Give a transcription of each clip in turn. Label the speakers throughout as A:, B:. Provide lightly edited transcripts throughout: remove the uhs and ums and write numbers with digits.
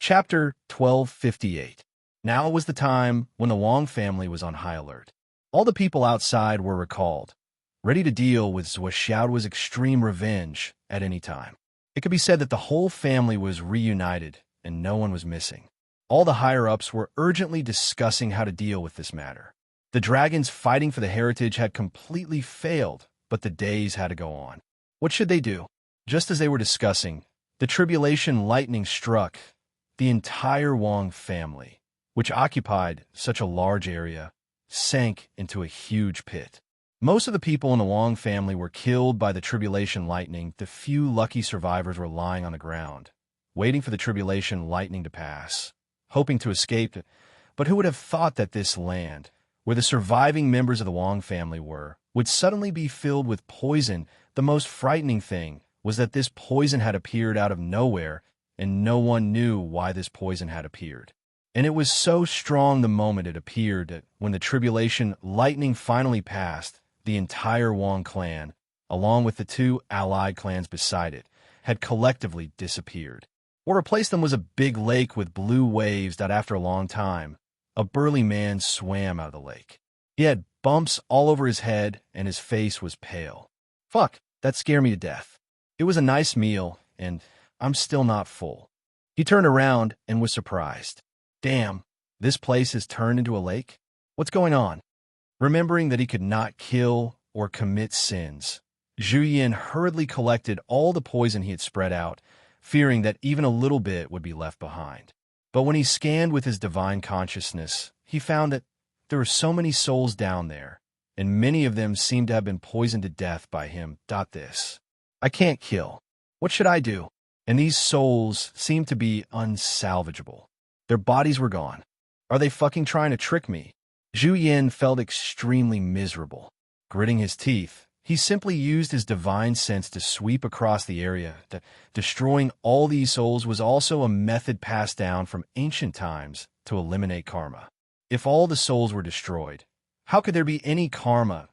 A: Chapter 1258. Now was the time when the Wong family was on high alert. All the people outside were recalled, ready to deal with Zhou Xiaoduo's extreme revenge at any time. It could be said that the whole family was reunited and no one was missing. All the higher-ups were urgently discussing how to deal with this matter. The dragons fighting for the heritage had completely failed, but the days had to go on. What should they do? Just as they were discussing, the tribulation lightning struck the entire Wong family, which occupied such a large area, sank into a huge pit. Most of the people in the Wong family were killed by the tribulation lightning. The few lucky survivors were lying on the ground, waiting for the tribulation lightning to pass, hoping to escape it. But who would have thought that this land, where the surviving members of the Wong family were, would suddenly be filled with poison? The most frightening thing was that this poison had appeared out of nowhere, and no one knew why this poison had appeared. And it was so strong the moment it appeared that when the tribulation lightning finally passed, the entire Wong clan, along with the two allied clans beside it, had collectively disappeared. What replaced them was a big lake with blue waves that after a long time, a burly man swam out of the lake. He had bumps all over his head and his face was pale. Fuck, that scared me to death. It was a nice meal, and I'm still not full. He turned around and was surprised. Damn, this place has turned into a lake? What's going on? Remembering that he could not kill or commit sins, Zhu Yin hurriedly collected all the poison he had spread out, fearing that even a little bit would be left behind. But when he scanned with his divine consciousness, he found that there were so many souls down there, and many of them seemed to have been poisoned to death by him. This. I can't kill. What should I do? And these souls seemed to be unsalvageable. Their bodies were gone. Are they fucking trying to trick me? Zhu Yin felt extremely miserable. Gritting his teeth, he simply used his divine sense to sweep across the area. That destroying all these souls was also a method passed down from ancient times to eliminate karma. If all the souls were destroyed, how could there be any karma?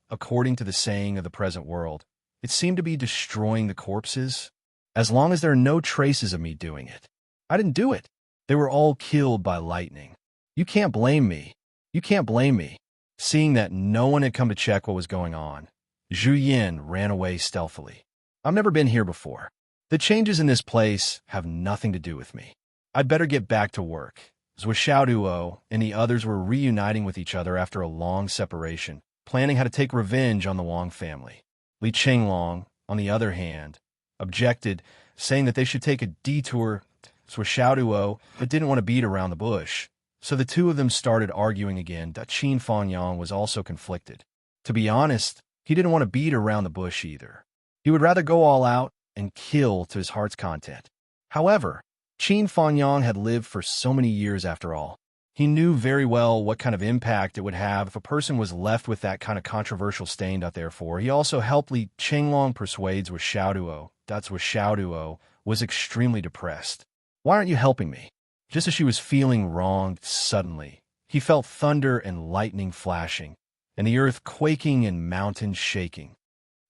A: According to the saying of the present world, it seemed to be destroying the corpses. As long as there are no traces of me doing it. I didn't do it. They were all killed by lightning. You can't blame me. You can't blame me. Seeing that no one had come to check what was going on, Zhu Yin ran away stealthily. I've never been here before. The changes in this place have nothing to do with me. I'd better get back to work. Zhou Xiaoduo and the others were reuniting with each other after a long separation, planning how to take revenge on the Wong family. Li Qinglong, on the other hand, objected, saying that they should take a detour. Zhou Xiaoduo but didn't want to beat around the bush, so the two of them started arguing again. Qin Fangyang was also conflicted. To be honest, he didn't want to beat around the bush either. He would rather go all out and kill to his heart's content. However, Qin Fangyang had lived for so many years after all. He knew very well what kind of impact it would have if a person was left with that kind of controversial stain. Therefore, he also helped Li Qinglong persuade Zhou Xiaoduo. Zhou Xiaoduo was extremely depressed. Why aren't you helping me? Just as she was feeling wronged, suddenly, he felt thunder and lightning flashing, and the earth quaking and mountains shaking.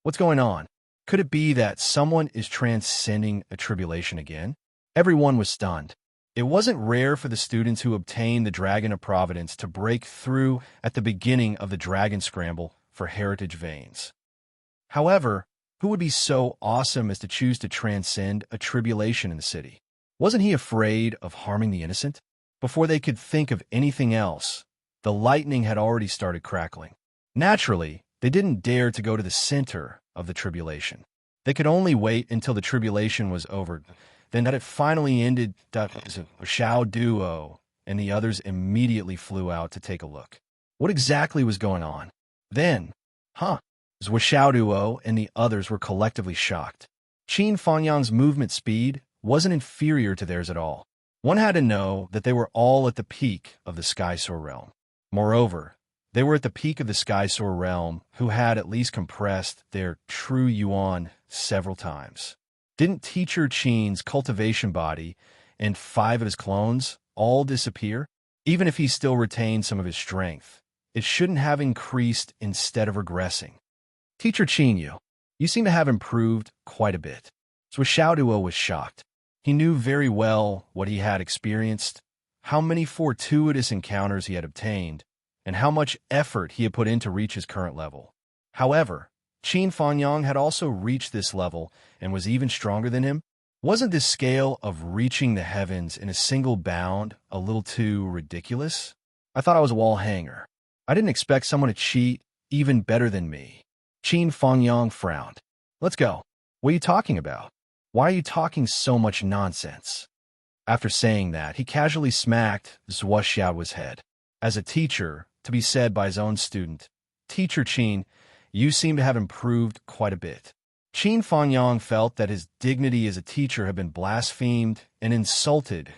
A: What's going on? Could it be that someone is transcending a tribulation again? Everyone was stunned. It wasn't rare for the students who obtained the Dragon of Providence to break through at the beginning of the Dragon Scramble for heritage veins. However, who would be so awesome as to choose to transcend a tribulation in the city? Wasn't he afraid of harming the innocent? Before they could think of anything else, the lightning had already started crackling. Naturally, they didn't dare to go to the center of the tribulation. They could only wait until the tribulation was over. Then that it finally ended, Xiaoduo and the others immediately flew out to take a look. What exactly was going on? Then, Zhou Xiaoduo and the others were collectively shocked. Qin Fangyang's movement speed wasn't inferior to theirs at all. One had to know that they were all at the peak of the Sky Soar realm. Moreover, they were at the peak of the Sky Soar realm who had at least compressed their true yuan several times. Didn't Teacher Qin's cultivation body and 5 of his clones all disappear? Even if he still retained some of his strength, it shouldn't have increased instead of regressing. Teacher Qin, you seem to have improved quite a bit. Zhou Xiaoduo was shocked. He knew very well what he had experienced, how many fortuitous encounters he had obtained, and how much effort he had put in to reach his current level. However, Qin Fangyang had also reached this level and was even stronger than him. Wasn't this scale of reaching the heavens in a single bound a little too ridiculous? I thought I was a wall hanger. I didn't expect someone to cheat even better than me. Qin Fangyang frowned. Let's go. What are you talking about? Why are you talking so much nonsense? After saying that, he casually smacked Zhuo Xiao's head. As a teacher, to be said by his own student, Teacher Qin, you seem to have improved quite a bit. Qin Fangyang felt that his dignity as a teacher had been blasphemed and insulted.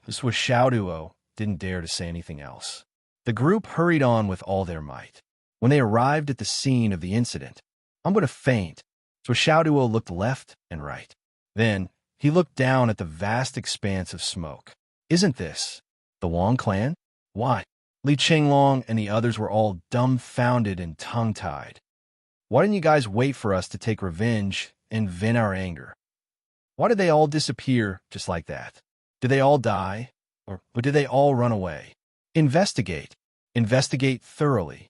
A: Zhuo Xiao didn't dare to say anything else. The group hurried on with all their might. When they arrived at the scene of the incident, I'm going to faint. Zhuo Xiao looked left and right. Then, he looked down at the vast expanse of smoke. Isn't this the Wang clan? Why? Li Qinglong and the others were all dumbfounded and tongue-tied. Why didn't you guys wait for us to take revenge and vent our anger? Why did they all disappear just like that? Did they all die? Or did they all run away? Investigate. Investigate thoroughly.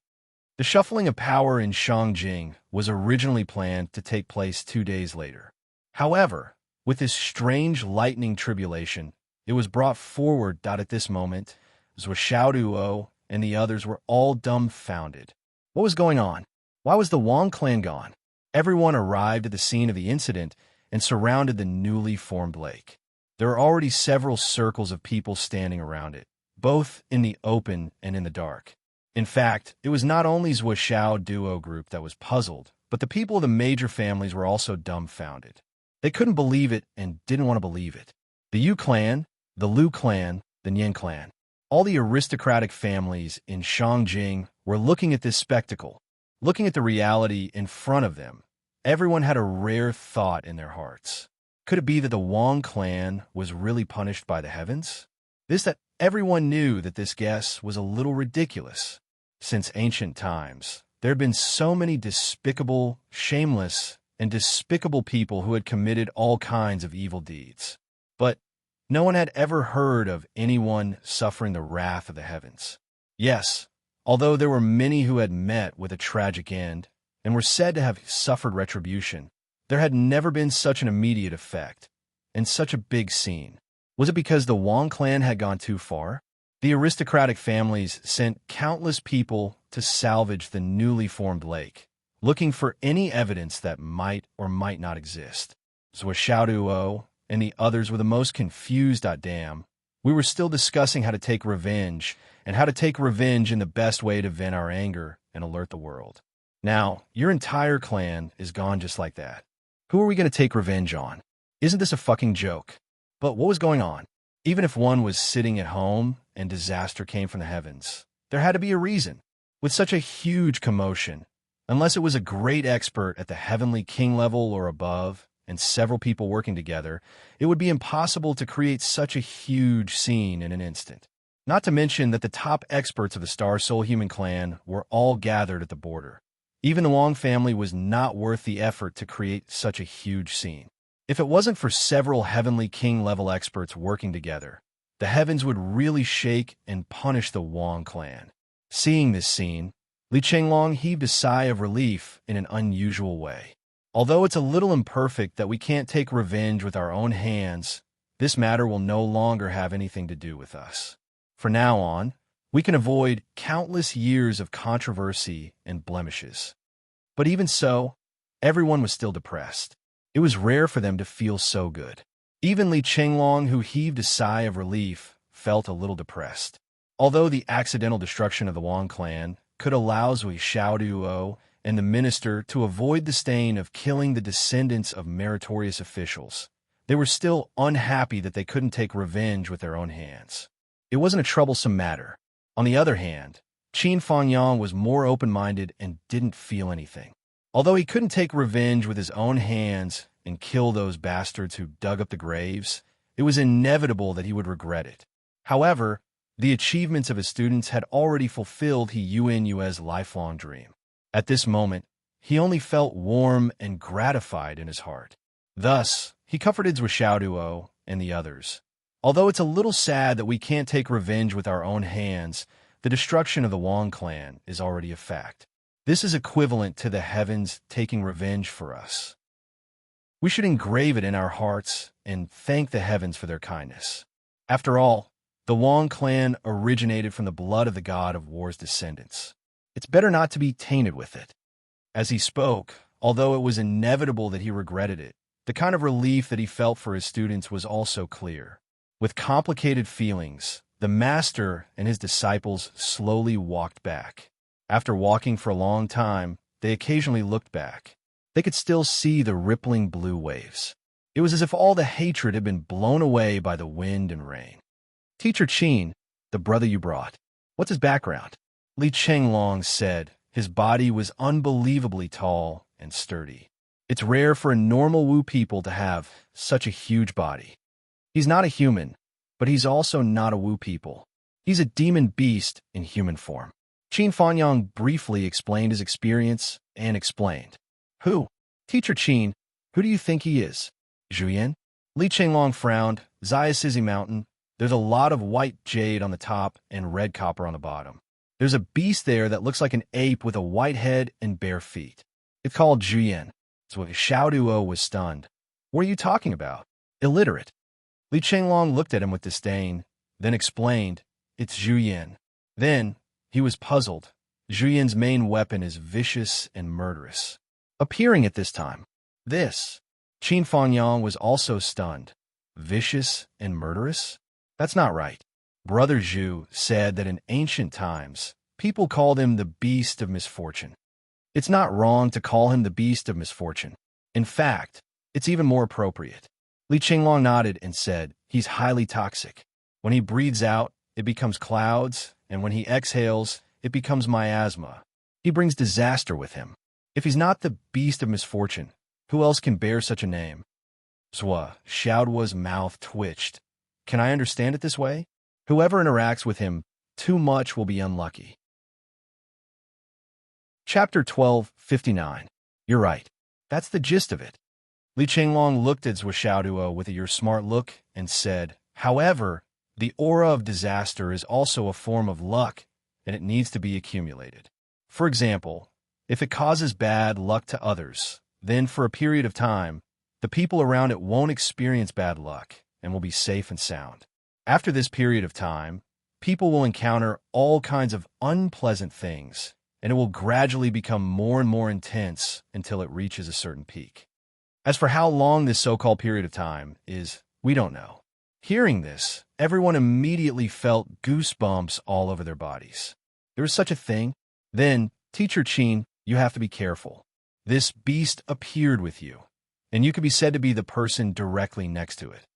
A: The shuffling of power in Shangjing was originally planned to take place 2 days later. However, with this strange lightning tribulation, it was brought forward that at this moment, Zhuo Xiaoduo and the others were all dumbfounded. What was going on? Why was the Wang clan gone? Everyone arrived at the scene of the incident and surrounded the newly formed lake. There were already several circles of people standing around it, both in the open and in the dark. In fact, it was not only Zhuo Xiao duo group that was puzzled, but the people of the major families were also dumbfounded. They couldn't believe it and didn't want to believe it. The Yu clan, the Lu clan, the Nian clan, all the aristocratic families in Shangjing were looking at this spectacle, looking at the reality in front of them. Everyone had a rare thought in their hearts. Could it be that the Wang clan was really punished by the heavens? That everyone knew that this guess was a little ridiculous. Since ancient times, there had been so many despicable, shameless, and despicable people who had committed all kinds of evil deeds. But no one had ever heard of anyone suffering the wrath of the heavens. Yes, although there were many who had met with a tragic end and were said to have suffered retribution, there had never been such an immediate effect and such a big scene. Was it because the Wang clan had gone too far? The aristocratic families sent countless people to salvage the newly formed lake, looking for any evidence that might or might not exist. Zhuo Xiaoduo and the others were the most confused. Damn, we were still discussing how to take revenge, and how to take revenge in the best way to vent our anger and alert the world. Now, your entire clan is gone just like that. Who are we going to take revenge on? Isn't this a fucking joke? But what was going on? Even if one was sitting at home and disaster came from the heavens, there had to be a reason. With such a huge commotion, unless it was a great expert at the heavenly king level or above, and several people working together, it would be impossible to create such a huge scene in an instant. Not to mention that the top experts of the Star Soul Human clan were all gathered at the border. Even the Wang family was not worth the effort to create such a huge scene. If it wasn't for several heavenly king-level experts working together, the heavens would really shake and punish the Wang clan. Seeing this scene, Li Qinglong heaved a sigh of relief in an unusual way. Although it's a little imperfect that we can't take revenge with our own hands, this matter will no longer have anything to do with us. From now on, we can avoid countless years of controversy and blemishes. But even so, everyone was still depressed. It was rare for them to feel so good. Even Li Qinglong, who heaved a sigh of relief, felt a little depressed. Although the accidental destruction of the Wang clan could allow Zhuo Xiaoduo and the minister to avoid the stain of killing the descendants of meritorious officials, they were still unhappy that they couldn't take revenge with their own hands. It wasn't a troublesome matter. On the other hand, Qin Fangyang was more open-minded and didn't feel anything. Although he couldn't take revenge with his own hands and kill those bastards who dug up the graves, it was inevitable that he would regret it. However, the achievements of his students had already fulfilled Yuan Yue's lifelong dream. At this moment, he only felt warm and gratified in his heart. Thus, he comforted Zhuo Xiaoduo and the others. Although it's a little sad that we can't take revenge with our own hands, the destruction of the Wong clan is already a fact. This is equivalent to the heavens taking revenge for us. We should engrave it in our hearts and thank the heavens for their kindness. After all, the Wong clan originated from the blood of the god of war's descendants. It's better not to be tainted with it. As he spoke, although it was inevitable that he regretted it, the kind of relief that he felt for his students was also clear. With complicated feelings, the master and his disciples slowly walked back. After walking for a long time, they occasionally looked back. They could still see the rippling blue waves. It was as if all the hatred had been blown away by the wind and rain. "Teacher Qin, the brother you brought, what's his background?" Li Chenglong said. His body was unbelievably tall and sturdy. It's rare for a normal Wu people to have such a huge body. He's not a human, but he's also not a Wu people. He's a demon beast in human form. Qin Fanyang briefly explained his experience and explained. "Who? Teacher Qin, who do you think he is?" "Zhuyan?" Li Chenglong frowned. Zayasizhi Mountain. There's a lot of white jade on the top and red copper on the bottom. There's a beast there that looks like an ape with a white head and bare feet. It's called Zhuyan. So Xiao Duo was stunned. "What are you talking about? Illiterate." Li Chenglong looked at him with disdain, then explained, "It's Zhuyan." Then, he was puzzled. Zhuyan's main weapon is vicious and murderous. Appearing at this time. This. Qin Fanyang was also stunned. Vicious and murderous? That's not right. Brother Zhu said that in ancient times, people called him the beast of misfortune. It's not wrong to call him the beast of misfortune. In fact, it's even more appropriate. Li Chenglong nodded and said, "He's highly toxic. When he breathes out, it becomes clouds, and when he exhales, it becomes miasma. He brings disaster with him. If he's not the beast of misfortune, who else can bear such a name?" Xiaoduo's mouth twitched. "Can I understand it this way? Whoever interacts with him too much will be unlucky." Chapter 12:59. You're right. That's the gist of it. Li Chenglong looked at Zhuo Xiaoduo with a "you're smart" look and said, "However, the aura of disaster is also a form of luck, and it needs to be accumulated. For example, if it causes bad luck to others, then for a period of time, the people around it won't experience bad luck and will be safe and sound. After this period of time, people will encounter all kinds of unpleasant things, and it will gradually become more and more intense until it reaches a certain peak. As for how long this so-called period of time is, we don't know." Hearing this, everyone immediately felt goosebumps all over their bodies. There is such a thing? Then, Teacher Qin, you have to be careful. This beast appeared with you, and you could be said to be the person directly next to it.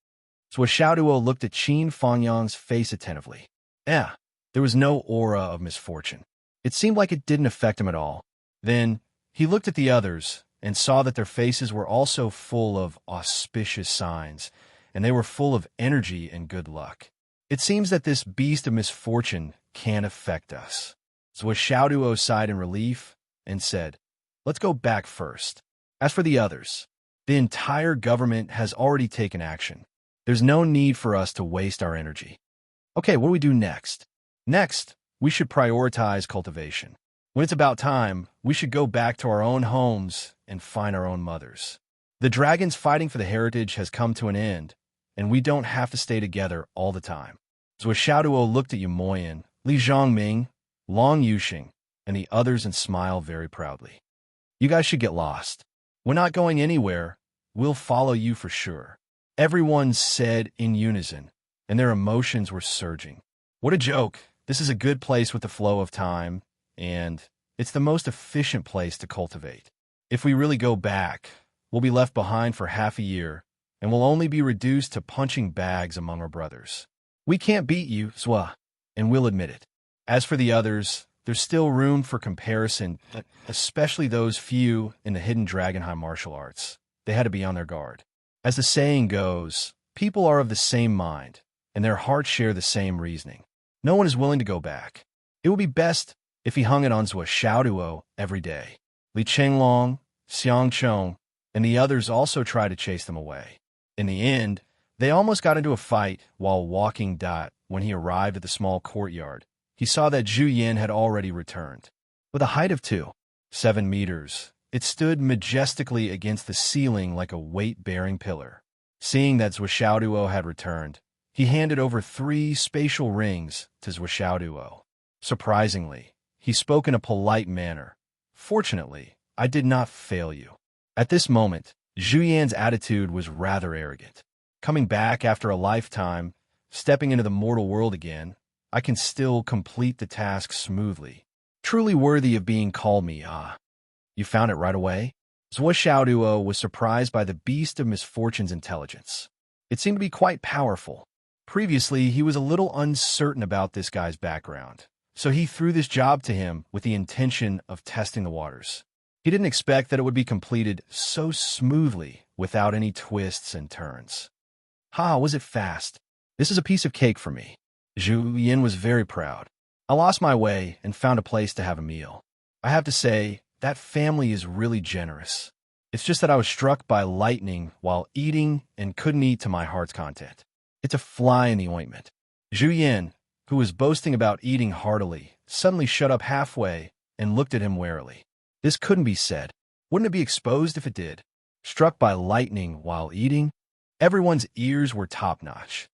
A: So Xiaoduo looked at Qin Fanyang's face attentively. There was no aura of misfortune. It seemed like it didn't affect him at all. Then, he looked at the others and saw that their faces were also full of auspicious signs, and they were full of energy and good luck. It seems that this beast of misfortune can't affect us. So Xiaoduo sighed in relief and said, "Let's go back first. As for the others, the entire government has already taken action. There's no need for us to waste our energy. Okay, what do we do next? Next, we should prioritize cultivation. When it's about time, we should go back to our own homes and find our own mothers. The dragons fighting for the heritage has come to an end, and we don't have to stay together all the time." So Xiaoduo looked at Yumoyan, Li Zhongming, Long Yuxing, and the others and smiled very proudly. "You guys should get lost. We're not going anywhere. We'll follow you for sure." Everyone said in unison, and their emotions were surging. What a joke. This is a good place with the flow of time, and it's the most efficient place to cultivate. If we really go back, we'll be left behind for half a year, and we'll only be reduced to punching bags among our brothers. We can't beat you, Zwa, and we'll admit it. As for the others, there's still room for comparison, especially those few in the hidden Dragon High martial arts. They had to be on their guard. As the saying goes, people are of the same mind, and their hearts share the same reasoning. No one is willing to go back. It would be best if he hung it on Zhuo Xiaoduo every day. Li Chenglong, Xiang Chong, and the others also tried to chase them away. In the end, They almost got into a fight while walking. When he arrived at the small courtyard, he saw that Zhu Yin had already returned. With a height of 2.7 meters, it stood majestically against the ceiling like a weight-bearing pillar. Seeing that Zhuo had returned, he handed over 3 spatial rings to Zhuo. Surprisingly, he spoke in a polite manner. Fortunately, I did not fail you. At this moment, Zhu Yan's attitude was rather arrogant. Coming back after a lifetime, stepping into the mortal world again, I can still complete the task smoothly. Truly worthy of being called me, You found it right away? Zhuo was surprised by the beast of misfortune's intelligence. It seemed to be quite powerful. Previously, he was a little uncertain about this guy's background, so he threw this job to him with the intention of testing the waters. He didn't expect that it would be completed so smoothly without any twists and turns. Was it fast? This is a piece of cake for me. Zhu Yin was very proud. I lost my way and found a place to have a meal. I have to say, that family is really generous. It's just that I was struck by lightning while eating and couldn't eat to my heart's content. It's a fly in the ointment. Zhu Yin, who was boasting about eating heartily, suddenly shut up halfway and looked at him warily. This couldn't be said. Wouldn't it be exposed if it did? Struck by lightning while eating? Everyone's ears were top-notch.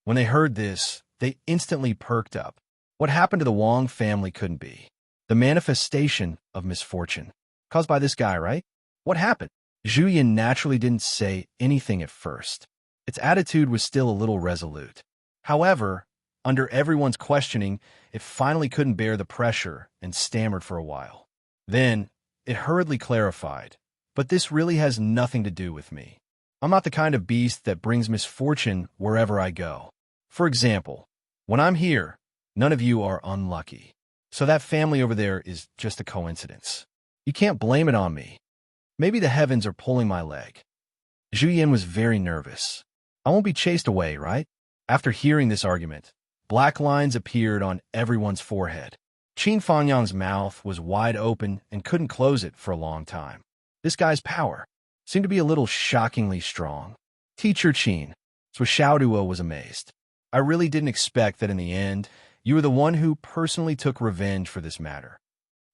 A: When they heard this, they instantly perked up. What happened to the Wang family couldn't be. The manifestation of misfortune. Caused by this guy, right? What happened? Zhu Yin naturally didn't say anything at first. Its attitude was still a little resolute. However, under everyone's questioning, it finally couldn't bear the pressure and stammered for a while. Then, it hurriedly clarified, but this really has nothing to do with me. I'm not the kind of beast that brings misfortune wherever I go. For example, when I'm here, none of you are unlucky. So that family over there is just a coincidence. You can't blame it on me. Maybe the heavens are pulling my leg. Zhu Yin was very nervous. I won't be chased away, right? After hearing this argument, black lines appeared on everyone's forehead. Qin Fangyang's mouth was wide open and couldn't close it for a long time. This guy's power seemed to be a little shockingly strong. Teacher Qin, Zhuo was amazed. I really didn't expect that in the end, you were the one who personally took revenge for this matter.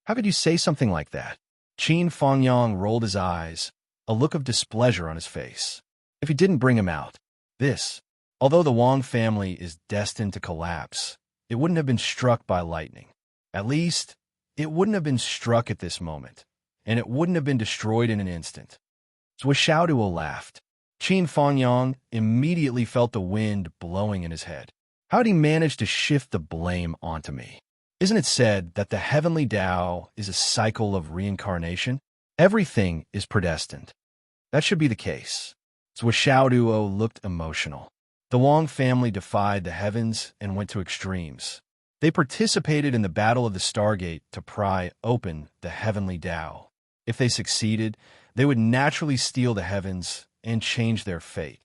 A: How could you say something like that? Qin Fangyang rolled his eyes, a look of displeasure on his face. If you didn't bring him out, although the Wang family is destined to collapse, it wouldn't have been struck by lightning. At least, it wouldn't have been struck at this moment, and it wouldn't have been destroyed in an instant. Zhuo laughed. Qin Fangyang immediately felt the wind blowing in his head. How did he manage to shift the blame onto me? Isn't it said that the heavenly Tao is a cycle of reincarnation? Everything is predestined. That should be the case. Zhuo looked emotional. The Wang family defied the heavens and went to extremes. They participated in the Battle of the Stargate to pry open the heavenly Tao. If they succeeded, they would naturally steal the heavens and change their fate.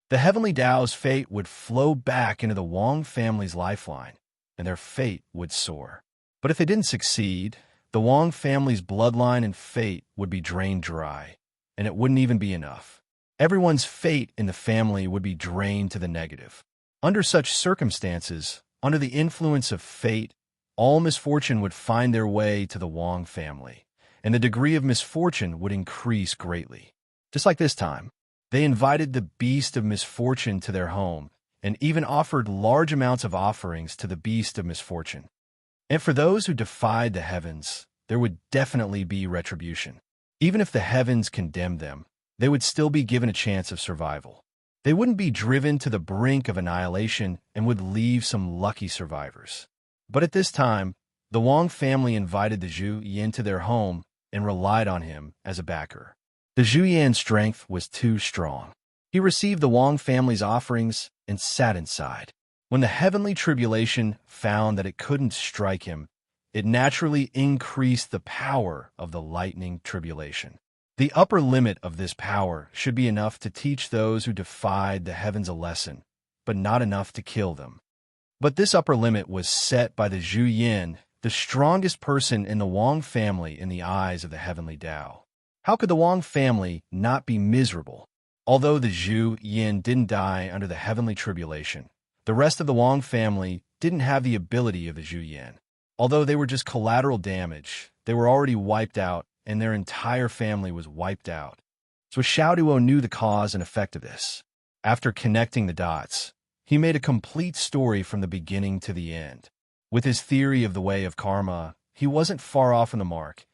A: The heavenly Tao's fate would flow back into the Wang family's lifeline, and their fate would soar. But if they didn't succeed, the Wang family's bloodline and fate would be drained dry, and it wouldn't even be enough. Everyone's fate in the family would be drained to the negative. Under such circumstances, under the influence of fate, all misfortune would find their way to the Wang family, and the degree of misfortune would increase greatly. Just like this time, they invited the beast of misfortune to their home and even offered large amounts of offerings to the beast of misfortune. And for those who defied the heavens, there would definitely be retribution. Even if the heavens condemned them, they would still be given a chance of survival. They wouldn't be driven to the brink of annihilation and would leave some lucky survivors. But at this time, the Wang family invited the Zhu Yin to their home and relied on him as a backer. The Zhu Yan's strength was too strong. He received the Wang family's offerings and sat inside. When the heavenly tribulation found that it couldn't strike him, it naturally increased the power of the lightning tribulation. The upper limit of this power should be enough to teach those who defied the heavens a lesson, but not enough to kill them. But this upper limit was set by the Zhu Yin, the strongest person in the Wang family in the eyes of the heavenly Tao. How could the Wang family not be miserable? Although the Zhu Yin didn't die under the heavenly tribulation, the rest of the Wang family didn't have the ability of the Zhu Yin. Although they were just collateral damage, they were already wiped out, and their entire family was wiped out. So Xiaoduo knew the cause and effect of this. After connecting the dots, he made a complete story from the beginning to the end. With his theory of the way of karma, he wasn't far off from the mark,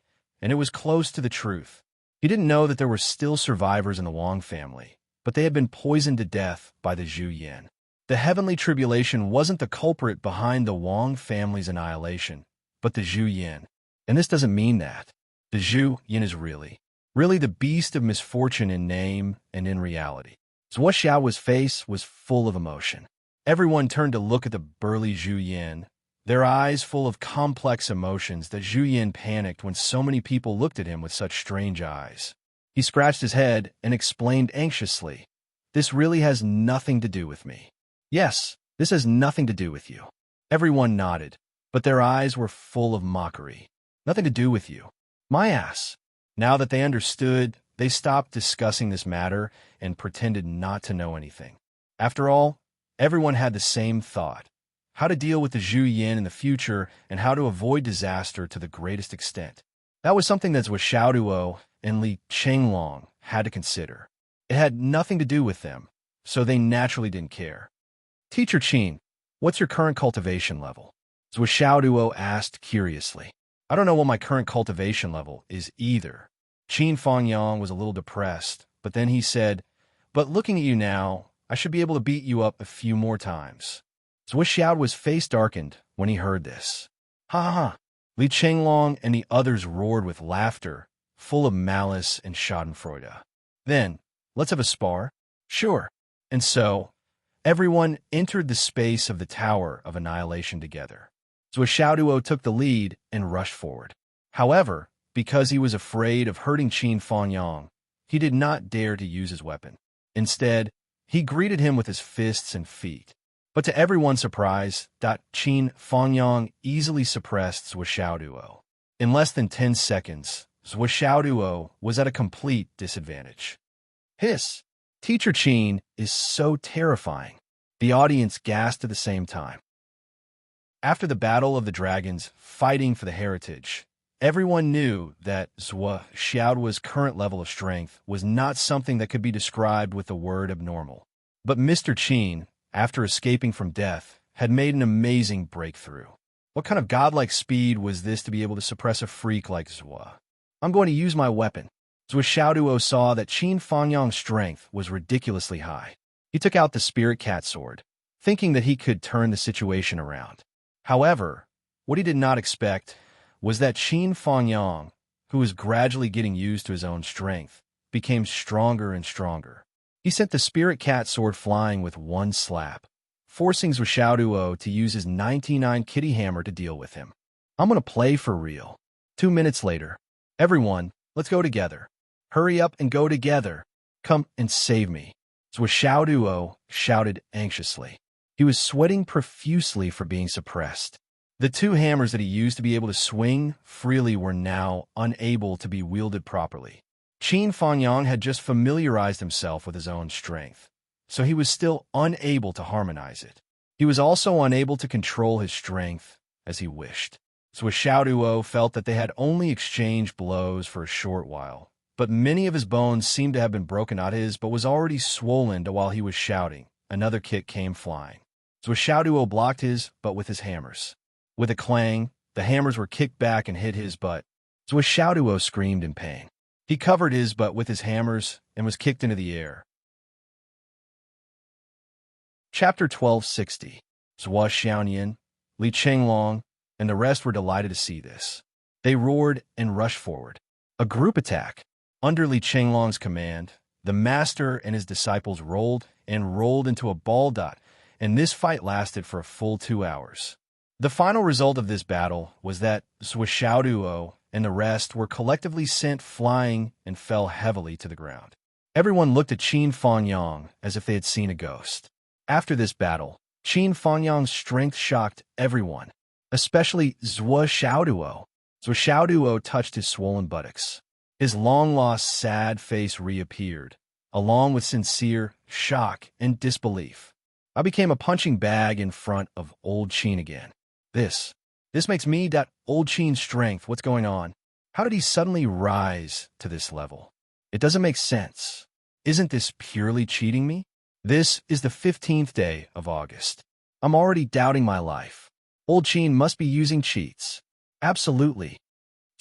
A: and it was close to the truth. He didn't know that there were still survivors in the Wang family, but they had been poisoned to death by the Zhu Yin. The heavenly tribulation wasn't the culprit behind the Wang family's annihilation, but the Zhu Yin. And this doesn't mean that. The Zhu Yin is really the beast of misfortune in name and in reality. Zhuo Xiao's face was full of emotion. Everyone turned to look at the burly Zhu Yin, their eyes full of complex emotions. That Zhu Yin panicked when so many people looked at him with such strange eyes. He scratched his head and explained anxiously, "This really has nothing to do with me." "Yes, this has nothing to do with you." Everyone nodded, but their eyes were full of mockery. "Nothing to do with you? My ass." Now that they understood, they stopped discussing this matter and pretended not to know anything. After all, everyone had the same thought: how to deal with the Zhu Yin in the future and how to avoid disaster to the greatest extent. That was something that Xiaoduo and Li Chenglong had to consider. It had nothing to do with them, so they naturally didn't care. "Teacher Qin, what's your current cultivation level?" Xiaoduo asked curiously. "I don't know what my current cultivation level is either." Qin Fangyang was a little depressed, but then he said, "But looking at you now, I should be able to beat you up a few more times." Xiaoduo's face darkened when he heard this. "Ha ha ha!" Li Chenglong and the others roared with laughter, full of malice and schadenfreude. "Then, let's have a spar?" "Sure." And so, everyone entered the space of the Tower of Annihilation together. Xiaoduo took the lead and rushed forward. However, because he was afraid of hurting Qin Fangyang, he did not dare to use his weapon. Instead, he greeted him with his fists and feet. But to everyone's surprise, Qin Fangyang easily suppressed Xiaoduo. In less than 10 seconds, Xiaoduo was at a complete disadvantage. "Hiss! Teacher Qin is so terrifying." The audience gasped at the same time. After the Battle of the Dragons, fighting for the heritage, everyone knew that Zhuo Xiaoduo's current level of strength was not something that could be described with the word abnormal. But Mr. Qin, after escaping from death, had made an amazing breakthrough. What kind of godlike speed was this to be able to suppress a freak like Zhuo? "I'm going to use my weapon." Xiaoduo saw that Qin Fangyang's strength was ridiculously high. He took out the spirit cat sword, thinking that he could turn the situation around. However, what he did not expect was that Qin Fangyang, who was gradually getting used to his own strength, became stronger and stronger. He sent the spirit cat sword flying with one slap, forcing Xiaoduo to use his 99 kitty hammer to deal with him. "I'm going to play for real." 2 minutes later, "Everyone, let's go together. Hurry up and go together. Come and save me." Xiaoduo shouted anxiously. He was sweating profusely for being suppressed. The 2 hammers that he used to be able to swing freely were now unable to be wielded properly. Qin Fangyang had just familiarized himself with his own strength, so he was still unable to harmonize it. He was also unable to control his strength as he wished. Xiaoduo felt that they had only exchanged blows for a short while, but many of his bones seemed to have been broken, not his, but was already swollen. While he was shouting, another kick came flying. Xiaoduo blocked his, but with his hammers. With a clang, the hammers were kicked back and hit his butt. Xiaoduo screamed in pain. He covered his butt with his hammers and was kicked into the air. Chapter 1260. Zhuo Xiaoyan, Li Chenglong, and the rest were delighted to see this. They roared and rushed forward. A group attack. Under Li Chenglong's command, the master and his disciples rolled and rolled into a ball dot, and this fight lasted for a full 2 hours. The final result of this battle was that Xiaoduo and the rest were collectively sent flying and fell heavily to the ground. Everyone looked at Qin Fangyang as if they had seen a ghost. After this battle, Qin Fangyang's strength shocked everyone, especially Zhuo Xiaoduo. Zhuo Xiaoduo touched his swollen buttocks. His long-lost, sad face reappeared, along with sincere shock and disbelief. I became a punching bag in front of old Qin again. This makes me that old Qin's strength. What's going on? How did he suddenly rise to this level? It doesn't make sense. Isn't this purely cheating me? This is the 15th day of August. I'm already doubting my life. Old Qin must be using cheats. Absolutely.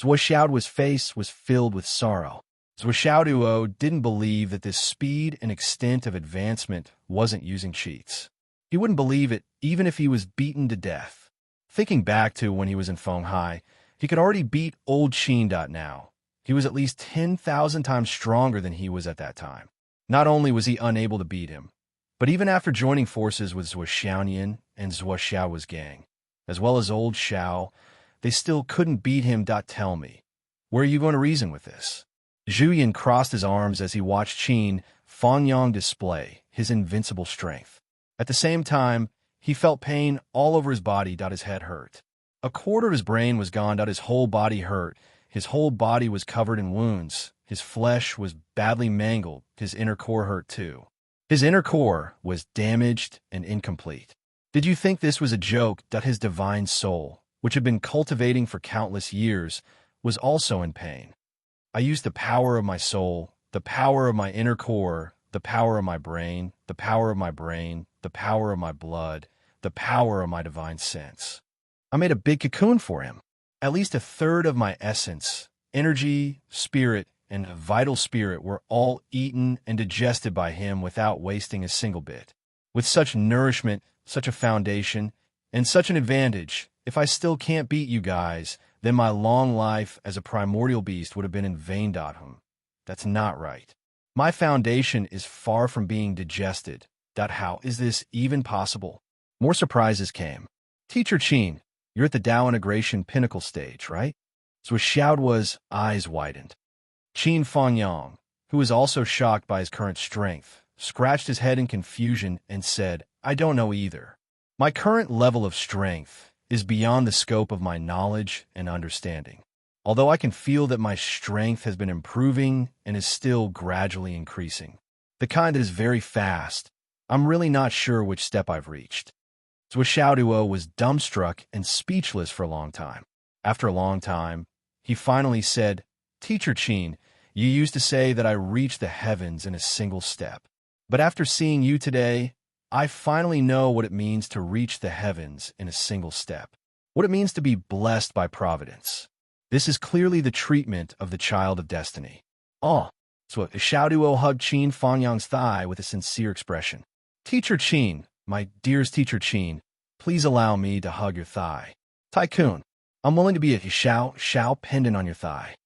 A: Zhuo Xiaoduo's face was filled with sorrow. Zhuo Xiaoduo didn't believe that this speed and extent of advancement wasn't using cheats. He wouldn't believe it even if he was beaten to death. Thinking back to when he was in Fenghai, he could already beat old Qin. Now, he was at least 10,000 times stronger than he was at that time. Not only was he unable to beat him, but even after joining forces with Zhuo Xiaoyan and Zhuo Xiao's gang, as well as old Xiao, they still couldn't beat him. Tell me, where are you going to reason with this? Zhu Yin crossed his arms as he watched Qin Fangyang display his invincible strength. At the same time, he felt pain all over his body. His head hurt. A quarter of his brain was gone. His whole body hurt. His whole body was covered in wounds. His flesh was badly mangled. His inner core hurt too. His inner core was damaged and incomplete. Did you think this was a joke? His divine soul, which had been cultivating for countless years, was also in pain. I used the power of my soul, the power of my inner core, the power of my brain, the power of my brain, the power of my blood, the power of my divine sense. I made a big cocoon for him. At least a third of my essence, energy, spirit, and vital spirit were all eaten and digested by him without wasting a single bit. With such nourishment, such a foundation, and such an advantage, if I still can't beat you guys, then my long life as a primordial beast would have been in vain. That's not right. My foundation is far from being digested. How is this even possible? More surprises came. Teacher Qin, you're at the Dao integration pinnacle stage, right? Zhuo Xiaoduo's eyes widened. Qin Fangyang, who was also shocked by his current strength, scratched his head in confusion and said, I don't know either. My current level of strength is beyond the scope of my knowledge and understanding. Although I can feel that my strength has been improving and is still gradually increasing. The kind that is very fast, I'm really not sure which step I've reached. Zhuo Xiaoduo was dumbstruck and speechless for a long time. After a long time, he finally said, Teacher Qin, you used to say that I reached the heavens in a single step. But after seeing you today, I finally know what it means to reach the heavens in a single step. What it means to be blessed by providence. This is clearly the treatment of the child of destiny. Oh, so Xiaoduo hugged Qin Fangyang's thigh with a sincere expression. Teacher Qin, my dearest Teacher Qin, please allow me to hug your thigh. Tycoon, I'm willing to be a Xiao pendant on your thigh.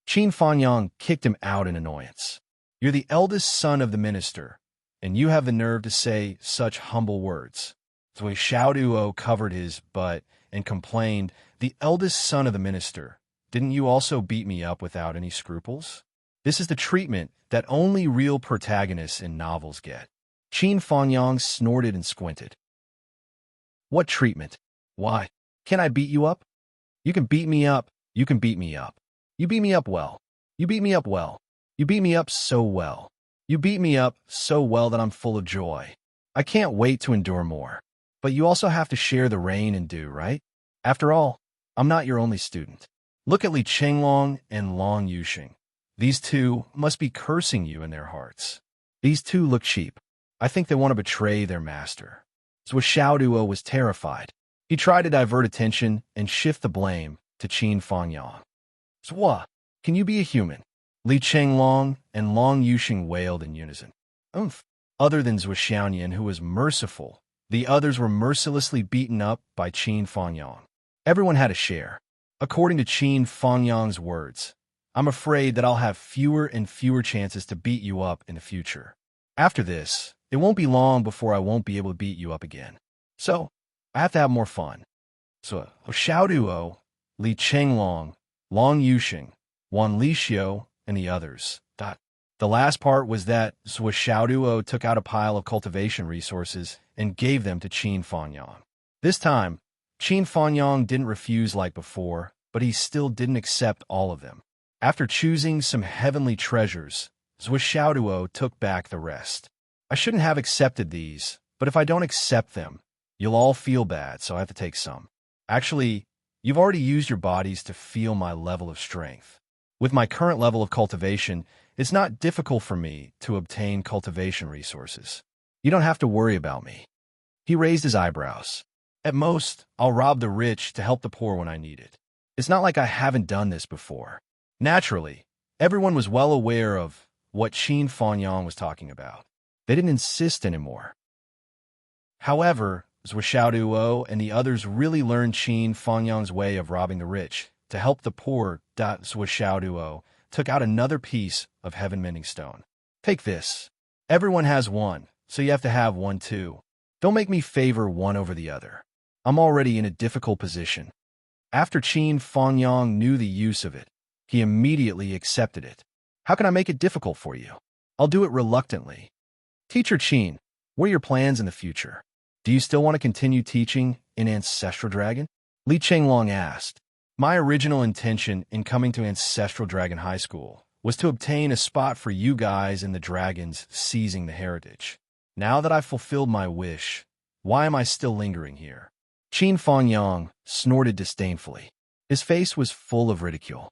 A: Qin Fangyang kicked him out in annoyance. You're the eldest son of the minister, and you have the nerve to say such humble words. So Xiaoduo covered his butt and complained, the eldest son of the minister, didn't you also beat me up without any scruples? This is the treatment that only real protagonists in novels get. Qin Fangyang snorted and squinted. What treatment? Why? Can I beat you up? You can beat me up. You can beat me up. You beat me up well. You beat me up well. You beat me up so well. You beat me up so well that I'm full of joy. I can't wait to endure more. But you also have to share the rain and dew, right? After all, I'm not your only student. Look at Li Chenglong and Long Yuxing. These two must be cursing you in their hearts. These two look cheap. I think they want to betray their master. Zhuo Xiaoduo was terrified. He tried to divert attention and shift the blame to Qin Fangyang. Zhuo, can you be a human? Li Chenglong and Long Yuxing wailed in unison. Other than Zhuo Xiaoyan, who was merciful, the others were mercilessly beaten up by Qin Fangyang. Everyone had a share. According to Qin Fangyang's words, I'm afraid that I'll have fewer and fewer chances to beat you up in the future. After this, it won't be long before I won't be able to beat you up again. So, I have to have more fun. So, Xiaoduo, Li Chenglong, Long Yuxing, Wan Lixiu, and the others. The last part was that Zhuo Xiaoduo took out a pile of cultivation resources and gave them to Qin Fangyang. This time, Qin Fangyang didn't refuse like before, but he still didn't accept all of them. After choosing some heavenly treasures, Zhuo took back the rest. I shouldn't have accepted these, but if I don't accept them, you'll all feel bad, so I have to take some. Actually, you've already used your bodies to feel my level of strength. With my current level of cultivation, it's not difficult for me to obtain cultivation resources. You don't have to worry about me. He raised his eyebrows. At most, I'll rob the rich to help the poor when I need it. It's not like I haven't done this before. Naturally, everyone was well aware of what Qin Fanyang was talking about. They didn't insist anymore. However, Zhuo and the others really learned Qin Fanyang's way of robbing the rich to help the poor. Zhuo took out another piece of heaven-mending stone. Take this. Everyone has one, so you have to have one too. Don't make me favor one over the other. I'm already in a difficult position. After Qin Fanyang knew the use of it, he immediately accepted it. How can I make it difficult for you? I'll do it reluctantly. Teacher Qin, what are your plans in the future? Do you still want to continue teaching in Ancestral Dragon? Li Chenglong asked. My original intention in coming to Ancestral Dragon High School was to obtain a spot for you guys in the dragons seizing the heritage. Now that I've fulfilled my wish, why am I still lingering here? Qin Fanyang snorted disdainfully. His face was full of ridicule.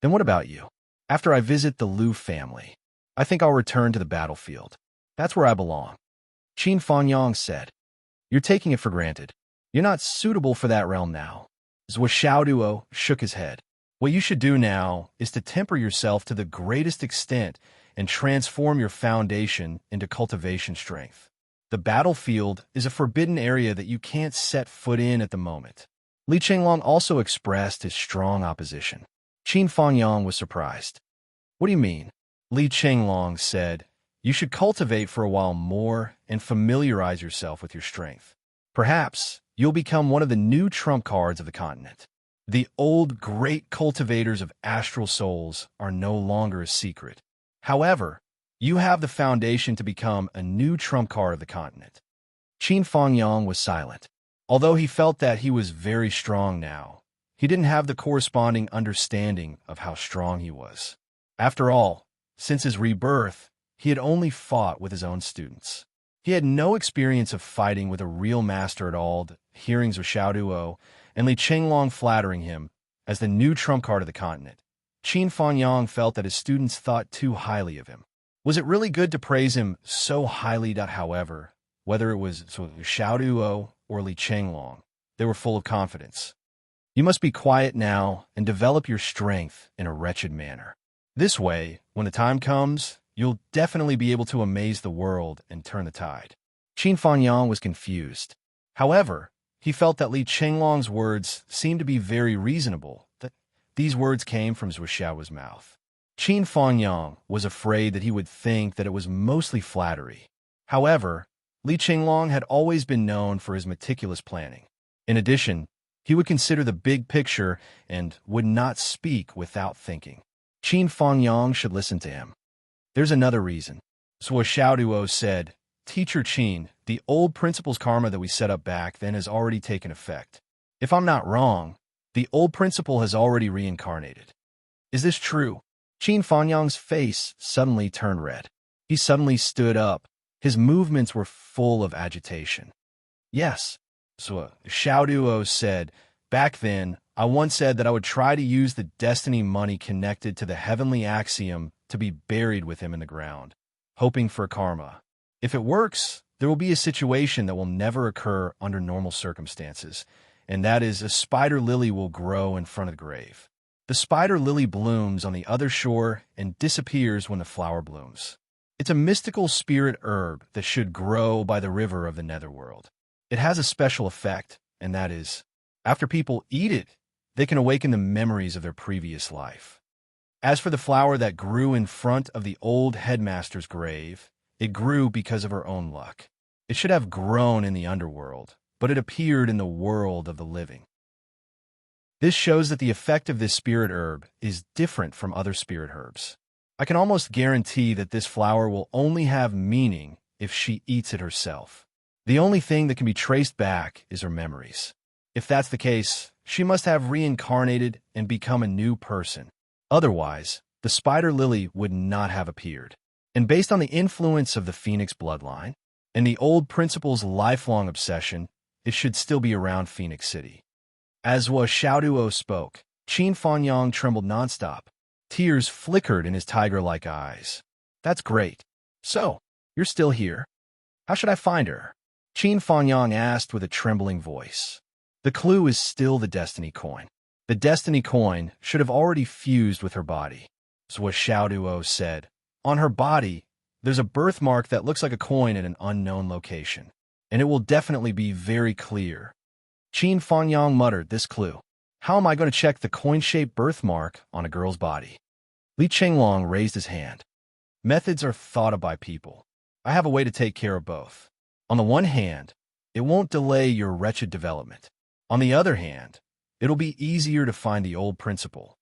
A: Then what about you? After I visit the Liu family, I think I'll return to the battlefield. That's where I belong. Qin Fanyang said. You're taking it for granted. You're not suitable for that realm now. Zhuo shook his head. What you should do now is to temper yourself to the greatest extent and transform your foundation into cultivation strength. The battlefield is a forbidden area that you can't set foot in at the moment. Li Chenglong also expressed his strong opposition. Qin Fanyang was surprised. What do you mean? Li Chenglong said, you should cultivate for a while more and familiarize yourself with your strength. Perhaps you'll become one of the new trump cards of the continent. The old great cultivators of astral souls are no longer a secret. However, you have the foundation to become a new trump card of the continent. Qin Fanyang was silent. Although he felt that he was very strong now, he didn't have the corresponding understanding of how strong he was. After all, since his rebirth, he had only fought with his own students. He had no experience of fighting with a real master at all. Hearing Zhuo and Li Chenglong flattering him as the new trump card of the continent, Qin Fanyang felt that his students thought too highly of him. Was it really good to praise him so highly? However, whether it was Zhuo or Li Chenglong, they were full of confidence. You must be quiet now and develop your strength in a wretched manner. This way, when the time comes, you'll definitely be able to amaze the world and turn the tide. Qin Fanyang was confused. However, he felt that Li Chenglong's words seemed to be very reasonable, that these words came from Zhuo's mouth. Qin Fanyang was afraid that he would think that it was mostly flattery. However, Li Chenglong had always been known for his meticulous planning. In addition, he would consider the big picture and would not speak without thinking. Qin Fanyang should listen to him. There's another reason. Zhuo said, Teacher Qin, the old principal's karma that we set up back then has already taken effect. If I'm not wrong, the old principal has already reincarnated. Is this true? Qin Fanyang's face suddenly turned red. He suddenly stood up. His movements were full of agitation. Yes, Zhuo said, back then, I once said that I would try to use the destiny money connected to the heavenly axiom to be buried with him in the ground, hoping for karma. If it works, there will be a situation that will never occur under normal circumstances, and that is a spider lily will grow in front of the grave. The spider lily blooms on the other shore and disappears when the flower blooms. It's a mystical spirit herb that should grow by the river of the netherworld. It has a special effect, and that is, after people eat it, they can awaken the memories of their previous life. As for the flower that grew in front of the old headmaster's grave, it grew because of her own luck. It should have grown in the underworld, but it appeared in the world of the living. This shows that the effect of this spirit herb is different from other spirit herbs. I can almost guarantee that this flower will only have meaning if she eats it herself. The only thing that can be traced back is her memories. If that's the case, she must have reincarnated and become a new person. Otherwise, the spider lily would not have appeared. And based on the influence of the Phoenix bloodline and the old principal's lifelong obsession, it should still be around Phoenix City. As Xiaoduo spoke, Qin Fanyang trembled nonstop. Tears flickered in his tiger-like eyes. That's great. So, you're still here? How should I find her? Qin Fanyang asked with a trembling voice. The clue is still the destiny coin. The destiny coin should have already fused with her body. Zhou Xiaoduo said. On her body, there's a birthmark that looks like a coin at an unknown location, and it will definitely be very clear. Qin Fanyang muttered this clue. How am I going to check the coin-shaped birthmark on a girl's body? Li Chenglong raised his hand. Methods are thought of by people. I have a way to take care of both. On the one hand, it won't delay your wretched development. On the other hand, it'll be easier to find the old principle.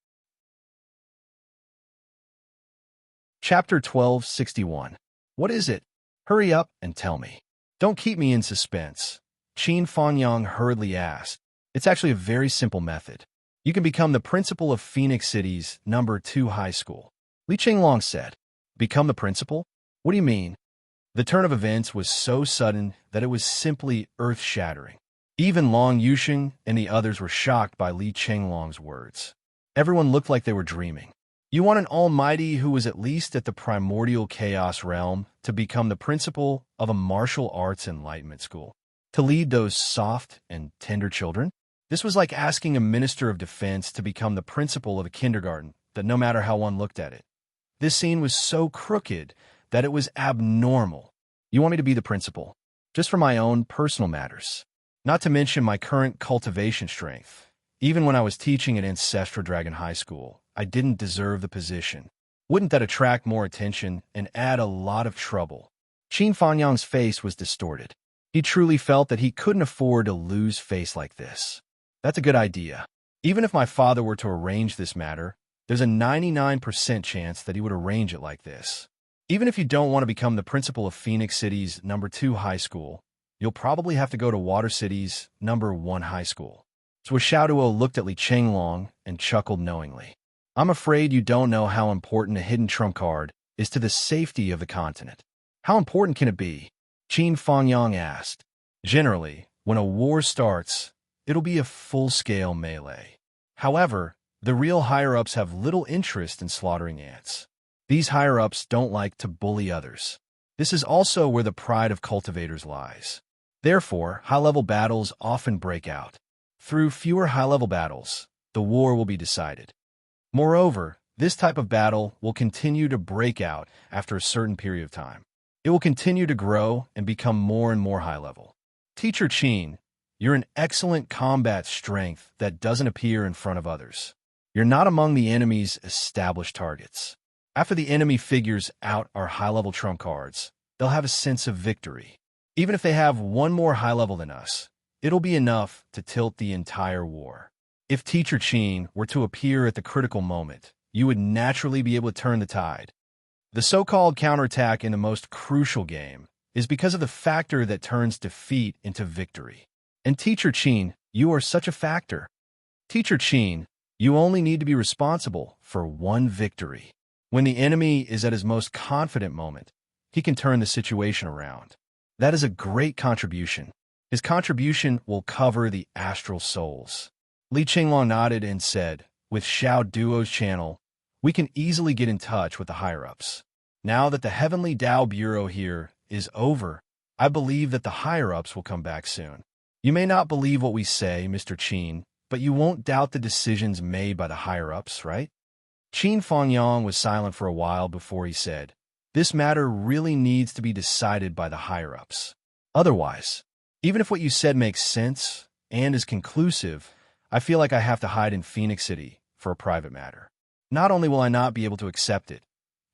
A: Chapter 1261. What is it? Hurry up and tell me. Don't keep me in suspense. Qin Fanyang hurriedly asked. It's actually a very simple method. You can become the principal of Phoenix City's No. 2 high school. Li Chenglong said. Become the principal? What do you mean? The turn of events was so sudden that it was simply earth-shattering. Even Long Yusheng and the others were shocked by Li Chenglong's words. Everyone looked like they were dreaming. You want an almighty who was at least at the primordial chaos realm to become the principal of a martial arts enlightenment school? To lead those soft and tender children? This was like asking a minister of defense to become the principal of a kindergarten, that no matter how one looked at it. This scene was so crooked that it was abnormal. You want me to be the principal? Just for my own personal matters. Not to mention my current cultivation strength. Even when I was teaching at Ancestral Dragon High School, I didn't deserve the position. Wouldn't that attract more attention and add a lot of trouble? Qin Fanyang's face was distorted. He truly felt that he couldn't afford to lose face like this. That's a good idea. Even if my father were to arrange this matter, there's a 99% chance that he would arrange it like this. Even if you don't want to become the principal of Phoenix City's No. 2 high school, you'll probably have to go to Water City's No. 1 high school. Zhou Xiaoduo looked at Li Chenglong and chuckled knowingly. I'm afraid you don't know how important a hidden trump card is to the safety of the continent. How important can it be? Qin Fanyang asked. Generally, when a war starts, it'll be a full-scale melee. However, the real higher-ups have little interest in slaughtering ants. These higher-ups don't like to bully others. This is also where the pride of cultivators lies. Therefore, high-level battles often break out. Through fewer high-level battles, the war will be decided. Moreover, this type of battle will continue to break out after a certain period of time. It will continue to grow and become more and more high-level. Teacher Qin, you're an excellent combat strength that doesn't appear in front of others. You're not among the enemy's established targets. After the enemy figures out our high-level trump cards, they'll have a sense of victory. Even if they have one more high level than us, it'll be enough to tilt the entire war. If Teacher Qin were to appear at the critical moment, you would naturally be able to turn the tide. The so-called counterattack in the most crucial game is because of the factor that turns defeat into victory. And Teacher Qin, you are such a factor. Teacher Qin, you only need to be responsible for one victory. When the enemy is at his most confident moment, he can turn the situation around. That is a great contribution. His contribution will cover the astral souls. Li Chenglong nodded and said, with Xiao Duo's channel, we can easily get in touch with the higher-ups. Now that the Heavenly Tao Bureau here is over, I believe that the higher-ups will come back soon. You may not believe what we say, Mr. Qin, but you won't doubt the decisions made by the higher-ups, right? Qin Fanyang was silent for a while before he said, this matter really needs to be decided by the higher-ups. Otherwise, even if what you said makes sense and is conclusive, I feel like I have to hide in Phoenix City for a private matter. Not only will I not be able to accept it,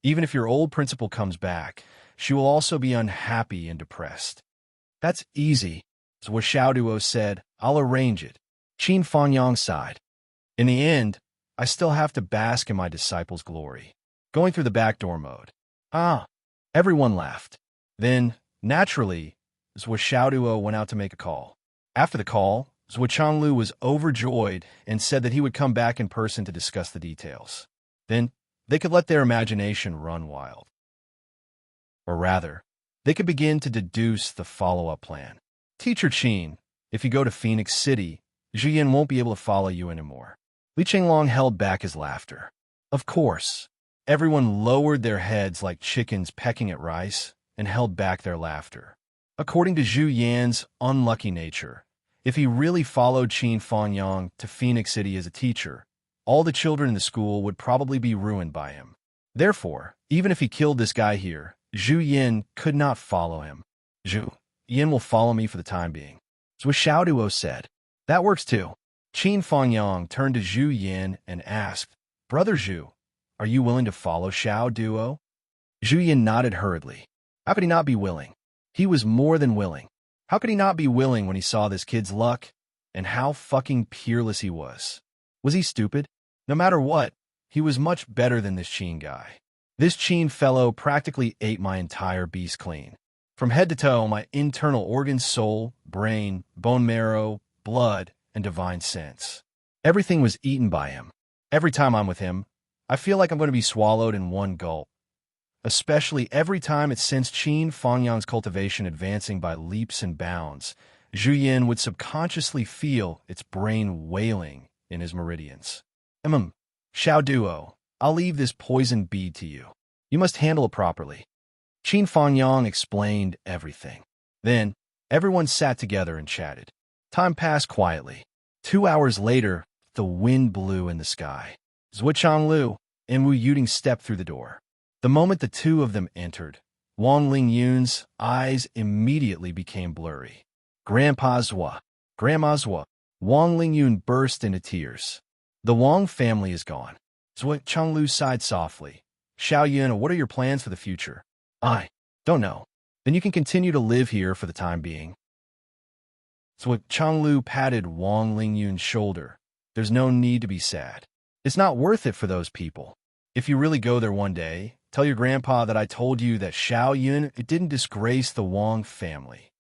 A: even if your old principal comes back, she will also be unhappy and depressed. That's easy, as what Xiaoduo said, I'll arrange it. Qin Fanyang sighed. In the end, I still have to bask in my disciple's glory. Going through the backdoor mode. Everyone laughed. Then, naturally, Zhou Xiaoduo went out to make a call. After the call, Zhou Chanlu was overjoyed and said that he would come back in person to discuss the details. Then, they could let their imagination run wild. Or rather, they could begin to deduce the follow-up plan. Teacher Qin, if you go to Phoenix City, Zhu Yin won't be able to follow you anymore. Li Qinglong held back his laughter. Of course. Everyone lowered their heads like chickens pecking at rice and held back their laughter. According to Zhu Yan's unlucky nature, if he really followed Qin Fangyang to Phoenix City as a teacher, all the children in the school would probably be ruined by him. Therefore, even if he killed this guy here, Zhu Yin could not follow him. Zhu Yin will follow me for the time being. Zhuo Xiaoduo said. That works too. Qin Fangyang turned to Zhu Yin and asked, Brother Zhu, are you willing to follow Xiao Duo? Zhu Yin nodded hurriedly. How could he not be willing? He was more than willing. How could he not be willing when he saw this kid's luck? And how fucking peerless he was. Was he stupid? No matter what, he was much better than this Qin guy. This Qin fellow practically ate my entire beast clean. From head to toe, my internal organs, soul, brain, bone marrow, blood, and divine sense. Everything was eaten by him. Every time I'm with him, I feel like I'm going to be swallowed in one gulp. Especially every time it sensed Qin Fangyang's cultivation advancing by leaps and bounds, Zhu Yin would subconsciously feel its brain wailing in his meridians. Xiao Duo, I'll leave this poison bead to you. You must handle it properly. Qin Fangyang explained everything. Then, everyone sat together and chatted. Time passed quietly. 2 hours later, the wind blew in the sky. Zhuo Changlu and Wu Yuting stepped through the door. The moment the two of them entered, Wang Lingyun's eyes immediately became blurry. Grandpa Zhuo, Grandma Zhuo, Wang Lingyun burst into tears. The Wang family is gone. Zhuo Changlu sighed softly. Xiao Yun, what are your plans for the future? I don't know. Then you can continue to live here for the time being. Zhuo Changlu patted Wang Lingyun's shoulder. There's no need to be sad. It's not worth it for those people. If you really go there one day, tell your grandpa that I told you that Xiao Yun didn't disgrace the Wang family.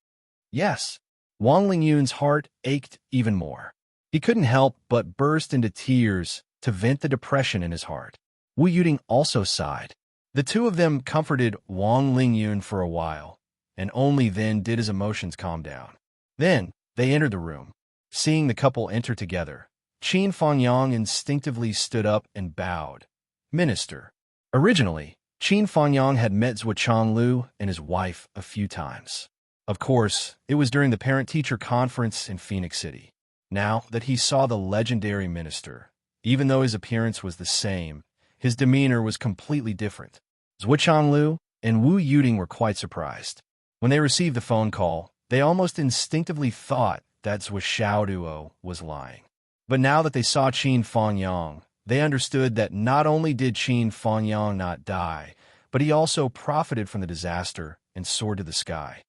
A: Yes, Wang Lingyun's heart ached even more. He couldn't help but burst into tears to vent the depression in his heart. Wu Yuting also sighed. The two of them comforted Wang Lingyun for a while, and only then did his emotions calm down. Then, they entered the room. Seeing the couple enter together, Qin Fangyang instinctively stood up and bowed. Minister. Originally, Qin Fangyang had met Zhuo Changlu and his wife a few times. Of course, it was during the parent-teacher conference in Phoenix City. Now that he saw the legendary minister, even though his appearance was the same, his demeanor was completely different. Zhuo Changlu and Wu Yuting were quite surprised. When they received the phone call, they almost instinctively thought that Zhuo Xiaoduo was lying. But now that they saw Qin Fangyang, they understood that not only did Qin Fangyang not die, but he also profited from the disaster and soared to the sky.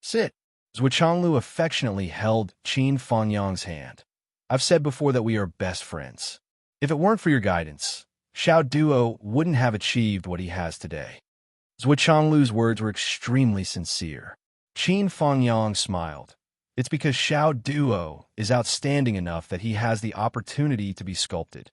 A: Sit. Zhuo Changlu affectionately held Qin Fangyang's hand. I've said before that we are best friends. If it weren't for your guidance, Xiao Duo wouldn't have achieved what he has today. Zhuo Changlu's words were extremely sincere. Qin Fangyang smiled. It's because Xiao Duo is outstanding enough that he has the opportunity to be sculpted.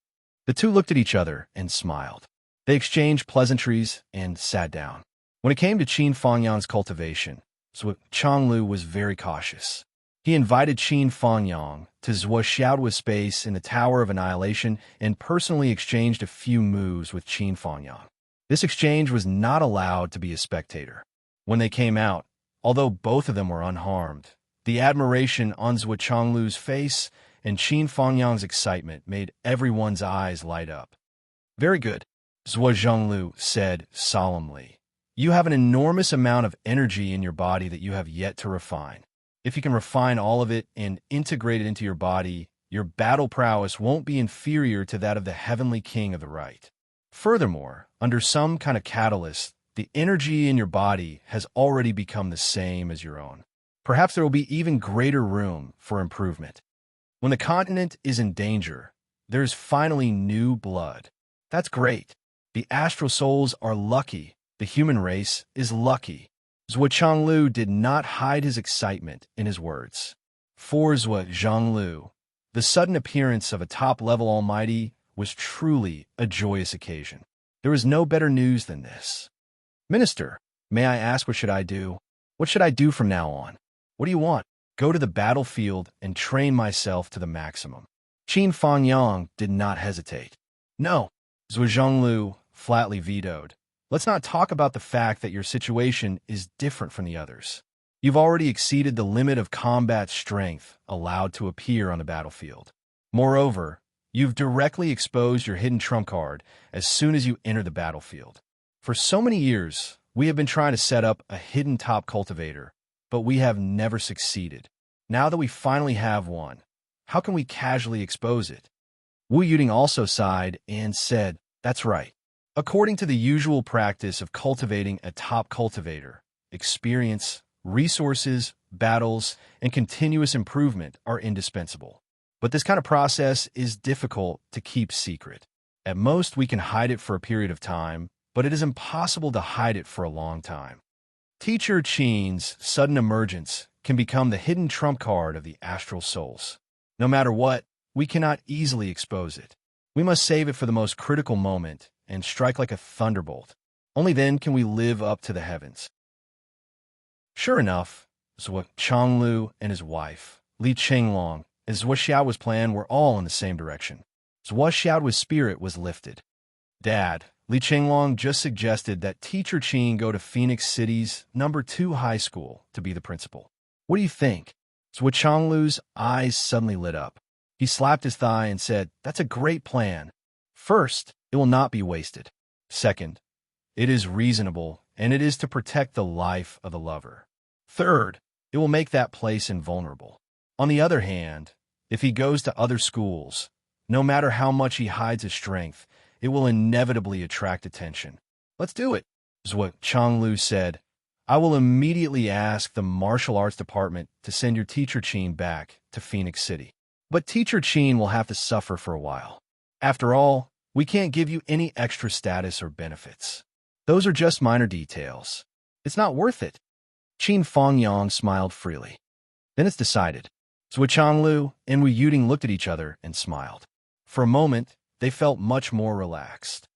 A: The two looked at each other and smiled. They exchanged pleasantries and sat down. When it came to Qin Fangyang's cultivation, Zhuo Changlu was very cautious. He invited Qin Fangyang to Zhuo Xiaoduo's space in the Tower of Annihilation and personally exchanged a few moves with Qin Fangyang. This exchange was not allowed to be a spectator. When they came out, although both of them were unharmed, the admiration on Zhuo Changlu's face and Qin Fangyang's excitement made everyone's eyes light up. Very good, Zhuo Zhonglu said solemnly. You have an enormous amount of energy in your body that you have yet to refine. If you can refine all of it and integrate it into your body, your battle prowess won't be inferior to that of the heavenly king of the right. Furthermore, under some kind of catalyst, the energy in your body has already become the same as your own. Perhaps there will be even greater room for improvement. When the continent is in danger, there's finally new blood. That's great. The astral souls are lucky. The human race is lucky. Zhuo Changlu did not hide his excitement in his words. For Zhuo Zhonglu, the sudden appearance of a top-level almighty was truly a joyous occasion. There was no better news than this. Minister, May I ask, what should I do? What should I do from now on? What do you want? Go to the battlefield and train myself to the maximum. Qin Fangyang did not hesitate. No, Zhuo Zhonglu flatly vetoed. Let's not talk about the fact that your situation is different from the others. You've already exceeded the limit of combat strength allowed to appear on the battlefield. Moreover, you've directly exposed your hidden trump card as soon as you enter the battlefield. For so many years, we have been trying to set up a hidden top cultivator, but we have never succeeded. Now that we finally have one, how can we casually expose it? Wu Yuting also sighed and said, that's right. According to the usual practice of cultivating a top cultivator, experience, resources, battles, and continuous improvement are indispensable. But this kind of process is difficult to keep secret. At most, we can hide it for a period of time, but it is impossible to hide it for a long time. Teacher Qin's sudden emergence can become the hidden trump card of the astral souls. No matter what, we cannot easily expose it. We must save it for the most critical moment and strike like a thunderbolt. Only then can we live up to the heavens. Sure enough, Zhuo Changlu and his wife, Li Qinglong, and Zhuo Xiao's plan were all in the same direction. Zhuo Xiao's spirit was lifted. Dad, Li Qinglong just suggested that Teacher Qin go to Phoenix City's number 2 high school to be the principal. What do you think? Zhuo Changlu's eyes suddenly lit up. He slapped his thigh and said, that's a great plan. First, it will not be wasted. Second, it is reasonable, and it is to protect the life of the lover. Third, it will make that place invulnerable. On the other hand, if he goes to other schools, no matter how much he hides his strength, it will inevitably attract attention. Let's do it, Zhuo Changlu said. I will immediately ask the martial arts department to send your Teacher Qin back to Phoenix City. But Teacher Qin will have to suffer for a while. After all, we can't give you any extra status or benefits. Those are just minor details. It's not worth it. Qin Fangyang smiled freely. Then it's decided. Zhuo Changlu and Wu Yuting looked at each other and smiled. For a moment, they felt much more relaxed.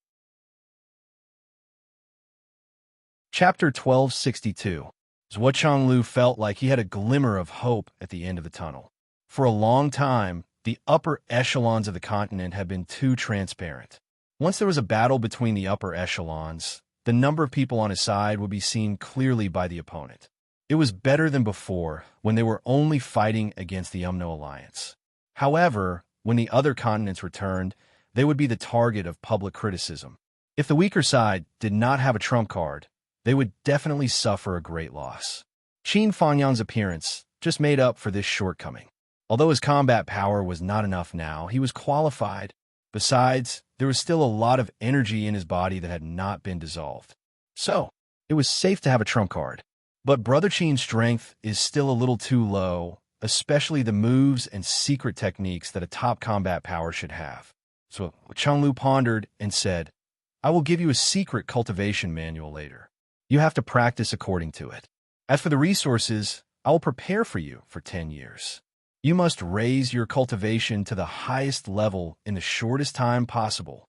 A: Chapter 1262. Zhuo Changlu felt like he had a glimmer of hope at the end of the tunnel. For a long time, the upper echelons of the continent had been too transparent. Once there was a battle between the upper echelons, the number of people on his side would be seen clearly by the opponent. It was better than before, when they were only fighting against the Umno Alliance. However, when the other continents returned, they would be the target of public criticism. If the weaker side did not have a trump card, they would definitely suffer a great loss. Qin Fangyang's appearance just made up for this shortcoming. Although his combat power was not enough now, he was qualified. Besides, there was still a lot of energy in his body that had not been dissolved. So, it was safe to have a trump card. But Brother Qin's strength is still a little too low, especially the moves and secret techniques that a top combat power should have. So Changlu pondered and said, I will give you a secret cultivation manual later. You have to practice according to it. As for the resources, I will prepare for you for 10 years. You must raise your cultivation to the highest level in the shortest time possible.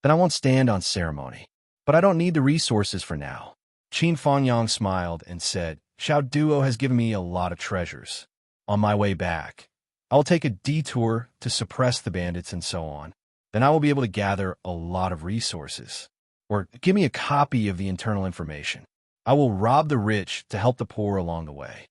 A: Then I won't stand on ceremony. But I don't need the resources for now. Qin Fangyang smiled and said, Xiao Duo has given me a lot of treasures. On my way back, I will take a detour to suppress the bandits and so on. Then I will be able to gather a lot of resources. Or give me a copy of the internal information. I will rob the rich to help the poor along the way.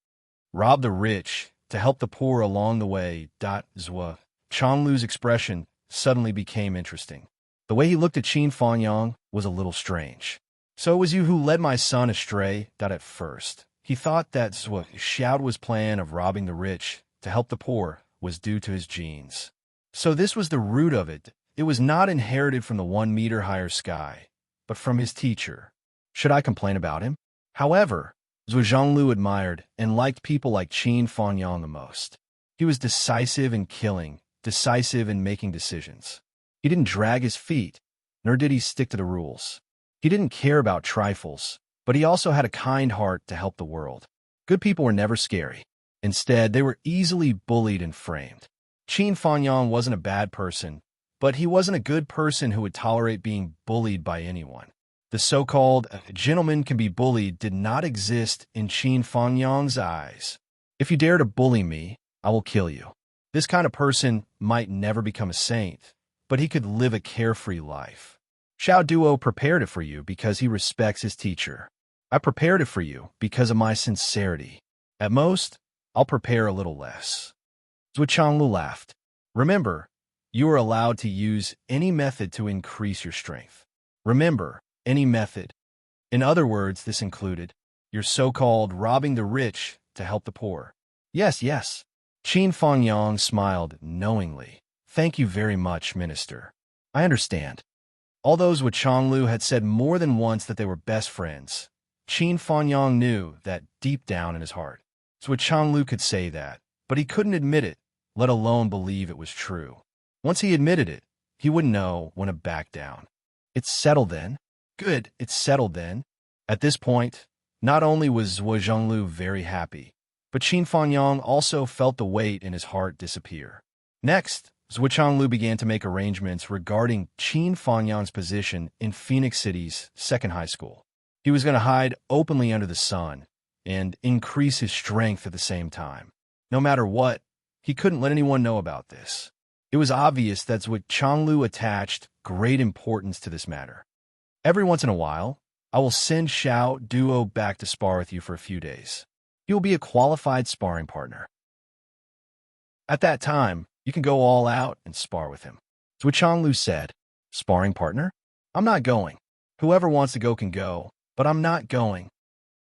A: Rob the rich to help the poor along the way. Zhuo Changlu's expression suddenly became interesting. The way he looked at Qin Fangyang was a little strange. So it was you who led my son astray. At first, he thought that Zhuo Xiao's plan of robbing the rich to help the poor was due to his genes. So this was the root of it. It was not inherited from the 1 meter higher sky, but from his teacher. Should I complain about him? However, Zhuo Zhonglu admired and liked people like Qin Fangyang the most. He was decisive in killing, decisive in making decisions. He didn't drag his feet, nor did he stick to the rules. He didn't care about trifles, but he also had a kind heart to help the world. Good people were never scary. Instead, they were easily bullied and framed. Qin Fangyang wasn't a bad person, but he wasn't a good person who would tolerate being bullied by anyone. The so-called gentleman can be bullied did not exist in Qin Fangyang's eyes. If you dare to bully me, I will kill you. This kind of person might never become a saint, but he could live a carefree life. Xiao Duo prepared it for you because he respects his teacher. I prepared it for you because of my sincerity. At most, I'll prepare a little less. Zhuo Changlu laughed. Remember, you are allowed to use any method to increase your strength. Remember, any method. In other words, this included your so-called robbing the rich to help the poor. Yes, yes. Qin Fangyang smiled knowingly. Thank you very much, Minister. I understand. Although Zhuo Changlu had said more than once that they were best friends, Qin Fangyang knew that deep down in his heart. Zhuo Changlu could say that, but he couldn't admit it, let alone believe it was true. Once he admitted it, he wouldn't know when to back down. It's settled then. Good, it's settled then. At this point, not only was Zhuo Zhonglu very happy, but Qin Fangyang also felt the weight in his heart disappear. Next, Zhuo Changlu began to make arrangements regarding Qin Fangyang's position in Phoenix City's second high school. He was going to hide openly under the sun and increase his strength at the same time. No matter what, he couldn't let anyone know about this. It was obvious that Zhuo Changlu attached great importance to this matter. Every once in a while, I will send Xiao Duo back to spar with you for a few days. He will be a qualified sparring partner. At that time, you can go all out and spar with him. Zhuo Changlu said, Sparring partner? I'm not going. Whoever wants to go can go, but I'm not going.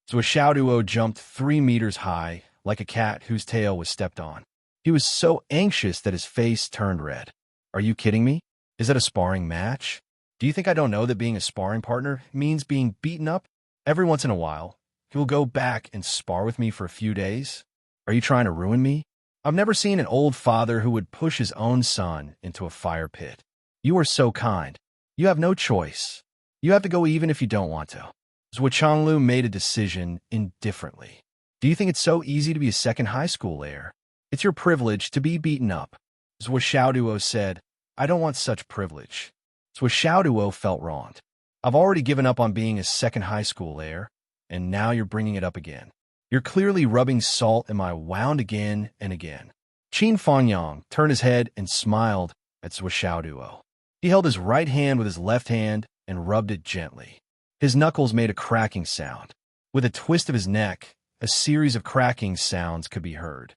A: Zhuo Xiaoduo jumped 3 meters high, like a cat whose tail was stepped on. He was so anxious that his face turned red. Are you kidding me? Is it a sparring match? Do you think I don't know that being a sparring partner means being beaten up? Every once in a while, he will go back and spar with me for a few days? Are you trying to ruin me? I've never seen an old father who would push his own son into a fire pit. You are so kind. You have no choice. You have to go even if you don't want to. Zhuo Changlu made a decision indifferently. Do you think it's so easy to be a second high school heir? It's your privilege to be beaten up. Zhuo Xiaoduo said, I don't want such privilege. Zhuo Xiaoduo felt wronged. I've already given up on being a second high school heir, and now you're bringing it up again. You're clearly rubbing salt in my wound again and again. Qin Fangyang turned his head and smiled at Zhuo Xiaoduo. He held his right hand with his left hand and rubbed it gently. His knuckles made a cracking sound. With a twist of his neck, a series of cracking sounds could be heard.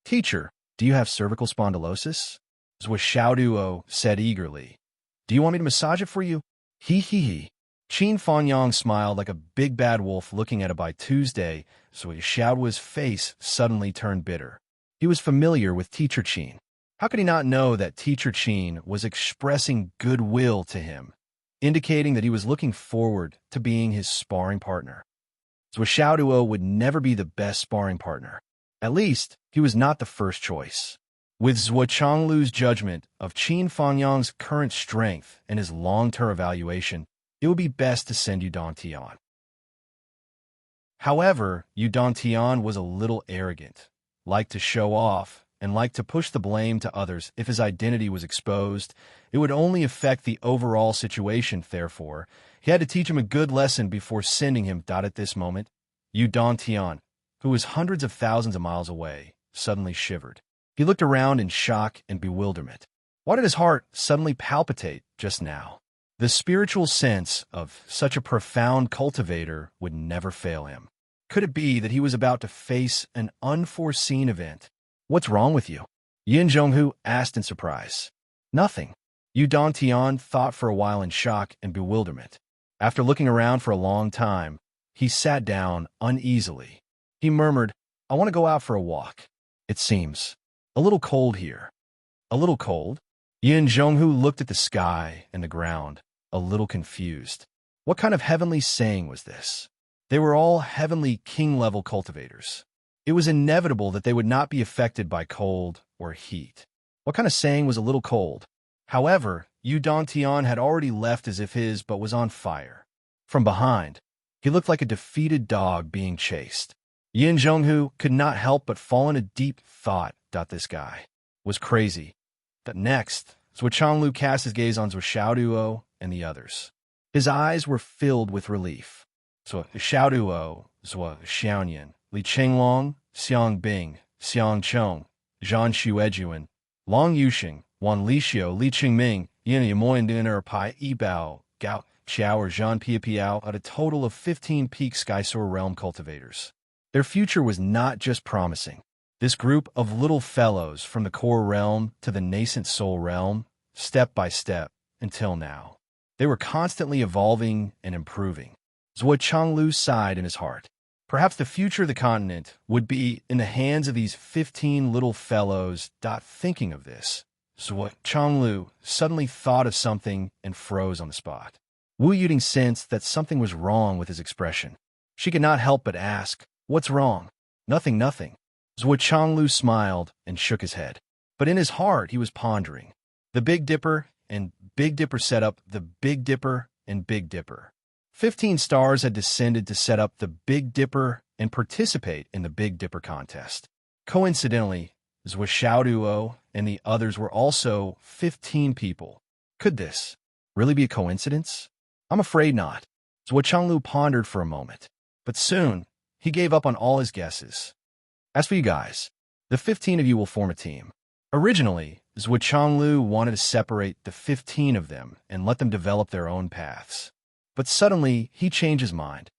A: Teacher, do you have cervical spondylosis? Zhuo Xiaoduo said eagerly. Do you want me to massage it for you? He. Qin Fangyang smiled like a big bad wolf looking at it by Tuesday, so Xiaoduo's face suddenly turned bitter. He was familiar with Teacher Qin. How could he not know that Teacher Qin was expressing goodwill to him, indicating that he was looking forward to being his sparring partner? Zhuo Xiaoduo would never be the best sparring partner. At least, he was not the first choice. With Zhuo Changlu's judgment of Qin Fangyang's current strength and his long-term evaluation, it would be best to send Yu Dantian. However, Yu Dantian was a little arrogant, liked to show off, and liked to push the blame to others if his identity was exposed. It would only affect the overall situation, therefore. He had to teach him a good lesson before sending him. At this moment, Yu Dantian, who was hundreds of thousands of miles away, suddenly shivered. He looked around in shock and bewilderment. Why did his heart suddenly palpitate just now? The spiritual sense of such a profound cultivator would never fail him. Could it be that he was about to face an unforeseen event? What's wrong with you? Yin Zhonghu asked in surprise. Nothing. Yu Dantian thought for a while in shock and bewilderment. After looking around for a long time, he sat down uneasily. He murmured, I want to go out for a walk. It seems a little cold here. A little cold? Yin Zhonghu looked at the sky and the ground, a little confused. What kind of heavenly saying was this? They were all heavenly king-level cultivators. It was inevitable that they would not be affected by cold or heat. What kind of saying was a little cold? However, Yu Dantian had already left as if his but was on fire. From behind, he looked like a defeated dog being chased. Yin Zhonghu could not help but fall in a deep thought. This guy was crazy. But next, Zhuo Changlu cast his gaze on Zhuo Xiaoduo and the others. His eyes were filled with relief. Zhuo Xiaoduo, Zhuo Xiaoyan, Li Qinglong, Xiang Bing, Xiang Chong, Zhan Xuejuan, Long Yuxing, Wan Lixiu, Li Qingming, Yin Yamoyan Dinner Pai Yibao, Gao Xiao or Zhan Piapiao at a total of 15 peak Skysoar realm cultivators. Their future was not just promising. This group of little fellows from the core realm to the nascent soul realm, step by step, until now. They were constantly evolving and improving. Zhuo Changlu sighed in his heart. Perhaps the future of the continent would be in the hands of these 15 little fellows. Thinking of this, Zhuo Changlu suddenly thought of something and froze on the spot. Wu Yuding sensed that something was wrong with his expression. She could not help but ask, "What's wrong?" "Nothing, nothing." Zhuo Changlu smiled and shook his head. But in his heart he was pondering. The Big Dipper and Big Dipper set up the Big Dipper and Big Dipper. 15 stars had descended to set up the Big Dipper and participate in the Big Dipper contest. Coincidentally, Zhuo Xiaoduo and the others were also 15 people. Could this really be a coincidence? I'm afraid not. Zhuo Changlu pondered for a moment, but soon he gave up on all his guesses. As for you guys, the 15 of you will form a team. Originally, Zhuo Changlu wanted to separate the 15 of them and let them develop their own paths. But suddenly, he changed his mind.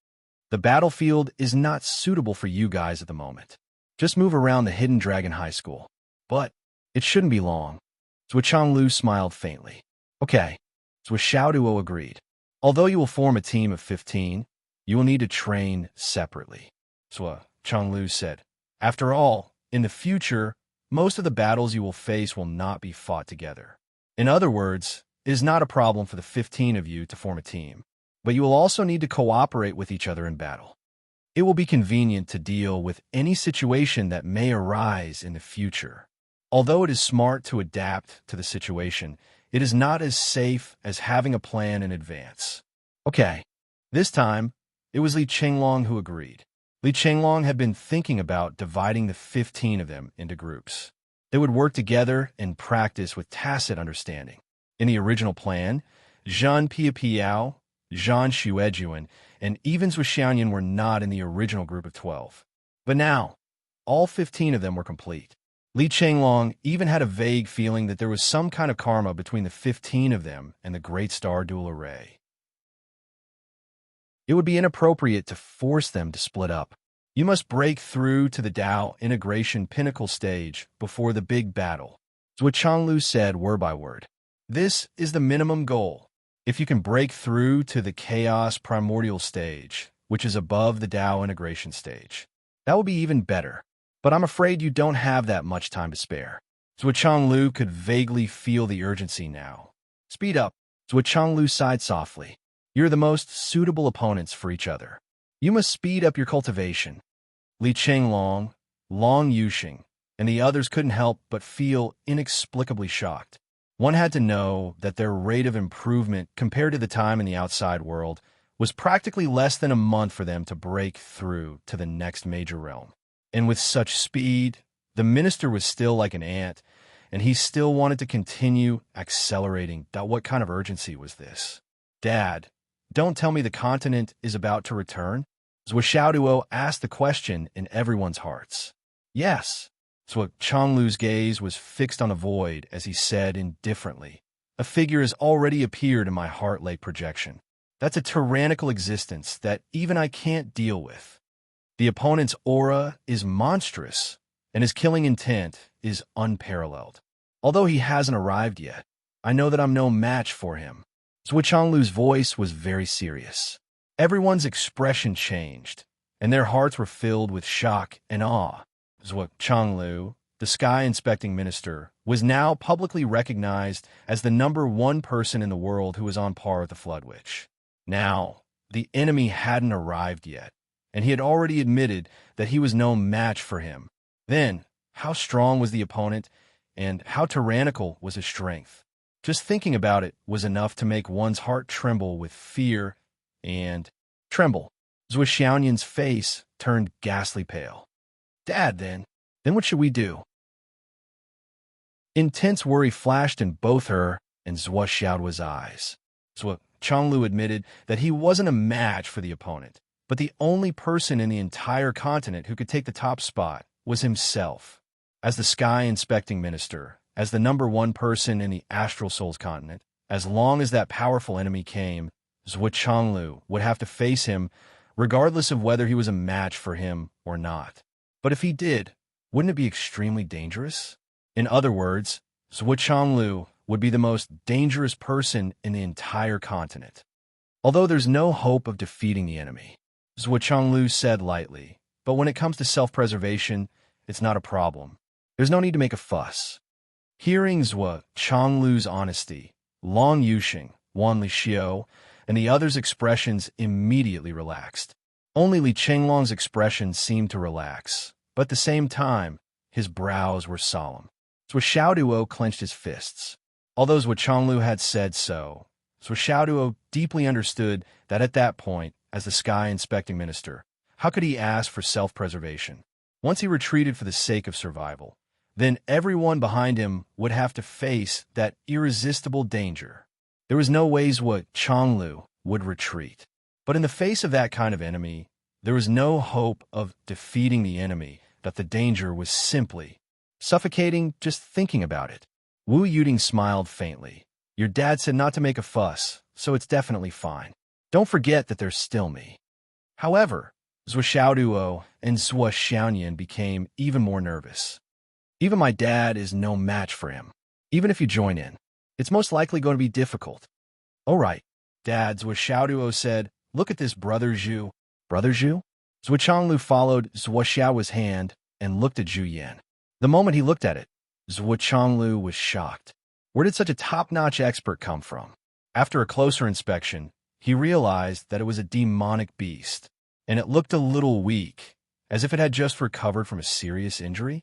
A: The battlefield is not suitable for you guys at the moment. Just move around the Hidden Dragon High School. But it shouldn't be long. Zhuo Changlu smiled faintly. Okay, Zhuo Xiaoduo agreed. Although you will form a team of 15, you will need to train separately. Zhuo Changlu said. After all, in the future, most of the battles you will face will not be fought together. In other words, it is not a problem for the 15 of you to form a team, but you will also need to cooperate with each other in battle. It will be convenient to deal with any situation that may arise in the future. Although it is smart to adapt to the situation, it is not as safe as having a plan in advance. Okay, this time, it was Li Qinglong who agreed. Li Qinglong had been thinking about dividing the 15 of them into groups. They would work together and practice with tacit understanding. In the original plan, Zhan Piapiao, Zhan Xuejuan, and even Zhuo Xiaoyan were not in the original group of 12. But now, all 15 of them were complete. Li Qinglong even had a vague feeling that there was some kind of karma between the 15 of them and the Great Star Dual Array. It would be inappropriate to force them to split up. You must break through to the Dao integration pinnacle stage before the big battle. Zhuo Changlu said word by word. This is the minimum goal. If you can break through to the chaos primordial stage, which is above the Dao integration stage, that will be even better. But I'm afraid you don't have that much time to spare. Zhuo Changlu could vaguely feel the urgency now. Speed up. Zhuo Changlu sighed softly. You're the most suitable opponents for each other. You must speed up your cultivation. Li Qinglong, Long Yuxing, and the others couldn't help but feel inexplicably shocked. One had to know that their rate of improvement compared to the time in the outside world was practically less than a month for them to break through to the next major realm. And with such speed, the minister was still like an ant, and he still wanted to continue accelerating. What kind of urgency was this? Dad, don't tell me the continent is about to return? Zhuo Xiaoduo asked the question in everyone's hearts. Yes. Zhuo Changlu's gaze was fixed on a void as he said indifferently, a figure has already appeared in my heart lake projection. That's a tyrannical existence that even I can't deal with. The opponent's aura is monstrous, and his killing intent is unparalleled. Although he hasn't arrived yet, I know that I'm no match for him. Zhuo Changlu's voice was very serious. Everyone's expression changed, and their hearts were filled with shock and awe. Zhuo Changlu, the sky-inspecting minister, was now publicly recognized as the #1 person in the world who was on par with the Flood Witch. Now, the enemy hadn't arrived yet, and he had already admitted that he was no match for him. Then, how strong was the opponent, and how tyrannical was his strength? Just thinking about it was enough to make one's heart tremble with fear and tremble. Zhuo Xiaoyan's face turned ghastly pale. Dad, then what should we do? Intense worry flashed in both her and Zhuo Xiaoduo's eyes. Zhuo Changlu admitted that he wasn't a match for the opponent, but the only person in the entire continent who could take the top spot was himself. As the sky-inspecting minister, as the #1 person in the astral souls continent, as long as that powerful enemy came, Zhuo Changlu would have to face him regardless of whether he was a match for him or not. But if he did, wouldn't it be extremely dangerous? In other words, Zhuo Changlu would be the most dangerous person in the entire continent. Although there's no hope of defeating the enemy, Zhuo Changlu said lightly, but when it comes to self-preservation, it's not a problem. There's no need to make a fuss. Hearing Zhuo Changlu's honesty, Long Yuxing, Wan Lixiu, and the others' expressions immediately relaxed. Only Li Chenglong's expression seemed to relax, but at the same time, his brows were solemn. Zhuo Xiaoduo clenched his fists. Although Zhuo Changlu had said so, Zhuo Xiaoduo deeply understood that at that point, as the sky-inspecting minister, how could he ask for self-preservation? Once he retreated for the sake of survival, then everyone behind him would have to face that irresistible danger. There was no way Zhuo Changlu would retreat. But in the face of that kind of enemy, there was no hope of defeating the enemy, that the danger was simply suffocating just thinking about it. Wu Yuting smiled faintly. Your dad said not to make a fuss, so it's definitely fine. Don't forget that there's still me. However, Zhuo Xiaoduo and Zhuo Xiaoyan became even more nervous. Even my dad is no match for him. Even if you join in, it's most likely going to be difficult. All right, Dad, Zhuo Xiaoduo said, look at this, Brother Zhu. Brother Zhu? Zhuo Changlu followed Zhuo Xiao's hand and looked at Zhu Yan. The moment he looked at it, Zhuo Changlu was shocked. Where did such a top-notch expert come from? After a closer inspection, he realized that it was a demonic beast, and it looked a little weak, as if it had just recovered from a serious injury.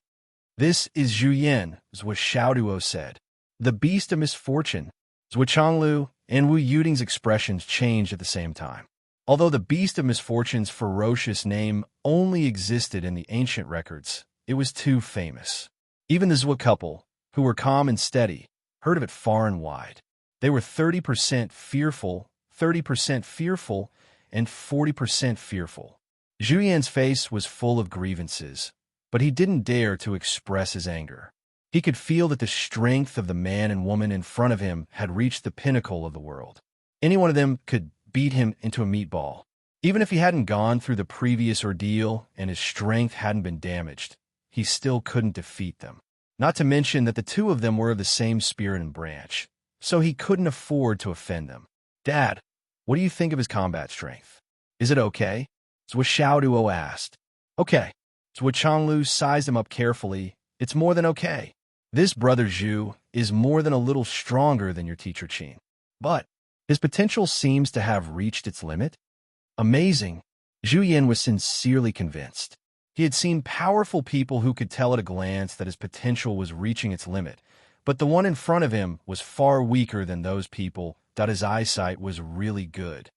A: This is Zhu Yan, Zhuo Xiaoduo said. The beast of misfortune. Zhuo Changlu and Wu Yuting's expressions changed at the same time. Although the beast of misfortune's ferocious name only existed in the ancient records, it was too famous. Even the Zhuo couple, who were calm and steady, heard of it far and wide. They were 30% fearful, 30% fearful, and 40% fearful. Zhu Yan's face was full of grievances, but he didn't dare to express his anger. He could feel that the strength of the man and woman in front of him had reached the pinnacle of the world. Any one of them could beat him into a meatball. Even if he hadn't gone through the previous ordeal and his strength hadn't been damaged, he still couldn't defeat them. Not to mention that the two of them were of the same spirit and branch, so he couldn't afford to offend them. Dad, what do you think of his combat strength? Is it okay? Zhuo Xiaoduo asked. Okay. Zhuo Changlu sized him up carefully. It's more than okay. This Brother Zhu is more than a little stronger than your teacher Qin. But his potential seems to have reached its limit. Amazing. Zhu Yan was sincerely convinced. He had seen powerful people who could tell at a glance that his potential was reaching its limit, but the one in front of him was far weaker than those people, that his eyesight was really good.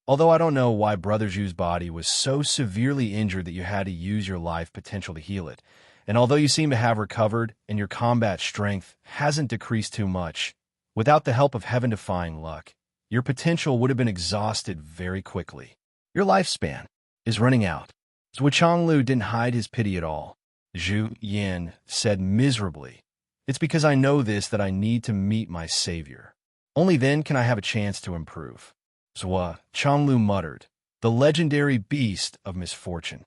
A: Although I don't know why Brother Zhu's body was so severely injured that you had to use your life potential to heal it, and although you seem to have recovered and your combat strength hasn't decreased too much, without the help of heaven-defying luck, your potential would have been exhausted very quickly. Your lifespan is running out. Zhuo Changlu didn't hide his pity at all. Zhu Yan said miserably, it's because I know this that I need to meet my savior. Only then can I have a chance to improve. Zhuo Changlu muttered, the legendary beast of misfortune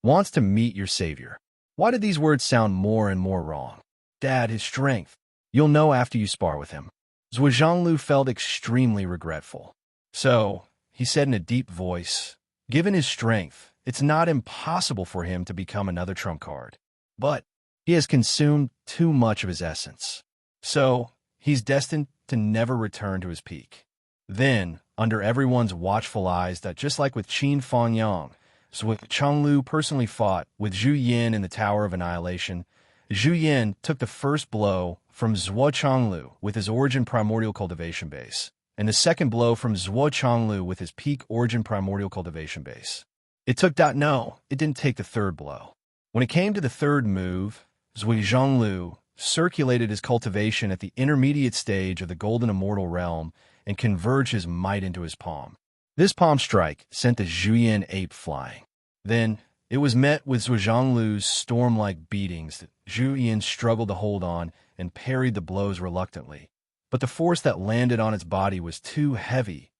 A: wants to meet your savior. Why did these words sound more and more wrong? Dad, his strength. You'll know after you spar with him. Zhuo Zhanglu felt extremely regretful. So, he said in a deep voice, given his strength, it's not impossible for him to become another trump card. But he has consumed too much of his essence. So, he's destined to never return to his peak. Then, under everyone's watchful eyes that just like with Qin Fangyang, Zhuo Changlu personally fought with Zhu Yan in the Tower of Annihilation, Zhu Yan took the first blow from Zhuo Changlu with his origin primordial cultivation base, and the second blow from Zhuo Changlu with his peak origin primordial cultivation base. It didn't take the third blow. When it came to the third move, Zhuo Zhanglu circulated his cultivation at the intermediate stage of the Golden Immortal Realm and converge his might into his palm. This palm strike sent the Zhuyan ape flying. Then, it was met with Zhuanglu's storm-like beatings that Zhuyan struggled to hold on and parried the blows reluctantly. But the force that landed on its body was too heavy,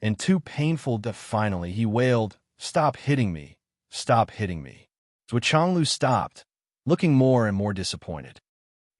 A: and too painful that finally he wailed, "Stop hitting me! Stop hitting me!" Zhuanglu stopped, looking more and more disappointed.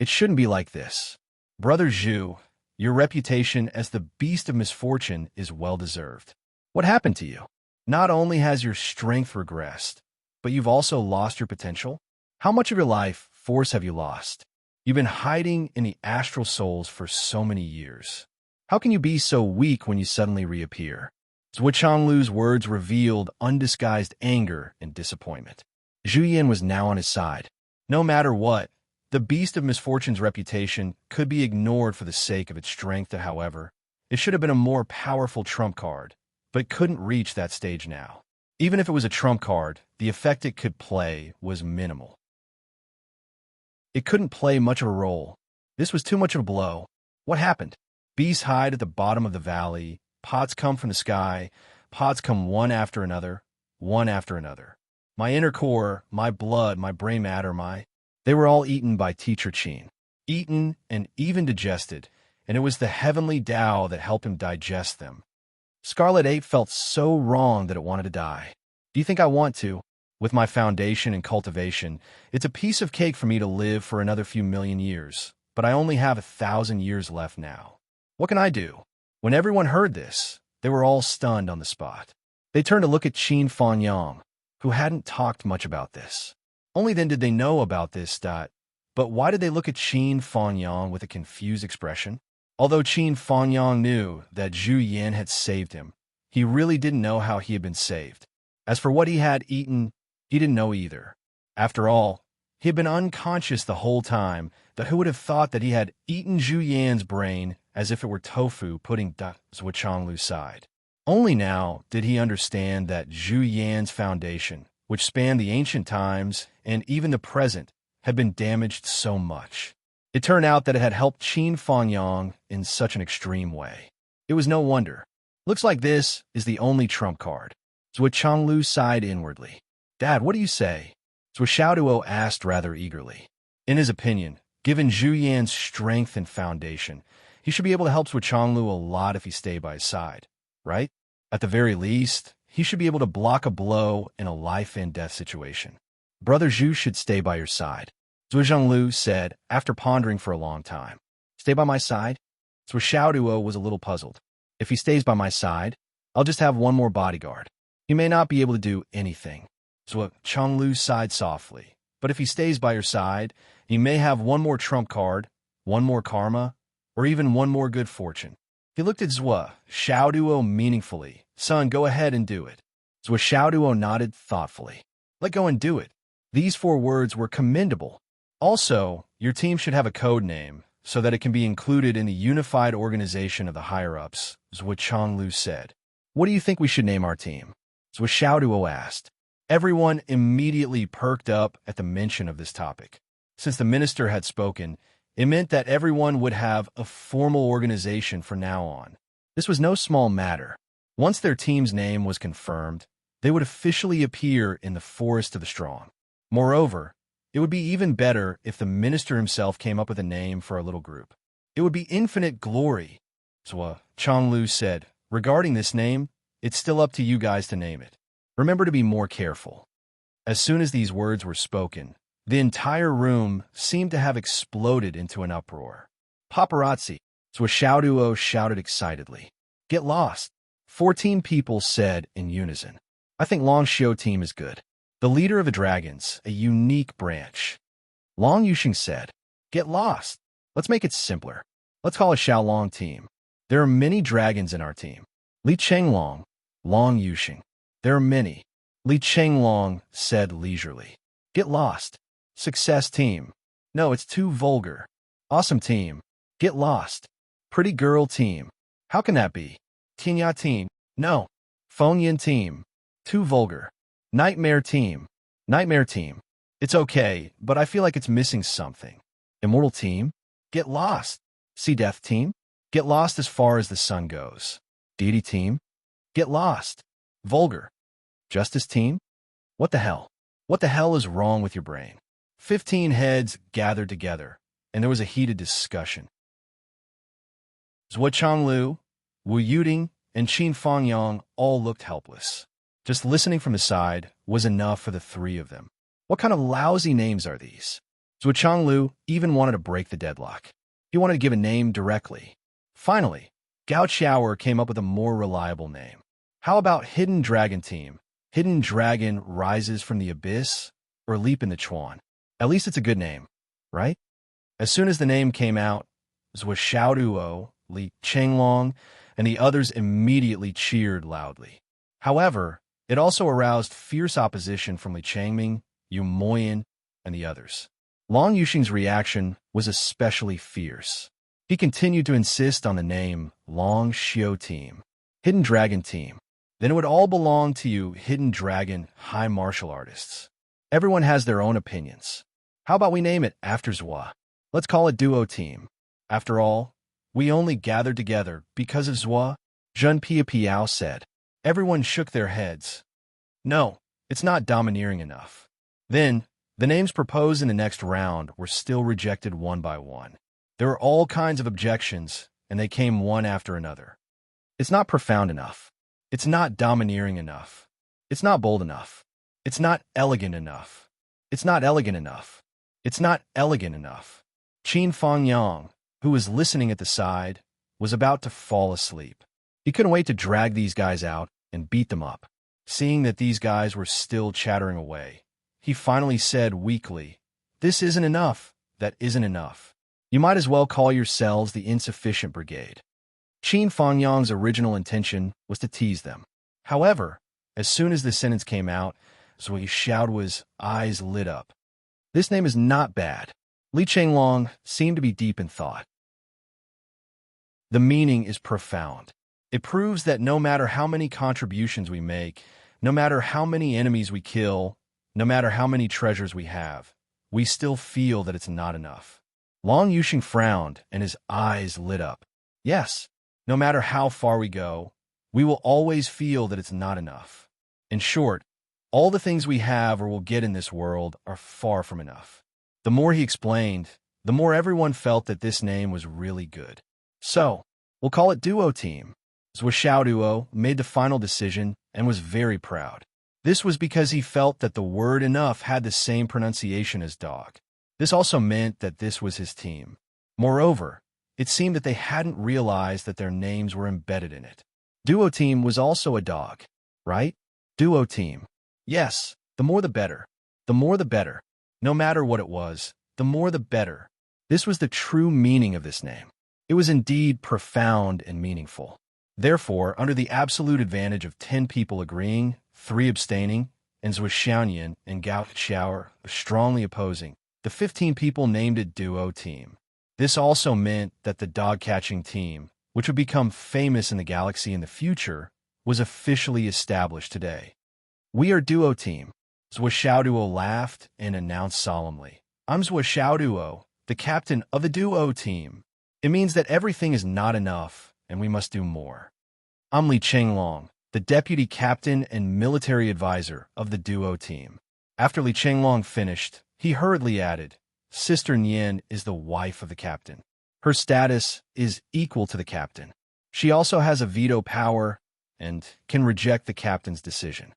A: "It shouldn't be like this. Brother Zhu, your reputation as the beast of misfortune is well-deserved. What happened to you? Not only has your strength regressed, but you've also lost your potential? How much of your life force have you lost? You've been hiding in the astral souls for so many years. How can you be so weak when you suddenly reappear?" Zhuanglu's words revealed undisguised anger and disappointment. Zhuyan was now on his side. No matter what, the beast of misfortune's reputation could be ignored for the sake of its strength, however. It should have been a more powerful trump card, but couldn't reach that stage now. Even if it was a trump card, the effect it could play was minimal. It couldn't play much of a role. This was too much of a blow. What happened? Beasts hide at the bottom of the valley, pods come from the sky, pods come one after another, one after another. My inner core, my blood, my brain matter, they were all eaten by Teacher Qin. Eaten and even digested, and it was the heavenly Tao that helped him digest them. Scarlet Ape felt so wrong that it wanted to die. Do you think I want to? With my foundation and cultivation, it's a piece of cake for me to live for another few million years, but I only have 1,000 years left now. What can I do? When everyone heard this, they were all stunned on the spot. They turned to look at Qin Fanyang, who hadn't talked much about this. Only then did they know about this. But why did they look at Qin Fanyang with a confused expression? Although Qin Fanyang knew that Zhu Yan had saved him, he really didn't know how he had been saved. As for what he had eaten, he didn't know either. After all, he had been unconscious the whole time, but who would have thought that he had eaten Zhu Yan's brain as if it were tofu putting Zhuanglu's side. Only now did he understand that Zhu Yan's foundation, which spanned the ancient times and even the present, had been damaged so much. It turned out that it had helped Qin Fanyang in such an extreme way. It was no wonder. Looks like this is the only trump card. Zhuanglu sighed inwardly. "Dad, what do you say?" Xiaoduo asked rather eagerly. In his opinion, given Zhu Yan's strength and foundation, he should be able to help Zhuanglu a lot if he stayed by his side, right? At the very least, he should be able to block a blow in a life-and-death situation. "Brother Zhu should stay by your side," Zhuanglu said after pondering for a long time. "Stay by my side?" Xiaoduo was a little puzzled. "If he stays by my side, I'll just have one more bodyguard. He may not be able to do anything." Zhuanglu sighed softly. "But if he stays by your side, he may have one more trump card, one more karma, or even one more good fortune." He looked at Xiaoduo meaningfully. "Son, go ahead and do it." Xiaoduo nodded thoughtfully. "Let go and do it." These 4 words were commendable. "Also, your team should have a code name, so that it can be included in the unified organization of the higher-ups," Zhuanglu said. "What do you think we should name our team?" Xiaoduo asked. Everyone immediately perked up at the mention of this topic. Since the minister had spoken, it meant that everyone would have a formal organization from now on. This was no small matter. Once their team's name was confirmed, they would officially appear in the Forest of the Strong. Moreover, it would be even better if the minister himself came up with a name for our little group. It would be infinite glory. Zhuanglu said, "Regarding this name, it's still up to you guys to name it. Remember to be more careful." As soon as these words were spoken, the entire room seemed to have exploded into an uproar. "Paparazzi!" Xiaoduo shouted excitedly. "Get lost!" 14 people said in unison. "I think Long Xiu team is good. The leader of the dragons, a unique branch." Long Yuxing said, "Get lost! Let's make it simpler. Let's call it Xiaolong team. There are many dragons in our team. Li Chenglong, Long Yuxing. There are many." Li Chenglong said leisurely. "Get lost. Success team. No, it's too vulgar. Awesome team. Get lost. Pretty girl team. How can that be? Tinya team. No. Fengyan team. Too vulgar. Nightmare team. Nightmare team. It's okay, but I feel like it's missing something. Immortal team. Get lost. Sea Death team. Get lost as far as the sun goes. Deity team? Get lost. Vulgar. Justice team? What the hell? What the hell is wrong with your brain? 15 heads gathered together, and there was a heated discussion. Zhua Changlu, Wu Yuding, and Qin Fangyang all looked helpless. Just listening from the side was enough for the three of them. What kind of lousy names are these? Zhua Changlu even wanted to break the deadlock. He wanted to give a name directly. Finally, Gao Qiaoer came up with a more reliable name. How about Hidden Dragon Team? Hidden Dragon rises from the abyss, or Leap in the Chuan? At least it's a good name, right? As soon as the name came out, Zhua Xiaoduo, Li Chenglong, and the others immediately cheered loudly. However, it also aroused fierce opposition from Li Changming, Yu Moyan, and the others. Long Yuxing's reaction was especially fierce. He continued to insist on the name Long Xiao Team, Hidden Dragon Team. Then it would all belong to you Hidden Dragon High Martial Artists. Everyone has their own opinions. How about we name it after Zhua? Let's call it Duo Team. After all, we only gathered together because of Zhua, Zhen Piao said. Everyone shook their heads. No, it's not domineering enough. Then, the names proposed in the next round were still rejected one by one. There were all kinds of objections, and they came one after another. It's not profound enough. It's not domineering enough. It's not bold enough. It's not elegant enough. It's not elegant enough. It's not elegant enough. Qin Fangyang, who was listening at the side, was about to fall asleep. He couldn't wait to drag these guys out and beat them up. Seeing that these guys were still chattering away, he finally said weakly, "This isn't enough. That isn't enough. You might as well call yourselves the Insufficient Brigade." Qin Fangyang's original intention was to tease them. However, as soon as the sentence came out, Zui Xiaoduo's eyes lit up. This name is not bad. Li Chenglong seemed to be deep in thought. The meaning is profound. It proves that no matter how many contributions we make, no matter how many enemies we kill, no matter how many treasures we have, we still feel that it's not enough. Long Yuxing frowned, and his eyes lit up. Yes, no matter how far we go, we will always feel that it's not enough. In short, all the things we have or will get in this world are far from enough. The more he explained, the more everyone felt that this name was really good. So, we'll call it Duo Team. Zhua Xiaoduo made the final decision and was very proud. This was because he felt that the word enough had the same pronunciation as dog. This also meant that this was his team. Moreover, it seemed that they hadn't realized that their names were embedded in it. Duo Team was also a dog, right? Duo Team. Yes, the more the better. The more the better. No matter what it was, the more the better. This was the true meaning of this name. It was indeed profound and meaningful. Therefore, under the absolute advantage of 10 people agreeing, 3 abstaining, and Zhua Xiaoyan and Gao Qiaoer strongly opposing, the 15 people named it Duo Team. This also meant that the dog-catching team, which would become famous in the galaxy in the future, was officially established today. We are Duo Team. Zhua Xiaoduo laughed and announced solemnly, "I'm Zhua Xiaoduo, the captain of the Duo Team. It means that everything is not enough, and we must do more. I'm Li Chenglong, the deputy captain and military advisor of the Duo Team." After Li Chenglong finished, he hurriedly added, "Sister Nian is the wife of the captain. Her status is equal to the captain. She also has a veto power and can reject the captain's decision."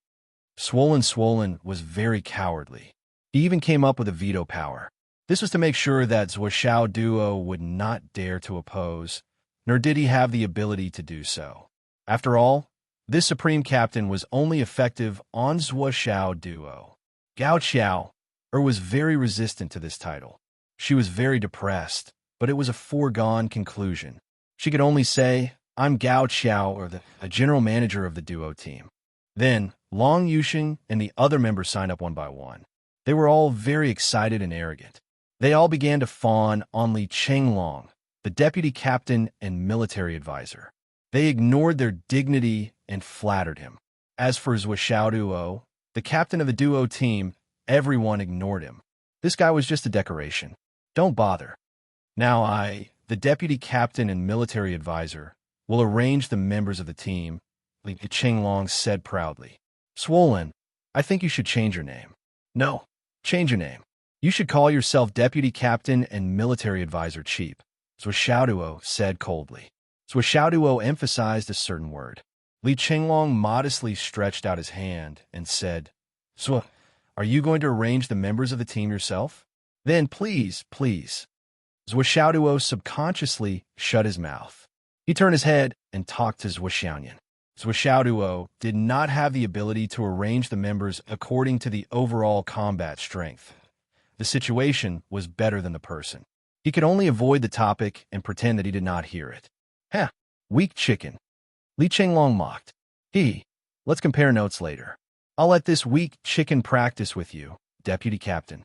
A: Swollen was very cowardly. He even came up with a veto power. This was to make sure that Zhua Xiaoduo would not dare to oppose, nor did he have the ability to do so. After all, this supreme captain was only effective on Zhua Xiaoduo. Gao Qiaoer was very resistant to this title. She was very depressed, but it was a foregone conclusion. She could only say, "I'm Gao Qiaoer, the general manager of the Duo Team." Then, Long Yuxing and the other members signed up one by one. They were all very excited and arrogant. They all began to fawn on Li Chenglong, the deputy captain and military advisor. They ignored their dignity and flattered him. As for Zhua Xiaoduo, the captain of the Duo Team, everyone ignored him. This guy was just a decoration. Don't bother. Now the deputy captain and military advisor, will arrange the members of the team, Li Chenglong said proudly. Swollen, I think you should change your name. No, change your name. You should call yourself deputy captain and military advisor chief, Zhuo Xiaoduo said coldly. Zhuo Xiaoduo emphasized a certain word. Li Chenglong modestly stretched out his hand and said, Zhuo, are you going to arrange the members of the team yourself? Then please. Zhuo Xiaoduo subconsciously shut his mouth. He turned his head and talked to Zhuo Xiaoyan. Zhuo Xiaoduo did not have the ability to arrange the members according to the overall combat strength. The situation was better than the person. He could only avoid the topic and pretend that he did not hear it. Heh, weak chicken. Li Chenglong mocked. Let's compare notes later. I'll let this weak chicken practice with you, deputy captain.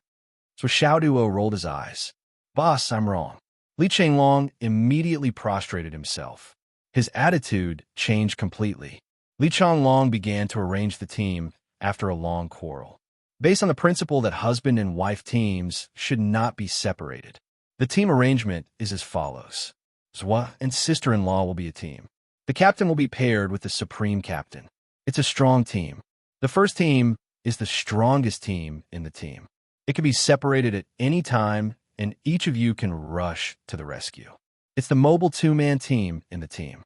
A: So Xiaoduo rolled his eyes. Boss, I'm wrong. Li Chenglong immediately prostrated himself. His attitude changed completely. Li Chenglong began to arrange the team after a long quarrel. Based on the principle that husband and wife teams should not be separated. The team arrangement is as follows. Zhuo and sister-in-law will be a team. The captain will be paired with the supreme captain. It's a strong team. The first team is the strongest team in the team. It can be separated at any time, and each of you can rush to the rescue. It's the mobile two-man team in the team.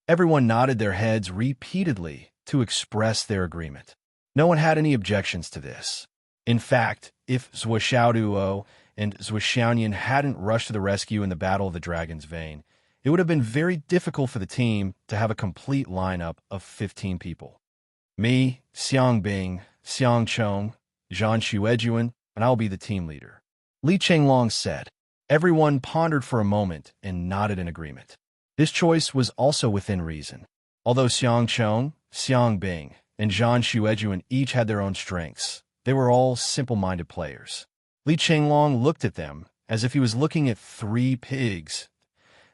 A: Everyone nodded their heads repeatedly to express their agreement. No one had any objections to this. In fact, if Zhuo Xiaoduo and Zhuo Xiaoyan hadn't rushed to the rescue in the Battle of the Dragon's Vein, it would have been very difficult for the team to have a complete lineup of 15 people. Me, Xiang Bing, Xiang Chong, Zhan Xuejuan, and I'll be the team leader. Li Chenglong said. Everyone pondered for a moment and nodded in agreement. This choice was also within reason. Although Xiang Chong, Xiang Bing, and Zhan Xuejuan each had their own strengths, they were all simple-minded players. Li Chenglong looked at them as if he was looking at three pigs.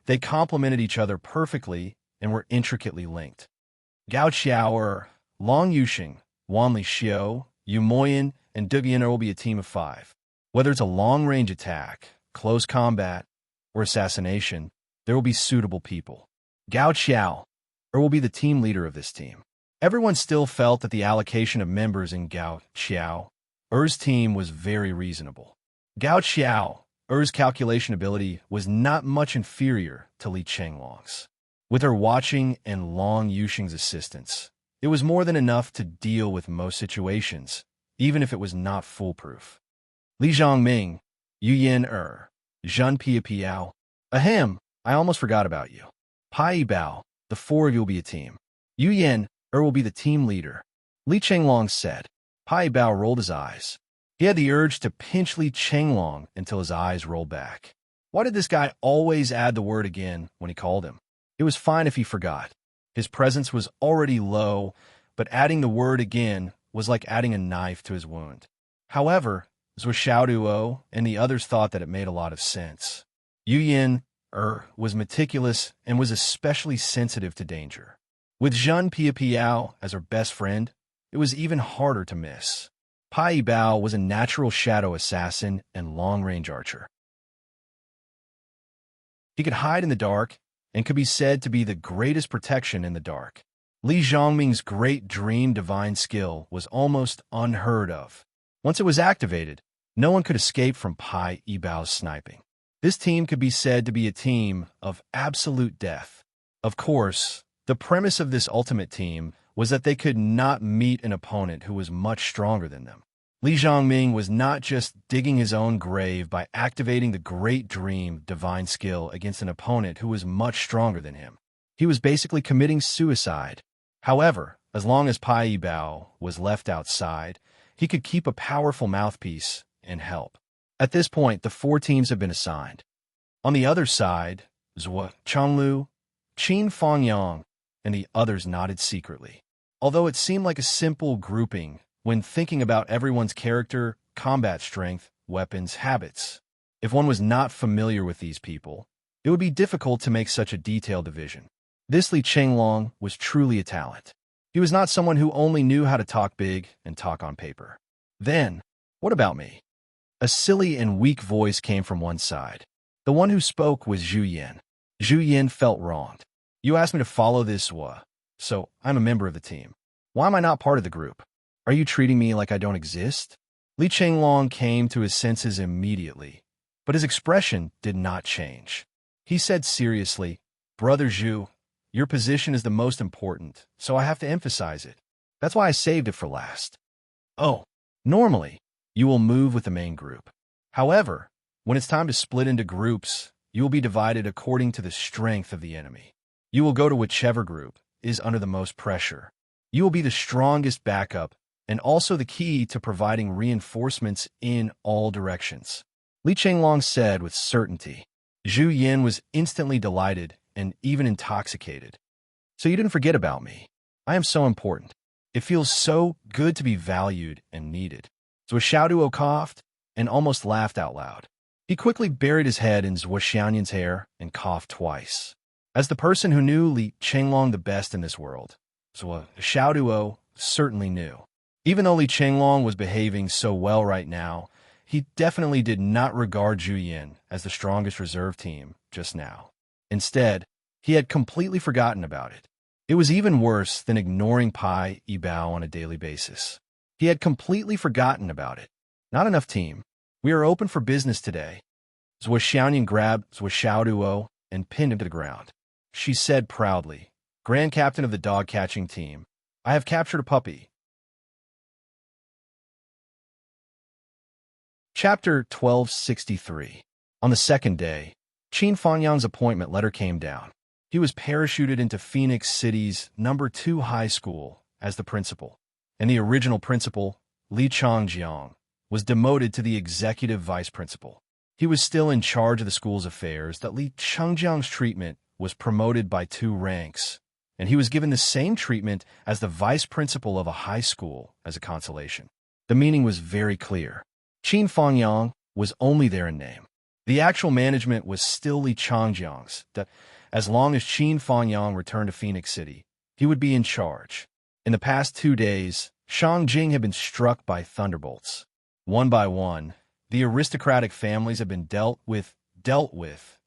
A: They complemented each other perfectly and were intricately linked. Gao Xiao, Long Yuxing, Wanli Xiu, Yu Moyan, and Dugian will be a team of 5. Whether it's a long-range attack, close combat, or assassination, there will be suitable people. Gao Xiao will be the team leader of this team. Everyone still felt that the allocation of members in Gao Xiao's team was very reasonable. Gao Xiao's calculation ability was not much inferior to Li Chenglong's. With her watching and Long Yuxing's assistance, it was more than enough to deal with most situations, even if it was not foolproof. Li Zhongming, Yu Yin Zhen Piao. Ahem, I almost forgot about you. Pai Bao, the 4 of you will be a team. Yu Yin will be the team leader. Li Chenglong said. Pai Bao rolled his eyes. He had the urge to pinch Li Chenglong until his eyes rolled back. Why did this guy always add the word again when he called him? It was fine if he forgot. His presence was already low, but adding the word again was like adding a knife to his wound. However, Zhuo Xiaoduo and the others thought that it made a lot of sense. Yu Yin was meticulous and was especially sensitive to danger. With Zhen Piao as her best friend, it was even harder to miss. Pai Bao was a natural shadow assassin and long-range archer. He could hide in the dark and could be said to be the greatest protection in the dark. Li Zhongming's great dream divine skill was almost unheard of. Once it was activated, no one could escape from Pai Bao's sniping. This team could be said to be a team of absolute death. Of course, the premise of this ultimate team was that they could not meet an opponent who was much stronger than them. Li Zhongming was not just digging his own grave by activating the Great Dream divine skill against an opponent who was much stronger than him. He was basically committing suicide. However, as long as Pai Bao was left outside, he could keep a powerful mouthpiece and help. At this point, the 4 teams have been assigned. On the other side, Zhuo Chonglu, Qin Fangyang, and the others nodded secretly. Although it seemed like a simple grouping when thinking about everyone's character, combat strength, weapons, habits. If one was not familiar with these people, it would be difficult to make such a detailed division. This Li Chenglong was truly a talent. He was not someone who only knew how to talk big and talk on paper. Then, what about me? A silly and weak voice came from one side. The one who spoke was Zhu Yin. Zhu Yin felt wronged. You asked me to follow this so I'm a member of the team. Why am I not part of the group? Are you treating me like I don't exist? Li Chenglong came to his senses immediately, but his expression did not change. He said seriously, Brother Zhu, your position is the most important, so I have to emphasize it. That's why I saved it for last. Oh, normally, you will move with the main group. However, when it's time to split into groups, you will be divided according to the strength of the enemy. You will go to whichever group is under the most pressure. You will be the strongest backup and also the key to providing reinforcements in all directions. Li Chenglong said with certainty. Zhu Yin was instantly delighted and even intoxicated. So you didn't forget about me. I am so important. It feels so good to be valued and needed. Zhuo Xiaoduo coughed and almost laughed out loud. He quickly buried his head in Zhuo Xiaoyan's hair and coughed twice. As the person who knew Li Chenglong the best in this world, Zhuo Xiaoduo certainly knew. Even though Li Chenglong was behaving so well right now, he definitely did not regard Zhu Yin as the strongest reserve team just now. Instead, he had completely forgotten about it. It was even worse than ignoring Pai Yibao on a daily basis. He had completely forgotten about it. Not enough team. We are open for business today. Zhuo Xiaoyan grabbed Zhuo Xiaoduo and pinned him to the ground. She said proudly, Grand Captain of the dog-catching team, I have captured a puppy. Chapter 1263. On the second day, Qin Fangyang's appointment letter came down. He was parachuted into Phoenix City's No. 2 high school as the principal, and the original principal, Li Changjiang, was demoted to the executive vice principal. He was still in charge of the school's affairs, that Li Changjiang's treatment was promoted by 2 ranks, and he was given the same treatment as the vice principal of a high school as a consolation. The meaning was very clear. Qin Fangyang was only there in name. The actual management was still Li Changjiang's, that as long as Qin Fangyang returned to Phoenix City, he would be in charge. In the past 2 days, Shangjing had been struck by thunderbolts. One by one, the aristocratic families had been dealt with,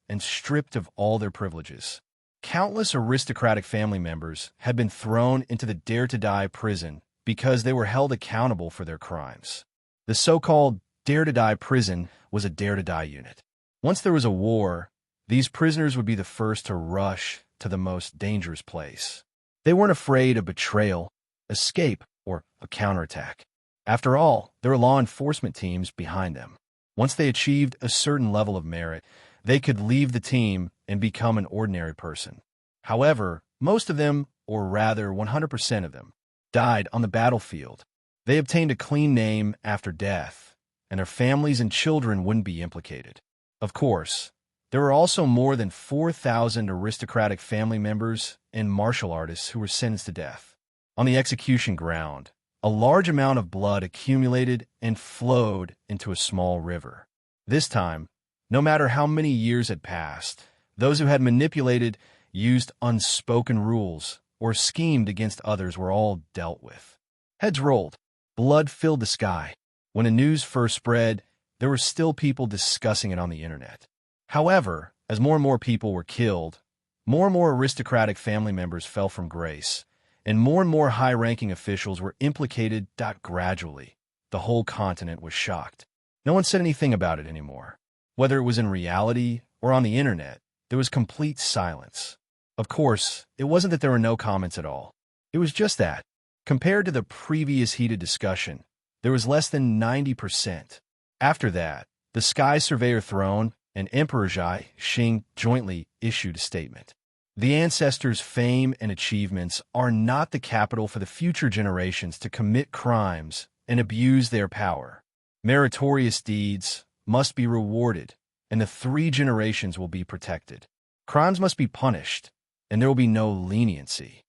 A: and stripped of all their privileges. Countless aristocratic family members had been thrown into the dare-to-die prison because they were held accountable for their crimes. The so-called dare-to-die prison was a dare-to-die unit. Once there was a war, these prisoners would be the first to rush to the most dangerous place. They weren't afraid of betrayal, escape, or a counterattack. After all, there were law enforcement teams behind them. Once they achieved a certain level of merit, they could leave the team and become an ordinary person. However, most of them, or rather 100% of them, died on the battlefield. They obtained a clean name after death, and their families and children wouldn't be implicated. Of course, there were also more than 4,000 aristocratic family members and martial artists who were sentenced to death. On the execution ground, a large amount of blood accumulated and flowed into a small river. This time, no matter how many years had passed, those who had manipulated, used unspoken rules, or schemed against others were all dealt with. Heads rolled. Blood filled the sky. When the news first spread, there were still people discussing it on the internet. However, as more and more people were killed, more and more aristocratic family members fell from grace, and more high-ranking officials were implicated. Gradually, the whole continent was shocked. No one said anything about it anymore. Whether it was in reality or on the internet, there was complete silence. Of course, it wasn't that there were no comments at all. It was just that, compared to the previous heated discussion, there was less than 90%. After that, the Sky Surveyor Throne and Emperor Zhai Xing jointly issued a statement. The ancestors' fame and achievements are not the capital for the future generations to commit crimes and abuse their power. Meritorious deeds must be rewarded, and the 3 generations will be protected. Crimes must be punished, and there will be no leniency.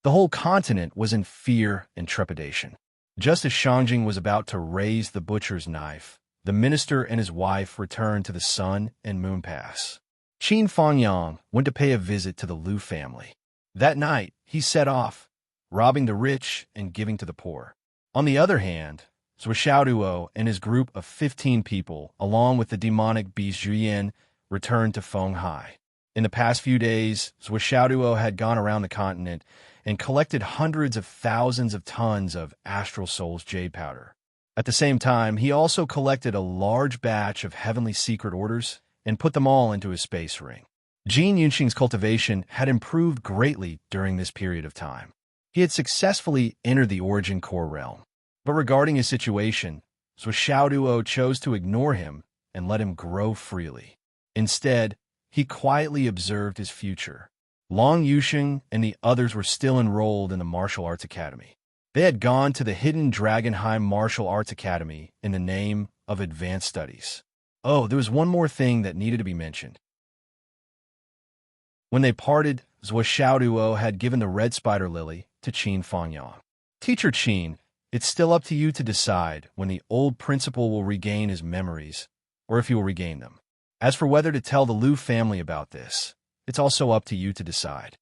A: The whole continent was in fear and trepidation. Just as Shangjing was about to raise the butcher's knife, the minister and his wife returned to the Sun and Moon Pass. Qin Fangyang went to pay a visit to the Liu family. That night, he set off, robbing the rich and giving to the poor. On the other hand, Zhuo Xiaoduo and his group of 15 people, along with the demonic beast Zhu Yin, returned to Fenghai. In the past few days, Zhuo had gone around the continent and collected hundreds of thousands of tons of Astral Soul's jade powder. At the same time, he also collected a large batch of heavenly secret orders and put them all into his space ring. Jin Yunxing's cultivation had improved greatly during this period of time. He had successfully entered the Origin Core realm. But regarding his situation, Zhuo chose to ignore him and let him grow freely. Instead, he quietly observed his future. Long Yuxing and the others were still enrolled in the Martial Arts Academy. They had gone to the hidden Dragonheim Martial Arts Academy in the name of Advanced Studies. Oh, there was one more thing that needed to be mentioned. When they parted, Zhuo had given the red spider lily to Qin Fangyang. Teacher Qin, it's still up to you to decide when the old principal will regain his memories, or if he will regain them. As for whether to tell the Liu family about this, it's also up to you to decide.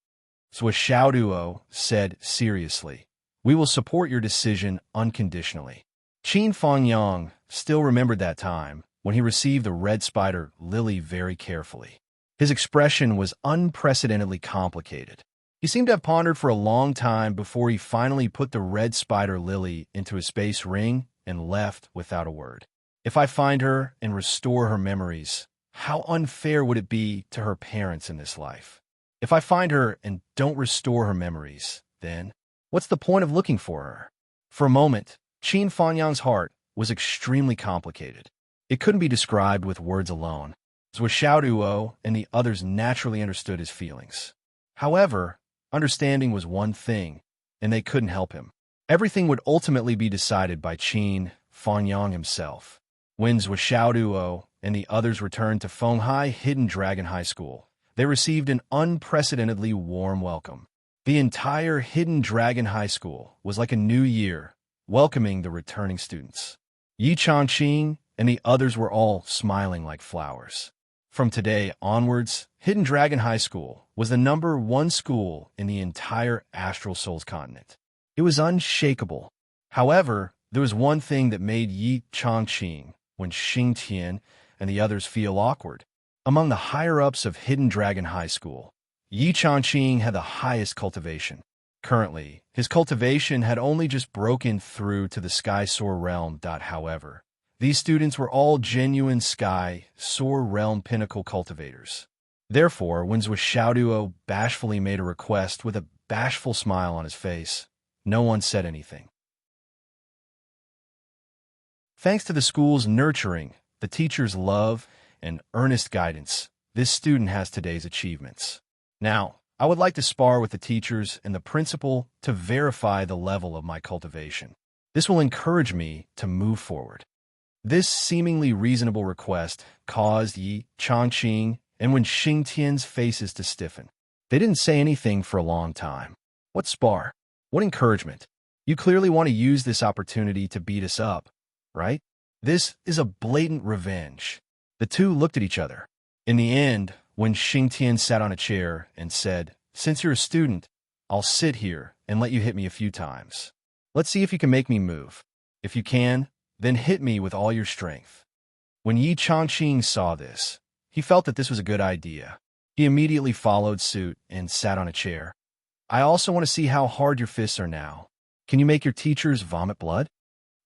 A: Zhuo said seriously, we will support your decision unconditionally. Qin Fangyang still remembered that time when he received the red spider lily very carefully. His expression was unprecedentedly complicated. He seemed to have pondered for a long time before he finally put the red spider lily into his space ring and left without a word. If I find her and restore her memories, how unfair would it be to her parents in this life? If I find her and don't restore her memories, then what's the point of looking for her? For a moment, Qin Fangyang's heart was extremely complicated. It couldn't be described with words alone. Zhuo and the others naturally understood his feelings. However, understanding was one thing, and they couldn't help him. Everything would ultimately be decided by Qin Fangyang himself. When Zhuo and the others returned to Fenghai Hidden Dragon High School, they received an unprecedentedly warm welcome. The entire Hidden Dragon High School was like a new year, welcoming the returning students. Yi Changqing and the others were all smiling like flowers. From today onwards, Hidden Dragon High School was the #1 school in the entire Astral Souls continent. It was unshakable. However, there was one thing that made Yi Changqing, when Xingtian and the others feel awkward. Among the higher-ups of Hidden Dragon High School, Yi Changqing had the highest cultivation. Currently, his cultivation had only just broken through to the Sky Soar realm. However, these students were all genuine Sky Soar realm pinnacle cultivators. Therefore, when Zhuo bashfully made a request with a bashful smile on his face, no one said anything. Thanks to the school's nurturing, the teacher's love, and earnest guidance, this student has today's achievements. Now, I would like to spar with the teachers and the principal to verify the level of my cultivation. This will encourage me to move forward. This seemingly reasonable request caused Yi Changqing and Wen Xingtian's faces to stiffen. They didn't say anything for a long time. What spar? What encouragement? You clearly want to use this opportunity to beat us up, right? This is a blatant revenge. The two looked at each other. In the end, when Xingtian sat on a chair and said, since you're a student, I'll sit here and let you hit me a few times. Let's see if you can make me move. If you can, then hit me with all your strength. When Yi Changqing saw this, he felt that this was a good idea. He immediately followed suit and sat on a chair. I also want to see how hard your fists are now. Can you make your teachers vomit blood?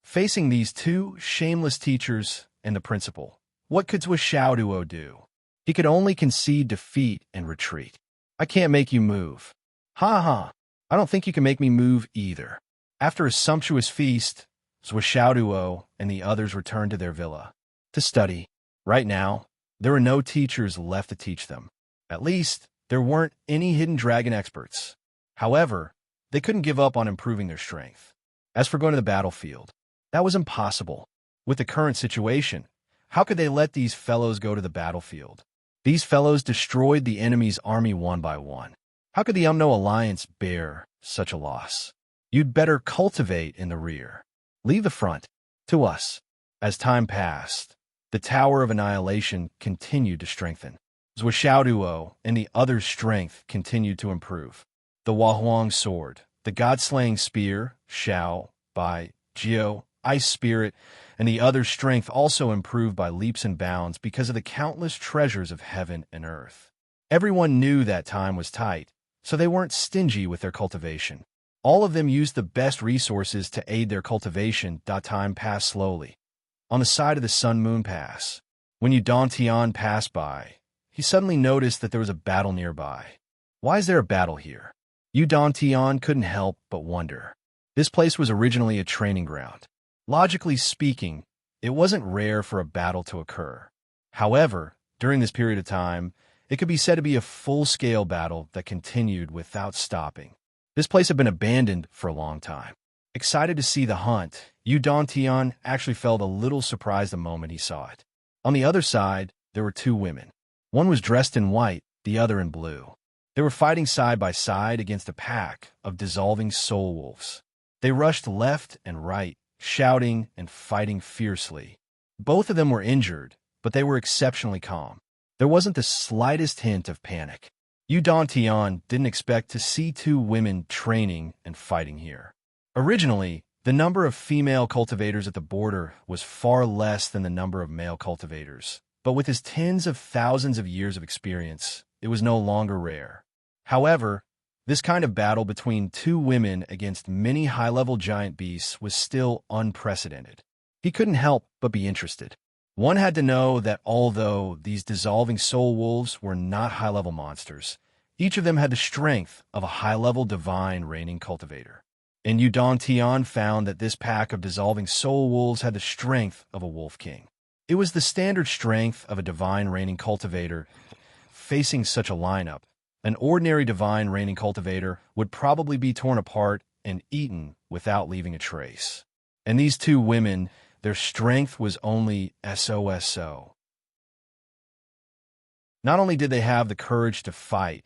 A: Facing these two shameless teachers and the principal, what could Zhuo do? He could only concede defeat and retreat. I can't make you move. Ha ha. I don't think you can make me move either. After a sumptuous feast, Zhuo and the others returned to their villa to study. Right now, there were no teachers left to teach them. At least, there weren't any hidden dragon experts. However, they couldn't give up on improving their strength. As for going to the battlefield, that was impossible. With the current situation, how could they let these fellows go to the battlefield? These fellows destroyed the enemy's army one by one. How could the Umno Alliance bear such a loss? You'd better cultivate in the rear. Leave the front to us. As time passed, the Tower of Annihilation continued to strengthen. Zhuo and the others' strength continued to improve. The Wahuang Sword, the God-slaying Spear, Xiao, Bai, Jiao, ice spirit, and the other's strength also improved by leaps and bounds because of the countless treasures of heaven and earth. Everyone knew that time was tight, so they weren't stingy with their cultivation. All of them used the best resources to aid their cultivation. Time passed slowly. On the side of the Sun-Moon Pass, when Udontian passed by, he suddenly noticed that there was a battle nearby. Why is there a battle here? Udontian couldn't help but wonder. This place was originally a training ground. Logically speaking, it wasn't rare for a battle to occur. However, during this period of time, it could be said to be a full-scale battle that continued without stopping. This place had been abandoned for a long time. Excited to see the hunt, Udontian actually felt a little surprised the moment he saw it. On the other side, there were two women. One was dressed in white, the other in blue. They were fighting side by side against a pack of dissolving soul wolves. They rushed left and right, shouting and fighting fiercely. Both of them were injured, but they were exceptionally calm. There wasn't the slightest hint of panic. Udontian didn't expect to see two women training and fighting here. Originally, the number of female cultivators at the border was far less than the number of male cultivators, but with his tens of thousands of years of experience, it was no longer rare. However, this kind of battle between two women against many high-level giant beasts was still unprecedented. He couldn't help but be interested. One had to know that although these dissolving soul wolves were not high-level monsters, each of them had the strength of a high-level divine reigning cultivator. And Udontian found that this pack of dissolving soul wolves had the strength of a wolf king. It was the standard strength of a divine reigning cultivator. Facing such a lineup, an ordinary divine reigning cultivator would probably be torn apart and eaten without leaving a trace. And these two women, their strength was only so. Not only did they have the courage to fight,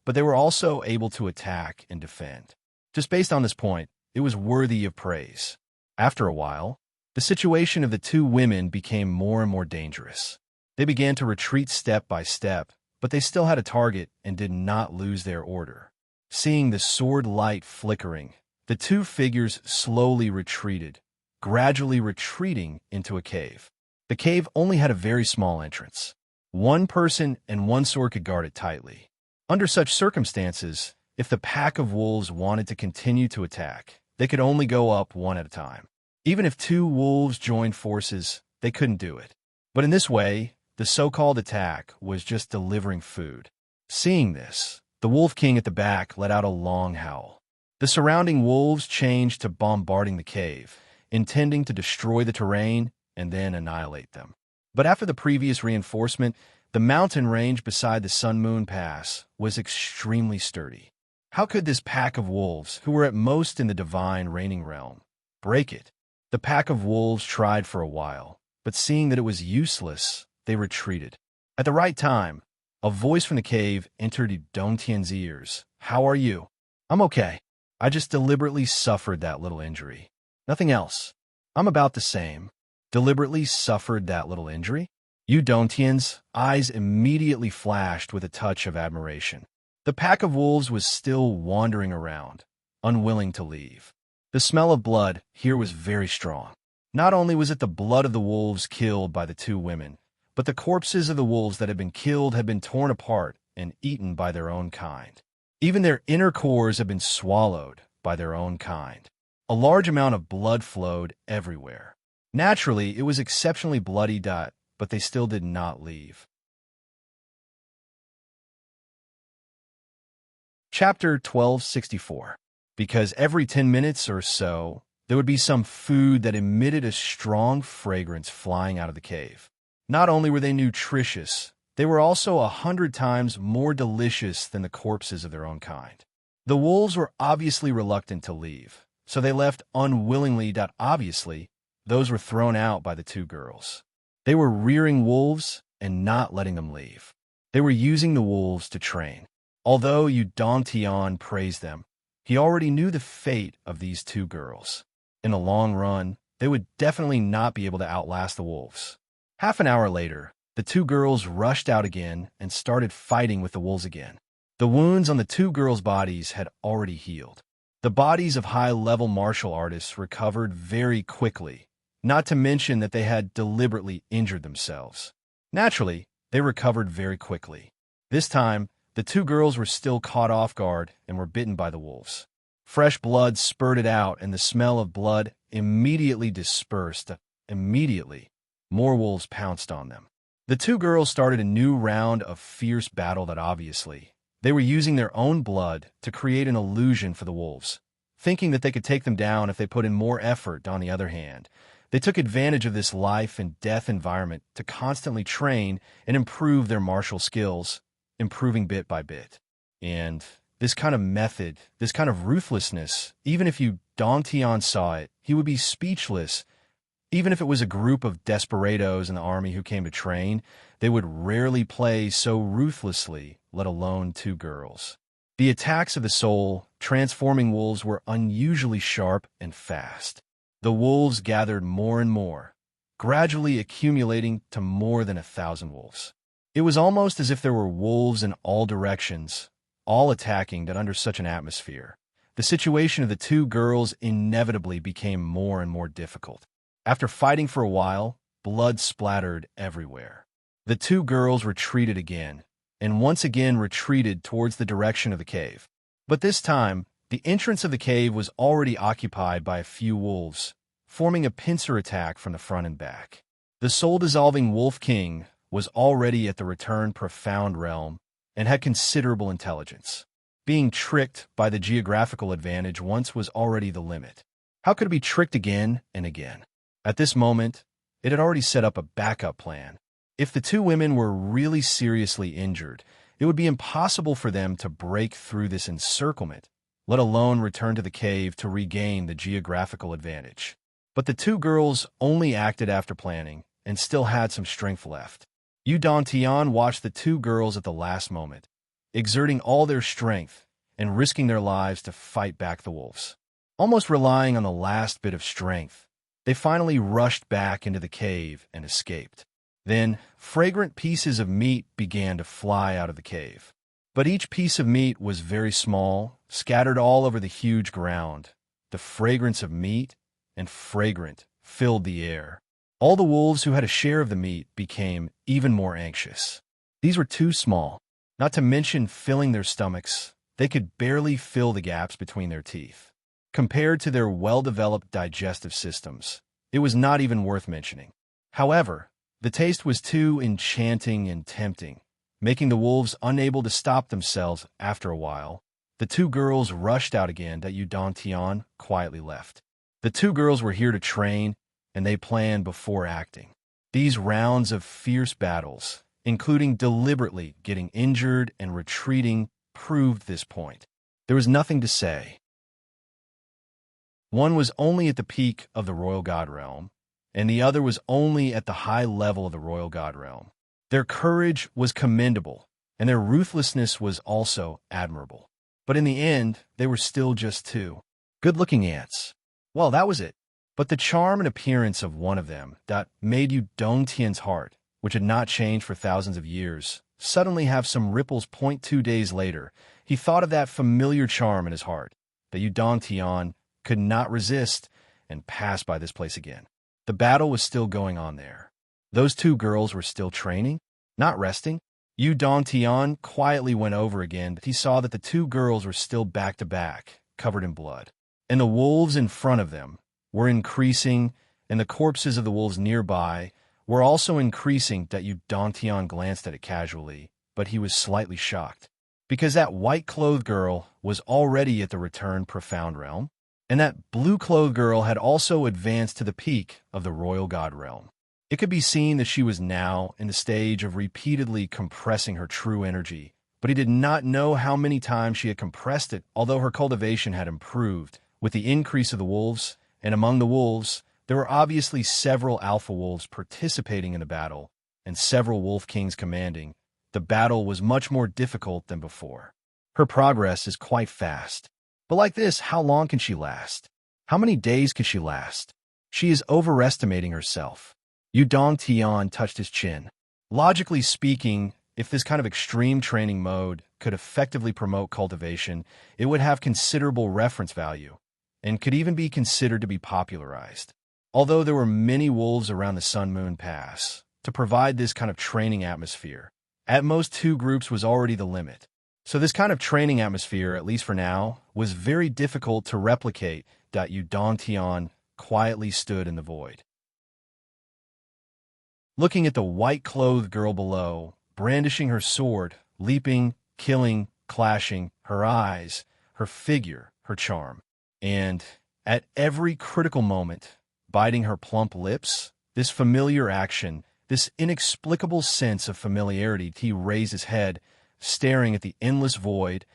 A: but they were also able to attack and defend. Just based on this point, it was worthy of praise. After a while, the situation of the two women became more and more dangerous. They began to retreat step by step, but they still had a target and did not lose their order. Seeing the sword light flickering, the two figures slowly retreated, gradually retreating into a cave. The cave only had a very small entrance. One person and one sword could guard it tightly. Under such circumstances, if the pack of wolves wanted to continue to attack, they could only go up one at a time. Even if two wolves joined forces, they couldn't do it. But in this way, the so-called attack was just delivering food. Seeing this, the Wolf King at the back let out a long howl. The surrounding wolves changed to bombarding the cave, intending to destroy the terrain and then annihilate them. But after the previous reinforcement, the mountain range beside the Sun-Moon Pass was extremely sturdy. How could this pack of wolves, who were at most in the divine reigning realm, break it? The pack of wolves tried for a while, but seeing that it was useless, they retreated. At the right time, a voice from the cave entered Udontian's ears. "How are you?" "I'm okay. I just deliberately suffered that little injury. Nothing else." "I'm about the same." "Deliberately suffered that little injury?" Udontian's eyes immediately flashed with a touch of admiration. The pack of wolves was still wandering around, unwilling to leave. The smell of blood here was very strong. Not only was it the blood of the wolves killed by the two women, but the corpses of the wolves that had been killed had been torn apart and eaten by their own kind. Even their inner cores had been swallowed by their own kind. A large amount of blood flowed everywhere. Naturally, it was exceptionally bloody, but they still did not leave. Chapter 1264. Because every 10 minutes or so, there would be some food that emitted a strong fragrance flying out of the cave. Not only were they nutritious, they were also 100 times more delicious than the corpses of their own kind. The wolves were obviously reluctant to leave, so they left unwillingly. Obviously, those were thrown out by the two girls. They were rearing wolves and not letting them leave. They were using the wolves to train. Although Udontian praised them, he already knew the fate of these two girls. In the long run, they would definitely not be able to outlast the wolves. Half an hour later, the two girls rushed out again and started fighting with the wolves again. The wounds on the two girls' bodies had already healed. The bodies of high-level martial artists recovered very quickly, not to mention that they had deliberately injured themselves. Naturally, they recovered very quickly. This time, the two girls were still caught off guard and were bitten by the wolves. Fresh blood spurted out, and the smell of blood immediately dispersed. Immediately, more wolves pounced on them. The two girls started a new round of fierce battle that obviously, they were using their own blood to create an illusion for the wolves, thinking that they could take them down if they put in more effort. On the other hand, they took advantage of this life and death environment to constantly train and improve their martial skills, improving bit by bit. And this kind of method, this kind of ruthlessness, even if Dong Tian saw it, he would be speechless. Even if it was a group of desperados in the army who came to train, they would rarely play so ruthlessly, let alone two girls. The attacks of the soul, transforming wolves were unusually sharp and fast. The wolves gathered more and more, gradually accumulating to more than 1,000 wolves. It was almost as if there were wolves in all directions, all attacking. That under such an atmosphere, the situation of the two girls inevitably became more and more difficult. After fighting for a while, blood splattered everywhere. The two girls retreated again, and once again retreated towards the direction of the cave. But this time, the entrance of the cave was already occupied by a few wolves, forming a pincer attack from the front and back. The soul-dissolving Wolf King was already at the returned profound realm and had considerable intelligence. Being tricked by the geographical advantage once was already the limit. How could it be tricked again and again? At this moment, it had already set up a backup plan. If the two women were really seriously injured, it would be impossible for them to break through this encirclement, let alone return to the cave to regain the geographical advantage. But the two girls only acted after planning and still had some strength left. Dong Tian watched the two girls at the last moment, exerting all their strength and risking their lives to fight back the wolves. Almost relying on the last bit of strength, they finally rushed back into the cave and escaped. Then, fragrant pieces of meat began to fly out of the cave. But each piece of meat was very small, scattered all over the huge ground. The fragrance of meat and fragrant filled the air. All the wolves who had a share of the meat became even more anxious. These were too small, not to mention filling their stomachs. They could barely fill the gaps between their teeth. Compared to their well-developed digestive systems, it was not even worth mentioning. However, the taste was too enchanting and tempting, making the wolves unable to stop themselves. After a while, the two girls rushed out again. That Dong Tian quietly left. The two girls were here to train, and they planned before acting. These rounds of fierce battles, including deliberately getting injured and retreating, proved this point. There was nothing to say. One was only at the peak of the Royal God Realm, and the other was only at the high level of the Royal God Realm. Their courage was commendable, and their ruthlessness was also admirable. But in the end, they were still just two good-looking ants. Well, that was it. But the charm and appearance of one of them that made Dong Tian's heart, which had not changed for thousands of years, suddenly have some ripples. 2 days later, he thought of that familiar charm in his heart, that Dong Tian could not resist and pass by this place again. The battle was still going on there. Those two girls were still training, not resting. Dong Tian quietly went over again, but he saw that the two girls were still back to back, covered in blood. And the wolves in front of them were increasing, and the corpses of the wolves nearby were also increasing. That Dong Tian glanced at it casually, but he was slightly shocked, because that white-clothed girl was already at the returned profound realm, and that blue-clothed girl had also advanced to the peak of the Royal God Realm. It could be seen that she was now in the stage of repeatedly compressing her true energy, but he did not know how many times she had compressed it, although her cultivation had improved with the increase of the wolves, and among the wolves, there were obviously several alpha wolves participating in the battle, and several wolf kings commanding. The battle was much more difficult than before. Her progress is quite fast. But like this, how long can she last? How many days can she last? She is overestimating herself. Dong Tian touched his chin. Logically speaking, if this kind of extreme training mode could effectively promote cultivation, it would have considerable reference value and could even be considered to be popularized. Although there were many wolves around the Sun Moon Pass to provide this kind of training atmosphere, at most 2 groups was already the limit. So this kind of training atmosphere, at least for now, was very difficult to replicate. Yu Dongtian quietly stood in the void, looking at the white-clothed girl below, brandishing her sword, leaping, killing, clashing, her eyes, her figure, her charm. And, at every critical moment, biting her plump lips, this familiar action, this inexplicable sense of familiarity. He raised his head, staring at the endless void,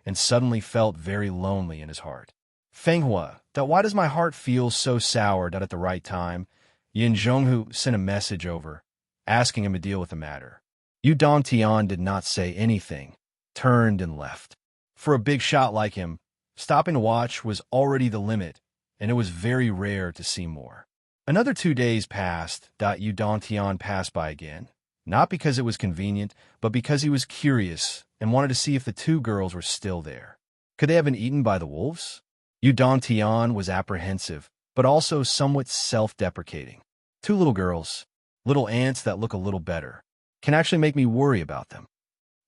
A: and suddenly felt very lonely in his heart. Fenghua, why does my heart feel so sour? At the right time, Yin Zhonghu sent a message over, asking him to deal with the matter. Yu Dongtian did not say anything, turned and left. For a big shot like him, stopping to watch was already the limit, and it was very rare to see more. Another 2 days passed. Yu Dongtian passed by again, not because it was convenient, but because he was curious and wanted to see if the 2 girls were still there. Could they have been eaten by the wolves? Yu Dongtian was apprehensive, but also somewhat self-deprecating. 2 little girls, little ants that look a little better, can actually make me worry about them.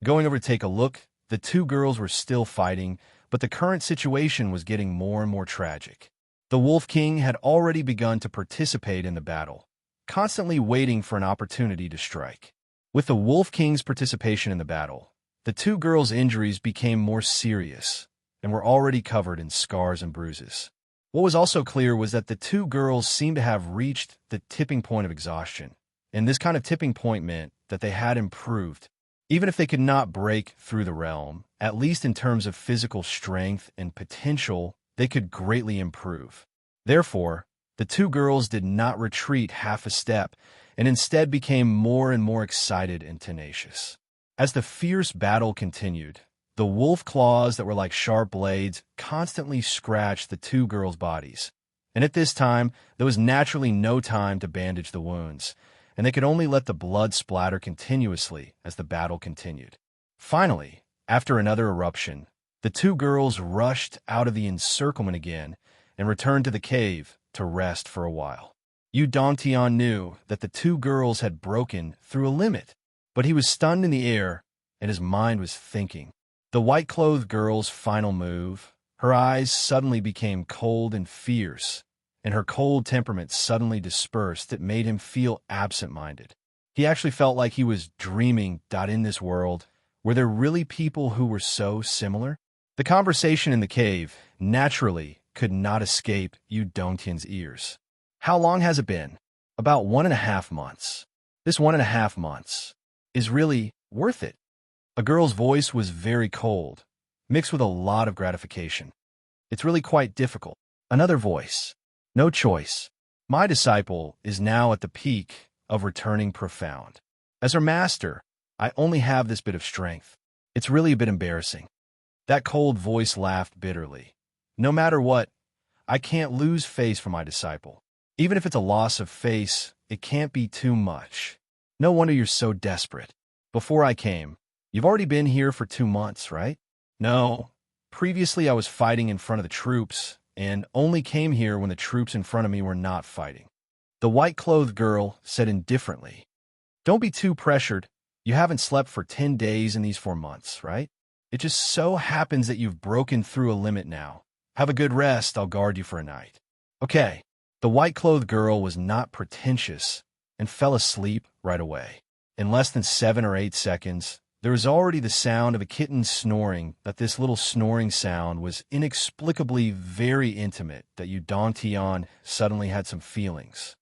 A: Going over to take a look, the 2 girls were still fighting, but the current situation was getting more and more tragic. The Wolf King had already begun to participate in the battle, constantly waiting for an opportunity to strike. With the Wolf King's participation in the battle, the 2 girls' injuries became more serious and were already covered in scars and bruises. What was also clear was that the 2 girls seemed to have reached the tipping point of exhaustion, and this kind of tipping point meant that they had improved. Even if they could not break through the realm, at least in terms of physical strength and potential, they could greatly improve. Therefore, the 2 girls did not retreat half a step, and instead became more and more excited and tenacious. As the fierce battle continued, the wolf claws that were like sharp blades constantly scratched the 2 girls' bodies, and at this time, there was naturally no time to bandage the wounds, and they could only let the blood splatter continuously as the battle continued. Finally, after another eruption, the 2 girls rushed out of the encirclement again and returned to the cave to rest for a while. Yu Dongtian knew that the 2 girls had broken through a limit, but he was stunned in the air, and his mind was thinking. The white-clothed girl's final move, her eyes suddenly became cold and fierce, and her cold temperament suddenly dispersed. It made him feel absent-minded. He actually felt like he was dreaming. In this world, were there really people who were so similar? The conversation in the cave, naturally, could not escape Yu Dongtian's ears. How long has it been? About 1.5 months. This 1.5 months is really worth it. A girl's voice was very cold, mixed with a lot of gratification. It's really quite difficult. Another voice. No choice. My disciple is now at the peak of returning profound. As her master, I only have this bit of strength. It's really a bit embarrassing. That cold voice laughed bitterly. No matter what, I can't lose face for my disciple. Even if it's a loss of face, it can't be too much. No wonder you're so desperate. Before I came, you've already been here for 2 months, right? No. Previously, I was fighting in front of the troops, and only came here when the troops in front of me were not fighting. The white-clothed girl said indifferently, Don't be too pressured. You haven't slept for 10 days in these 4 months, right? It just so happens that you've broken through a limit now. Have a good rest. I'll guard you for a night. Okay. The white-clothed girl was not pretentious and fell asleep right away. In less than 7 or 8 seconds, there was already the sound of a kitten snoring. That this little snoring sound was inexplicably very intimate. That Yu Dongtian suddenly had some feelings.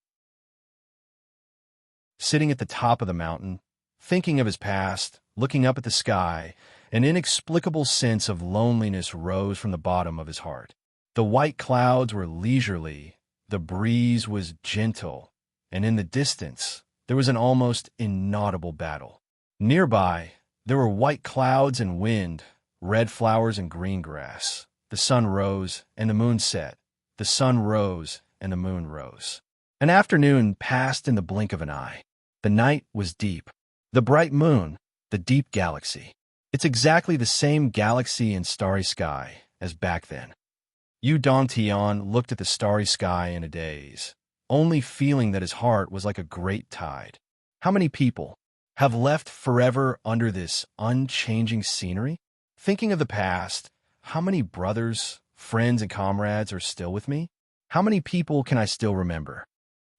A: Sitting at the top of the mountain, thinking of his past, looking up at the sky, an inexplicable sense of loneliness rose from the bottom of his heart. The white clouds were leisurely, the breeze was gentle, and in the distance, there was an almost inaudible battle. Nearby, there were white clouds and wind, red flowers and green grass. The sun rose and the moon set. The sun rose and the moon rose. An afternoon passed in the blink of an eye. The night was deep. The bright moon, the deep galaxy. It's exactly the same galaxy and starry sky as back then. Yu Dongtian looked at the starry sky in a daze, only feeling that his heart was like a great tide. How many people have left forever under this unchanging scenery? Thinking of the past, how many brothers, friends, and comrades are still with me? How many people can I still remember?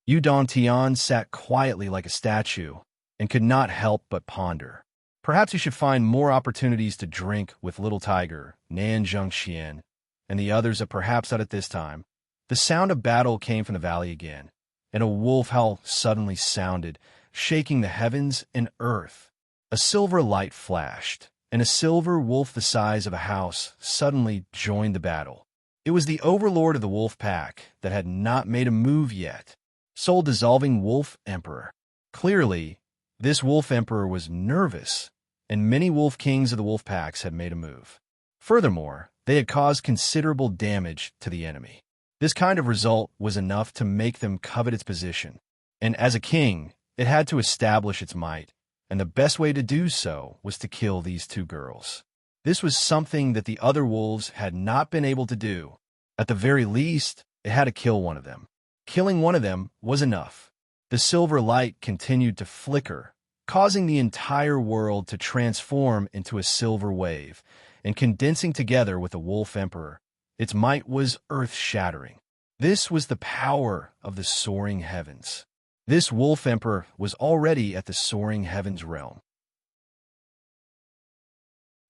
A: Yu Dongtian sat quietly like a statue and could not help but ponder. Perhaps he should find more opportunities to drink with Little Tiger, Nan Zhengxian, and the others that perhaps not at this time. The sound of battle came from the valley again, and a wolf howl suddenly sounded, shaking the heavens and earth. A silver light flashed, and a silver wolf the size of a house suddenly joined the battle. It was the overlord of the wolf pack that had not made a move yet, soul-dissolving Wolf Emperor. Clearly, this Wolf Emperor was nervous, and many wolf kings of the wolf packs had made a move. Furthermore, they had caused considerable damage to the enemy. This kind of result was enough to make them covet its position, and as a king, it had to establish its might, and the best way to do so was to kill these two girls. This was something that the other wolves had not been able to do. At the very least, it had to kill one of them. Killing one of them was enough. The silver light continued to flicker, causing the entire world to transform into a silver wave, and condensing together with the Wolf Emperor. Its might was earth-shattering. This was the power of the soaring heavens. This Wolf Emperor was already at the soaring heavens realm.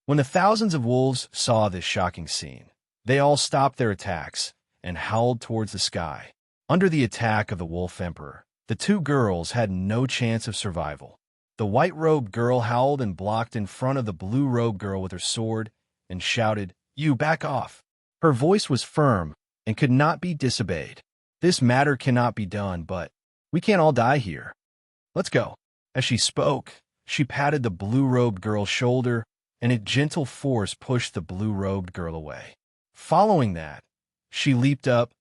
A: When the thousands of wolves saw this shocking scene, they all stopped their attacks and howled towards the sky. Under the attack of the Wolf Emperor, the two girls had no chance of survival. The white-robed girl howled and blocked in front of the blue-robed girl with her sword and shouted, "You back off!" Her voice was firm and could not be disobeyed. "This matter cannot be done, but we can't all die here. Let's go." As she spoke, she patted the blue-robed girl's shoulder, and a gentle force pushed the blue-robed girl away. Following that, she leaped up,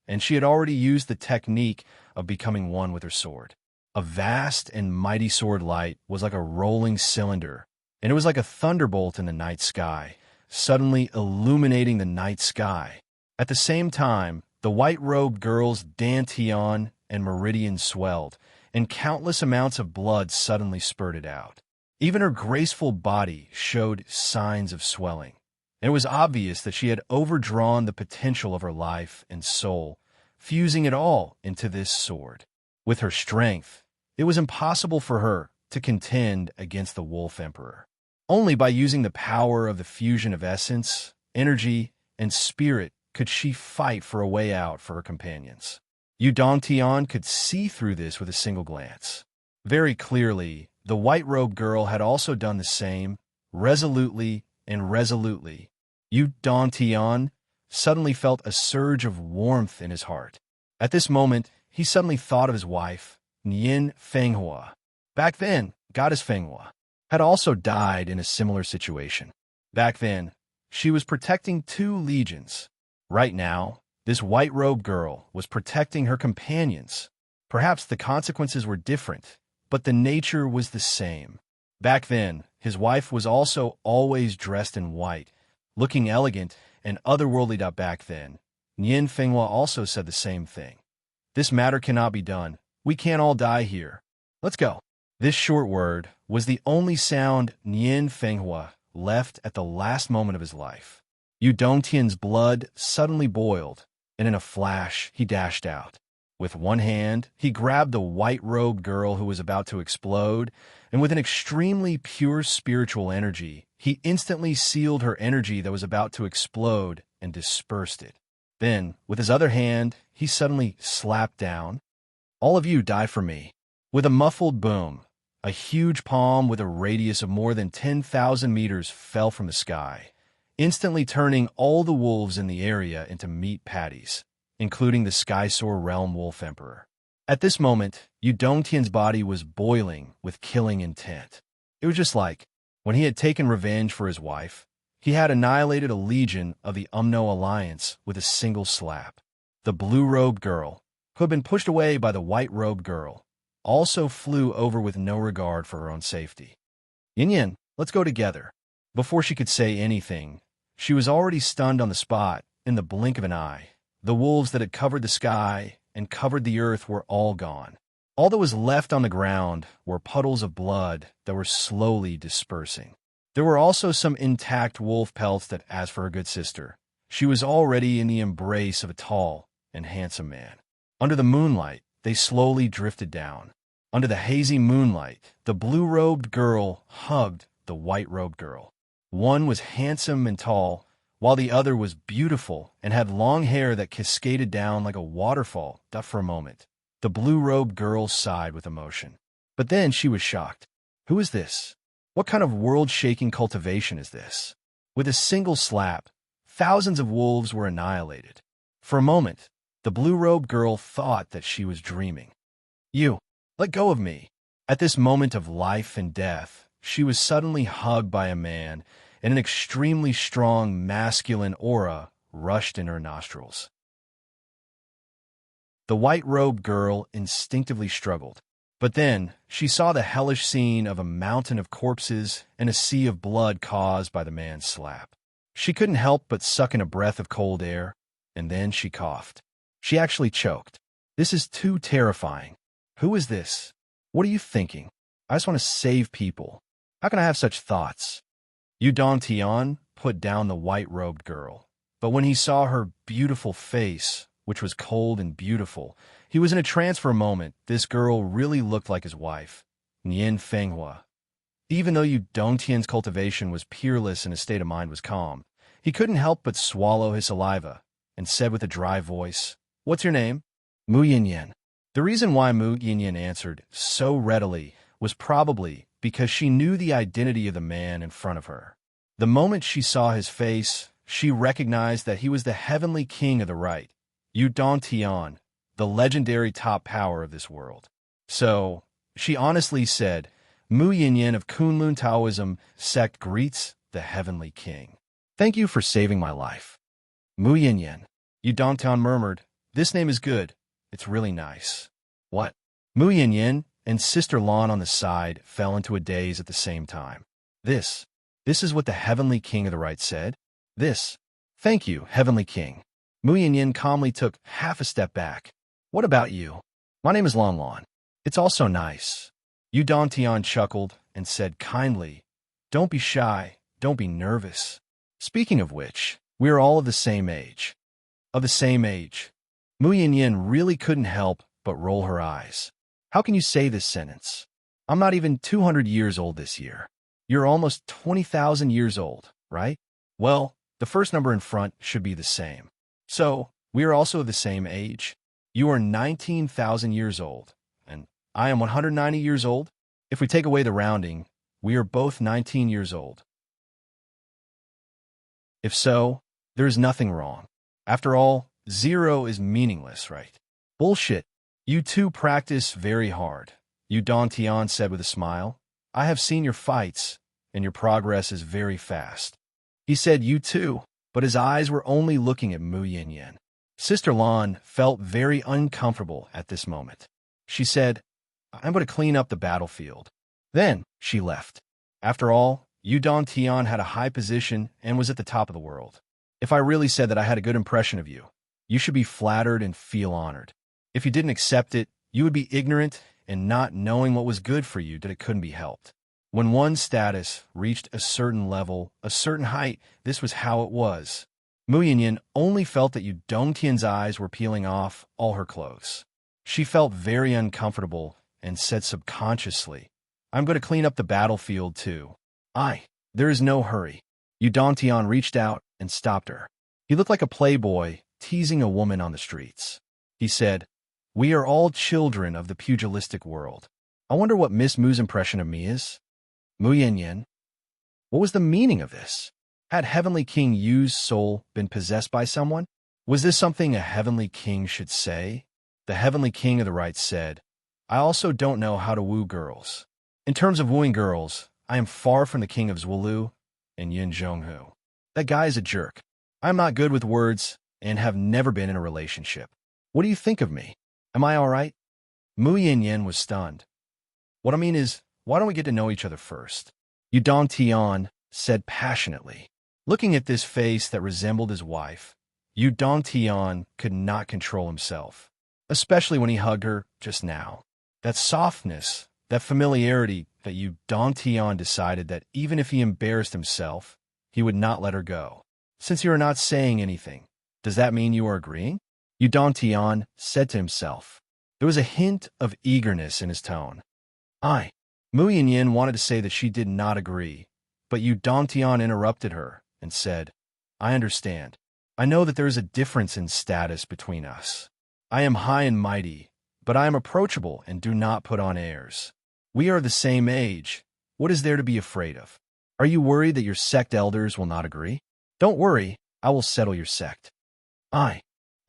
A: and she had already used the technique of becoming one with her sword. A vast and mighty sword light was like a rolling cylinder, and it was like a thunderbolt in the night sky, suddenly illuminating the night sky. At the same time, the white-robed girl's dantian and meridian swelled, and countless amounts of blood suddenly spurted out. Even her graceful body showed signs of swelling. It was obvious that she had overdrawn the potential of her life and soul, fusing it all into this sword. With her strength, it was impossible for her to contend against the Wolf Emperor. Only by using the power of the fusion of essence, energy, and spirit could she fight for a way out for her companions. Yu Dongtian could see through this with a single glance. Very clearly, the white-robed girl had also done the same, resolutely and resolutely. Yu Dongtian suddenly felt a surge of warmth in his heart. At this moment, he suddenly thought of his wife, Nian Fenghua. Back then, Goddess Fenghua had also died in a similar situation. Back then, she was protecting 2 legions. Right now, this white-robed girl was protecting her companions. Perhaps the consequences were different, but the nature was the same. Back then, his wife was also always dressed in white, looking elegant and otherworldly. Back then, Nian Fenghua also said the same thing. "This matter cannot be done. We can't all die here. Let's go." This short word was the only sound Nian Fenghua left at the last moment of his life. Yu Dongtian's blood suddenly boiled, and in a flash, he dashed out. With one hand, he grabbed the white-robed girl who was about to explode, and with an extremely pure spiritual energy, he instantly sealed her energy that was about to explode and dispersed it. Then, with his other hand, he suddenly slapped down, "All of you die for me." With a muffled boom, a huge palm with a radius of more than 10,000 meters fell from the sky, instantly turning all the wolves in the area into meat patties, including the Skysoar Realm Wolf Emperor. At this moment, Yu Dongtian's body was boiling with killing intent. It was just like, when he had taken revenge for his wife, he had annihilated a legion of the Umno Alliance with a single slap. The blue-robed girl, who had been pushed away by the white-robed girl, also flew over with no regard for her own safety. "Yin Yin, let's go together." Before she could say anything, she was already stunned on the spot in the blink of an eye. The wolves that had covered the sky and covered the earth were all gone. All that was left on the ground were puddles of blood that were slowly dispersing. There were also some intact wolf pelts that, as for her good sister, she was already in the embrace of a tall and handsome man. Under the moonlight, they slowly drifted down. Under the hazy moonlight, the blue-robed girl hugged the white-robed girl. One was handsome and tall, while the other was beautiful and had long hair that cascaded down like a waterfall. For a moment, the blue-robed girl sighed with emotion. But then she was shocked. Who is this? What kind of world-shaking cultivation is this? With a single slap, thousands of wolves were annihilated. For a moment, the blue-robed girl thought that she was dreaming. You, let go of me. At this moment of life and death, she was suddenly hugged by a man, and an extremely strong masculine aura rushed in her nostrils. The white-robed girl instinctively struggled, but then she saw the hellish scene of a mountain of corpses and a sea of blood caused by the man's slap. She couldn't help but suck in a breath of cold air, and then she coughed. She actually choked. This is too terrifying. Who is this? What are you thinking? I just want to save people. How can I have such thoughts? Yu Dongtian put down the white-robed girl, but when he saw her beautiful face, which was cold and beautiful, he was in a trance for a moment. This girl really looked like his wife, Nian Fenghua. Even though Yu Dongtian's cultivation was peerless and his state of mind was calm, he couldn't help but swallow his saliva and said with a dry voice, "What's your name?" Mu Yinyan. The reason why Mu Yinyan answered so readily was probably because she knew the identity of the man in front of her. The moment she saw his face, she recognized that he was the heavenly king of the right, Yu Dongtian, the legendary top power of this world. So, she honestly said, Mu Yinyan of Kunlun Taoism sect greets the heavenly king. Thank you for saving my life. Mu Yinyan. Yu Dongtian murmured, this name is good. It's really nice. What? Mu Yinyan and Sister Lan on the side fell into a daze at the same time. This is what the heavenly king of the right said? Thank you, heavenly king. Mu Yinyan calmly took half a step back. What about you? My name is Lan Lan. It's also nice. Yu Dongtian chuckled and said kindly, don't be shy, don't be nervous. Speaking of which, we are all of the same age. Of the same age. Mu Yinyan really couldn't help but roll her eyes. How can you say this sentence? I'm not even 200 years old this year. You're almost 20,000 years old, right? Well, the first number in front should be the same. So, we are also of the same age. You are 19,000 years old, and I am 190 years old. If we take away the rounding, we are both 19 years old. If so, there is nothing wrong. After all, 0 is meaningless, right? Bullshit. You two practice very hard, Yu Dongtian said with a smile. I have seen your fights, and your progress is very fast. He said you too, but his eyes were only looking at Mu Yinyan. Sister Lan felt very uncomfortable at this moment. She said, I'm going to clean up the battlefield. Then she left. After all, Yu Dongtian had a high position and was at the top of the world. If I really said that I had a good impression of you, you should be flattered and feel honored. If you didn't accept it, you would be ignorant and not knowing what was good for you that it couldn't be helped. When one's status reached a certain level, a certain height, this was how it was. Mu Yinyan only felt that Yu Dongtian's eyes were peeling off all her clothes. She felt very uncomfortable and said subconsciously, I'm going to clean up the battlefield too. There is no hurry. Yu Dongtian reached out and stopped her. He looked like a playboy teasing a woman on the streets. He said, we are all children of the pugilistic world. I wonder what Miss Mu's impression of me is? Mu Yinyan. What was the meaning of this? Had Heavenly King Yu's soul been possessed by someone? Was this something a Heavenly King should say? The Heavenly King of the right said, I also don't know how to woo girls. In terms of wooing girls, I am far from the King of Zwolu and Yin Zhonghu. That guy is a jerk. I'm not good with words and have never been in a relationship. What do you think of me? Am I all right? Mu Yinyan was stunned. What I mean is, why don't we get to know each other first? Yu Dongtian said passionately. Looking at this face that resembled his wife, Yu Dongtian could not control himself, especially when he hugged her just now. That softness, that familiarity that Yu Dongtian decided that even if he embarrassed himself, he would not let her go. Since you are not saying anything, does that mean you are agreeing? Yu Dongtian said to himself. There was a hint of eagerness in his tone. Mu Yinyin wanted to say that she did not agree, but Yu Dongtian interrupted her and said, I understand. I know that there is a difference in status between us. I am high and mighty, but I am approachable and do not put on airs. We are the same age. What is there to be afraid of? Are you worried that your sect elders will not agree? Don't worry, I will settle your sect. I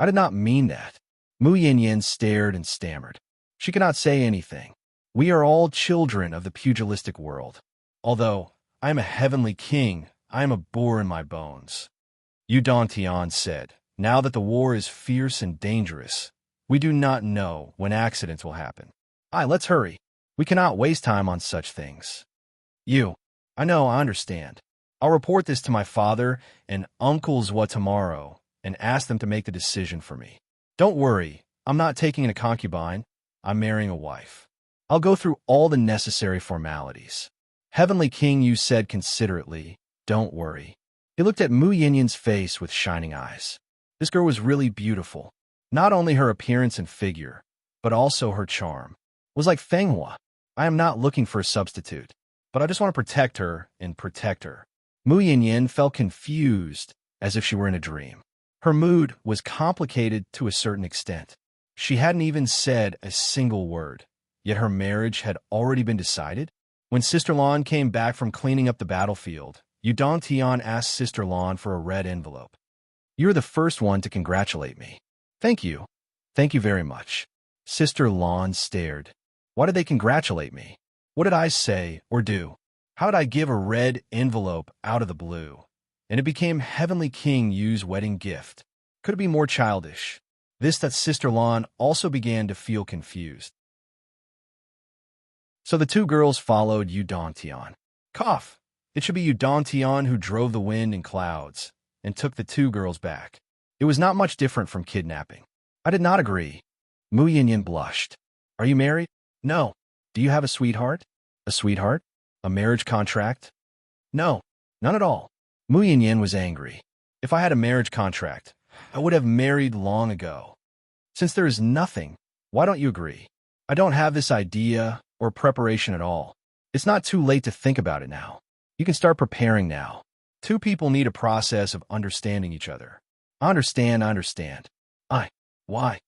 A: did not mean that. Mu Yinyin stared and stammered. She could not say anything. We are all children of the pugilistic world. Although I am a heavenly king, I am a boar in my bones. Yu Dongtian said, now that the war is fierce and dangerous, we do not know when accidents will happen. Let's hurry. We cannot waste time on such things. I know, I understand. I'll report this to my father and uncles tomorrow and ask them to make the decision for me. Don't worry, I'm not taking in a concubine. I'm marrying a wife. I'll go through all the necessary formalities. Heavenly King Yu said considerately, don't worry. He looked at Mu Yinyin's face with shining eyes. This girl was really beautiful. Not only her appearance and figure, but also her charm. It was like Fenghua. I am not looking for a substitute, but I just want to protect her and protect her. Mu Yinyin felt confused, as if she were in a dream. Her mood was complicated to a certain extent. She hadn't even said a single word, yet her marriage had already been decided. When Sister Lan came back from cleaning up the battlefield, Yu Dongtian asked Sister Lan for a red envelope. You're the first one to congratulate me. Thank you. Thank you very much. Sister Lan stared. Why did they congratulate me? What did I say or do? How did I give a red envelope out of the blue? And it became Heavenly King Yu's wedding gift. Could it be more childish? That Sister Lan also began to feel confused. So the two girls followed Yu Dongtian. Cough! It should be Yu Dongtian who drove the wind and clouds and took the two girls back. It was not much different from kidnapping. I did not agree. Mu Yinyin blushed. Are you married? No. Do you have a sweetheart? A sweetheart? A marriage contract? No, none at all. Mu Yinyin was angry. If I had a marriage contract, I would have married long ago. Since there is nothing, why don't you agree? I don't have this idea or preparation at all. It's not too late to think about it now. You can start preparing now. Two people need a process of understanding each other. I understand. Why?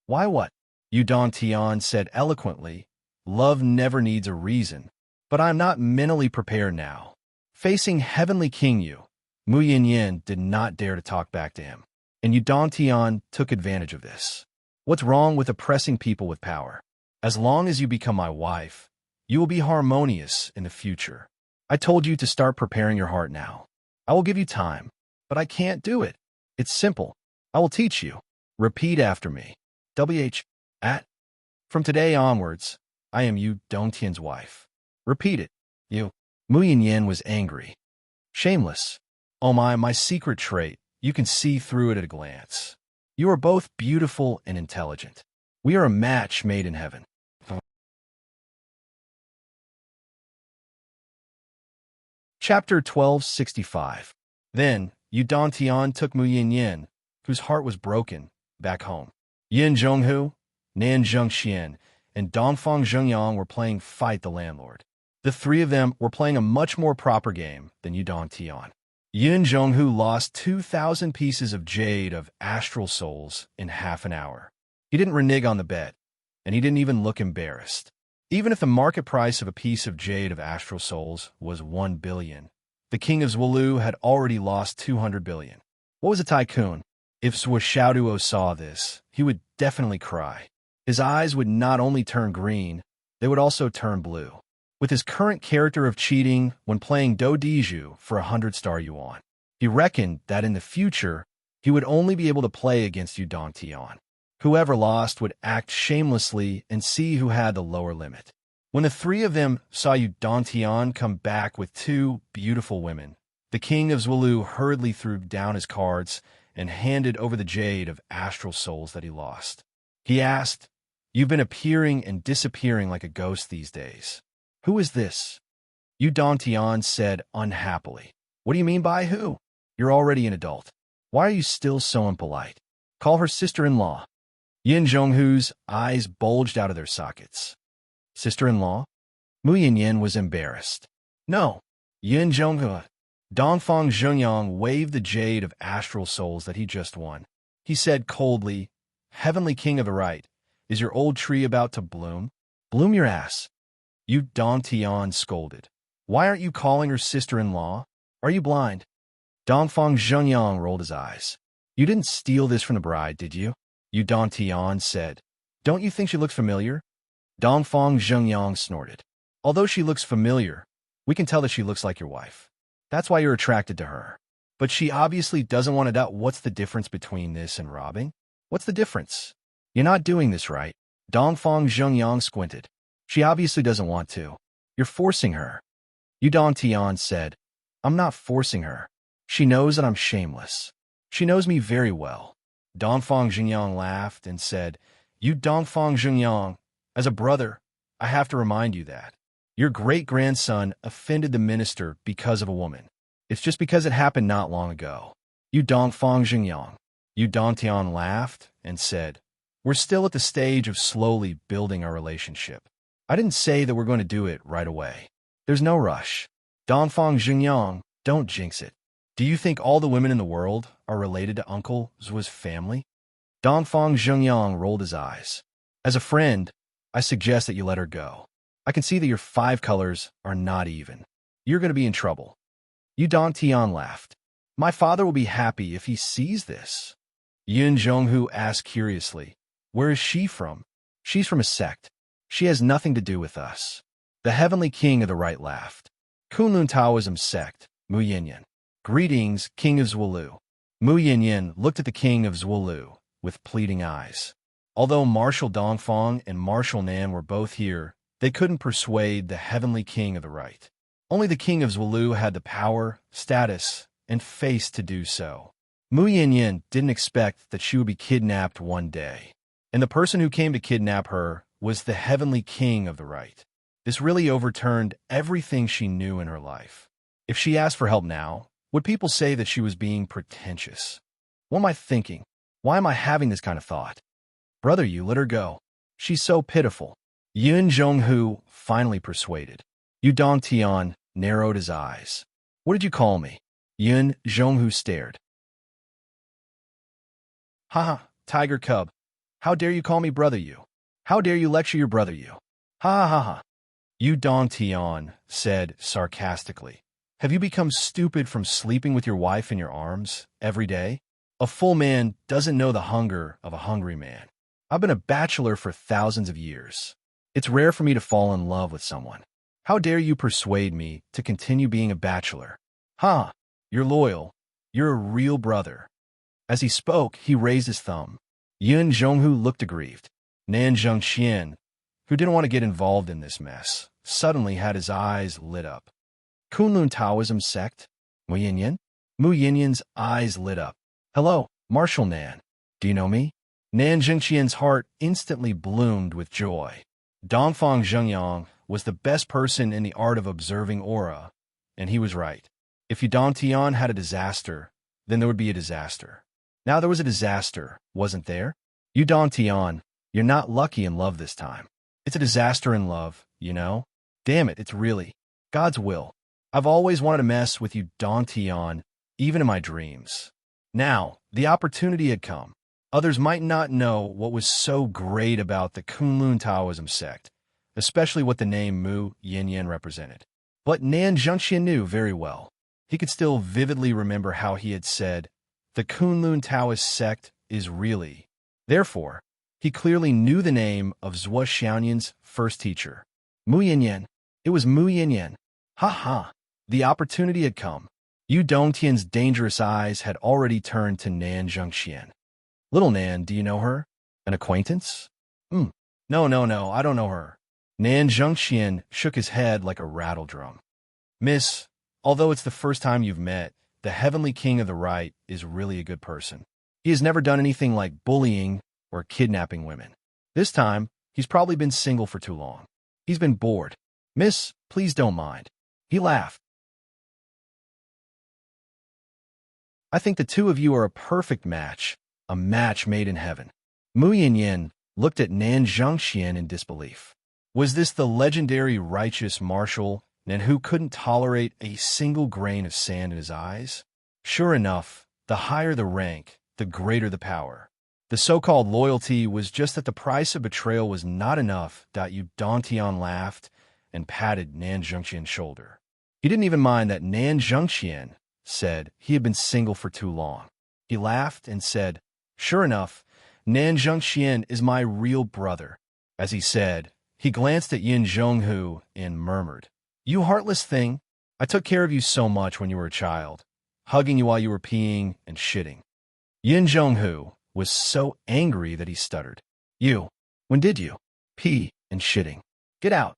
A: Why what? Yu Dongtian said eloquently, love never needs a reason, but I am not mentally prepared now. Facing Heavenly King Yu, Mu Yinyin did not dare to talk back to him, and Yu Dongtian took advantage of this. What's wrong with oppressing people with power? As long as you become my wife, you will be harmonious in the future. I told you to start preparing your heart now. I will give you time, but I can't do it. It's simple. I will teach you. Repeat after me. From today onwards, I am Yu Dongtian's wife. Repeat it. You. Mu Yinyin was angry. Shameless. Oh my secret trait. You can see through it at a glance. You are both beautiful and intelligent. We are a match made in heaven. Chapter 1265. Then, Yu Dongtian took Mu Yinyin, whose heart was broken, back home. Yin Zhonghu, Nan Zhengxian, and Dongfang Zhengyang were playing Fight the Landlord. The three of them were playing a much more proper game than Yu Dongtian. Yin Zhonghu lost 2,000 pieces of jade of astral souls in half an hour. He didn't renege on the bet, and he didn't even look embarrassed. Even if the market price of a piece of jade of astral souls was 1 billion, the king of Zwolu had already lost 200 billion. What was a tycoon? If Zhuo saw this, he would definitely cry. His eyes would not only turn green, they would also turn blue. With his current character of cheating when playing Do Diju for 100-star yuan, he reckoned that in the future, he would only be able to play against Yu Dongtian. Whoever lost would act shamelessly and see who had the lower limit. When the three of them saw Yu Dongtian come back with two beautiful women, the king of Zulu hurriedly threw down his cards and handed over the jade of astral souls that he lost. He asked, "You've been appearing and disappearing like a ghost these days. Who is this?" Yu Dongtian said unhappily. "What do you mean by who? You're already an adult. Why are you still so impolite? Call her sister-in-law." Yin Zhonghu's eyes bulged out of their sockets. Sister-in-law? Mu Yinyan was embarrassed. "No, Yin Zhonghu." Dongfang Zhengyang waved the jade of astral souls that he just won. He said coldly, "Heavenly King of the Right, is your old tree about to bloom?" "Bloom your ass." Yu Dongtian scolded. "Why aren't you calling her sister-in-law? Are you blind?" Dongfang Zhengyang rolled his eyes. "You didn't steal this from the bride, did you?" Yu Dongtian said. "Don't you think she looks familiar?" Dongfang Zhengyang snorted. "Although she looks familiar, we can tell that she looks like your wife. That's why you're attracted to her. But she obviously doesn't want to doubt. What's the difference between this and robbing? What's the difference? You're not doing this right." Dongfang Zhengyang squinted. "She obviously doesn't want to. You're forcing her." Yu Dongtian said, "I'm not forcing her. She knows that I'm shameless. She knows me very well." Dongfang Zhengyang laughed and said, "You Dongfang Zhengyang, as a brother, I have to remind you that your great-grandson offended the minister because of a woman. It's just because it happened not long ago." Yu Dongfang Zhengyang. Yu Dongtian laughed and said, "We're still at the stage of slowly building our relationship. I didn't say that we're going to do it right away. There's no rush." Dongfang Zhengyang, don't jinx it. Do you think all the women in the world are related to Uncle Zhu's family? Dongfang Zhengyang rolled his eyes. "As a friend, I suggest that you let her go. I can see that your 5 colors are not even. You're going to be in trouble." Yu Dongtian laughed. "My father will be happy if he sees this." Yin Zhonghu asked curiously, "Where is she from?" "She's from a sect. She has nothing to do with us." The Heavenly King of the Right laughed. "Kunlun Taoism sect, Mu Yinyan. Greetings, King of Zulu." Mu Yinyan looked at the King of Zulu with pleading eyes. Although Marshal Dongfang and Marshal Nan were both here, they couldn't persuade the Heavenly King of the Right. Only the King of Zulu had the power, status, and face to do so. Mu Yinyan didn't expect that she would be kidnapped one day. And the person who came to kidnap her was the Heavenly King of the Right. This really overturned everything she knew in her life. If she asked for help now, would people say that she was being pretentious? What am I thinking? Why am I having this kind of thought? "Brother, you let her go. She's so pitiful." Yin Zhonghu finally persuaded. Yu Dongtian narrowed his eyes. "What did you call me?" Yin Zhonghu stared. "Ha, tiger cub. How dare you call me brother you? How dare you lecture your brother you? Ha ha ha." Yu Dongtian said sarcastically, "Have you become stupid from sleeping with your wife in your arms every day? A full man doesn't know the hunger of a hungry man. I've been a bachelor for thousands of years. It's rare for me to fall in love with someone. How dare you persuade me to continue being a bachelor? Ha, you're loyal. You're a real brother." As he spoke, he raised his thumb. Yin Zhonghu looked aggrieved. Nan Zhengxian, who didn't want to get involved in this mess, suddenly had his eyes lit up. "Kunlun Taoism sect? Mu Yinyan?" Mu Yinyan's eyes lit up. "Hello, Marshal Nan. Do you know me?" Nan Zhengxian's heart instantly bloomed with joy. Dongfang Zhengyang was the best person in the art of observing aura, and he was right. If Yu Dongtian had a disaster, then there would be a disaster. Now there was a disaster, wasn't there? Yu Dongtian, you're not lucky in love this time. It's a disaster in love, you know? Damn it, it's really God's will. I've always wanted to mess with Yu Dongtian, even in my dreams. Now, the opportunity had come. Others might not know what was so great about the Kunlun Taoism sect, especially what the name Mu Yinyan represented. But Nan Zhengxian knew very well. He could still vividly remember how he had said, "The Kunlun Taoist sect is really." Therefore, he clearly knew the name of Zhuo Xiaoyan's first teacher. Mu Yinyan. It was Mu Yinyan. Ha ha. The opportunity had come. Yu Dongtian's dangerous eyes had already turned to Nan Zhengxian. "Little Nan, do you know her? An acquaintance?" No, I don't know her." Nan Zhengxian shook his head like a rattle drum. Miss, although it's the first time you've met, the Heavenly King of the Right is really a good person. He has never done anything like bullying or kidnapping women. This time, he's probably been single for too long. He's been bored. Miss, please don't mind. He laughed. I think the two of you are a perfect match, a match made in heaven. Mu Yinyin looked at Nan Zhengxian in disbelief. Was this the legendary righteous marshal, and who couldn't tolerate a single grain of sand in his eyes? Sure enough, the higher the rank, the greater the power. The so-called loyalty was just that the price of betrayal was not enough. Yu Dantian laughed and patted Nan Zhengxian's shoulder. He didn't even mind that Nan Zhengxian said he had been single for too long. He laughed and said, "Sure enough, Nan Zhengxian is my real brother." As he said, he glanced at Yin Zhonghu and murmured, "You heartless thing, I took care of you so much when you were a child, hugging you while you were peeing and shitting." Yin Zhonghu was so angry that he stuttered. When did you? Pee and shitting. Get out."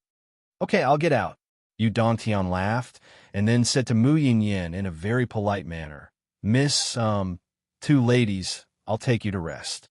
A: "Okay, I'll get out." Yu Dongtian laughed and then said to Mu Yinyin in a very polite manner, "Miss, two ladies, I'll take you to rest."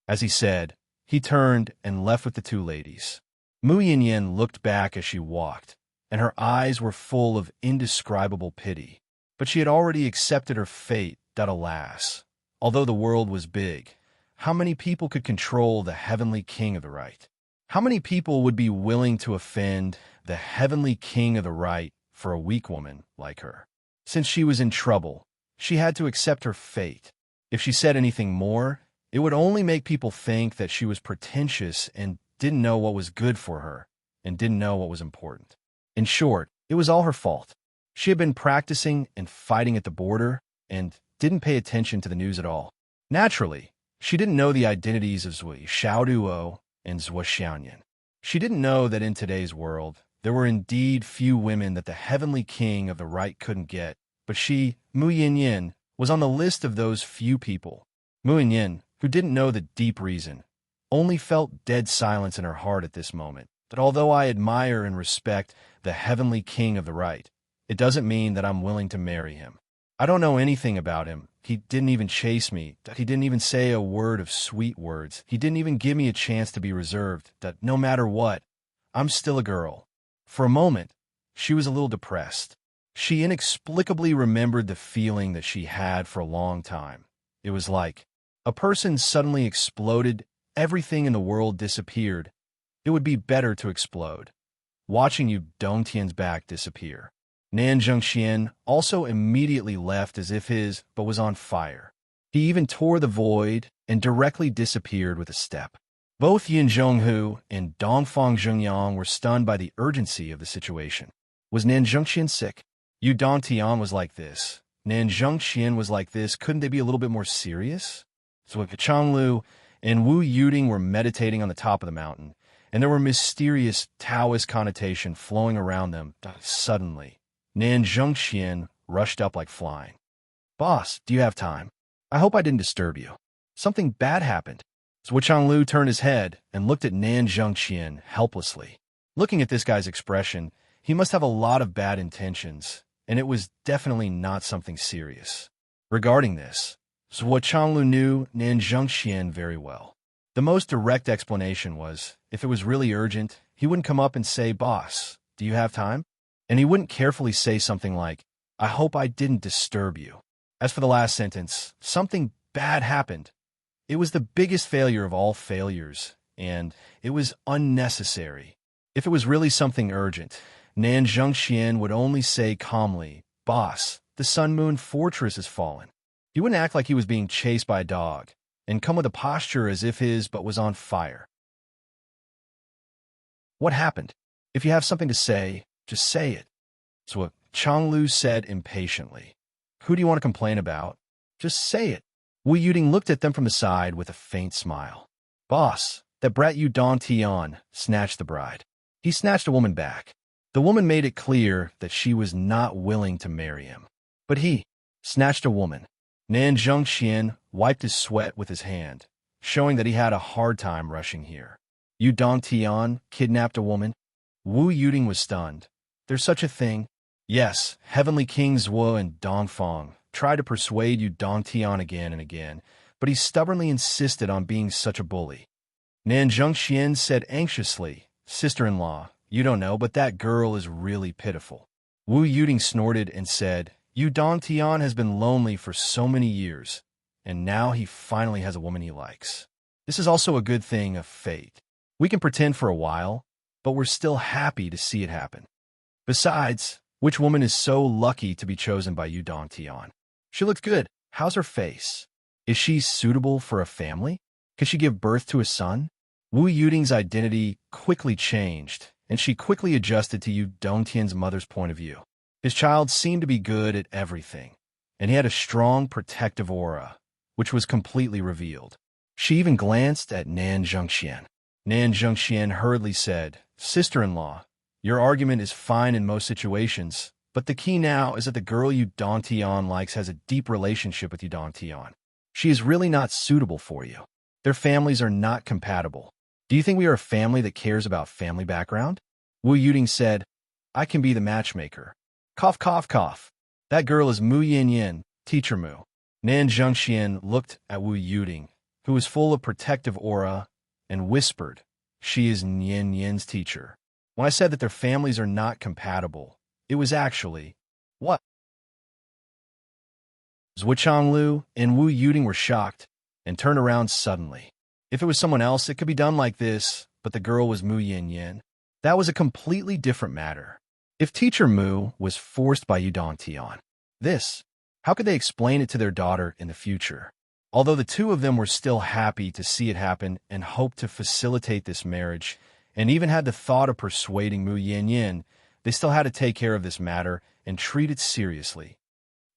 A: As he said, he turned and left with the two ladies. Mu Yinyin looked back as she walked, and her eyes were full of indescribable pity. But she had already accepted her fate. Alas, although the world was big, how many people could control the Heavenly King of the Right? How many people would be willing to offend the Heavenly King of the Right for a weak woman like her? Since she was in trouble, she had to accept her fate. If she said anything more, it would only make people think that she was pretentious and didn't know what was good for her and didn't know what was important. In short, it was all her fault. She had been practicing and fighting at the border and didn't pay attention to the news at all. Naturally, she didn't know the identities of Zui Xiaoduo and Zhuo Xiaoyan. She didn't know that in today's world, there were indeed few women that the Heavenly King of the Right couldn't get, but she, Mu Yinyin, was on the list of those few people. Mu Yinyin, who didn't know the deep reason, only felt dead silence in her heart at this moment, that although I admire and respect the Heavenly King of the Right, it doesn't mean that I'm willing to marry him. I don't know anything about him. He didn't even chase me. He didn't even say a word of sweet words. He didn't even give me a chance to be reserved. That no matter what, I'm still a girl. For a moment, she was a little depressed. She inexplicably remembered the feeling that she had for a long time. It was like a person suddenly exploded, everything in the world disappeared. It would be better to explode. Watching Yu Dongtian's back disappear. Nan Zhengxian also immediately left as if his but was on fire. He even tore the void and directly disappeared with a step. Both Yin Zhonghu and Dongfang Zhengyang were stunned by the urgency of the situation. Was Nan Zhengxian sick? Yu Dongtian was like this. Nan Zhengxian was like this. Couldn't they be a little bit more serious? So Changlu and Wu Yuding were meditating on the top of the mountain, and there were mysterious Taoist connotation flowing around them. Suddenly, Nan Zhengxian rushed up like flying. "Boss, do you have time? I hope I didn't disturb you. Something bad happened." Zhuo Changlu turned his head and looked at Nan Zhengxian helplessly. Looking at this guy's expression, he must have a lot of bad intentions, and it was definitely not something serious. Regarding this, Zhuo Changlu knew Nan Zhengxian very well. The most direct explanation was, if it was really urgent, he wouldn't come up and say, "Boss, do you have time?" And he wouldn't carefully say something like, "I hope I didn't disturb you." As for the last sentence, something bad happened. It was the biggest failure of all failures, and it was unnecessary. If it was really something urgent, Nan Zhengxian would only say calmly, "Boss, the Sun Moon Fortress has fallen." He wouldn't act like he was being chased by a dog, and come with a posture as if his butt was on fire. What happened? If you have something to say, just say it. So Changlu said impatiently. Who do you want to complain about? Just say it. Wu Yuding looked at them from the side with a faint smile. Boss, that brat Yu Dongtian snatched the bride. He snatched a woman back. The woman made it clear that she was not willing to marry him. But he snatched a woman. Nan Zhengxian wiped his sweat with his hand, showing that he had a hard time rushing here. Yu Dongtian kidnapped a woman. Wu Yuting was stunned. There's such a thing? Yes, Heavenly Kings Wu and Dongfang tried to persuade Yu Dongtian again and again, but he stubbornly insisted on being such a bully. Nan Zhengxian said anxiously, "Sister-in-law, you don't know, but that girl is really pitiful." Wu Yuting snorted and said, "Yu Dongtian has been lonely for so many years, and now he finally has a woman he likes. This is also a good thing of fate. We can pretend for a while, but we're still happy to see it happen. Besides, which woman is so lucky to be chosen by Yu Dongtian? She looks good. How's her face? Is she suitable for a family? Can she give birth to a son?" Wu Yuting's identity quickly changed, and she quickly adjusted to Yu Dongtian's mother's point of view. His child seemed to be good at everything, and he had a strong protective aura, which was completely revealed. She even glanced at Nan Zhengxian. Nan Zhengxian hurriedly said, "Sister-in-law, your argument is fine in most situations, but the key now is that the girl Yu Dongtian likes has a deep relationship with Yu Dongtian. She is really not suitable for you. Their families are not compatible. Do you think we are a family that cares about family background?" Wu Yuting said, "I can be the matchmaker." Cough, cough, cough. That girl is Mu Yin, teacher Mu. Nan Zhengxian looked at Wu Yuting, who was full of protective aura, and whispered, "She is Nian Yin's teacher. When I said that their families are not compatible, it was actually, what?" Zhuo Changlu and Wu Yuting were shocked and turned around suddenly. If it was someone else, it could be done like this, but the girl was Mu Yin. That was a completely different matter. If teacher Mu was forced by Yu Dongtian, how could they explain it to their daughter in the future? Although the two of them were still happy to see it happen and hoped to facilitate this marriage, and even had the thought of persuading Mu Yin, they still had to take care of this matter and treat it seriously.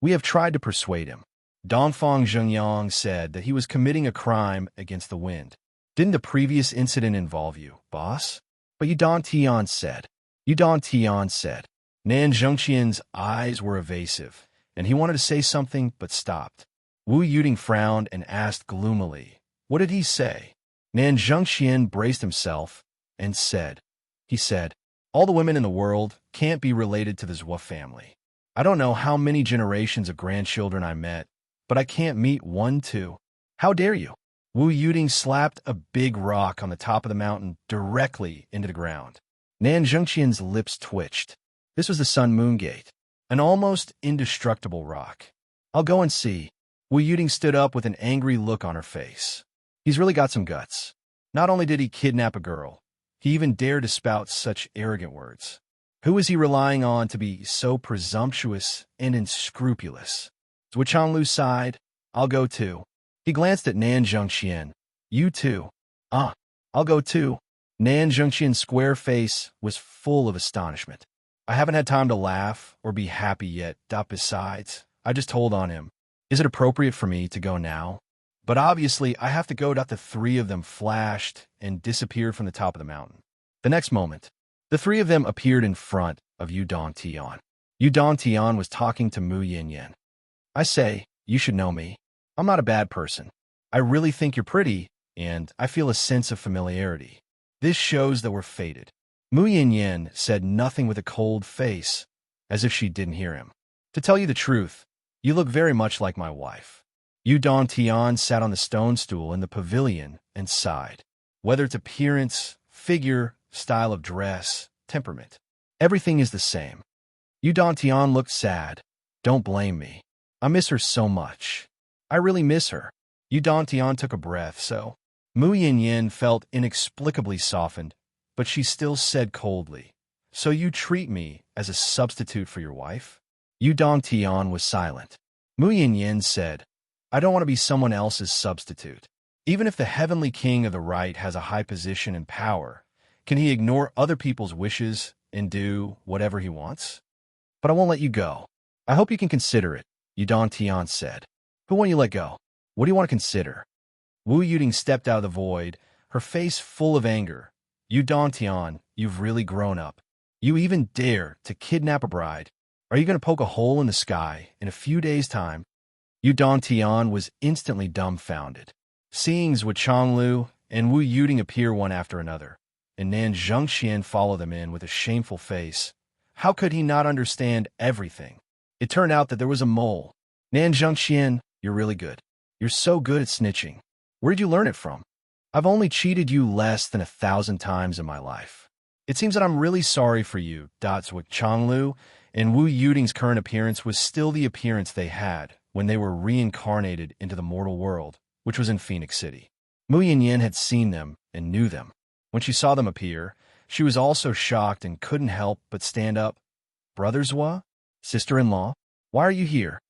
A: "We have tried to persuade him." Dongfang Zhengyang said that he was committing a crime against the wind. "Didn't the previous incident involve you, boss?" But Yu Dongtian said. Nan Zhengxian's eyes were evasive, and he wanted to say something but stopped. Wu Yuting frowned and asked gloomily, "What did he say?" Nan Zhengxian braced himself and said, "All the women in the world can't be related to the Zhuo family. I don't know how many generations of grandchildren I met, but I can't meet one too. How dare you?" Wu Yuting slapped a big rock on the top of the mountain directly into the ground. Nan Zhengxian's lips twitched. This was the Sun Moon Gate, an almost indestructible rock. "I'll go and see." Wu Yuting stood up with an angry look on her face. He's really got some guts. Not only did he kidnap a girl, he even dared to spout such arrogant words. Who is he relying on to be so presumptuous and unscrupulous? Zhuo Changlu sighed. "I'll go too." He glanced at Nan Zhengxian. "You too?" I'll go too." Nan Zhengxian's square face was full of astonishment. "I haven't had time to laugh or be happy yet. Besides, I just told on him. Is it appropriate for me to go now? But obviously, I have to go. The three of them flashed and disappeared from the top of the mountain. The next moment, the three of them appeared in front of Yu Dongtian. Yu Dongtian was talking to Mu Yin. "I say, you should know me. I'm not a bad person. I really think you're pretty, and I feel a sense of familiarity. This shows that we're fated." Mu Yin said nothing with a cold face, as if she didn't hear him. "To tell you the truth, you look very much like my wife." Yu Dongtian sat on the stone stool in the pavilion and sighed. Whether it's appearance, figure, style of dress, temperament, everything is the same. Yu Dongtian looked sad. "Don't blame me. I miss her so much. I really miss her." Yu Dongtian took a breath, so Mu Yin felt inexplicably softened, but she still said coldly, "So you treat me as a substitute for your wife?" Yu Dongtian was silent. Mu Yin said, "I don't want to be someone else's substitute. Even if the Heavenly King of the Right has a high position and power, can he ignore other people's wishes and do whatever he wants? But I won't let you go. I hope you can consider it," Yu Dongtian said. "Who won't you let go? What do you want to consider?" Wu Yuting stepped out of the void, her face full of anger. "Yu Dongtian, you've really grown up. You even dare to kidnap a bride. Are you going to poke a hole in the sky in a few days' time?" Yu Dongtian was instantly dumbfounded. Seeing Zhuo Changlu and Wu Yuting appear one after another, and Nan Zhengxian followed them in with a shameful face. How could he not understand everything? It turned out that there was a mole. Nan Zhengxian, you're really good. You're so good at snitching. Where did you learn it from? I've only cheated you less than 1,000 times in my life. It seems that I'm really sorry for you. Zhuo Changlu and Wu Yuding's current appearance was still the appearance they had when they were reincarnated into the mortal world, which was in Phoenix City. Mu Yinyin had seen them and knew them. When she saw them appear, she was also shocked and couldn't help but stand up. Brother Zhua? Sister-in-law? Why are you here?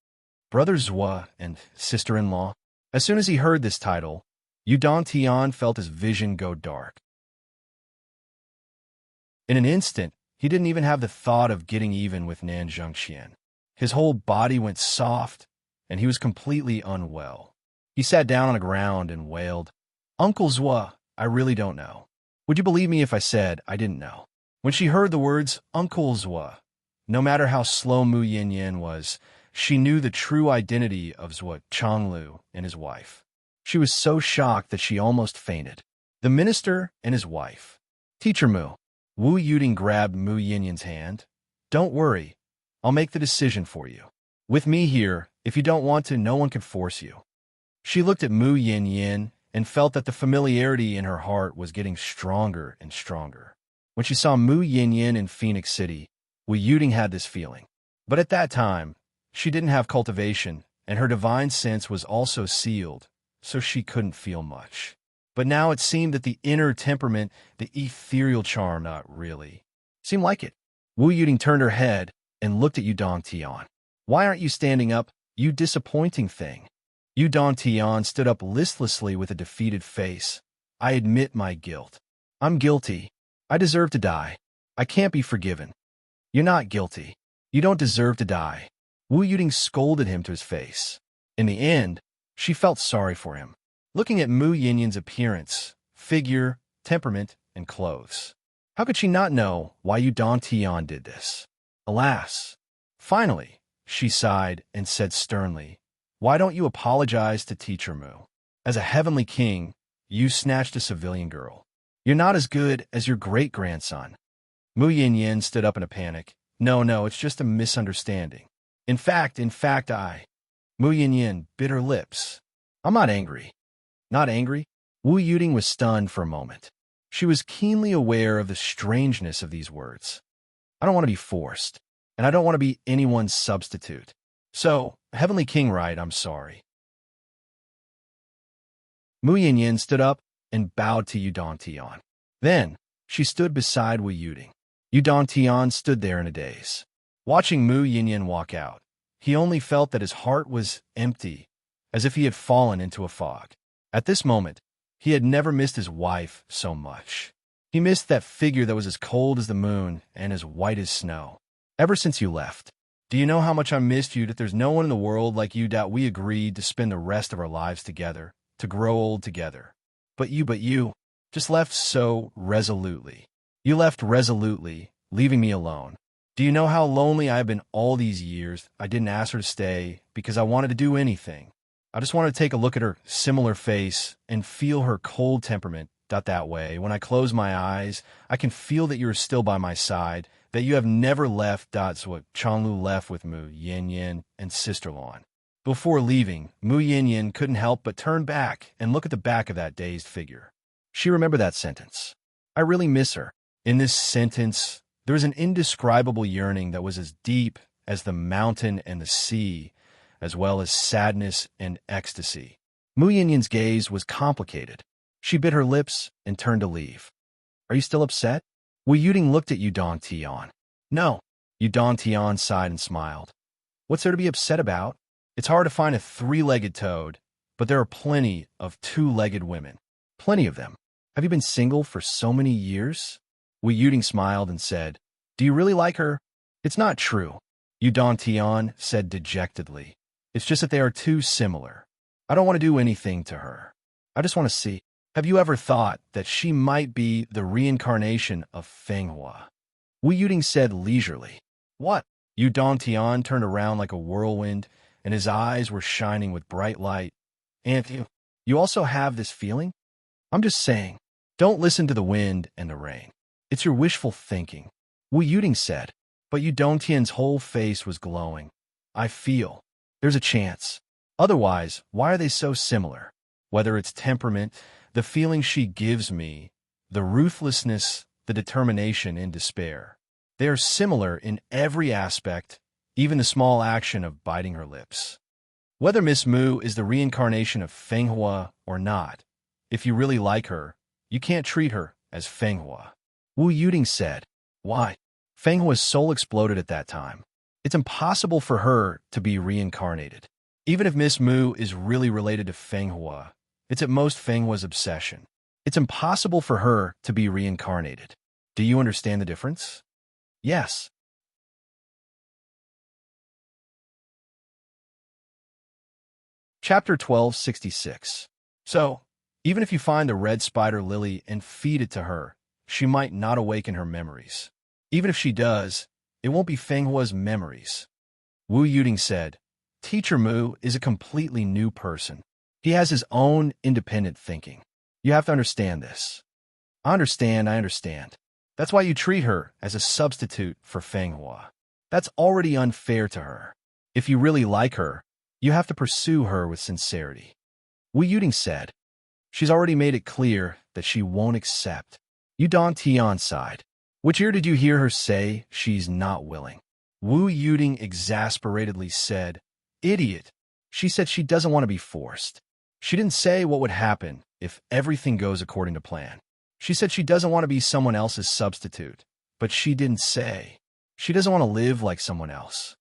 A: Brother Zhua and sister-in-law? As soon as he heard this title, Yu Dongtian felt his vision go dark. In an instant, he didn't even have the thought of getting even with Nan Zhengxian. His whole body went soft, and he was completely unwell. He sat down on the ground and wailed, Uncle Zhua, I really don't know. Would you believe me if I said I didn't know? When she heard the words Uncle Zhua, no matter how slow Mu Yinyin was, she knew the true identity of Zhuo Changlu and his wife. She was so shocked that she almost fainted. The minister and his wife. Teacher Mu. Wu Yuding grabbed Mu Yinyin's hand. Don't worry. I'll make the decision for you. With me here, if you don't want to, no one can force you. She looked at Mu Yinyin and felt that the familiarity in her heart was getting stronger and stronger. When she saw Mu Yinyin in Phoenix City, Wu Yuding had this feeling. But at that time, she didn't have cultivation, and her divine sense was also sealed, so she couldn't feel much. But now it seemed that the inner temperament, the ethereal charm, not really, seemed like it. Wu Yuding turned her head and looked at Yu Dongtian. Why aren't you standing up, you disappointing thing? Yu Dongtian stood up listlessly with a defeated face. I admit my guilt. I'm guilty. I deserve to die. I can't be forgiven. You're not guilty. You don't deserve to die. Wu Yuding scolded him to his face. In the end, she felt sorry for him. Looking at Mu Yinyin's appearance, figure, temperament, and clothes. How could she not know why Yu Dongtian did this? Alas! Finally, she sighed and said sternly, why don't you apologize to Teacher Mu? As a heavenly king, you snatched a civilian girl. You're not as good as your great-grandson. Mu Yinyin stood up in a panic. No, it's just a misunderstanding. In fact, Mu Yinyin bit her lips. I'm not angry. Not angry? Wu Yuding was stunned for a moment. She was keenly aware of the strangeness of these words. I don't want to be forced, and I don't want to be anyone's substitute. So, Heavenly King, right, I'm sorry. Mu Yinyin stood up and bowed to Yu Dongtian. Then, she stood beside Wu Yuding. Yu Dongtian stood there in a daze. Watching Mu Yinyin walk out, he only felt that his heart was empty, as if he had fallen into a fog. At this moment, he had never missed his wife so much. He missed that figure that was as cold as the moon and as white as snow. Ever since you left. Do you know how much I missed you, that there's no one in the world like you, that we agreed to spend the rest of our lives together, to grow old together. But you, just left so resolutely. You left resolutely, leaving me alone. Do you know how lonely I have been all these years? I didn't ask her to stay because I wanted to do anything. I just wanted to take a look at her similar face and feel her cold temperament. That way, when I close my eyes, I can feel that you are still by my side, that you have never left. That's what Changlu left with Mu Yinyin and Sister Lan. Before leaving, Mu Yinyin couldn't help but turn back and look at the back of that dazed figure. She remembered that sentence. I really miss her. In this sentence, there was an indescribable yearning that was as deep as the mountain and the sea, as well as sadness and ecstasy. Mu Yinyin's gaze was complicated. She bit her lips and turned to leave. Are you still upset? Wu Yuding looked at Yu Dongtian. No. Yu Dongtian sighed and smiled. What's there to be upset about? It's hard to find a three-legged toad, but there are plenty of two-legged women. Plenty of them. Have you been single for so many years? Wu Yuding smiled and said, Do you really like her? It's not true. Yu Dongtian said dejectedly. It's just that they are too similar. I don't want to do anything to her. I just want to see. Have you ever thought that she might be the reincarnation of Fenghua? Wu Yuding said leisurely. What? Yu Dongtian turned around like a whirlwind, and his eyes were shining with bright light. And you also have this feeling? I'm just saying. Don't listen to the wind and the rain. It's your wishful thinking. Wu Yuting said, but Yu Dongtian's whole face was glowing. I feel. There's a chance. Otherwise, why are they so similar? Whether it's temperament, the feeling she gives me, the ruthlessness, the determination in despair. They are similar in every aspect, even the small action of biting her lips. Whether Miss Mu is the reincarnation of Feng Hua or not, if you really like her, you can't treat her as Feng Hua. Wu Yuting said, why? Feng Hua's soul exploded at that time. It's impossible for her to be reincarnated. Even if Miss Mu is really related to Feng Hua, it's at most Feng Hua's obsession. It's impossible for her to be reincarnated. Do you understand the difference? Yes. Chapter 1266. So, even if you find the red spider lily and feed it to her, she might not awaken her memories. Even if she does, it won't be Feng Hua's memories. Wu Yuting said, Teacher Mu is a completely new person. He has his own independent thinking. You have to understand this. I understand. That's why you treat her as a substitute for Feng Hua. That's already unfair to her. If you really like her, you have to pursue her with sincerity. Wu Yuting said, she's already made it clear that she won't accept. Yu Dongtian sighed. Which ear did you hear her say she's not willing? Wu Yuting exasperatedly said, Idiot. She said she doesn't want to be forced. She didn't say what would happen if everything goes according to plan. She said she doesn't want to be someone else's substitute, but she didn't say she doesn't want to live like someone else.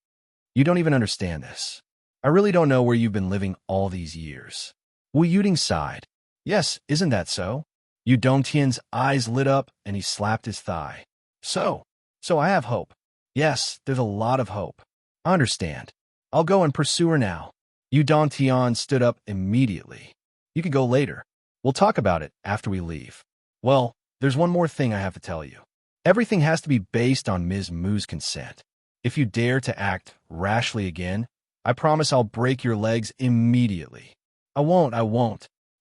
A: You don't even understand this. I really don't know where you've been living all these years. Wu Yuting sighed. Yes, isn't that so? Yu Dongtian's eyes lit up and he slapped his thigh. So I have hope. Yes, there's a lot of hope. I understand. I'll go and pursue her now. Yu Dongtian stood up immediately. You can go later. We'll talk about it after we leave. Well, there's one more thing I have to tell you. Everything has to be based on Ms. Mu's consent. If you dare to act rashly again, I promise I'll break your legs immediately. I won't.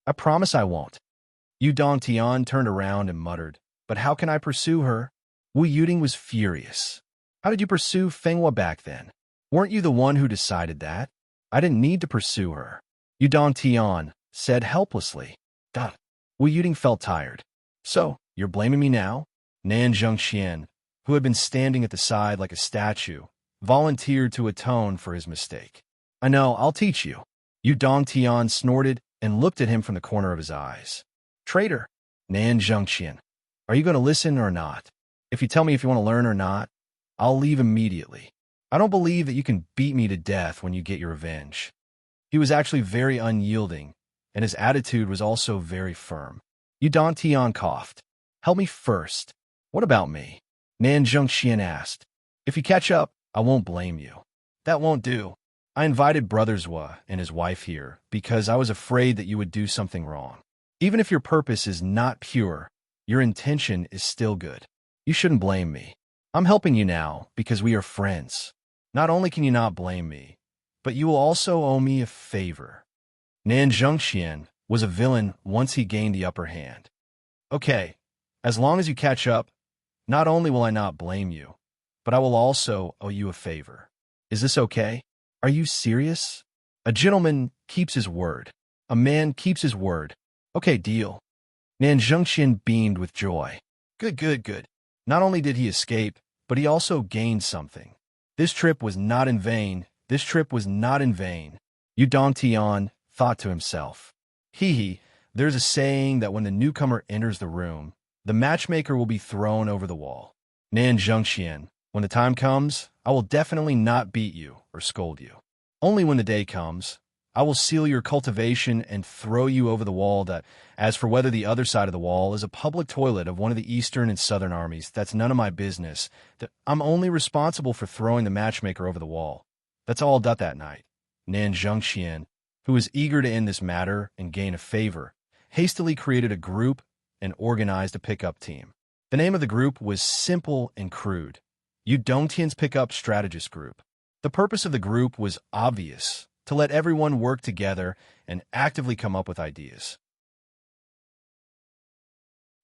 A: I promise I won't. Yu Dongtian turned around and muttered, but how can I pursue her? Wu Yuting was furious. How did you pursue Feng Hua back then? Weren't you the one who decided that? I didn't need to pursue her. Yu Dongtian said helplessly. Duh. Wu Yuting felt tired. So, you're blaming me now? Nan Zhengxian, who had been standing at the side like a statue, volunteered to atone for his mistake. I know, I'll teach you. Yu Dongtian snorted and looked at him from the corner of his eyes. Traitor, Nan Zhengxian, are you going to listen or not? If you tell me if you want to learn or not, I'll leave immediately. I don't believe that you can beat me to death when you get your revenge. He was actually very unyielding, and his attitude was also very firm. Yu Dongtian coughed. Help me first. What about me? Nan Zhengxian asked. If you catch up, I won't blame you. That won't do. I invited Brother Zhua and his wife here because I was afraid that you would do something wrong. Even if your purpose is not pure, your intention is still good. You shouldn't blame me. I'm helping you now because we are friends. Not only can you not blame me, but you will also owe me a favor. Nan Zhengxian was a villain once he gained the upper hand. Okay, as long as you catch up, not only will I not blame you, but I will also owe you a favor. Is this okay? Are you serious? A gentleman keeps his word. A man keeps his word. Okay, deal. Nan Zhengxian beamed with joy. Good. Not only did he escape, but he also gained something. This trip was not in vain. Yu Dongtian thought to himself. There's a saying that when the newcomer enters the room, the matchmaker will be thrown over the wall. Nan Zhengxian, when the time comes, I will definitely not beat you or scold you. Only when the day comes, I will seal your cultivation and throw you over the wall. That, as for whether the other side of the wall is a public toilet of one of the Eastern and Southern armies, that's none of my business. That I'm only responsible for throwing the matchmaker over the wall. That's all that night. Nan Zhengxian, who was eager to end this matter and gain a favor, hastily created a group and organized a pickup team. The name of the group was simple and crude. Yu Dongtian's Pickup Strategist Group. The purpose of the group was obvious, to let everyone work together and actively come up with ideas.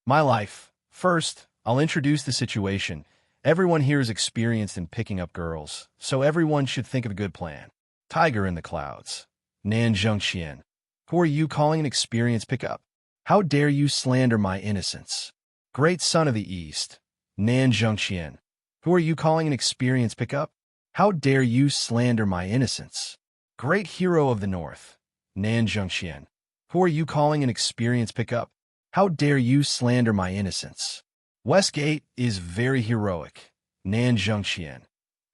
A: My life. First, I'll introduce the situation. Everyone here is experienced in picking up girls, so everyone should think of a good plan. Tiger in the clouds. Nan Zhengxian. Who are you calling an experienced pickup? How dare you slander my innocence? Great son of the East. Nan Zhengxian. Who are you calling an experienced pickup? How dare you slander my innocence? Great hero of the North. Nan Zhengxian. Who are you calling an experienced pickup? How dare you slander my innocence? Westgate is very heroic. Nan Zhengxian.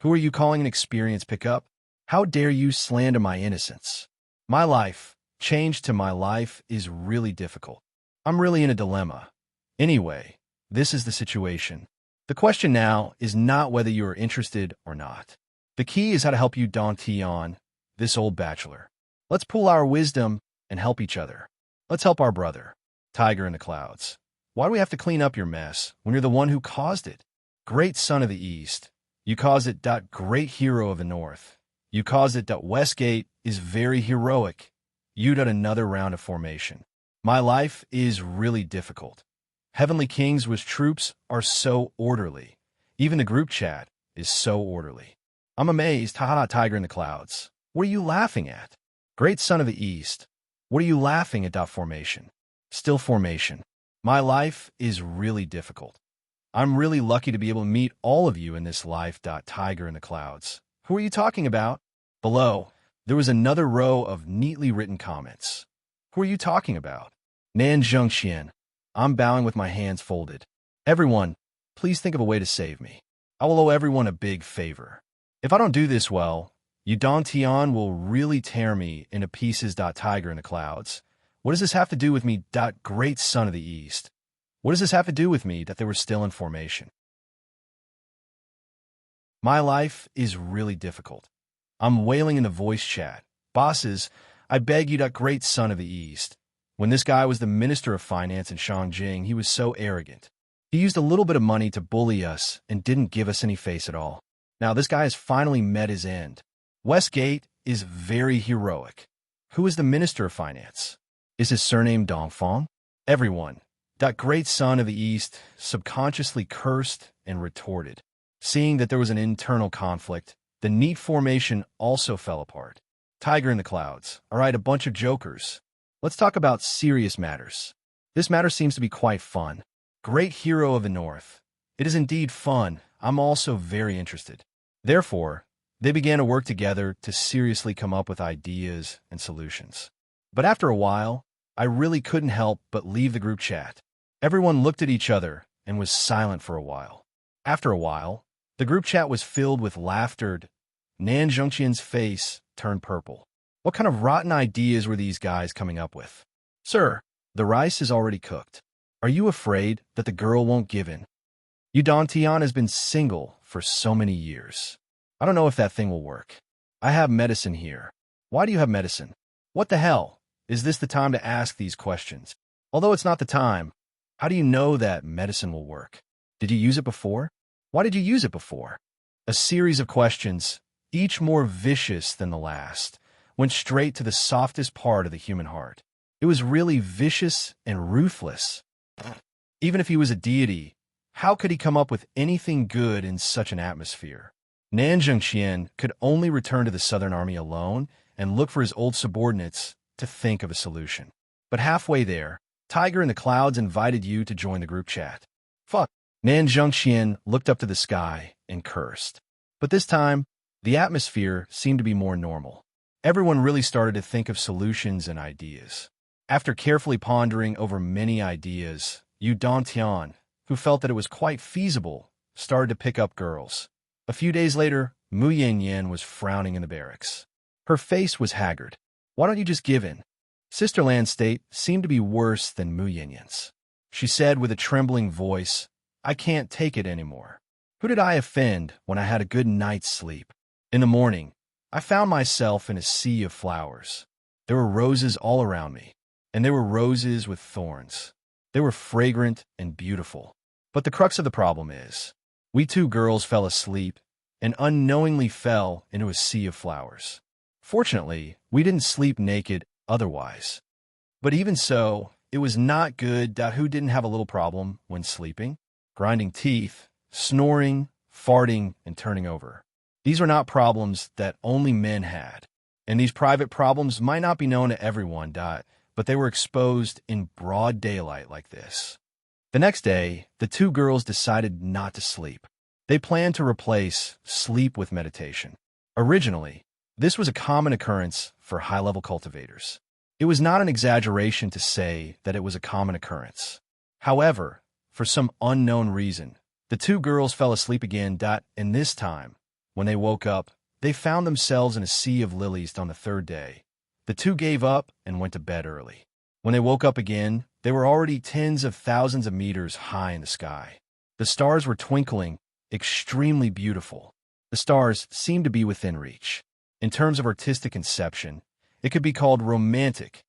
A: Who are you calling an experienced pickup? How dare you slander my innocence? My life. Change to my life is really difficult. I'm really in a dilemma. Anyway, this is the situation. The question now is not whether you are interested or not. The key is how to help you Don Tian, this old bachelor. Let's pool our wisdom and help each other. Let's help our brother. Tiger in the clouds. Why do we have to clean up your mess when you're the one who caused it? Great son of the East. You caused it. Great hero of the North. You caused it. Westgate is very heroic. You did another round of formation. My life is really difficult. Heavenly Kings with troops are so orderly. Even the group chat is so orderly. I'm amazed. Haha, Tiger in the clouds. What are you laughing at? Great son of the East. What are you laughing at? Formation. Still formation. My life is really difficult. I'm really lucky to be able to meet all of you in this life. Tiger in the clouds. Who are you talking about? Below, there was another row of neatly written comments. Who are you talking about? Nan Zhengxian. I'm bowing with my hands folded. Everyone, please think of a way to save me. I will owe everyone a big favor. If I don't do this well, you Don Tian will really tear me into pieces. Tiger in the clouds. What does this have to do with me? Great son of the East. What does this have to do with me that they were still in formation? My life is really difficult. I'm wailing in the voice chat. Bosses, I beg you. Great son of the East. When this guy was the Minister of Finance in Shangjing, he was so arrogant. He used a little bit of money to bully us and didn't give us any face at all. Now this guy has finally met his end. Westgate is very heroic. Who is the Minister of Finance? Is his surname Dongfang? Everyone. Great son of the East subconsciously cursed and retorted. Seeing that there was an internal conflict, the neat formation also fell apart. Tiger in the clouds. All right, a bunch of jokers. Let's talk about serious matters. This matter seems to be quite fun. Great hero of the North. It is indeed fun. I'm also very interested. Therefore, they began to work together to seriously come up with ideas and solutions. But after a while, I really couldn't help but leave the group chat. Everyone looked at each other and was silent for a while. After a while, the group chat was filled with laughter. Nan Zhengxian's face turned purple. What kind of rotten ideas were these guys coming up with? Sir, the rice is already cooked. Are you afraid that the girl won't give in? Yu Don Tian has been single for so many years. I don't know if that thing will work. I have medicine here. Why do you have medicine? What the hell? Is this the time to ask these questions? Although it's not the time, how do you know that medicine will work? Did you use it before? Why did you use it before? A series of questions, each more vicious than the last, went straight to the softest part of the human heart. It was really vicious and ruthless. Even if he was a deity, how could he come up with anything good in such an atmosphere? Nan Zhengxian could only return to the Southern Army alone and look for his old subordinates to think of a solution. But halfway there, Tiger in the Clouds invited you to join the group chat. Fuck. Nan Zhengxian looked up to the sky and cursed. But this time, the atmosphere seemed to be more normal. Everyone really started to think of solutions and ideas. After carefully pondering over many ideas, Yu Don Tian, who felt that it was quite feasible, started to pick up girls. A few days later, Mu Yanyan was frowning in the barracks. Her face was haggard. Why don't you just give in? Sisterland's state seemed to be worse than Mu Yanyan's. She said with a trembling voice, I can't take it anymore. Who did I offend when I had a good night's sleep? In the morning, I found myself in a sea of flowers. There were roses all around me, and there were roses with thorns. They were fragrant and beautiful. But the crux of the problem is, we two girls fell asleep and unknowingly fell into a sea of flowers. Fortunately, we didn't sleep naked otherwise. But even so, It was not good. Who didn't have a little problem when sleeping? Grinding teeth, snoring, farting, and turning over. These were not problems that only men had. And these private problems might not be known to everyone, but they were exposed in broad daylight like this. The next day, the two girls decided not to sleep. They planned to replace sleep with meditation. Originally, this was a common occurrence for high-level cultivators. It was not an exaggeration to say that it was a common occurrence. However, for some unknown reason, the two girls fell asleep again, and this time, when they woke up, they found themselves in a sea of lilies on the third day. The two gave up and went to bed early. When they woke up again, they were already tens of thousands of meters high in the sky. The stars were twinkling, extremely beautiful. The stars seemed to be within reach. In terms of artistic conception, it could be called romantic.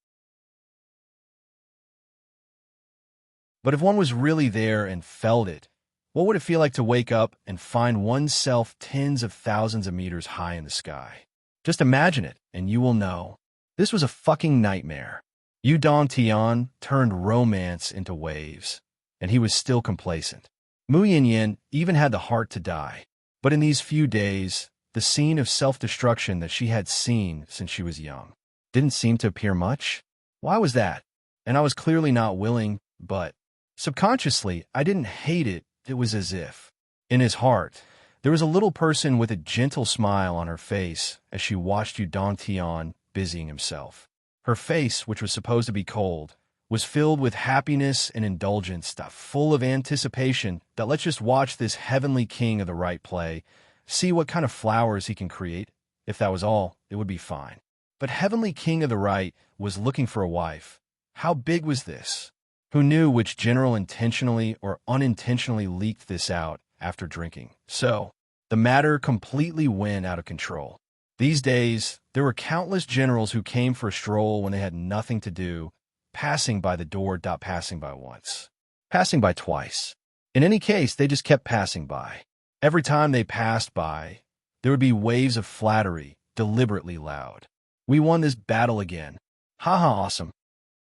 A: But if one was really there and felt it, what would it feel like to wake up and find oneself tens of thousands of meters high in the sky? Just imagine it, and you will know. This was a fucking nightmare. Yu Dongtian turned romance into waves, and he was still complacent. Mu Yinyin even had the heart to die. But in these few days, the scene of self-destruction that she had seen since she was young didn't seem to appear much. Why was that? And I was clearly not willing, but subconsciously, I didn't hate it. It was as if, in his heart, there was a little person with a gentle smile on her face as she watched Yu Dongtian busying himself. Her face, which was supposed to be cold, was filled with happiness and indulgence, full of anticipation that let's just watch this heavenly king of the right play, see what kind of flowers he can create. If that was all, it would be fine. But heavenly king of the right was looking for a wife. How big was this? Who knew which general intentionally or unintentionally leaked this out after drinking? So, the matter completely went out of control. These days, there were countless generals who came for a stroll when they had nothing to do, passing by the door. Passing by once. Passing by twice. In any case, they just kept passing by. Every time they passed by, there would be waves of flattery, deliberately loud. We won this battle again. Haha, awesome.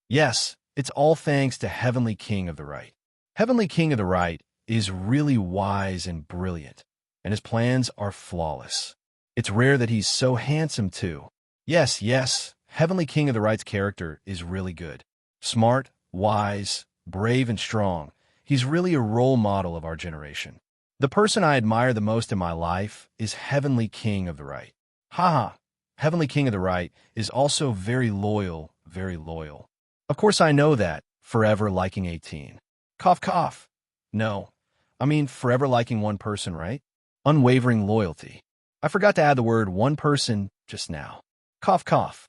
A: Yes, it's all thanks to Heavenly King of the Right. Heavenly King of the Right is really wise and brilliant, and his plans are flawless. It's rare that he's so handsome, too. Yes, Heavenly King of the Right's character is really good. Smart, wise, brave, and strong. He's really a role model of our generation. The person I admire the most in my life is Heavenly King of the Right. Haha, Heavenly King of the Right is also very loyal, very loyal. Of course I know that, forever liking 18. Cough, cough. No, I mean forever liking one person, right? Unwavering loyalty. I forgot to add the word one person just now. Cough, cough.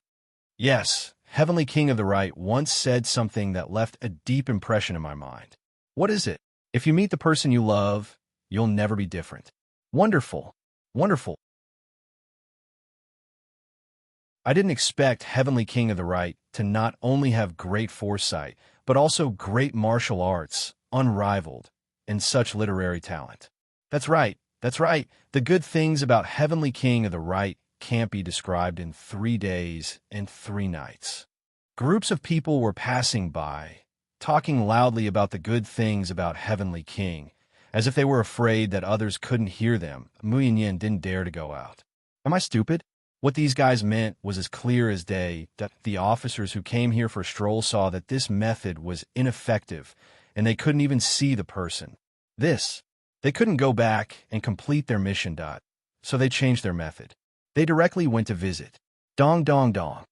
A: Yes, Heavenly King of the Right once said something that left a deep impression in my mind. What is it? If you meet the person you love, you'll never be different. Wonderful. Wonderful. I didn't expect Heavenly King of the Right to not only have great foresight, but also great martial arts, unrivaled, and such literary talent. That's right. The good things about Heavenly King of the Right can't be described in 3 days and 3 nights. Groups of people were passing by, talking loudly about the good things about Heavenly King, as if they were afraid that others couldn't hear them. Mu Yinyin didn't dare to go out. Am I stupid? What these guys meant was as clear as day, that the officers who came here for a stroll saw that this method was ineffective, and they couldn't even see the person. They couldn't go back and complete their mission. So they changed their method. They directly went to visit. Dong dong dong.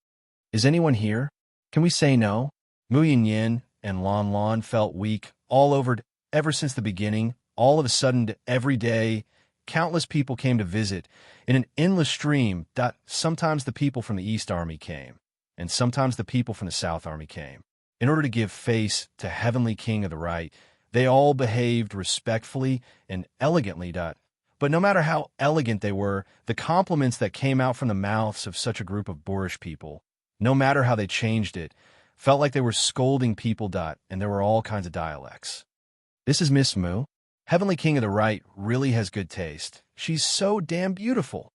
A: Is anyone here? Can we say no? Mu Yinyin and Lan Lan felt weak all over ever since the beginning. All of a sudden, every day, countless people came to visit in an endless stream. Sometimes the people from the East Army came, and sometimes the people from the South Army came. In order to give face to Heavenly King of the Right, they all behaved respectfully and elegantly. But no matter how elegant they were, the compliments that came out from the mouths of such a group of boorish people, no matter how they changed it, felt like they were scolding people. And there were all kinds of dialects. This is Miss Mu. Heavenly King of the Right really has good taste. She's so damn beautiful.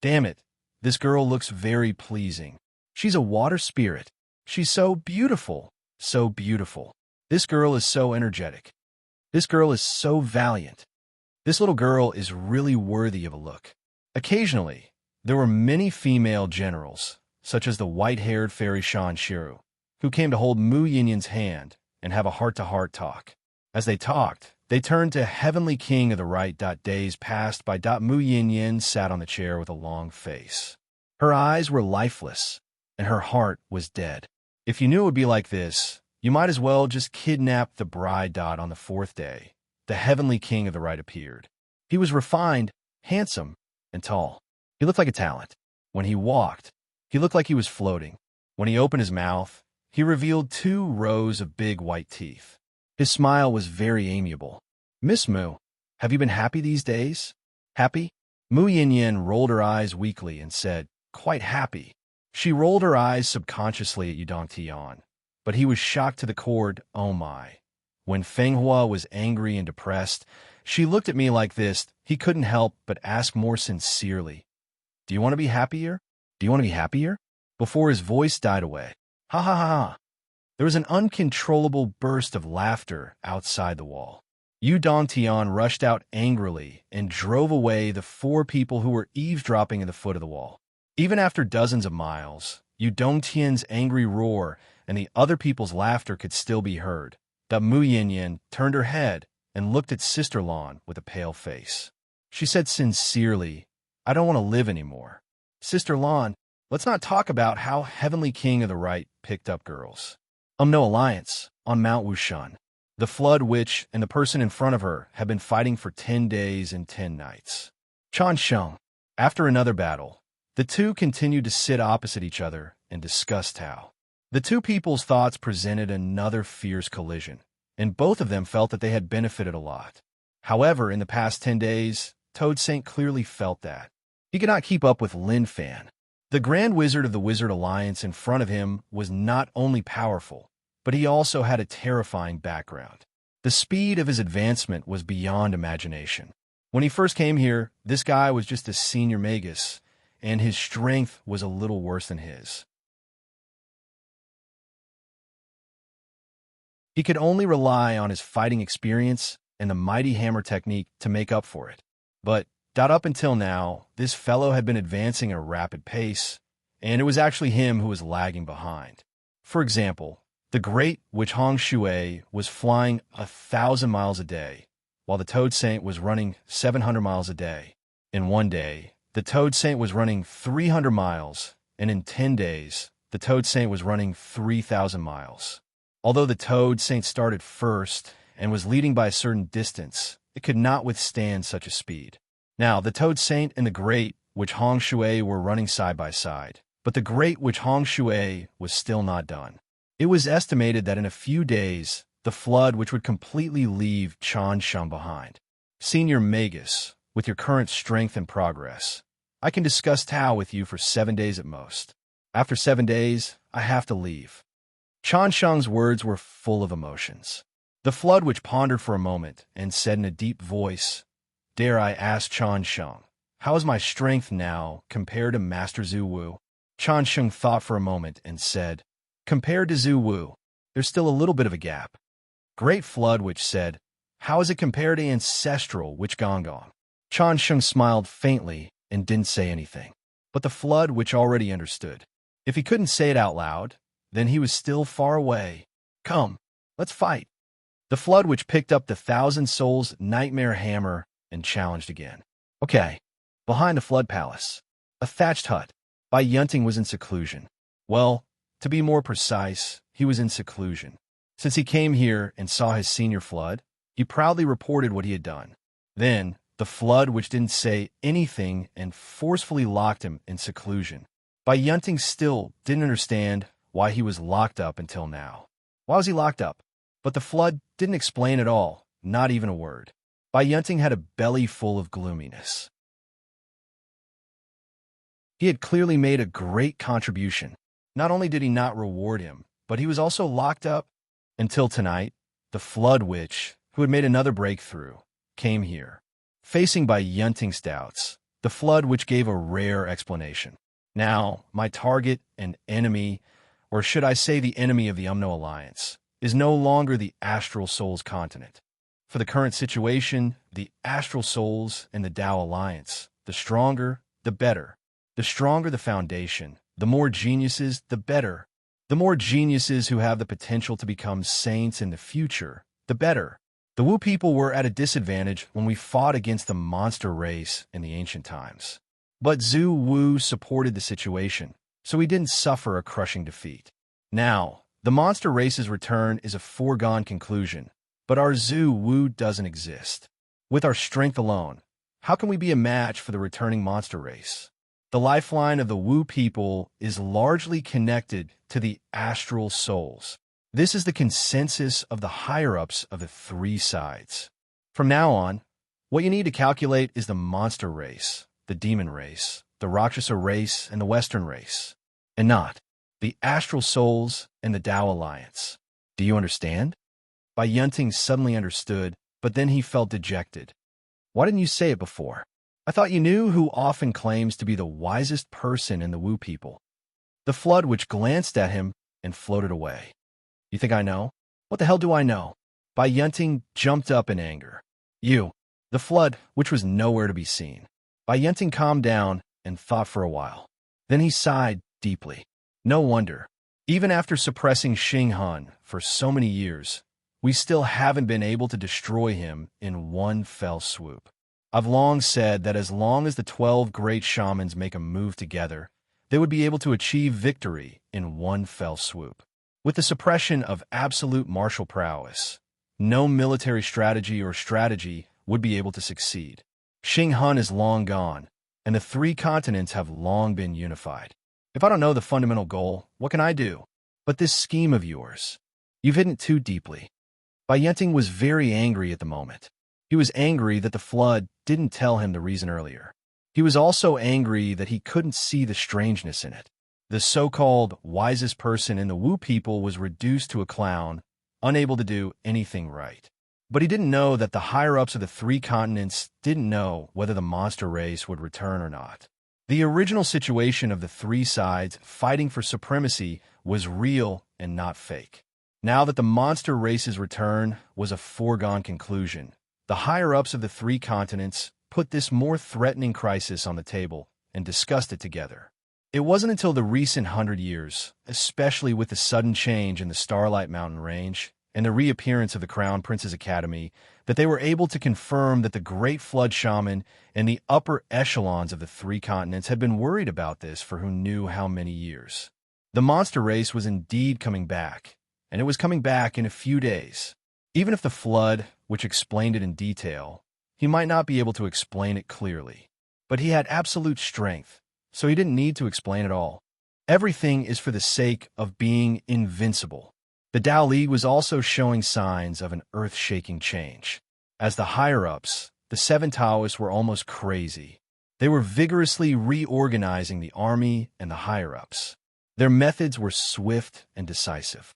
A: Damn it, this girl looks very pleasing. She's a water spirit. She's so beautiful, so beautiful. This girl is so energetic. This girl is so valiant. This little girl is really worthy of a look. Occasionally, there were many female generals, such as the white-haired fairy Shan Shiru, who came to hold Mu Yinyan's hand and have a heart-to-heart talk. As they talked, they turned to Heavenly King of the Right. Days passed by. Mu Yinyan sat on the chair with a long face. Her eyes were lifeless, and her heart was dead. If you knew it would be like this, you might as well just kidnap the bride. On the fourth day, the Heavenly King of the Right appeared. He was refined, handsome, and tall. He looked like a talent. When he walked, he looked like he was floating. When he opened his mouth, he revealed 2 rows of big white teeth. His smile was very amiable. Miss Mu, have you been happy these days? Happy? Mu Yinyan rolled her eyes weakly and said, quite happy. She rolled her eyes subconsciously at Yudong Tian, but he was shocked to the core. Oh my. When Feng Hua was angry and depressed, she looked at me like this. He couldn't help but ask more sincerely, do you want to be happier? Do you want to be happier? Before his voice died away. Ha ha ha ha. There was an uncontrollable burst of laughter outside the wall. Yu Dongtian rushed out angrily and drove away the 4 people who were eavesdropping at the foot of the wall. Even after dozens of miles, Yu Dongtian's angry roar and the other people's laughter could still be heard. Mu Yinyan turned her head and looked at Sister Lan with a pale face. She said sincerely, I don't want to live anymore. Sister Lan, let's not talk about how Heavenly King of the Right picked up girls. No alliance on Mount Wushan. The Flood Witch and the person in front of her have been fighting for 10 days and 10 nights. Chan Sheng. After another battle, the two continued to sit opposite each other and discuss Tao. The 2 people's thoughts presented another fierce collision, and both of them felt that they had benefited a lot. However, in the past 10 days, Toad Saint clearly felt that. He could not keep up with Lin Fan. The Grand Wizard of the Wizard Alliance in front of him was not only powerful, but he also had a terrifying background. The speed of his advancement was beyond imagination. When he first came here, this guy was just a senior magus, and his strength was a little worse than his. He could only rely on his fighting experience and the mighty hammer technique to make up for it. But, up until now, this fellow had been advancing at a rapid pace, and it was actually him who was lagging behind. For example, the great Witch Hong Shui was flying 1,000 miles a day, while the Toad Saint was running 700 miles a day. In one day, the Toad Saint was running 300 miles, and in 10 days, the Toad Saint was running 3,000 miles. Although the Toad Saint started first and was leading by a certain distance, it could not withstand such a speed. Now, the Toad Saint and the Great Witch Hong Shui were running side by side, but the Great Witch Hong Shui was still not done. It was estimated that in a few days, the flood which would completely leave Chan Sheng behind. Senior Magus, with your current strength and progress, I can discuss Tao with you for 7 days at most. After 7 days, I have to leave. Chan Sheng's words were full of emotions. The flood which pondered for a moment and said in a deep voice, Dare I ask Chan Sheng, how is my strength now compared to Master Zhu Wu? Chan Sheng thought for a moment and said, Compared to Zhu Wu, there's still a little bit of a gap. Great Flood Witch said, How is it compared to Ancestral Witch Gong? Chan Sheng smiled faintly and didn't say anything. But the Flood Witch already understood. If he couldn't say it out loud, then he was still far away. Come, let's fight. The Flood Witch picked up the 1,000 Souls Nightmare Hammer and challenged again. Okay, behind the Flood Palace, a thatched hut. Bai Yunting was in seclusion. Well, to be more precise, he was in seclusion. Since he came here and saw his senior flood, he proudly reported what he had done. Then, the Flood Witch didn't say anything and forcefully locked him in seclusion. Bai Yunting still didn't understand why he was locked up until now. Why was he locked up? But the Flood didn't explain at all, not even a word. Bai Yunting had a belly full of gloominess. He had clearly made a great contribution. Not only did he not reward him, but he was also locked up. Until tonight, the Flood Witch, who had made another breakthrough, came here. Facing Bai Yunting's doubts, the Flood Witch gave a rare explanation. Now, my target and enemy or should I say the enemy of the Umno Alliance, is no longer the Astral Souls continent. For the current situation, the Astral Souls and the Tao Alliance, the stronger, the better. The stronger the foundation, the more geniuses, the better. The more geniuses who have the potential to become saints in the future, the better. The Wu people were at a disadvantage when we fought against the monster race in the ancient times. But Zhu Wu supported the situation, so he didn't suffer a crushing defeat. Now, the monster race's return is a foregone conclusion, but our Zhu Wu doesn't exist. With our strength alone, how can we be a match for the returning monster race? The lifeline of the Wu people is largely connected to the astral souls. This is the consensus of the higher-ups of the three sides. From now on, what you need to calculate is the monster race, the demon race, the Rakshasa race, and the Western race, and not the astral souls and the Tao Alliance. Do you understand? Bai Yunting suddenly understood, but then he felt dejected. Why didn't you say it before? I thought you knew who often claims to be the wisest person in the Wu people. The flood which glanced at him and floated away. You think I know? What the hell do I know? Bai Yunting jumped up in anger. You, the flood, which was nowhere to be seen. Bai Yunting calmed down and thought for a while. Then he sighed deeply. No wonder. Even after suppressing Xing Han for so many years, we still haven't been able to destroy him in one fell swoop. I've long said that as long as the 12 great shamans make a move together, they would be able to achieve victory in one fell swoop. With the suppression of absolute martial prowess, no military strategy would be able to succeed. Xing Han is long gone, and the three continents have long been unified. If I don't know the fundamental goal, what can I do? But this scheme of yours, you've hidden it too deeply. Bai Yunting was very angry at the moment. He was angry that the flood didn't tell him the reason earlier. He was also angry that he couldn't see the strangeness in it. The so-called wisest person in the Wu people was reduced to a clown, unable to do anything right. But he didn't know that the higher-ups of the three continents didn't know whether the monster race would return or not. The original situation of the three sides fighting for supremacy was real and not fake. Now that the monster race's return was a foregone conclusion, the higher-ups of the three continents put this more threatening crisis on the table and discussed it together. It wasn't until the recent 100 years, especially with the sudden change in the Starlight Mountain Range and the reappearance of the Crown Prince's Academy, that they were able to confirm that the Great Flood Shaman and the upper echelons of the three continents had been worried about this for who knew how many years. The monster race was indeed coming back, and it was coming back in a few days. Even if the flood, which explained it in detail, he might not be able to explain it clearly. But he had absolute strength, so he didn't need to explain it all. Everything is for the sake of being invincible. The Tao League was also showing signs of an earth-shaking change. As the higher-ups, the seven Taoists were almost crazy. They were vigorously reorganizing the army and the higher-ups. Their methods were swift and decisive.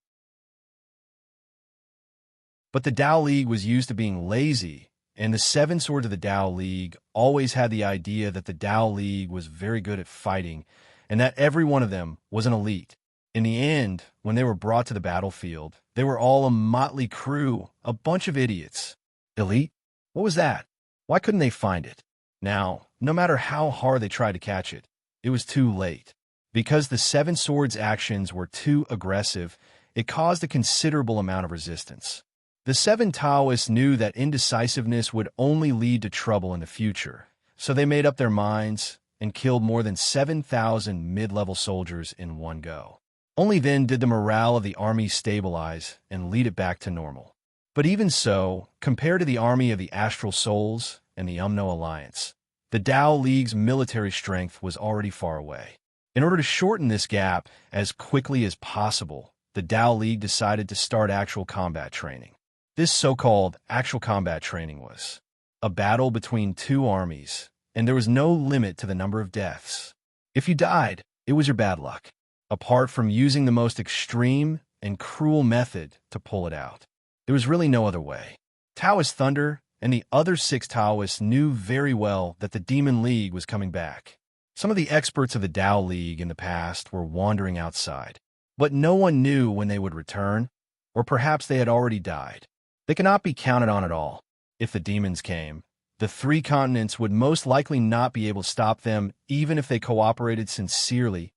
A: But the Tao League was used to being lazy, and the seven swords of the Tao League always had the idea that the Tao League was very good at fighting, and that every one of them was an elite. In the end, when they were brought to the battlefield, they were all a motley crew, a bunch of idiots. Elite? What was that? Why couldn't they find it? Now, no matter how hard they tried to catch it, it was too late. Because the seven swords' actions were too aggressive, it caused a considerable amount of resistance. The seven Taoists knew that indecisiveness would only lead to trouble in the future, so they made up their minds and killed more than 7,000 mid-level soldiers in one go. Only then did the morale of the army stabilize and lead it back to normal. But even so, compared to the army of the Astral Souls and the Umno Alliance, the Tao League's military strength was already far away. In order to shorten this gap as quickly as possible, the Tao League decided to start actual combat training. This so-called actual combat training was a battle between two armies, and there was no limit to the number of deaths. If you died, it was your bad luck, apart from using the most extreme and cruel method to pull it out. There was really no other way. Taoist Thunder and the other 6 Taoists knew very well that the Demon League was coming back. Some of the experts of the Tao League in the past were wandering outside. But no one knew when they would return, or perhaps they had already died. They could not be counted on at all. If the demons came, the three continents would most likely not be able to stop them, even if they cooperated sincerely.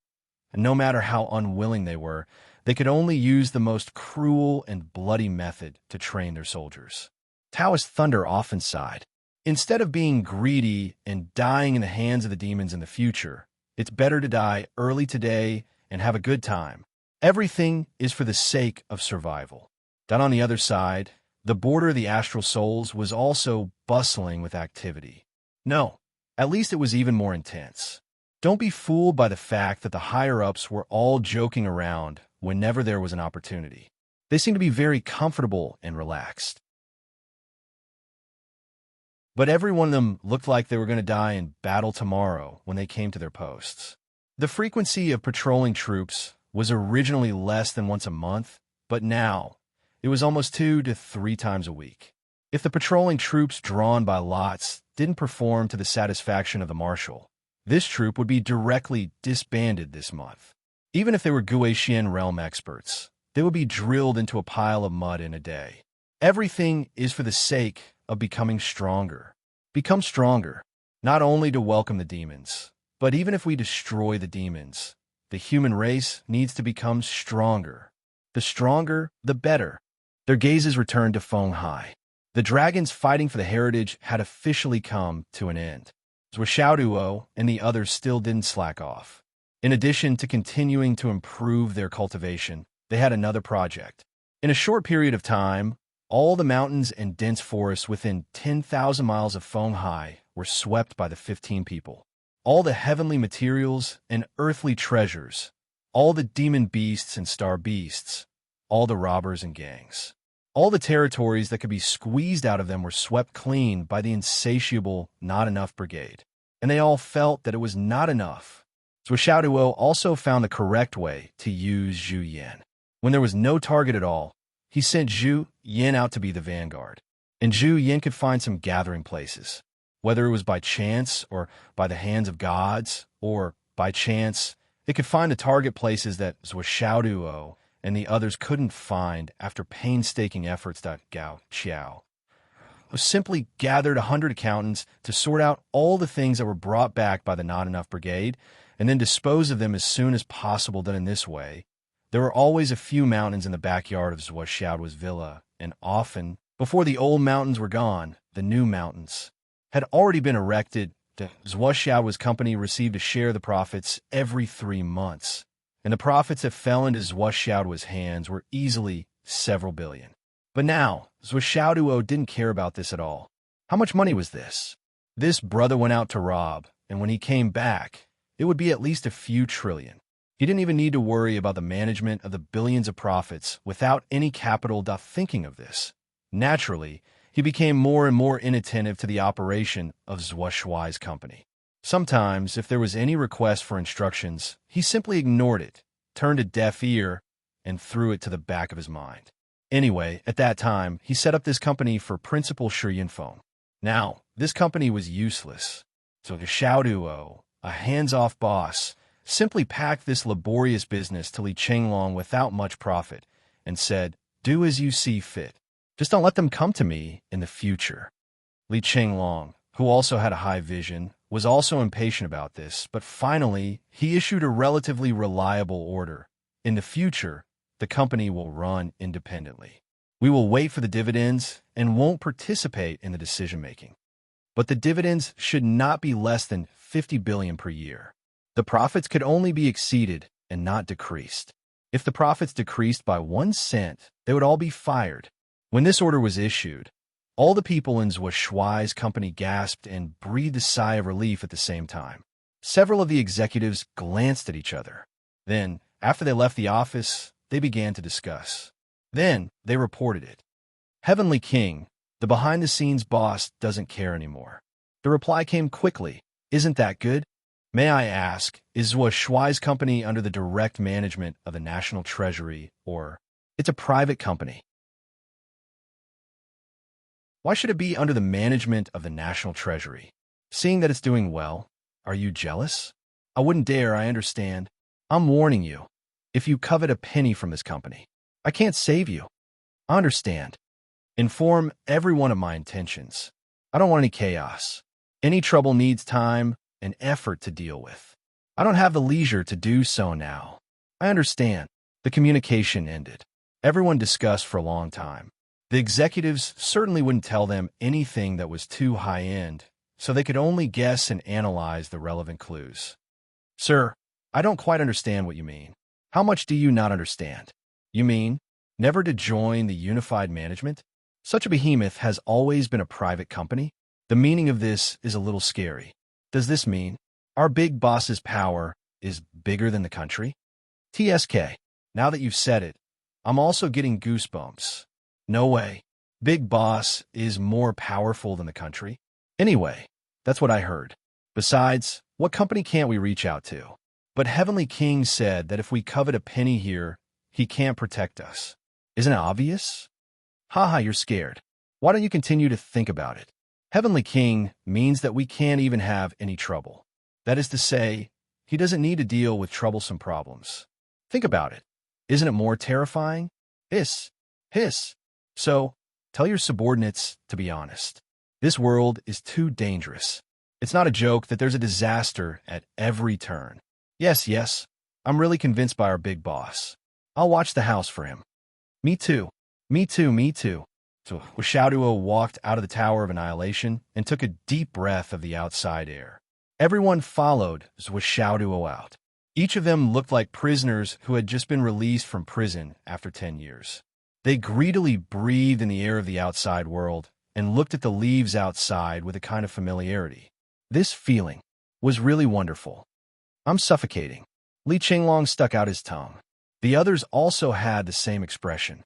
A: And no matter how unwilling they were, they could only use the most cruel and bloody method to train their soldiers. Taoist Thunder often sighed. Instead of being greedy and dying in the hands of the demons in the future, it's better to die early today and have a good time. Everything is for the sake of survival. Down on the other side, the border of the astral souls was also bustling with activity. No, at least it was even more intense. Don't be fooled by the fact that the higher-ups were all joking around whenever there was an opportunity. They seemed to be very comfortable and relaxed. But every one of them looked like they were going to die in battle tomorrow when they came to their posts. The frequency of patrolling troops was originally less than once a month, but now it was almost 2 to 3 times a week. If the patrolling troops drawn by lots didn't perform to the satisfaction of the marshal, this troop would be directly disbanded this month. Even if they were Guaxian realm experts, they would be drilled into a pile of mud in a day. Everything is for the sake of becoming stronger. Become stronger, not only to welcome the demons, but even if we destroy the demons, the human race needs to become stronger. The stronger, the better. Their gazes returned to Fenghai. The dragons fighting for the heritage had officially come to an end. Zhuo and the others still didn't slack off. In addition to continuing to improve their cultivation, they had another project. In a short period of time, all the mountains and dense forests within 10,000 miles of Fenghai were swept by the 15 people. All the heavenly materials and earthly treasures, all the demon beasts and star beasts, all the robbers and gangs. All the territories that could be squeezed out of them were swept clean by the insatiable Not Enough Brigade. And they all felt that it was not enough. Zhuo also found the correct way to use Zhu Yan. When there was no target at all, he sent Zhu Yan out to be the vanguard. And Zhu Yan could find some gathering places. Whether it was by chance or by the hands of gods, or by chance, it could find the target places that Zhuo and the others couldn't find after painstaking efforts. Gao Qiao simply gathered 100 accountants to sort out all the things that were brought back by the Not Enough Brigade and then dispose of them as soon as possible. Done in this way, there were always a few mountains in the backyard of Zhuo's villa, and often, before the old mountains were gone, the new mountains had already been erected. Zhuo's company received a share of the profits every 3 months, and the profits that fell into Zhuo's hands were easily several billion. But now, Zhuo didn't care about this at all. How much money was this? This brother went out to rob, and when he came back, it would be at least a few trillion. He didn't even need to worry about the management of the billions of profits without any capital. Thinking of this, naturally, he became more and more inattentive to the operation of Zhuo's company. Sometimes, if there was any request for instructions, he simply ignored it, turned a deaf ear, and threw it to the back of his mind. Anyway, at that time, he set up this company for Principal Shi Yinfeng. Now, this company was useless. So Zhuo, a hands-off boss, simply packed this laborious business to Li Chenglong without much profit and said, "Do as you see fit. Just don't let them come to me in the future." Li Chenglong, who also had a high vision, was also impatient about this, but finally, he issued a relatively reliable order. In the future, the company will run independently. We will wait for the dividends and won't participate in the decision-making. But the dividends should not be less than 50 billion per year. The profits could only be exceeded and not decreased. If the profits decreased by 1 cent, they would all be fired. When this order was issued, all the people in Zhuo's company gasped and breathed a sigh of relief at the same time. Several of the executives glanced at each other. Then, after they left the office, they began to discuss. Then, they reported it. "Heavenly King, the behind-the-scenes boss doesn't care anymore." The reply came quickly. "Isn't that good? May I ask, is Zhuo's company under the direct management of the National Treasury, or it's a private company?" "Why should it be under the management of the National Treasury? Seeing that it's doing well, are you jealous?" "I wouldn't dare, I understand. I'm warning you." if you covet a penny from this company. I can't save you. I understand. Inform everyone of my intentions. I don't want any chaos. Any trouble needs time and effort to deal with. I don't have the leisure to do so now. I understand. The communication ended. Everyone discussed for a long time. The executives certainly wouldn't tell them anything that was too high-end, so they could only guess and analyze the relevant clues. Sir, I don't quite understand what you mean. How much do you not understand? You mean, never to join the unified management? Such a behemoth has always been a private company? The meaning of this is a little scary. Does this mean our big boss's power is bigger than the country? TSK, now that you've said it, I'm also getting goosebumps. No way. Big boss is more powerful than the country? Anyway, that's what I heard. Besides, what company can't we reach out to? But Heavenly King said that if we covet a penny here, he can't protect us. Isn't it obvious? Haha, you're scared. Why don't you continue to think about it? Heavenly King means that we can't even have any trouble. That is to say, he doesn't need to deal with troublesome problems. Think about it. Isn't it more terrifying? Hiss. So, tell your subordinates to be honest. This world is too dangerous. It's not a joke that there's a disaster at every turn. Yes, I'm really convinced by our big boss. I'll watch the house for him. Me too. So Wishaduo walked out of the Tower of Annihilation and took a deep breath of the outside air. Everyone followed Wishaduo out. Each of them looked like prisoners who had just been released from prison after 10 years. They greedily breathed in the air of the outside world and looked at the leaves outside with a kind of familiarity. This feeling was really wonderful. I'm suffocating. Li Qinglong stuck out his tongue. The others also had the same expression.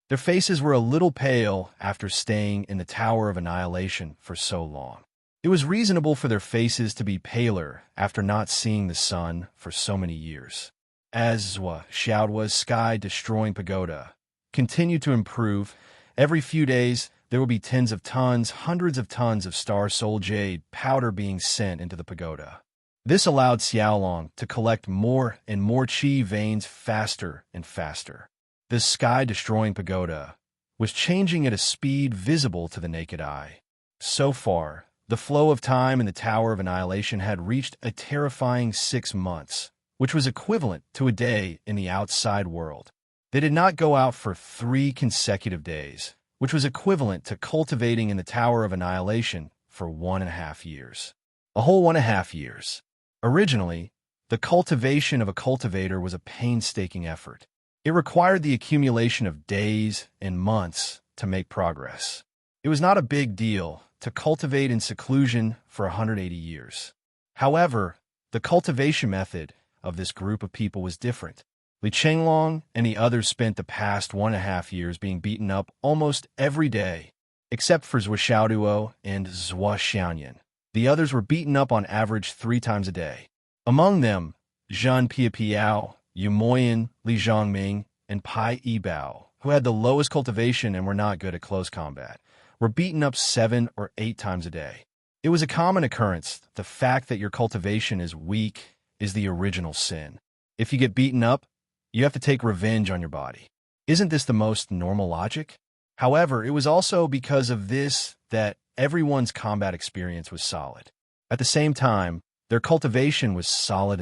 A: Their faces were a little pale after staying in the Tower of Annihilation for so long. It was reasonable for their faces to be paler after not seeing the sun for so many years. As Xiaoduo's sky-destroying pagoda continued to improve, every few days there would be tens of tons, hundreds of tons of Star Soul Jade powder being sent into the pagoda. This allowed Xiaolong to collect more and more chi veins faster and faster. The sky-destroying pagoda was changing at a speed visible to the naked eye. So far, the flow of time in the Tower of Annihilation had reached a terrifying 6 months, which was equivalent to a day in the outside world. They did not go out for 3 consecutive days, which was equivalent to cultivating in the Tower of Annihilation for 1.5 years. A whole 1.5 years. Originally, the cultivation of a cultivator was a painstaking effort. It required the accumulation of days and months to make progress. It was not a big deal to cultivate in seclusion for 180 years. However, the cultivation method of this group of people was different. Li Qinglong and the others spent the past 1.5 years being beaten up almost every day, except for Xiaoduo and Xiaoyan. The others were beaten up on average 3 times a day. Among them, Zhan Piapiao, Yu Moyan, Li Zhongming, and Pai Yibao, who had the lowest cultivation and were not good at close combat, were beaten up 7 or 8 times a day. It was a common occurrence. The fact that your cultivation is weak is the original sin. If you get beaten up, you have to take revenge on your body. Isn't this the most normal logic? However, it was also because of this that everyone's combat experience was solid. At the same time, their cultivation was solid.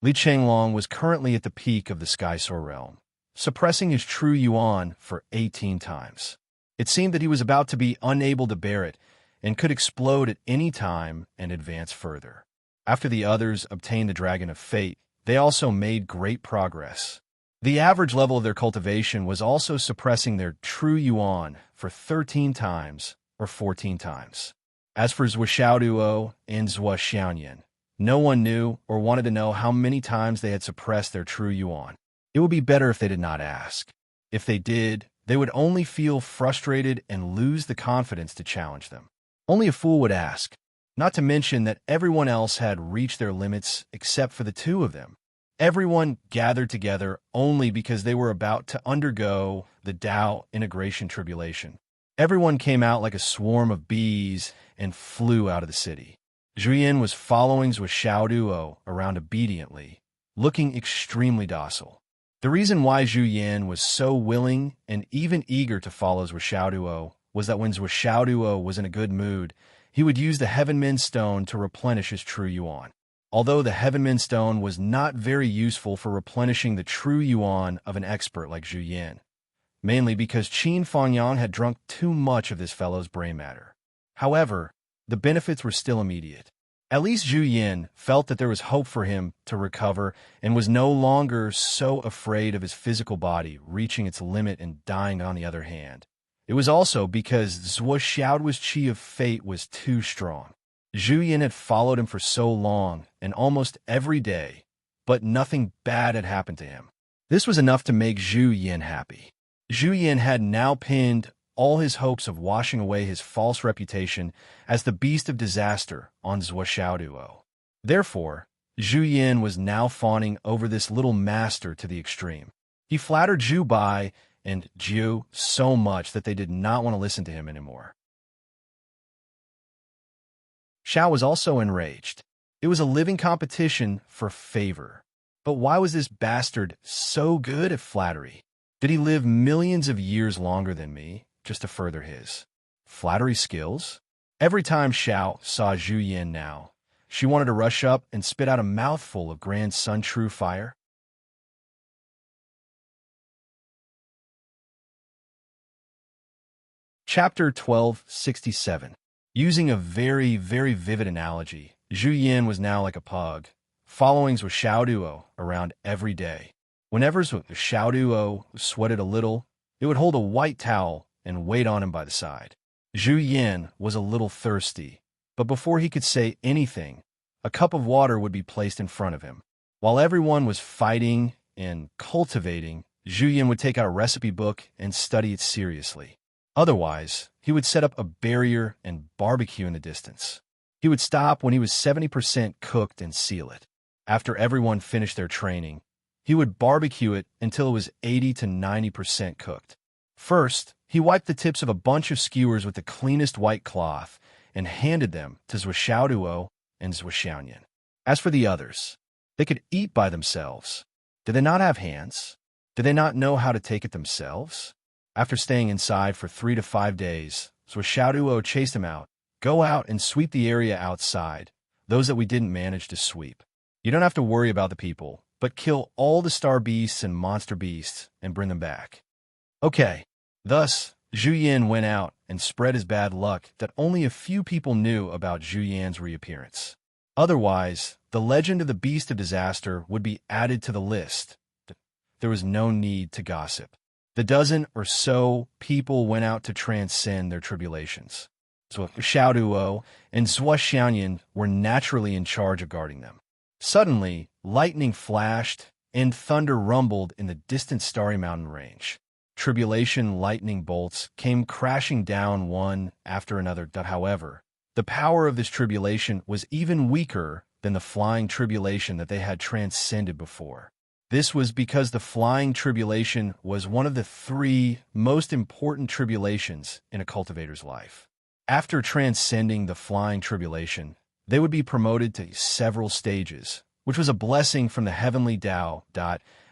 A: Li Qinglong was currently at the peak of the Sky Soar realm, suppressing his true yuan for 18 times. It seemed that he was about to be unable to bear it and could explode at any time and advance further. After the others obtained the Dragon of Fate, they also made great progress. The average level of their cultivation was also suppressing their true yuan for 13 times or 14 times. As for Xiaoduo and Xiaoyan, no one knew or wanted to know how many times they had suppressed their true yuan. It would be better if they did not ask. If they did, they would only feel frustrated and lose the confidence to challenge them. Only a fool would ask, not to mention that everyone else had reached their limits except for the 2 of them. Everyone gathered together only because they were about to undergo the Tao integration tribulation. Everyone came out like a swarm of bees and flew out of the city. Zhuyin was following Zhou Xiaoduo around obediently, looking extremely docile. The reason why Zhu Yan was so willing and even eager to follow Zhou Xiaoduo was that when Zhou Xiaoduo was in a good mood, he would use the Heavenmin Stone to replenish his true yuan. Although the Heavenmin Stone was not very useful for replenishing the true yuan of an expert like Zhu Yan, mainly because Qin Fangyang had drunk too much of this fellow's brain matter. However, the benefits were still immediate. At least Zhu Yan felt that there was hope for him to recover and was no longer so afraid of his physical body reaching its limit and dying on the other hand. It was also because Zhuo Xiaoduo's qi of fate was too strong. Zhu Yan had followed him for so long and almost every day, but nothing bad had happened to him. This was enough to make Zhu Yan happy. Zhu Yan had now pinned all his hopes of washing away his false reputation as the beast of disaster on Zhuo Xiaoduo. Therefore, Zhu Yan was now fawning over this little master to the extreme. He flattered Zhu Bai and Zhu so much that they did not want to listen to him anymore. Xiao was also enraged. It was a living competition for favor. But why was this bastard so good at flattery? Did he live millions of years longer than me just to further his flattery skills? Every time Xiao saw Zhu Yan now, she wanted to rush up and spit out a mouthful of Grand Sun True Fire. Chapter 1267. Using a very, very vivid analogy, Zhu Yan was now like a pug, following Zhou Xiaoduo around every day. Whenever Zhou Xiaoduo sweated a little, it would hold a white towel and wait on him by the side. Zhu Yan was a little thirsty, but before he could say anything, a cup of water would be placed in front of him. While everyone was fighting and cultivating, Zhu Yan would take out a recipe book and study it seriously. Otherwise, he would set up a barrier and barbecue in the distance. He would stop when he was 70% cooked and seal it. After everyone finished their training, he would barbecue it until it was 80 to 90% cooked. First, he wiped the tips of a bunch of skewers with the cleanest white cloth and handed them to Zhuo Xiaoduo and Zhuo Xiaoyan. As for the others, they could eat by themselves. Did they not have hands? Did they not know how to take it themselves? After staying inside for 3 to 5 days, Zhuo Xiaoduo chased him out. Go out and sweep the area outside, those that we didn't manage to sweep. You don't have to worry about the people, but kill all the star beasts and monster beasts and bring them back. Okay. Thus, Zhu Yan went out and spread his bad luck that only a few people knew about Zhu Yan's reappearance. Otherwise, the legend of the Beast of Disaster would be added to the list. There was no need to gossip. The dozen or so people went out to transcend their tribulations. Zhuo Xiaoduo and Zhuo Xiaoyan were naturally in charge of guarding them. Suddenly, lightning flashed and thunder rumbled in the distant Starry Mountain range. Tribulation lightning bolts came crashing down one after another. However, the power of this tribulation was even weaker than the flying tribulation that they had transcended before. This was because the flying tribulation was one of the 3 most important tribulations in a cultivator's life. After transcending the flying tribulation, they would be promoted to several stages, which was a blessing from the heavenly Tao.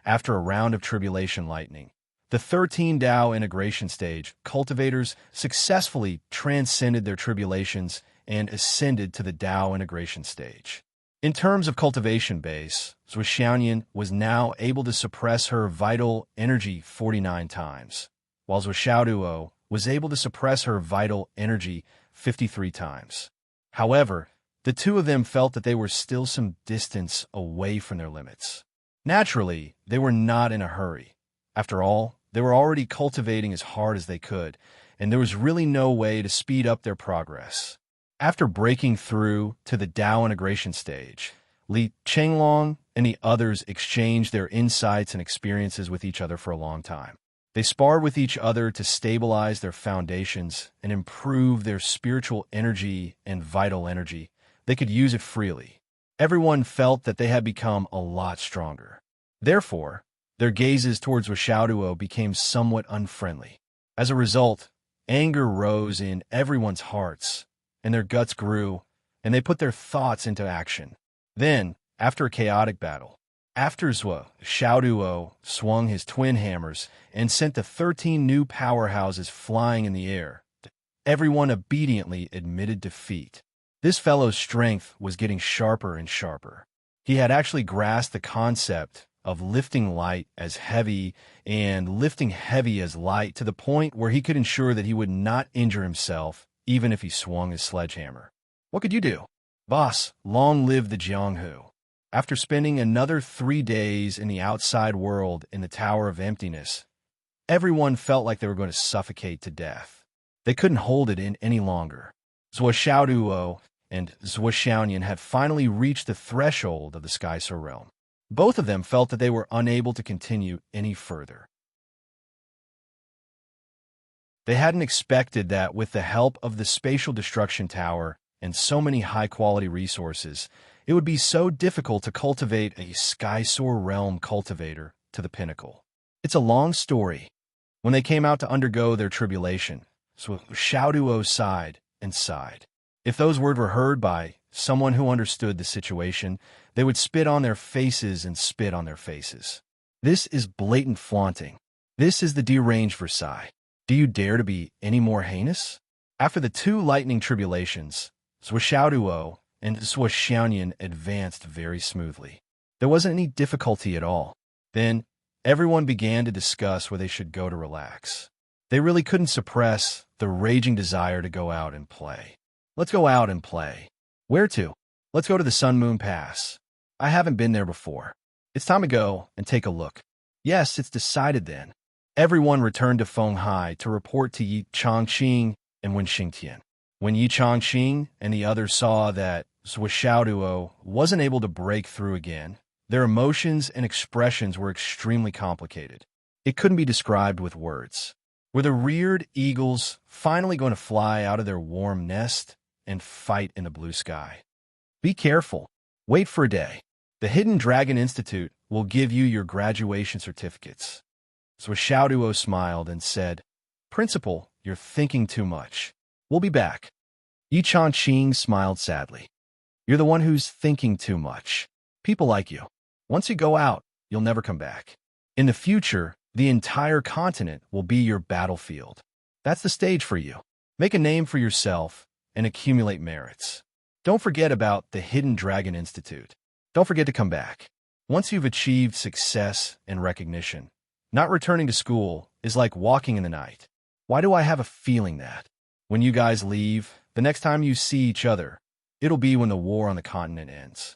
A: After a round of tribulation lightning, the 13 Tao integration stage, cultivators successfully transcended their tribulations and ascended to the Tao integration stage. In terms of cultivation base, Zhuo Xiaoyan was now able to suppress her vital energy 49 times, while Zhuo Xiaoduo was able to suppress her vital energy 53 times. However, the two of them felt that they were still some distance away from their limits. Naturally, they were not in a hurry. After all, they were already cultivating as hard as they could, and there was really no way to speed up their progress. After breaking through to the Tao integration stage, Li Chenglong and the others exchanged their insights and experiences with each other for a long time. They sparred with each other to stabilize their foundations and improve their spiritual energy and vital energy. They could use it freely. Everyone felt that they had become a lot stronger. Therefore, their gazes towards Xiaoduo became somewhat unfriendly. As a result, anger rose in everyone's hearts, and their guts grew. and they put their thoughts into action. Then, after a chaotic battle, after Xiaoduo swung his twin hammers and sent the 13 new powerhouses flying in the air, everyone obediently admitted defeat. This fellow's strength was getting sharper and sharper. He had actually grasped the concept of lifting light as heavy and lifting heavy as light to the point where he could ensure that he would not injure himself even if he swung his sledgehammer. What could you do? Boss, long live the Jianghu. After spending another 3 days in the outside world in the Tower of Emptiness, everyone felt like they were going to suffocate to death. They couldn't hold it in any longer. Zhuo Xiaoduo and Zhuo Xiaonian had finally reached the threshold of the Sky Soul realm. Both of them felt that they were unable to continue any further. They hadn't expected that with the help of the Spatial Destruction Tower and so many high-quality resources, it would be so difficult to cultivate a Sky Soul realm cultivator to the pinnacle. It's a long story. When they came out to undergo their tribulation, so Xiaoduo sighed and sighed. If those words were heard by someone who understood the situation, they would spit on their faces and spit on their faces. This is blatant flaunting. This is the deranged Versailles. Do you dare to be any more heinous? After the 2 lightning tribulations, Zhuo Xiaoduo and Zhuo Xiaonian advanced very smoothly. There wasn't any difficulty at all. Then, everyone began to discuss where they should go to relax. They really couldn't suppress the raging desire to go out and play. Let's go out and play. Where to? Let's go to the Sun Moon Pass. I haven't been there before. It's time to go and take a look. Yes, it's decided then. Everyone returned to Fenghai to report to Yi Changqing and Wen Xingtian. When Yi Changqing and the others saw that Zhuo Xiaoduo wasn't able to break through again, their emotions and expressions were extremely complicated. It couldn't be described with words. Were the reared eagles finally going to fly out of their warm nest and fight in the blue sky? Be careful. Wait for a day. The Hidden Dragon Institute will give you your graduation certificates. So Xiaoduo smiled and said, Principal, you're thinking too much. We'll be back. Yi Changqing smiled sadly. You're the one who's thinking too much. People like you. Once you go out, you'll never come back. In the future, the entire continent will be your battlefield. That's the stage for you. Make a name for yourself and accumulate merits. Don't forget about the Hidden Dragon Institute. Don't forget to come back. Once you've achieved success and recognition, not returning to school is like walking in the night. Why do I have a feeling that when you guys leave, the next time you see each other, it'll be when the war on the continent ends?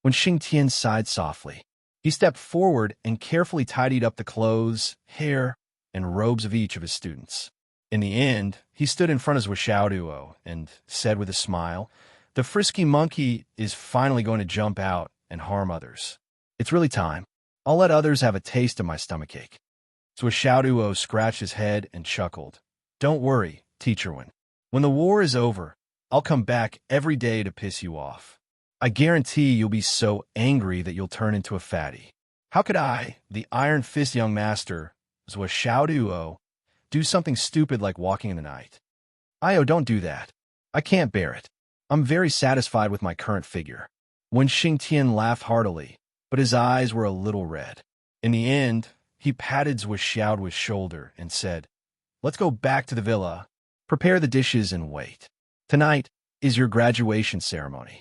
A: When Xingtian sighed softly, he stepped forward and carefully tidied up the clothes, hair, and robes of each of his students. In the end, he stood in front of Xiaoduo and said with a smile, The frisky monkey is finally going to jump out and harm others. It's really time. I'll let others have a taste of my stomachache. So Xiaoduo scratched his head and chuckled. Don't worry, Teacher Wen. When the war is over, I'll come back every day to piss you off. I guarantee you'll be so angry that you'll turn into a fatty. How could I, the Iron Fist young master, Zhuo Xiaoduo, do something stupid like walking in the night? Io, don't do that. I can't bear it. I'm very satisfied with my current figure. When Xingtian laughed heartily, but his eyes were a little red. In the end, he patted Zhuo Xiaoduo's shoulder and said, Let's go back to the villa, prepare the dishes and wait. Tonight is your graduation ceremony.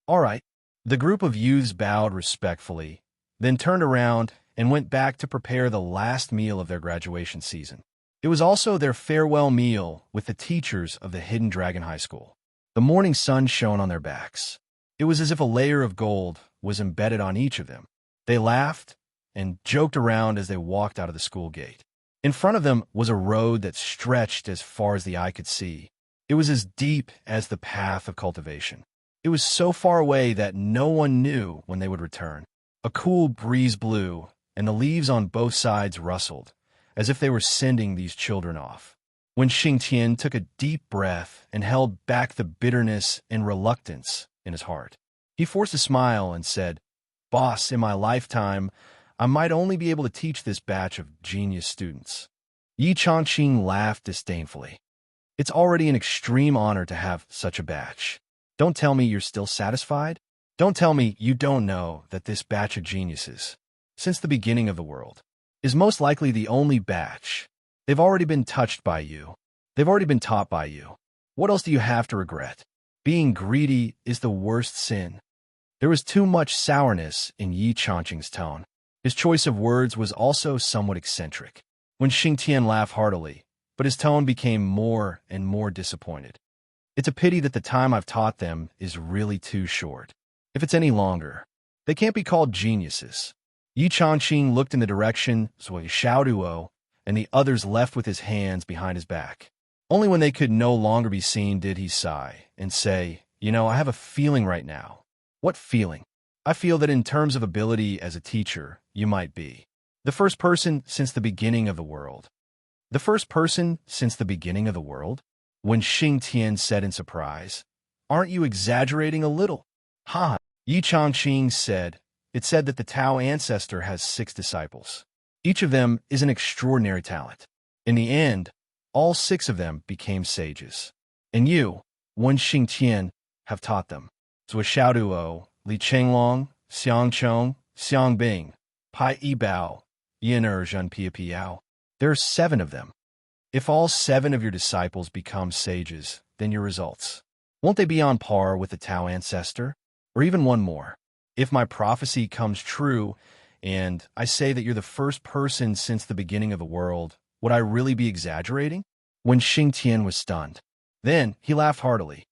A: All right. The group of youths bowed respectfully, then turned around and went back to prepare the last meal of their graduation season. It was also their farewell meal with the teachers of the Hidden Dragon High School. The morning sun shone on their backs. It was as if a layer of gold was embedded on each of them. They laughed and joked around as they walked out of the school gate. In front of them was a road that stretched as far as the eye could see. It was as deep as the path of cultivation. It was so far away that no one knew when they would return. A cool breeze blew, and the leaves on both sides rustled, as if they were sending these children off. When Xingtian took a deep breath and held back the bitterness and reluctance in his heart, he forced a smile and said, Boss, in my lifetime, I might only be able to teach this batch of genius students. Yi Changqing laughed disdainfully. It's already an extreme honor to have such a batch. Don't tell me you're still satisfied? Don't tell me you don't know that this batch of geniuses, since the beginning of the world, is most likely the only batch. They've already been touched by you. They've already been taught by you. What else do you have to regret? Being greedy is the worst sin. There was too much sourness in Yi Changqing's tone. His choice of words was also somewhat eccentric. When Xingtian laughed heartily, but his tone became more and more disappointed. It's a pity that the time I've taught them is really too short. If it's any longer, they can't be called geniuses. Yi Changqing looked in the direction Zui Xiaoduo and the others left with his hands behind his back. Only when they could no longer be seen did he sigh and say, I have a feeling right now. What feeling? I feel that in terms of ability as a teacher, you might be the first person since the beginning of the world. The first person since the beginning of the world? When Xingtian said in surprise, aren't you exaggerating a little? Ha! Yi Changqing said, it said that the Tao ancestor has 6 disciples. Each of them is an extraordinary talent. In the end, all 6 of them became sages. And you, Wen Xingtian, have taught them. Zui Xiaoduo, Li Chenglong, Xiang Chong, Xiang Bing, Pai Yibao, Enrich Piao. There are 7 of them. If all 7 of your disciples become sages, then your results, won't they be on par with the Tao ancestor? Or even one more? If my prophecy comes true, and I say that you're the first person since the beginning of the world, would I really be exaggerating? When Xingtian was stunned. Then he laughed heartily.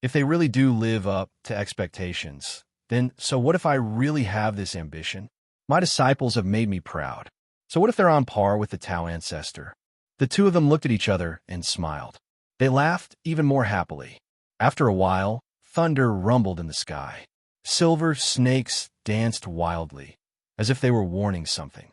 A: If they really do live up to expectations, then so what if I really have this ambition? My disciples have made me proud. So what if they're on par with the Tao ancestor? The 2 of them looked at each other and smiled. They laughed even more happily. After a while, thunder rumbled in the sky. Silver snakes danced wildly, as if they were warning something.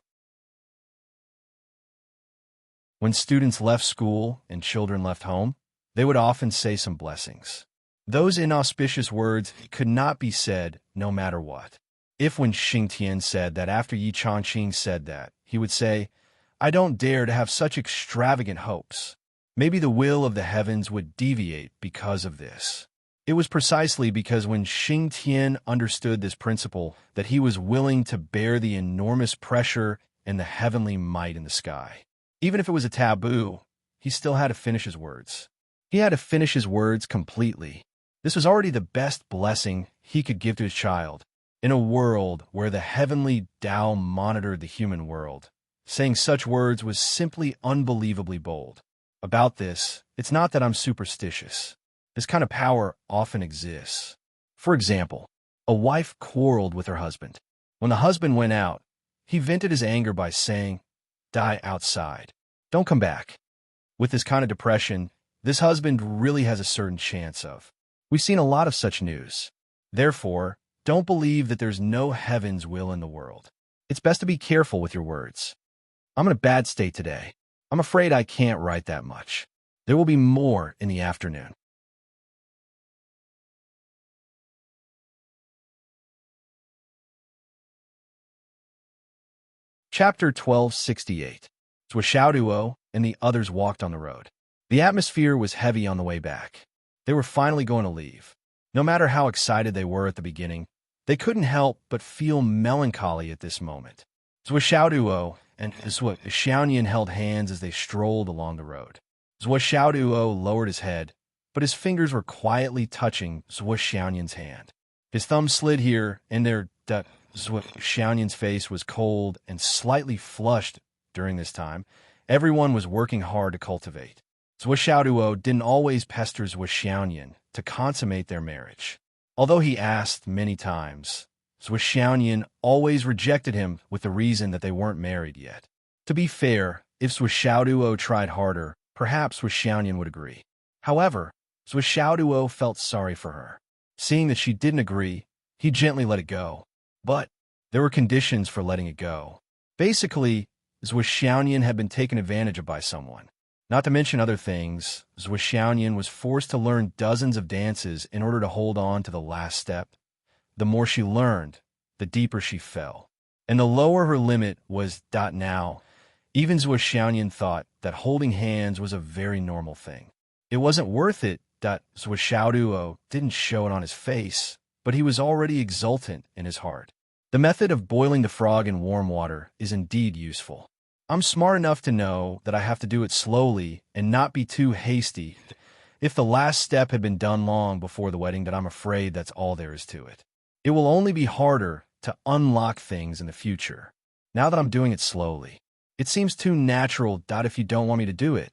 A: When students left school and children left home, they would often say some blessings. Those inauspicious words could not be said no matter what. If when Xingtian said that after Yi Changqing said that, he would say, I don't dare to have such extravagant hopes. Maybe the will of the heavens would deviate because of this. It was precisely because when Xingtian understood this principle that he was willing to bear the enormous pressure and the heavenly might in the sky. Even if it was a taboo, he still had to finish his words. He had to finish his words completely. This was already the best blessing he could give to his child. In a world where the heavenly Tao monitored the human world, saying such words was simply unbelievably bold. About this, it's not that I'm superstitious. This kind of power often exists. For example, a wife quarreled with her husband. When the husband went out, he vented his anger by saying, die outside. Don't come back. With this kind of depression, this husband really has a certain chance of. We've seen a lot of such news. Therefore, don't believe that there's no heaven's will in the world. It's best to be careful with your words. I'm in a bad state today. I'm afraid I can't write that much. There will be more in the afternoon. Chapter 1268. Zui Xiaoduo and the others walked on the road. The atmosphere was heavy on the way back. They were finally going to leave. No matter how excited they were at the beginning, they couldn't help but feel melancholy at this moment. Zui Xiaoduo and Zui Xiaoyan held hands as they strolled along the road. Zui Xiaoduo lowered his head, but his fingers were quietly touching Zui Xiaoyan's hand. His thumb slid here and there. Zui Xiaoyan's face was cold and slightly flushed during this time. Everyone was working hard to cultivate. Zui Xiaoduo didn't always pester Zui Xiaoyan to consummate their marriage. Although he asked many times, Zui Xiaoyan always rejected him with the reason that they weren't married yet. To be fair, if Zui Xiaoduo tried harder, perhaps Zui Xiaoyan would agree. However, Zui Xiaoduo felt sorry for her. Seeing that she didn't agree, he gently let it go. But there were conditions for letting it go. Basically, Zui Xiaoyan had been taken advantage of by someone. Not to mention other things, Zui Xiaoyan was forced to learn dozens of dances in order to hold on to the last step. The more she learned, the deeper she fell. And the lower her limit was. Now, even Zui Xiaoyan thought that holding hands was a very normal thing. It wasn't worth it. Zhuo didn't show it on his face, but he was already exultant in his heart. The method of boiling the frog in warm water is indeed useful. I'm smart enough to know that I have to do it slowly and not be too hasty. If the last step had been done long before the wedding, then I'm afraid that's all there is to it. It will only be harder to unlock things in the future. Now that I'm doing it slowly, it seems too natural. If you don't want me to do it,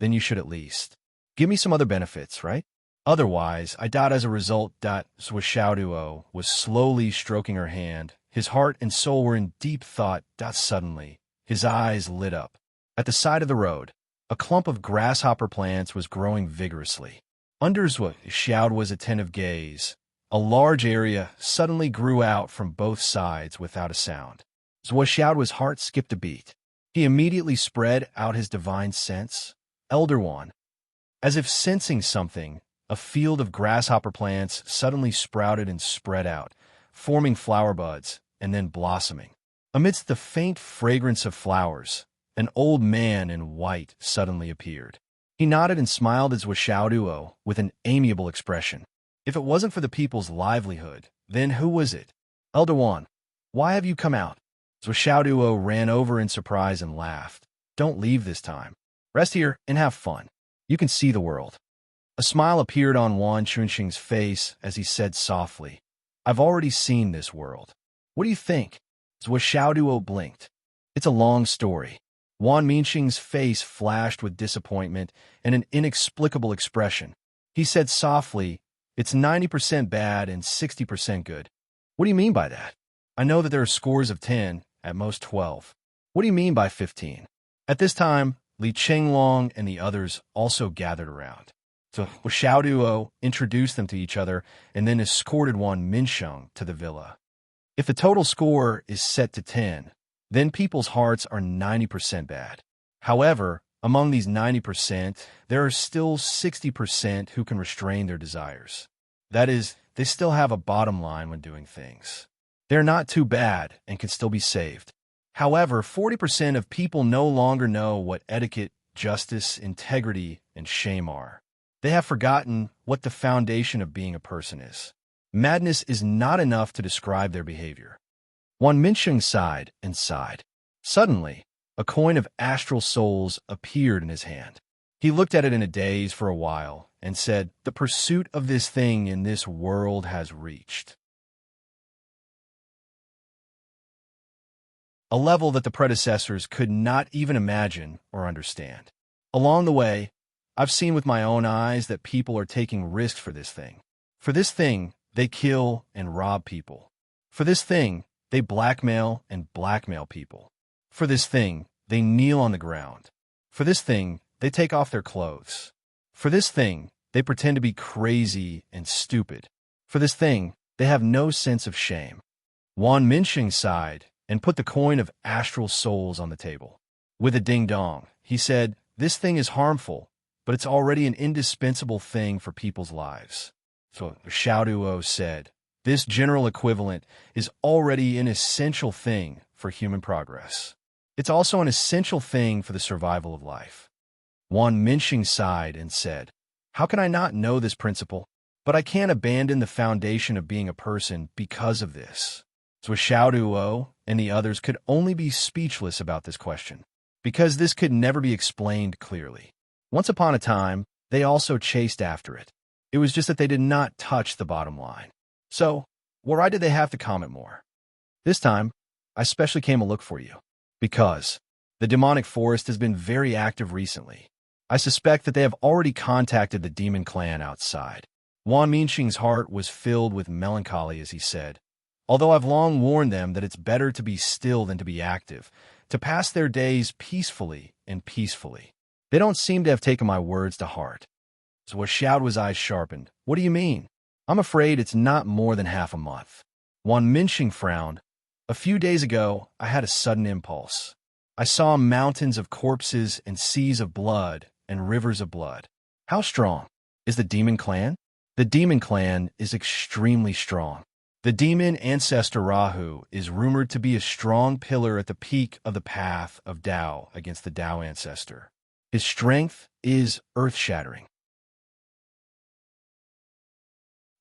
A: then you should at least give me some other benefits, right? Otherwise, as a result, Zhuo was slowly stroking her hand. His heart and soul were in deep thought. Suddenly, his eyes lit up. At the side of the road, a clump of grasshopper plants was growing vigorously. Under Zhuo's attentive gaze, a large area suddenly grew out from both sides without a sound. Zhuo's heart skipped a beat. He immediately spread out his divine sense. Elder One. As if sensing something, a field of grasshopper plants suddenly sprouted and spread out, forming flower buds and then blossoming. Amidst the faint fragrance of flowers, an old man in white suddenly appeared. He nodded and smiled at Zhuo with an amiable expression. If it wasn't for the people's livelihood, then who was it? Elder One, why have you come out? Zhuo ran over in surprise and laughed. Don't leave this time. Rest here and have fun. You can see the world. A smile appeared on Wan Chunxing's face as he said softly, I've already seen this world. What do you think? Zhuo blinked. It's a long story. Wan Minxing's face flashed with disappointment and an inexplicable expression. He said softly, it's 90% bad and 60% good. What do you mean by that? I know that there are scores of 10, at most 12. What do you mean by 15? At this time, Li Qinglong and the others also gathered around. So Zhuo introduced them to each other and then escorted Wan Minsheng to the villa. If the total score is set to 10, then people's hearts are 90% bad. However, among these 90%, there are still 60% who can restrain their desires. That is, they still have a bottom line when doing things. They're not too bad and can still be saved. However, 40% of people no longer know what etiquette, justice, integrity, and shame are. They have forgotten what the foundation of being a person is. Madness is not enough to describe their behavior. Wan Minsheng sighed and sighed. Suddenly, a coin of astral souls appeared in his hand. He looked at it in a daze for a while and said, the pursuit of this thing in this world has reached a level that the predecessors could not even imagine or understand. Along the way, I've seen with my own eyes that people are taking risks for this thing. For this thing, they kill and rob people. For this thing, they blackmail and blackmail people. For this thing, they kneel on the ground. For this thing, they take off their clothes. For this thing, they pretend to be crazy and stupid. For this thing, they have no sense of shame. Wan Minsheng sighed and put the coin of astral souls on the table. With a ding-dong, he said, this thing is harmful, but it's already an indispensable thing for people's lives. So Zhuo said, this general equivalent is already an essential thing for human progress. It's also an essential thing for the survival of life. Wan Minsheng sighed and said, how can I not know this principle? But I can't abandon the foundation of being a person because of this. So Zhuo and the others could only be speechless about this question, because this could never be explained clearly. Once upon a time, they also chased after it. It was just that they did not touch the bottom line. So, why did they have to comment more? This time, I specially came to look for you, because the demonic forest has been very active recently. I suspect that they have already contacted the demon clan outside. Wan Minxing's heart was filled with melancholy as he said, although I've long warned them that it's better to be still than to be active, to pass their days peacefully and peacefully. They don't seem to have taken my words to heart. So Zhuo's eyes sharpened. What do you mean? I'm afraid it's not more than half a month. Wan Minxing frowned. A few days ago, I had a sudden impulse. I saw mountains of corpses and seas of blood and rivers of blood. How strong is the demon clan? The demon clan is extremely strong. The demon ancestor Rahu is rumored to be a strong pillar at the peak of the path of Tao against the Tao ancestor. His strength is earth-shattering.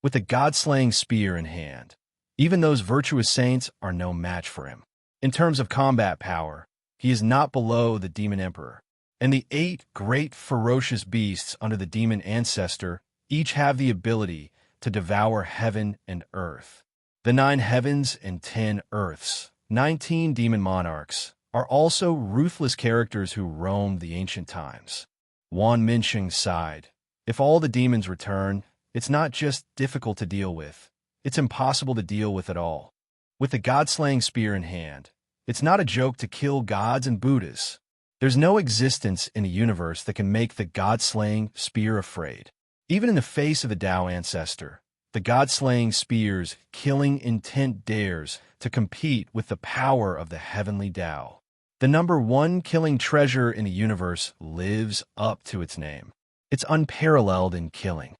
A: with the god-slaying spear in hand. Even those virtuous saints are no match for him. In terms of combat power, he is not below the Demon Emperor. And the 8 great ferocious beasts under the Demon Ancestor each have the ability to devour heaven and earth. The 9 heavens and 10 earths, 19 demon monarchs, are also ruthless characters who roamed the ancient times. Wan Minsheng sighed. If all the demons return, it's not just difficult to deal with, it's impossible to deal with at all. With the god-slaying spear in hand, it's not a joke to kill gods and Buddhas. There's no existence in a universe that can make the god-slaying spear afraid. Even in the face of the Tao Ancestor, the god-slaying spear's killing intent dares to compete with the power of the heavenly Tao. The number 1 killing treasure in the universe lives up to its name. It's unparalleled in killing.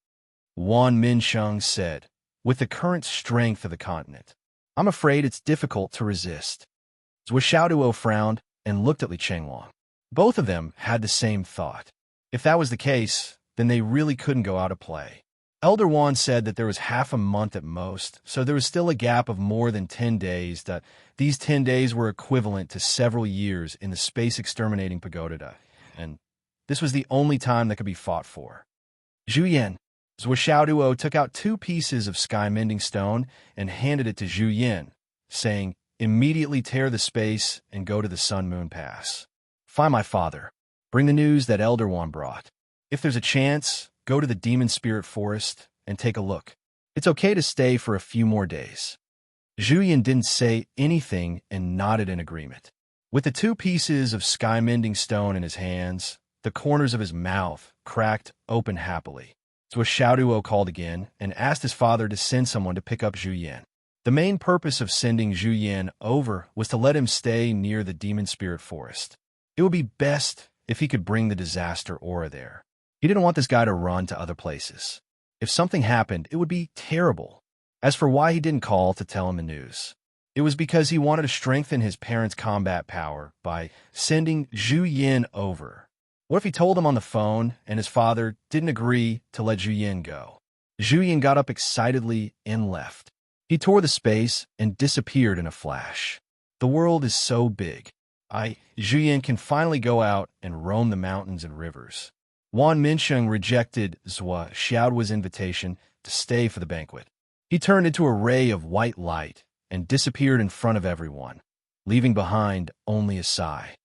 A: Wan Minsheng said, with the current strength of the continent, I'm afraid it's difficult to resist. Zhuo Xiaoduo frowned and looked at Li Chenglong. Both of them had the same thought. If that was the case, then they really couldn't go out of play. Elder Wan said that there was half a month at most, so there was still a gap of more than 10 days, that these 10 days were equivalent to several years in the space exterminating pagoda, and this was the only time that could be fought for. Zhu Yan. Zhuo Xiaoduo took out 2 pieces of sky-mending stone and handed it to Zhu Yin, saying, immediately tear the space and go to the Sun-Moon Pass. Find my father. Bring the news that Elder Wan brought. If there's a chance, go to the Demon Spirit Forest and take a look. It's okay to stay for a few more days. Zhu Yin didn't say anything and nodded in agreement. With the 2 pieces of sky-mending stone in his hands, the corners of his mouth cracked open happily. So Xiaoduo called again and asked his father to send someone to pick up Zhu Yin. The main purpose of sending Zhu Yin over was to let him stay near the Demon Spirit Forest. It would be best if he could bring the disaster aura there. He didn't want this guy to run to other places. If something happened, it would be terrible. As for why he didn't call to tell him the news, it was because he wanted to strengthen his parents' combat power by sending Zhu Yin over. What if he told him on the phone and his father didn't agree to let Zhu Yin go? Zhu Yin got up excitedly and left. He tore the space and disappeared in a flash. The world is so big. Zhu Yin can finally go out and roam the mountains and rivers. Wan Minsheng rejected Zhuo Xiaoduo's invitation to stay for the banquet. He turned into a ray of white light and disappeared in front of everyone, leaving behind only a sigh.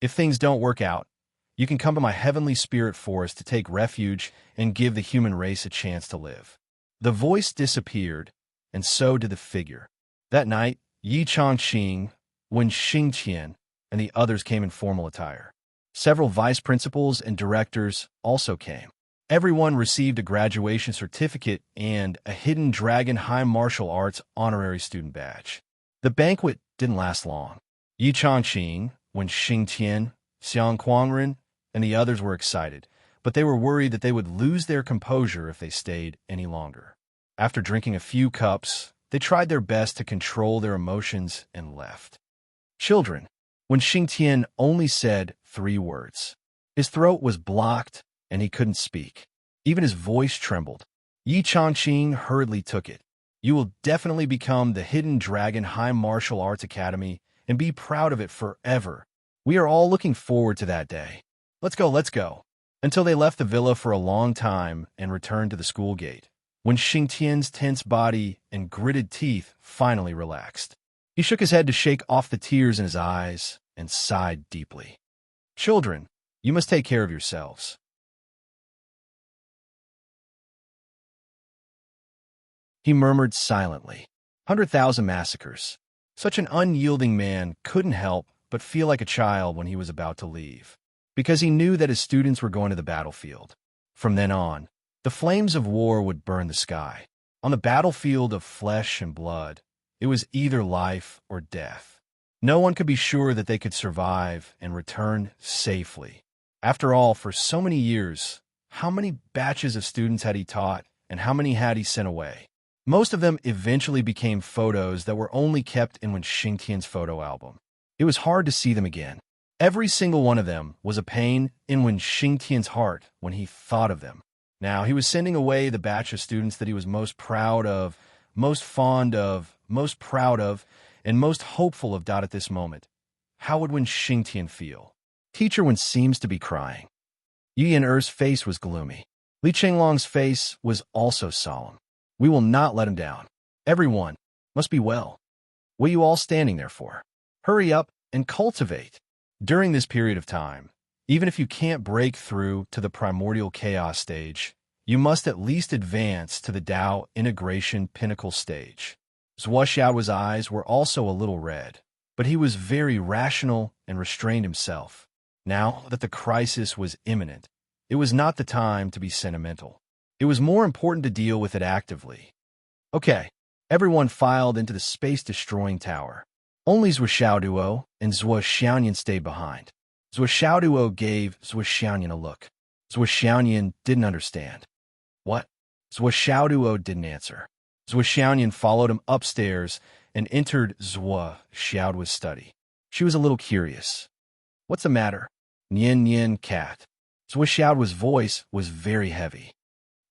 A: If things don't work out, you can come to my heavenly spirit forest to take refuge and give the human race a chance to live. The voice disappeared, and so did the figure. That night, Yi Changqing, Wen Xingqian, and the others came in formal attire. Several vice principals and directors also came. Everyone received a graduation certificate and a Hidden Dragon High Martial Arts honorary student badge. The banquet didn't last long. Yi Changqing, Wen Xingqian, Xiang Quangren, and the others were excited, but they were worried that they would lose their composure if they stayed any longer. After drinking a few cups, they tried their best to control their emotions and left. Children, when Xingtian only said 3 words. His throat was blocked, and he couldn't speak. Even his voice trembled. Yi Changqing hurriedly took it. You will definitely become the Hidden Dragon High Martial Arts Academy and be proud of it forever. We are all looking forward to that day. Let's go, let's go. Until they left the villa for a long time and returned to the school gate, when Xingtian's tense body and gritted teeth finally relaxed. He shook his head to shake off the tears in his eyes and sighed deeply. Children, you must take care of yourselves. He murmured silently. 100,000 massacres. Such an unyielding man couldn't help but feel like a child when he was about to leave, because he knew that his students were going to the battlefield. From then on, the flames of war would burn the sky. On the battlefield of flesh and blood, it was either life or death. No one could be sure that they could survive and return safely. After all, for so many years, how many batches of students had he taught, and how many had he sent away? Most of them eventually became photos that were only kept in Wen Xingtian's photo album. It was hard to see them again. Every single one of them was a pain in Wen Xingtian's heart when he thought of them. Now, he was sending away the batch of students that he was most proud of, most fond of, most proud of, and most hopeful of. At this moment, how would Wen Xingtian feel? Teacher Wen seems to be crying. Yi Yan'er's face was gloomy. Li Chenglong's face was also solemn. We will not let him down. Everyone must be well. What are you all standing there for? Hurry up and cultivate. During this period of time, even if you can't break through to the primordial chaos stage, you must at least advance to the Tao integration pinnacle stage. Zhuo Xiao's eyes were also a little red, but he was very rational and restrained himself. Now that the crisis was imminent, it was not the time to be sentimental. It was more important to deal with it actively. Okay, everyone filed into the space-destroying tower. Only Zhuo Xiaoduo and Zhuo Xiaoyan stayed behind. Zhuo Xiaoduo gave Zhuo Xiaoyan a look. Zhuo Xiaoyan didn't understand. What? Zhuo Xiaoduo didn't answer. Zhuo Xiaoyan followed him upstairs and entered Zhuo Xiaoduo's study. She was a little curious. What's the matter? Nian Nian cat. Zhuo Xiaoduo's voice was very heavy.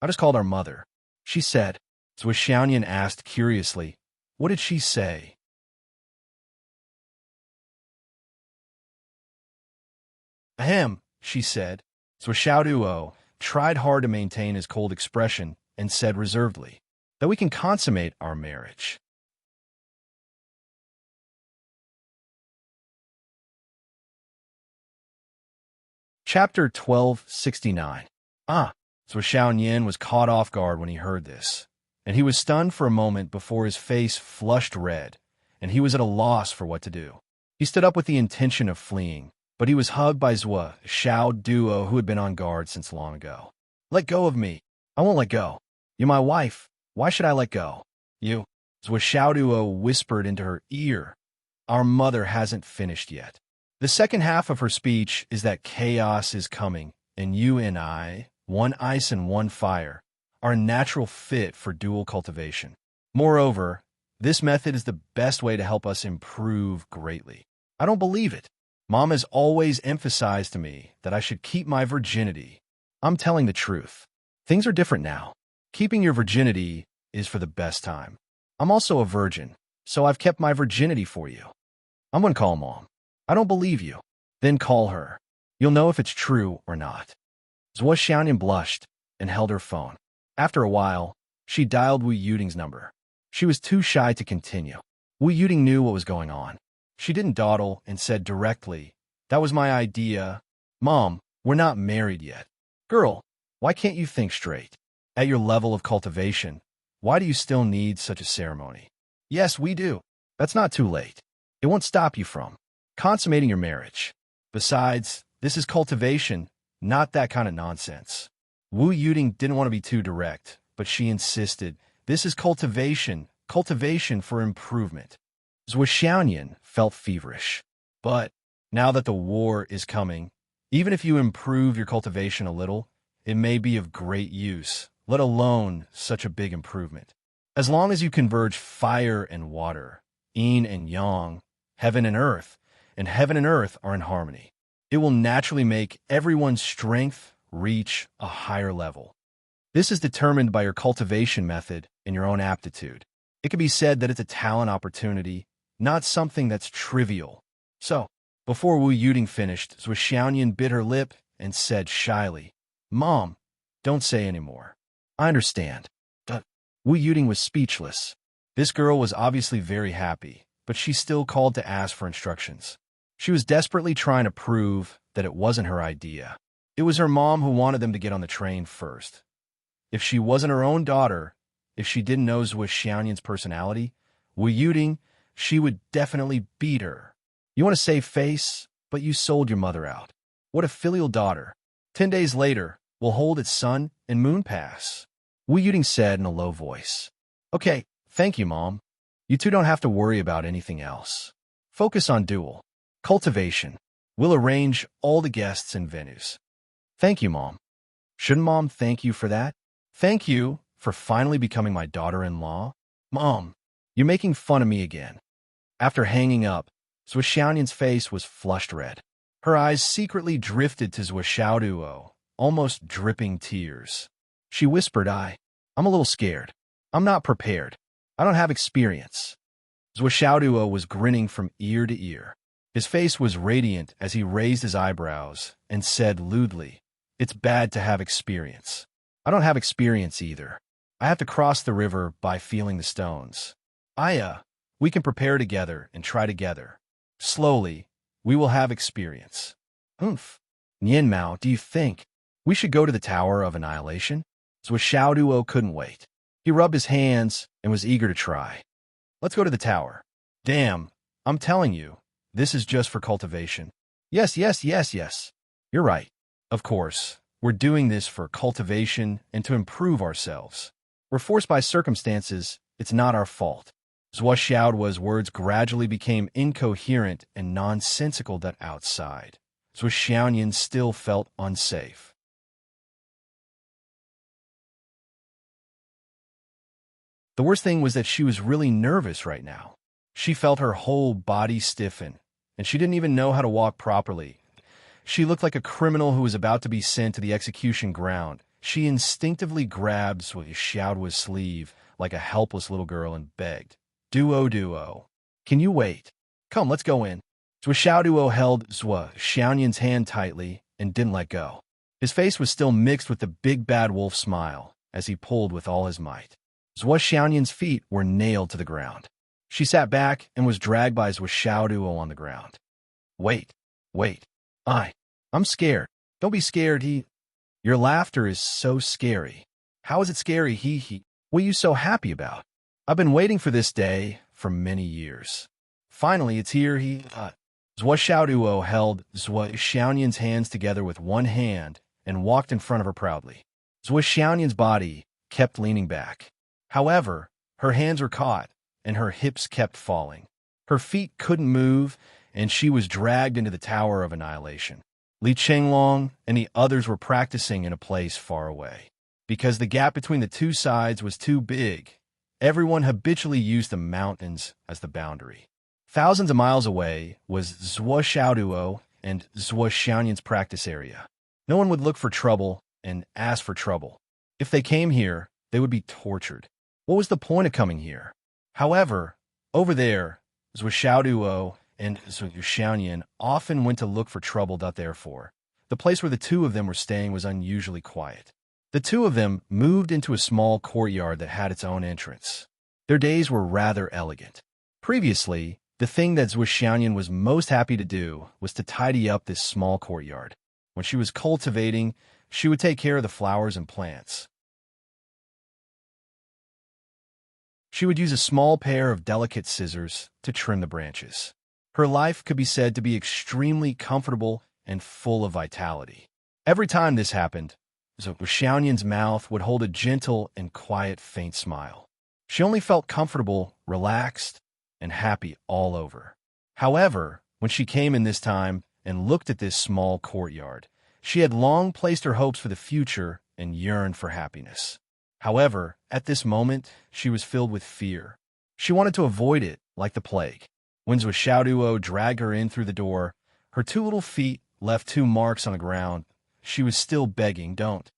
A: I just called our mother. She said. Zhuo Xiaoyan asked curiously, what did she say? Ahem, she said. Zhuo Xiaoduo tried hard to maintain his cold expression and said reservedly, that we can consummate our marriage. Chapter 1269. Zhuo Xiaoyan was caught off guard when he heard this, and he was stunned for a moment before his face flushed red, and he was at a loss for what to do. He stood up with the intention of fleeing, but he was hugged by Zhuo Xiaoduo, who had been on guard since long ago. Let go of me. I won't let go. You're my wife. Why should I let go? You. Zhuo Xiaoduo whispered into her ear. Our mother hasn't finished yet. The second half of her speech is that chaos is coming, and you and I, one ice and one fire, are a natural fit for dual cultivation. Moreover, this method is the best way to help us improve greatly. I don't believe it. Mom has always emphasized to me that I should keep my virginity. I'm telling the truth. Things are different now. Keeping your virginity is for the best time. I'm also a virgin, so I've kept my virginity for you. I'm going to call Mom. I don't believe you. Then call her. You'll know if it's true or not. Zhuo Xiaoyan blushed and held her phone. After a while, she dialed Wu Yuding's number. She was too shy to continue. Wu Yuding knew what was going on. She didn't dawdle and said directly, that was my idea. Mom, we're not married yet. Girl, why can't you think straight? At your level of cultivation, why do you still need such a ceremony? Yes, we do. That's not too late. It won't stop you from consummating your marriage. Besides, this is cultivation, not that kind of nonsense. Wu Yuding didn't want to be too direct, but she insisted, this is cultivation, cultivation for improvement. Zhuo Xiaoyan felt feverish. But now that the war is coming, even if you improve your cultivation a little, it may be of great use, let alone such a big improvement. As long as you converge fire and water, yin and yang, heaven and earth are in harmony, it will naturally make everyone's strength reach a higher level. This is determined by your cultivation method and your own aptitude. It can be said that it's a talent opportunity, not something that's trivial. So, before Wu Yuding finished, Zhuo Xiaoyan bit her lip and said shyly, Mom, don't say any more. I understand. Wu Yuding was speechless. This girl was obviously very happy, but she still called to ask for instructions. She was desperately trying to prove that it wasn't her idea. It was her mom who wanted them to get on the train first. If she wasn't her own daughter, if she didn't know Zhuo Xiaoyan's personality, Wu Yuding, she would definitely beat her. You want to save face, but you sold your mother out. What a filial daughter. 10 days later, we'll hold its sun and moon pass. Wu Yuding said in a low voice. Okay, thank you, Mom. You two don't have to worry about anything else. Focus on dual cultivation. We'll arrange all the guests and venues. Thank you, Mom. Shouldn't Mom thank you for that? Thank you for finally becoming my daughter-in-law. Mom, you're making fun of me again. After hanging up, Zhuo Xiaoyan's face was flushed red. Her eyes secretly drifted to Zhuo Xiaoduo, almost dripping tears. She whispered, I'm a little scared. I'm not prepared. I don't have experience. Zhuo was grinning from ear to ear. His face was radiant as he raised his eyebrows and said lewdly, It's bad to have experience. I don't have experience either. I have to cross the river by feeling the stones. We can prepare together and try together. Slowly, we will have experience. Oomph. Nian Mao, do you think we should go to the Tower of Annihilation? Zhuo couldn't wait. He rubbed his hands and was eager to try. Let's go to the tower. Damn, I'm telling you, this is just for cultivation. Yes. You're right. Of course, we're doing this for cultivation and to improve ourselves. We're forced by circumstances. It's not our fault. Zhuo's words gradually became incoherent and nonsensical that outside. Zhuo Xiaoyan still felt unsafe. The worst thing was that she was really nervous right now. She felt her whole body stiffen, and she didn't even know how to walk properly. She looked like a criminal who was about to be sent to the execution ground. She instinctively grabbed Zhuo's sleeve like a helpless little girl and begged, Duo. Can you wait? Come, let's go in. Zhuo held Zhuo Xiaoyan's hand tightly and didn't let go. His face was still mixed with the big bad wolf smile as he pulled with all his might. Zhuo Xiaoyan's feet were nailed to the ground. She sat back and was dragged by Zhuo on the ground. Wait. I'm scared. Don't be scared, Your laughter is so scary. How is it scary, What are you so happy about? I've been waiting for this day for many years. Finally, it's here, Zhuo held Zhuo Xiaoyan's hands together with one hand and walked in front of her proudly. Zhuo Xiaoyan's body kept leaning back. However, her hands were caught, and her hips kept falling. Her feet couldn't move, and she was dragged into the Tower of Annihilation. Li Chenglong and the others were practicing in a place far away. Because the gap between the two sides was too big, everyone habitually used the mountains as the boundary. Thousands of miles away was Zhuo and Zhuo Xiaoyan's practice area. No one would look for trouble and ask for trouble. If they came here, they would be tortured. What was the point of coming here? However, over there, Zhuo and Zhuo Xiaoyan often went to look for trouble. Therefore, the place where the two of them were staying was unusually quiet. The two of them moved into a small courtyard that had its own entrance. Their days were rather elegant. Previously, the thing that Zhuo Xiaoyan was most happy to do was to tidy up this small courtyard. When she was cultivating, she would take care of the flowers and plants. She would use a small pair of delicate scissors to trim the branches. Her life could be said to be extremely comfortable and full of vitality. Every time this happened, Zhuo Xiaoyan's mouth would hold a gentle and quiet faint smile. She only felt comfortable, relaxed, and happy all over. However, when she came in this time and looked at this small courtyard, she had long placed her hopes for the future and yearned for happiness. However, at this moment, she was filled with fear. She wanted to avoid it like the plague. When Zhuo dragged her in through the door, her two little feet left 2 marks on the ground. She was still begging, don't.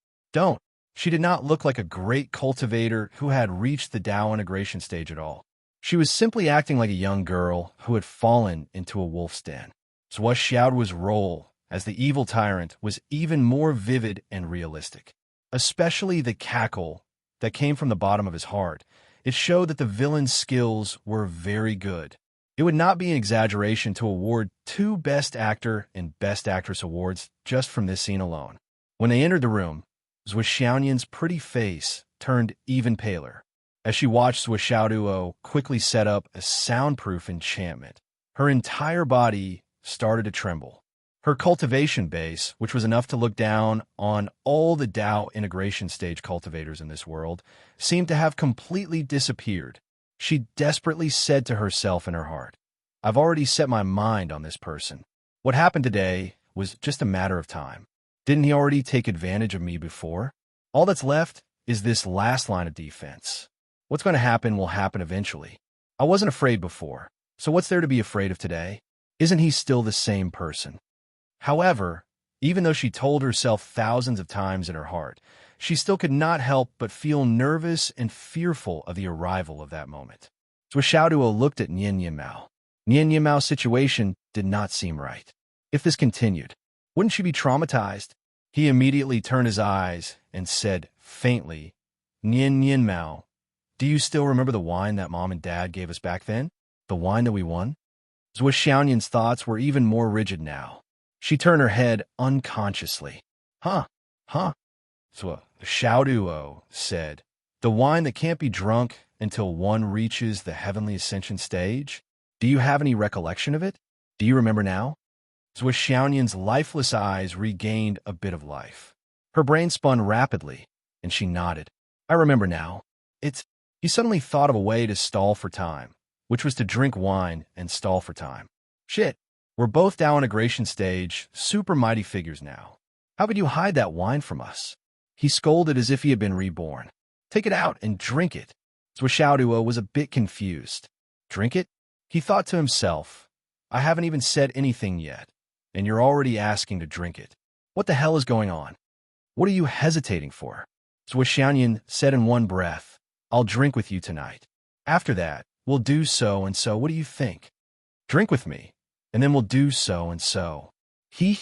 A: She did not look like a great cultivator who had reached the Dao integration stage at all. She was simply acting like a young girl who had fallen into a wolf's den. Zhuo's role as the evil tyrant was even more vivid and realistic, especially the cackle that came from the bottom of his heart. It showed that the villain's skills were very good. It would not be an exaggeration to award 2 Best Actor and Best Actress awards just from this scene alone. When they entered the room, Zhuo Xiaoyan's pretty face turned even paler as she watched Zhuo quickly set up a soundproof enchantment. Her entire body started to tremble. Her cultivation base, which was enough to look down on all the Dao integration stage cultivators in this world, seemed to have completely disappeared. She desperately said to herself in her heart, I've already set my mind on this person. What happened today was just a matter of time. Didn't he already take advantage of me before? All that's left is this last line of defense. What's going to happen will happen eventually. I wasn't afraid before, so what's there to be afraid of today? Isn't he still the same person? However, even though she told herself thousands of times in her heart, she still could not help but feel nervous and fearful of the arrival of that moment. Zhuo looked at Nian Yimao. Nian Yimao's situation did not seem right. If this continued, wouldn't she be traumatized? He immediately turned his eyes and said faintly, Nian Yimao, do you still remember the wine that Mom and Dad gave us back then? The wine that we won? Zhuo Xiaoyan's thoughts were even more rigid now. She turned her head unconsciously. Huh? Zhuo Xiaoduo said, the wine that can't be drunk until one reaches the heavenly ascension stage? Do you have any recollection of it? Do you remember now? Zhuo Xiaoyan's lifeless eyes regained a bit of life. Her brain spun rapidly, and she nodded. I remember now. He suddenly thought of a way to stall for time, which was to drink wine and stall for time. Shit, we're both Tao integration stage, super mighty figures now. How could you hide that wine from us? He scolded as if he had been reborn. Take it out and drink it. Zhuo Xiaoduo was a bit confused. Drink it? He thought to himself, I haven't even said anything yet, and you're already asking to drink it. What the hell is going on? What are you hesitating for? Zhuo Xiaoyan said in one breath, I'll drink with you tonight. After that, we'll do so and so. What do you think? Drink with me, and then we'll do so and so. He.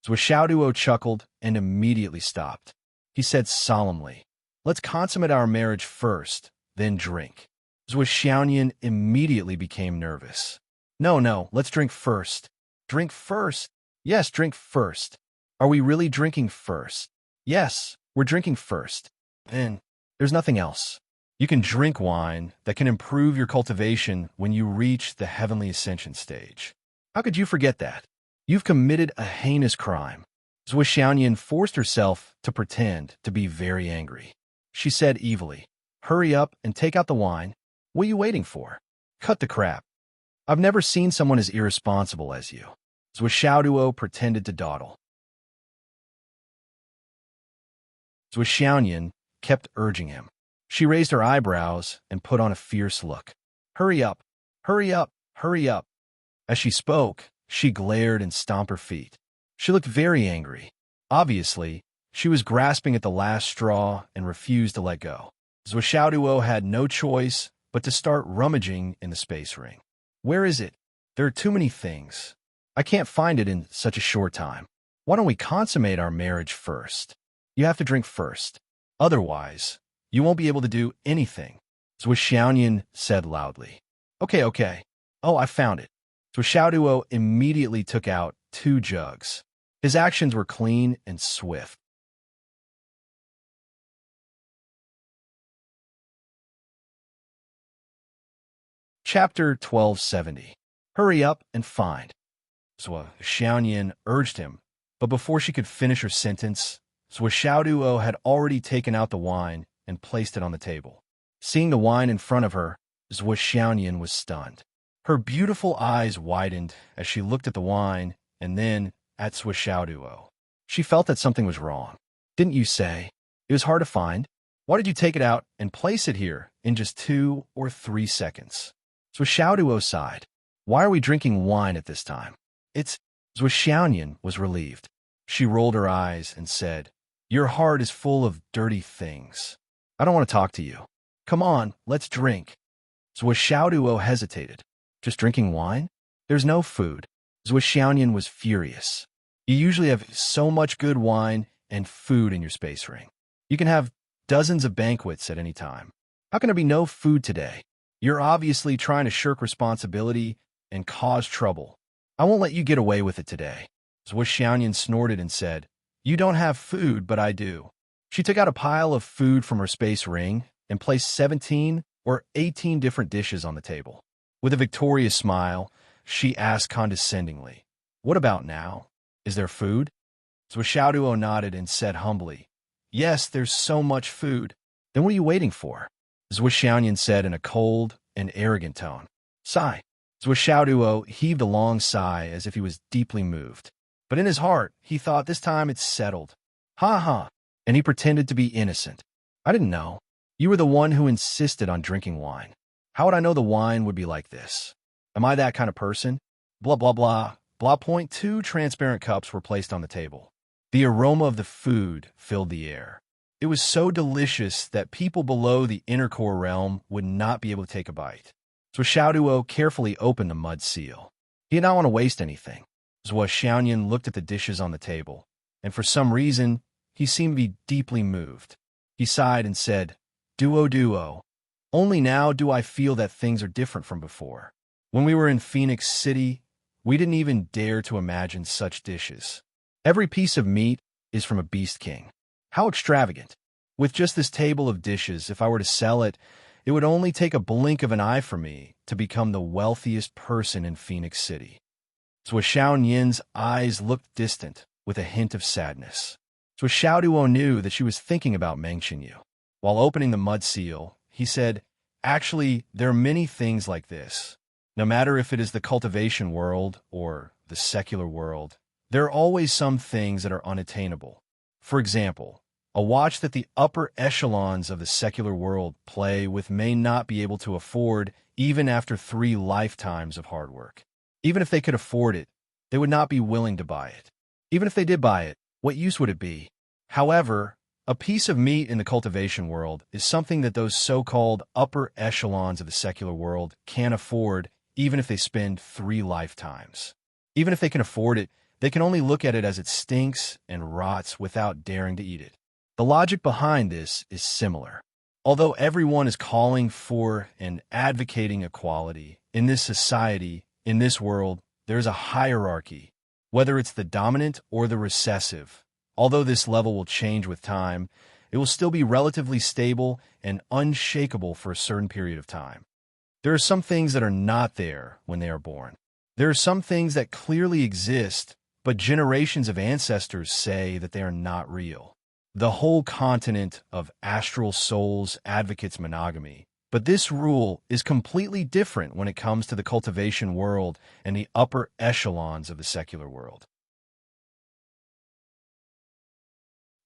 A: Zhuo Xiaoduo chuckled and immediately stopped. He said solemnly, let's consummate our marriage first, then drink. Zhuo Xiaoyan immediately became nervous. No, let's drink first. Drink first? Yes, drink first. Are we really drinking first? Yes, we're drinking first. And there's nothing else. You can drink wine that can improve your cultivation when you reach the heavenly ascension stage. How could you forget that? You've committed a heinous crime. Zhuo Xiaoyan forced herself to pretend to be very angry. She said evilly, hurry up and take out the wine. What are you waiting for? Cut the crap. I've never seen someone as irresponsible as you. Zhuo Xiaoduo pretended to dawdle. Zhuo Xiaoyan kept urging him. She raised her eyebrows and put on a fierce look. Hurry up, hurry up, hurry up. As she spoke, she glared and stomped her feet. She looked very angry. Obviously, she was grasping at the last straw and refused to let go. Zhuo Xiaoduo had no choice but to start rummaging in the space ring. Where is it? There are too many things. I can't find it in such a short time. Why don't we consummate our marriage first? You have to drink first. Otherwise, you won't be able to do anything. Zhuo Xiaoyan said loudly. Okay. Oh, I found it. Zhuo Xiaoduo immediately took out 2 jugs. His actions were clean and swift. Chapter 1270. Hurry up and find. Zhuo Xiaoyan urged him, but before she could finish her sentence, Zhuo Xiaoduo had already taken out the wine and placed it on the table. Seeing the wine in front of her, Zhuo Xiaoyan was stunned. Her beautiful eyes widened as she looked at the wine and then at Zhuo Xiaoduo. She felt that something was wrong. Didn't you say? It was hard to find. Why did you take it out and place it here in just 2 or 3 seconds? Zhuo Xiaoduo sighed. Why are we drinking wine at this time? Zhuo Xiaoyan was relieved. She rolled her eyes and said, your heart is full of dirty things. I don't want to talk to you. Come on, let's drink. Zhuo Xiaoduo hesitated. Just drinking wine? There's no food. Zhuo Xiaoyan was furious. You usually have so much good wine and food in your space ring. You can have dozens of banquets at any time. How can there be no food today? You're obviously trying to shirk responsibility and cause trouble. I won't let you get away with it today. Zhuo Xiaoyan snorted and said, you don't have food, but I do. She took out a pile of food from her space ring and placed 17 or 18 different dishes on the table. With a victorious smile, she asked condescendingly, what about now? Is there food? Zhuo Xiaoduo nodded and said humbly, yes, there's so much food. Then what are you waiting for? Zhuo Xiaoyan said in a cold and arrogant tone. Sigh. Zhuo Xiaoduo heaved a long sigh as if he was deeply moved. But in his heart, he thought this time it's settled. Ha, and he pretended to be innocent. I didn't know. You were the one who insisted on drinking wine. How would I know the wine would be like this? Am I that kind of person? Blah, blah, blah. Point 2 transparent cups were placed on the table. The aroma of the food filled the air. It was so delicious that people below the inner core realm would not be able to take a bite. Zhuo Xiaoduo carefully opened the mud seal. He did not want to waste anything. Zhuo Xiaoyan looked at the dishes on the table, and for some reason, he seemed to be deeply moved. He sighed and said, Duo. Only now do I feel that things are different from before. When we were in Phoenix City, we didn't even dare to imagine such dishes. Every piece of meat is from a beast king. How extravagant. With just this table of dishes, if I were to sell it, it would only take a blink of an eye for me to become the wealthiest person in Phoenix City. Zhuo Xiaoyin's eyes looked distant, with a hint of sadness. Zhuo Xiaoduo knew that she was thinking about Meng Qingyu. While opening the mud seal, he said, Actually, there are many things like this. No matter if it is the cultivation world or the secular world, there are always some things that are unattainable. For example, a watch that the upper echelons of the secular world play with may not be able to afford even after 3 lifetimes of hard work. Even if they could afford it, they would not be willing to buy it. Even if they did buy it, what use would it be? However, a piece of meat in the cultivation world is something that those so-called upper echelons of the secular world can't afford even if they spend 3 lifetimes. Even if they can afford it, they can only look at it as it stinks and rots without daring to eat it. The logic behind this is similar. Although everyone is calling for and advocating equality, in this society, in this world, there is a hierarchy, whether it's the dominant or the recessive. Although this level will change with time, it will still be relatively stable and unshakable for a certain period of time. There are some things that are not there when they are born. There are some things that clearly exist, but generations of ancestors say that they are not real. The whole continent of astral souls advocates monogamy, but this rule is completely different when it comes to the cultivation world and the upper echelons of the secular world.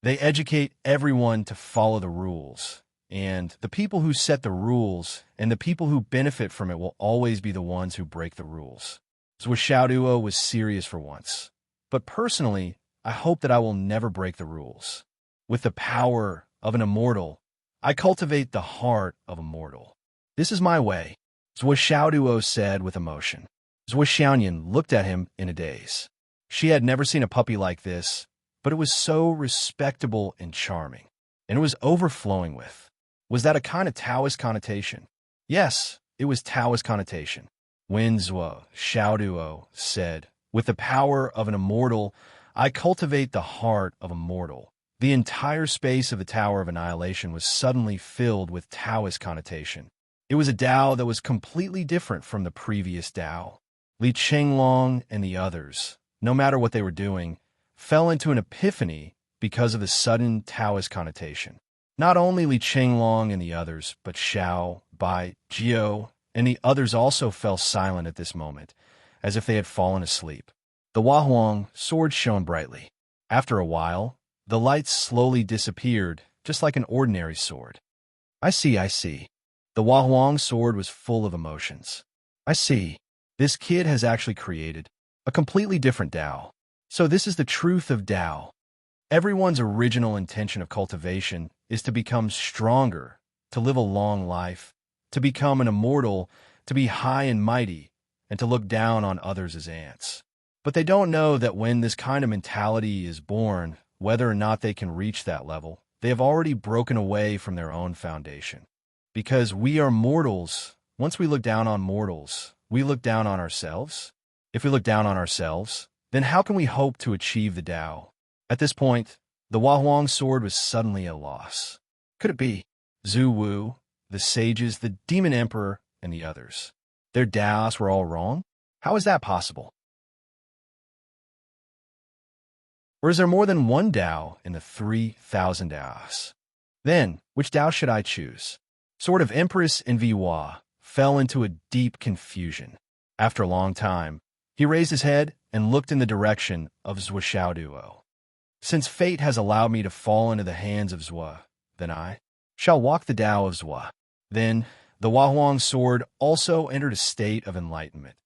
A: They educate everyone to follow the rules, and the people who set the rules and the people who benefit from it will always be the ones who break the rules. Zhuo Xiaoduo was serious for once. But personally, I hope that I will never break the rules. With the power of an immortal, I cultivate the heart of a mortal. This is my way, Zhuo Xiaoduo said with emotion. Zhuo Xiaoyan looked at him in a daze. She had never seen a puppy like this, but it was so respectable and charming, and it was overflowing with. Was that a kind of Taoist connotation? Yes, it was Taoist connotation. When Zhuo Xiaoduo said, With the power of an immortal, I cultivate the heart of a mortal, the entire space of the Tower of Annihilation was suddenly filled with Taoist connotation. It was a Tao that was completely different from the previous Tao. Li Chenglong and the others, no matter what they were doing, fell into an epiphany because of the sudden Taoist connotation. Not only Li Chenglong and the others, but Xiao, Bai, Jiao, and the others also fell silent at this moment, as if they had fallen asleep. The Huahuang sword shone brightly. After a while, the lights slowly disappeared, just like an ordinary sword. I see. The Huahuang sword was full of emotions. I see. This kid has actually created a completely different Tao. So this is the truth of Tao. Everyone's original intention of cultivation is to become stronger, to live a long life, to become an immortal, to be high and mighty, and to look down on others as ants. But they don't know that when this kind of mentality is born, whether or not they can reach that level, they have already broken away from their own foundation. Because we are mortals, once we look down on mortals, we look down on ourselves. If we look down on ourselves, then how can we hope to achieve the Tao? At this point, the Huahuang sword was suddenly at a loss. Could it be Zhu Wu, the sages, the demon emperor, and the others? Their Taos were all wrong? How is that possible? Or is there more than one Tao in the 3,000 Taos? Then, which Tao should I choose? Sword of Empress and Viwa fell into a deep confusion. After a long time, he raised his head and looked in the direction of Zhuo Xiaoduo. Since fate has allowed me to fall into the hands of Zhuo, then I shall walk the Tao of Zhuo. Then the Huahuang sword also entered a state of enlightenment.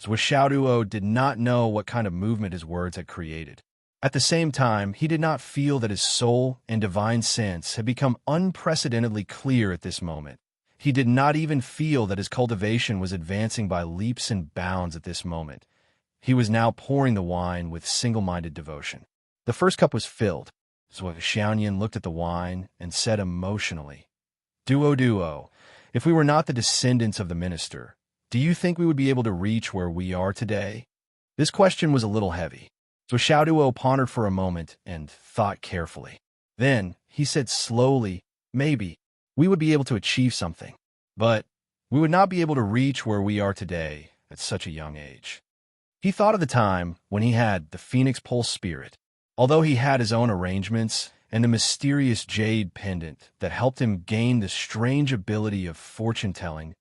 A: Zhuo Xiaoduo did not know what kind of movement his words had created. At the same time, he did not feel that his soul and divine sense had become unprecedentedly clear at this moment. He did not even feel that his cultivation was advancing by leaps and bounds at this moment. He was now pouring the wine with single-minded devotion. The first cup was filled. Zhuo Xiaoyan looked at the wine and said emotionally, Duo, if we were not the descendants of the minister, do you think we would be able to reach where we are today? This question was a little heavy. So Xiaoduo pondered for a moment and thought carefully. Then he said slowly, maybe we would be able to achieve something, but we would not be able to reach where we are today at such a young age. He thought of the time when he had the Phoenix Pulse Spirit. Although he had his own arrangements and the mysterious jade pendant that helped him gain the strange ability of fortune-telling,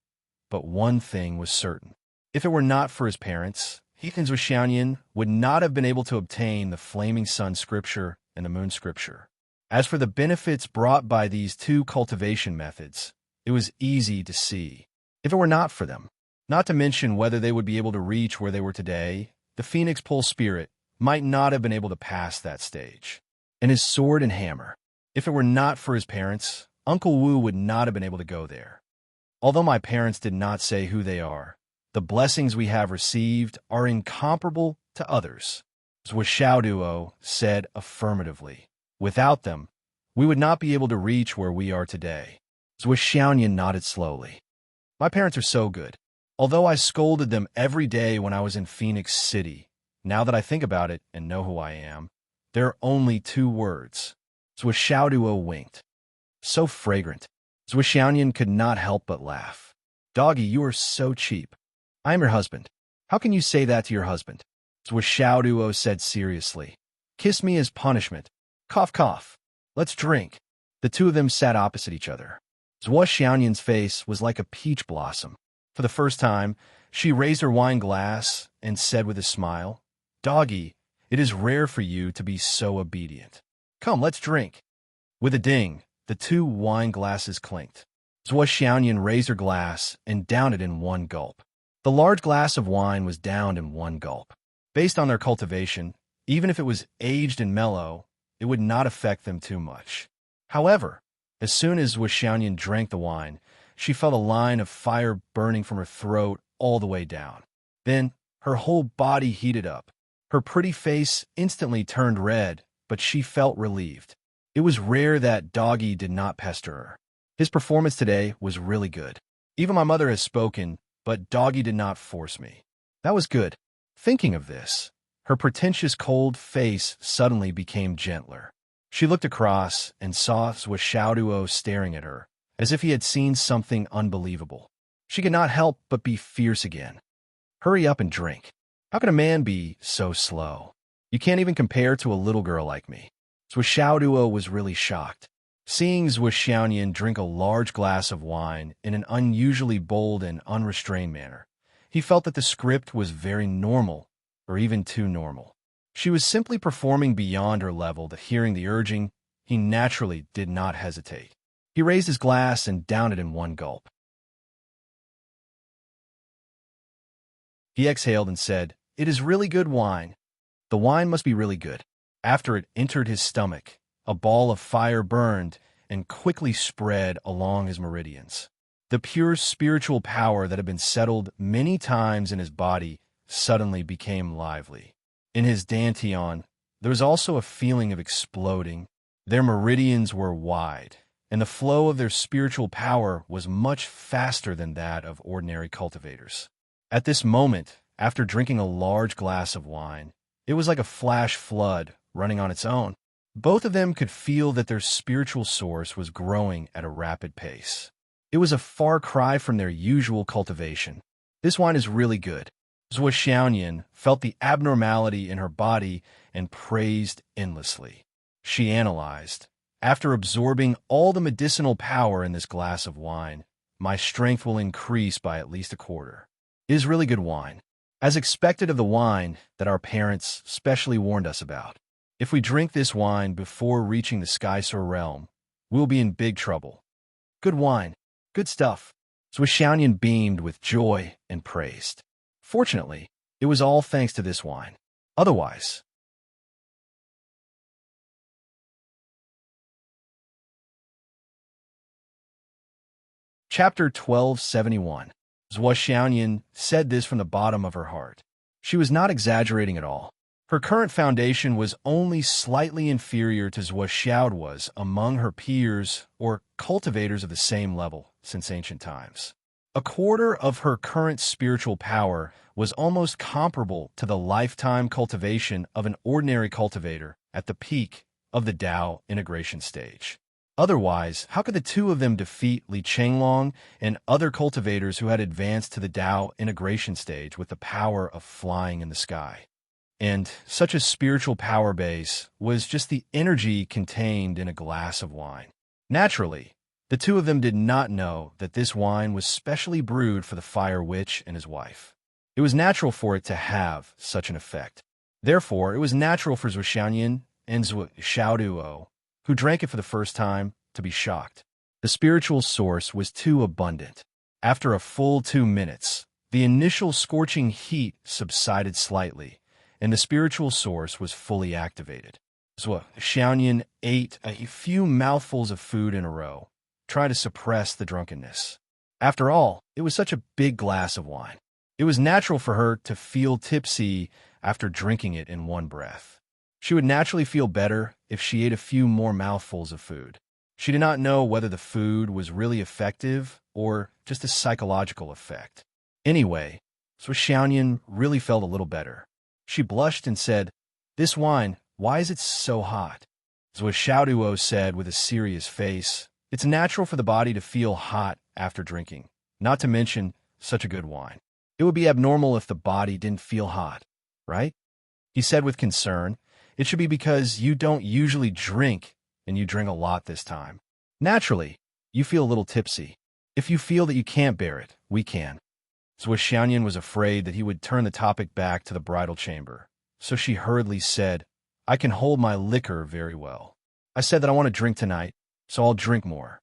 A: but one thing was certain. If it were not for his parents, Heathen Zuxianyan would not have been able to obtain the Flaming Sun Scripture and the Moon Scripture. As for the benefits brought by these two cultivation methods, it was easy to see. If it were not for them, not to mention whether they would be able to reach where they were today, the Phoenix Pulse Spirit might not have been able to pass that stage. And his sword and hammer. If it were not for his parents, Uncle Wu would not have been able to go there. Although my parents did not say who they are, the blessings we have received are incomparable to others. Zhuo Xiaoduo said affirmatively. Without them, we would not be able to reach where we are today. Zhuo Xiaoyan nodded slowly. My parents are so good. Although I scolded them every day when I was in Phoenix City, now that I think about it and know who I am, there are only 2 words. Zhuo Xiaoduo winked. So fragrant. Zhuo Xiaoyan could not help but laugh. Doggy, you are so cheap. I am your husband. How can you say that to your husband? Zhuo Xiaoduo said seriously. Kiss me as punishment. Cough, cough. Let's drink. The two of them sat opposite each other. Zhuo Xiaoyan's face was like a peach blossom. For the first time, she raised her wine glass and said with a smile, Doggy, it is rare for you to be so obedient. Come, let's drink. With a ding, the 2 wine glasses clinked. Zhuo Xiaoyan raised her glass and downed it in one gulp. The large glass of wine was downed in one gulp. Based on their cultivation, even if it was aged and mellow, it would not affect them too much. However, as soon as Zhuo Xiaoyan drank the wine, she felt a line of fire burning from her throat all the way down. Then, her whole body heated up. Her pretty face instantly turned red, but she felt relieved. It was rare that Doggy did not pester her. His performance today was really good. Even my mother has spoken, but Doggy did not force me. That was good. Thinking of this, her pretentious cold face suddenly became gentler. She looked across and saw Zhuo Xiaoduo staring at her, as if he had seen something unbelievable. She could not help but be fierce again. Hurry up and drink. How can a man be so slow? You can't even compare to a little girl like me. Zhuo Xiaoduo was really shocked. Seeing Zhuo Xiaoyan drink a large glass of wine in an unusually bold and unrestrained manner, he felt that the script was very normal, or even too normal. She was simply performing beyond her level that hearing the urging, he naturally did not hesitate. He raised his glass and downed it in one gulp. He exhaled and said, It is really good wine. The wine must be really good. After it entered his stomach, a ball of fire burned and quickly spread along his meridians. The pure spiritual power that had been settled many times in his body suddenly became lively. In his dantian, there was also a feeling of exploding. Their meridians were wide, and the flow of their spiritual power was much faster than that of ordinary cultivators. At this moment, after drinking a large glass of wine, it was like a flash flood running on its own. Both of them could feel that their spiritual source was growing at a rapid pace. It was a far cry from their usual cultivation. This wine is really good. Zhuo Xiaoyan felt the abnormality in her body and praised endlessly. She analyzed. After absorbing all the medicinal power in this glass of wine, my strength will increase by at least a quarter. It is really good wine, as expected of the wine that our parents specially warned us about. If we drink this wine before reaching the Sky Soar realm, we'll be in big trouble. Good wine, good stuff. Zhuo Xiaoyan beamed with joy and praised. Fortunately, it was all thanks to this wine. Otherwise, Chapter 1271. Zhuo Xiaoyan said this from the bottom of her heart. She was not exaggerating at all. Her current foundation was only slightly inferior to Zhuo Xiao was among her peers or cultivators of the same level since ancient times. A quarter of her current spiritual power was almost comparable to the lifetime cultivation of an ordinary cultivator at the peak of the Dao integration stage. Otherwise, how could the two of them defeat Li Chenglong and other cultivators who had advanced to the Dao integration stage with the power of flying in the sky? And such a spiritual power base was just the energy contained in a glass of wine. Naturally, the two of them did not know that this wine was specially brewed for the Fire Witch and his wife. It was natural for it to have such an effect. Therefore, it was natural for Zhuo Xiaoyan and Zhuo Xiaoduo, who drank it for the first time, to be shocked. The spiritual source was too abundant. After a full 2 minutes, the initial scorching heat subsided slightly, and the spiritual source was fully activated. Zhuo Xiaoyan ate a few mouthfuls of food in a row, trying to suppress the drunkenness. After all, it was such a big glass of wine. It was natural for her to feel tipsy after drinking it in one breath. She would naturally feel better if she ate a few more mouthfuls of food. She did not know whether the food was really effective or just a psychological effect. Anyway, Zhuo Xiaoyan really felt a little better. She blushed and said, "This wine, why is it so hot?" Zhuo Xiaoduo said with a serious face, "It's natural for the body to feel hot after drinking, not to mention such a good wine. It would be abnormal if the body didn't feel hot, right?" He said with concern, "It should be because you don't usually drink and you drink a lot this time. Naturally, you feel a little tipsy. If you feel that you can't bear it, we can." Zhuo Xiaoyan was afraid that he would turn the topic back to the bridal chamber, so she hurriedly said, "I can hold my liquor very well. I said that I want to drink tonight, so I'll drink more."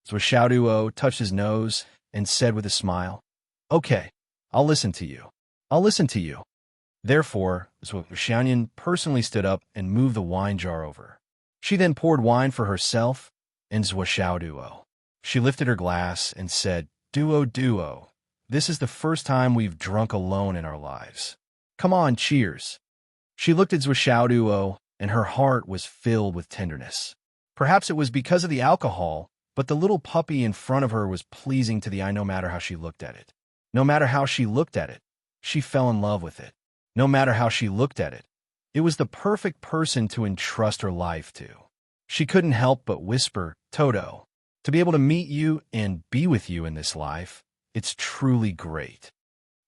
A: Zhuo Xiaoduo touched his nose and said with a smile, "Okay, I'll listen to you. I'll listen to you." Therefore, Zhuo Xiaoyan personally stood up and moved the wine jar over. She then poured wine for herself and Zhuo Xiaoduo. She lifted her glass and said, Duo, this is the first time we've drunk alone in our lives. Come on, cheers." She looked at Zhuo Xiaoduo, and her heart was filled with tenderness. Perhaps it was because of the alcohol, but the little puppy in front of her was pleasing to the eye no matter how she looked at it. No matter how she looked at it, she fell in love with it. No matter how she looked at it, it was the perfect person to entrust her life to. She couldn't help but whisper, "Toto, to be able to meet you and be with you in this life, it's truly great."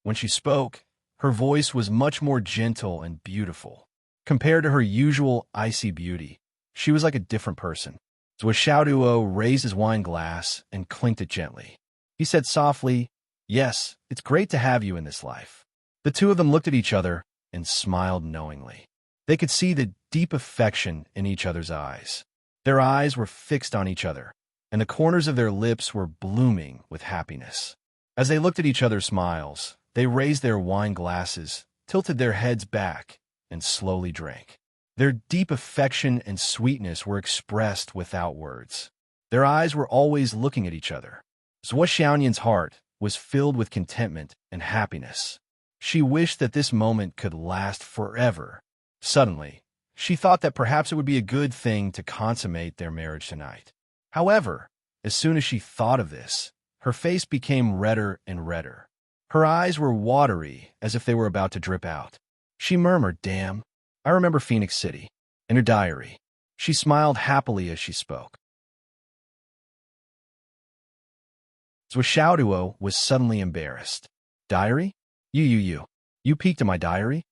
A: When she spoke, her voice was much more gentle and beautiful. Compared to her usual icy beauty, she was like a different person. Zhuo Xiaoduo raised his wine glass and clinked it gently. He said softly, "Yes, it's great to have you in this life." The two of them looked at each other and smiled knowingly. They could see the deep affection in each other's eyes. Their eyes were fixed on each other, and the corners of their lips were blooming with happiness. As they looked at each other's smiles, they raised their wine glasses, tilted their heads back, and slowly drank. Their deep affection and sweetness were expressed without words. Their eyes were always looking at each other. Zhuo Xiaoyan's heart was filled with contentment and happiness. She wished that this moment could last forever. Suddenly, she thought that perhaps it would be a good thing to consummate their marriage tonight. However, as soon as she thought of this, her face became redder and redder. Her eyes were watery, as if they were about to drip out. She murmured, "Damn, I remember Phoenix City." In her diary, she smiled happily as she spoke. Zhuo Xiaoduo was suddenly embarrassed. "Diary? You peeked in my diary?"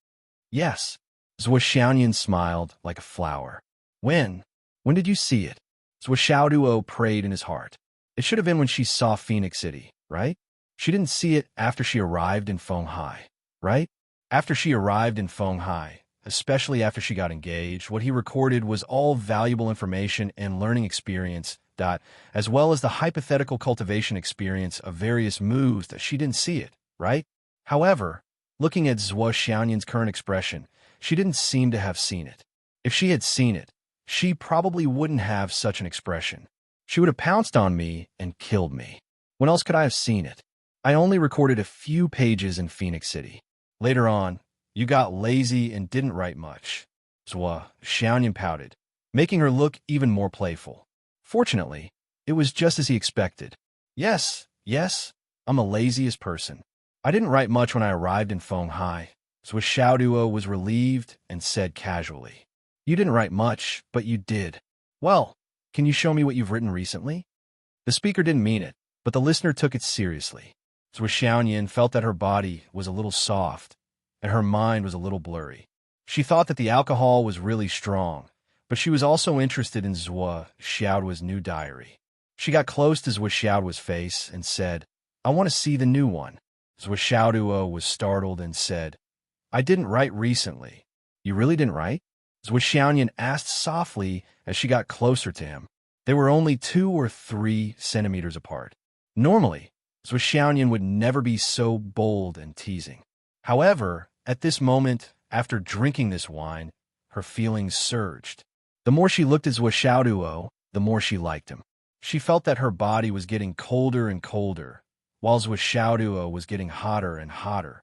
A: "Yes." Zhuo Xiaoyan smiled like a flower. When did you see it?" Zhuo Xiaoduo prayed in his heart. It should have been when she saw Phoenix City, right? She didn't see it after she arrived in Fenghai, right? After she arrived in Fenghai, especially after she got engaged, what he recorded was all valuable information and learning experience, as well as the hypothetical cultivation experience of various moves that she didn't see it, right? However, looking at Zhuo Xiaoyan's current expression, she didn't seem to have seen it. If she had seen it, she probably wouldn't have such an expression. She would have pounced on me and killed me. When else could I have seen it? I only recorded a few pages in Phoenix City. Later on, you got lazy and didn't write much. Zhua Xiaoyan pouted, making her look even more playful. Fortunately, it was just as he expected. Yes, I'm the laziest person. I didn't write much when I arrived in Fenghai. Zhua Xiaoduo was relieved and said casually. You didn't write much, but you did. Well, can you show me what you've written recently? The speaker didn't mean it, but the listener took it seriously. Zhua Xiaoyan felt that her body was a little soft, and her mind was a little blurry. She thought that the alcohol was really strong, but she was also interested in Zhua Xiaoduo's new diary. She got close to Zhua Xiaoduo's face and said, I want to see the new one. Zhua Xiaoduo was startled and said, I didn't write recently. You really didn't write? Zhua Xiaoyan asked softly as she got closer to him. They were only 2 or 3 centimeters apart. Normally, Zhua Xiaoyan would never be so bold and teasing. However, at this moment, after drinking this wine, her feelings surged. The more she looked at Zhua Xiaoduo, the more she liked him. She felt that her body was getting colder and colder, while Zhua Xiaoduo was getting hotter and hotter.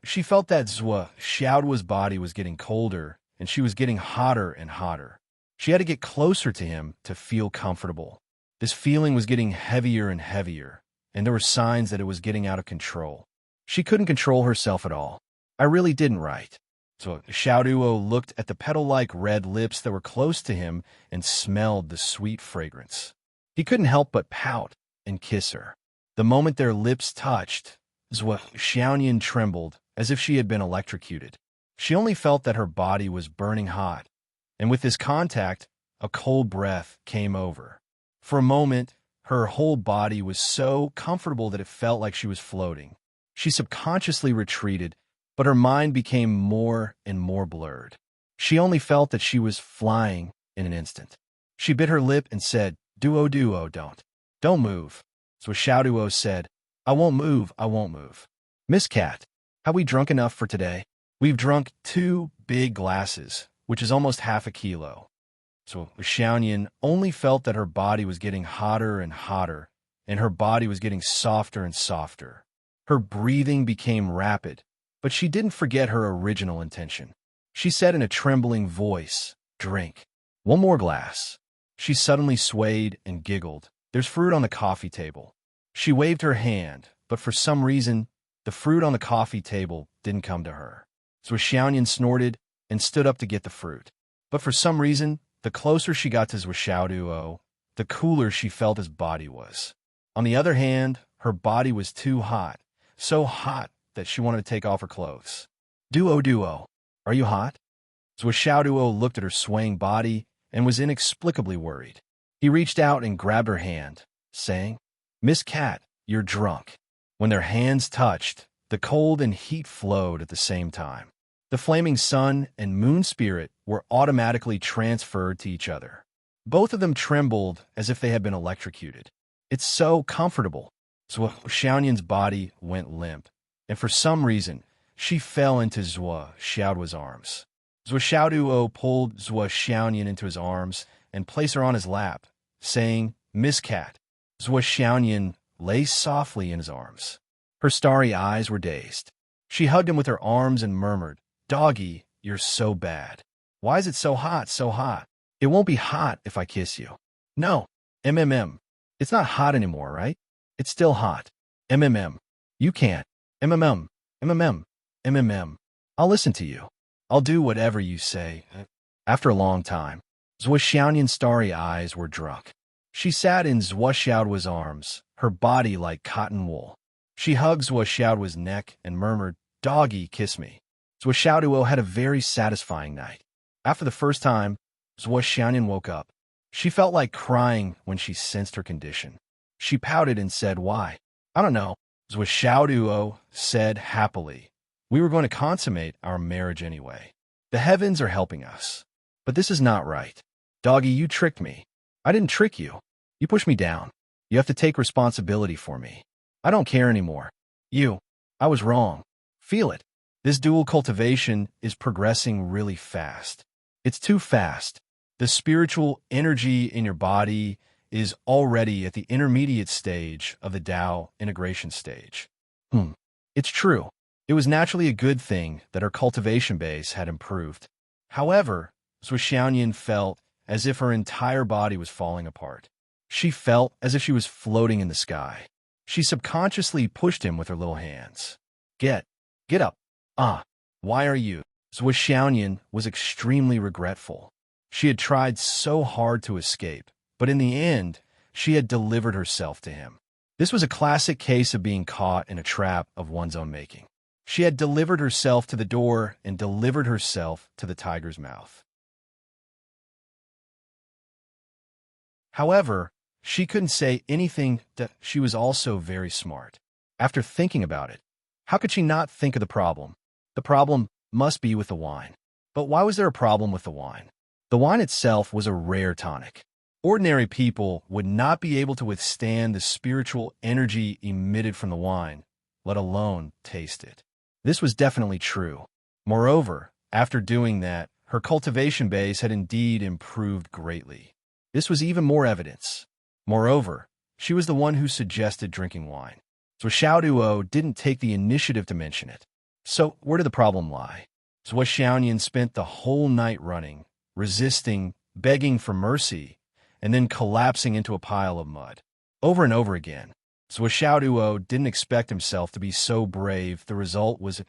A: She felt that Zhua Xiaoduo's body was getting colder, and she was getting hotter and hotter. She had to get closer to him to feel comfortable. This feeling was getting heavier and heavier, and there were signs that it was getting out of control. She couldn't control herself at all. I really didn't write. So Xiaoduo looked at the petal-like red lips that were close to him and smelled the sweet fragrance. He couldn't help but pout and kiss her. The moment their lips touched, Zhua Xiaoyan trembled as if she had been electrocuted. She only felt that her body was burning hot, and with this contact, a cold breath came over. For a moment, her whole body was so comfortable that it felt like she was floating. She subconsciously retreated, but her mind became more and more blurred. She only felt that she was flying in an instant. She bit her lip and said, Duo, don't move. So Xiaoduo said, I won't move. Miss Cat, have we drunk enough for today? We've drunk 2 big glasses, which is almost half a kilo. So Xiaoyan only felt that her body was getting hotter and hotter, and her body was getting softer and softer. Her breathing became rapid, but she didn't forget her original intention. She said in a trembling voice, Drink. 1 more glass. She suddenly swayed and giggled. There's fruit on the coffee table. She waved her hand, but for some reason, the fruit on the coffee table didn't come to her. So Xiaoyan snorted and stood up to get the fruit. But for some reason, the closer she got to Zhua Xiaoduo, the cooler she felt his body was. On the other hand, her body was too hot, so hot that she wanted to take off her clothes. Duo, are you hot? Zhua Xiaoduo looked at her swaying body and was inexplicably worried. He reached out and grabbed her hand, saying, Miss Cat, you're drunk. When their hands touched, the cold and heat flowed at the same time. The flaming sun and moon spirit were automatically transferred to each other. Both of them trembled as if they had been electrocuted. It's so comfortable. Zhua Xiaoyan's body went limp, and for some reason, she fell into Zhua Xiaoduo's arms. Zhua Xiaoduo pulled Zhua Xiaoyan into his arms and placed her on his lap, saying, Miss Cat. Zhua Xiaoyan lay softly in his arms. Her starry eyes were dazed. She hugged him with her arms and murmured, Doggy, you're so bad. Why is it so hot, so hot? It won't be hot if I kiss you. No, It's not hot anymore, right? It's still hot. You can't. I'll listen to you. I'll do whatever you say. After a long time, Zhua Xiaoyan's starry eyes were drunk. She sat in Zhua Xiaoduo's arms, her body like cotton wool. She hugged Zhua Xiaoduo's neck and murmured, Doggy, kiss me. Zhua Xiaoduo had a very satisfying night. After the first time, Zhua Xiaoyan woke up. She felt like crying when she sensed her condition. She pouted and said, Why? I don't know. Zhua Xiaoduo said happily, We were going to consummate our marriage anyway. The heavens are helping us. But this is not right. Doggy, you tricked me. I didn't trick you. You pushed me down. You have to take responsibility for me. I don't care anymore. I was wrong. Feel it. This dual cultivation is progressing really fast. It's too fast. The spiritual energy in your body is already at the intermediate stage of the Tao integration stage. It's true. It was naturally a good thing that her cultivation base had improved. However, Zhuo felt as if her entire body was falling apart. She felt as if she was floating in the sky. She subconsciously pushed him with her little hands. Get up. Why are you? Zhuo was extremely regretful. She had tried so hard to escape, but in the end, she had delivered herself to him. This was a classic case of being caught in a trap of one's own making. She had delivered herself to the door and delivered herself to the tiger's mouth. However, she couldn't say anything that she was also very smart. After thinking about it, how could she not think of the problem? The problem must be with the wine. But why was there a problem with the wine? The wine itself was a rare tonic. Ordinary people would not be able to withstand the spiritual energy emitted from the wine, let alone taste it. This was definitely true. Moreover, after doing that, her cultivation base had indeed improved greatly. This was even more evidence. Moreover, she was the one who suggested drinking wine. So Xiaoduo didn't take the initiative to mention it. So where did the problem lie? Zhuo Xiaoyan spent the whole night running, resisting, begging for mercy, and then collapsing into a pile of mud. Over and over again. Zhuo Xiaoduo didn't expect himself to be so brave. The result was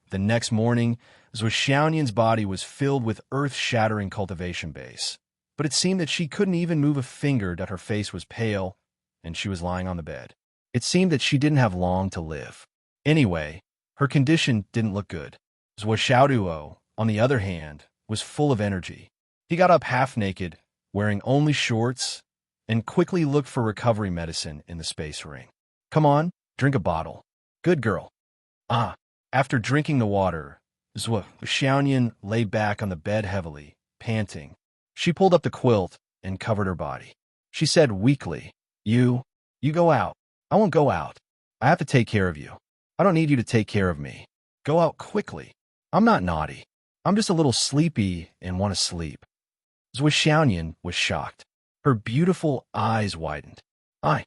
A: the next morning, Zhuo Xiaoyan's body was filled with earth-shattering cultivation base. But it seemed that she couldn't even move a finger, that her face was pale, and she was lying on the bed. It seemed that she didn't have long to live. Anyway, her condition didn't look good. Zhuo Xiaoduo, on the other hand, was full of energy. He got up half-naked, wearing only shorts, and quickly looked for recovery medicine in the space ring. Come on, drink a bottle. Good girl. After drinking the water, Zhuo Xiaoyan lay back on the bed heavily, panting. She pulled up the quilt and covered her body. She said weakly, You go out. I won't go out. I have to take care of you. I don't need you to take care of me. Go out quickly. I'm not naughty. I'm just a little sleepy and want to sleep. Zhuo Xiaoyan was shocked. Her beautiful eyes widened. I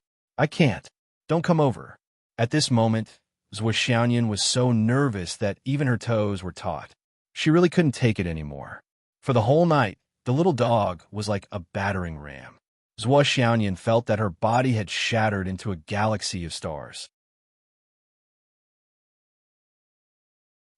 A: can't. Don't come over. At this moment, Zhuo Xiaoyan was so nervous that even her toes were taut. She really couldn't take it anymore. For the whole night, the little dog was like a battering ram. Zhuo Xiaoyan felt that her body had shattered into a galaxy of stars.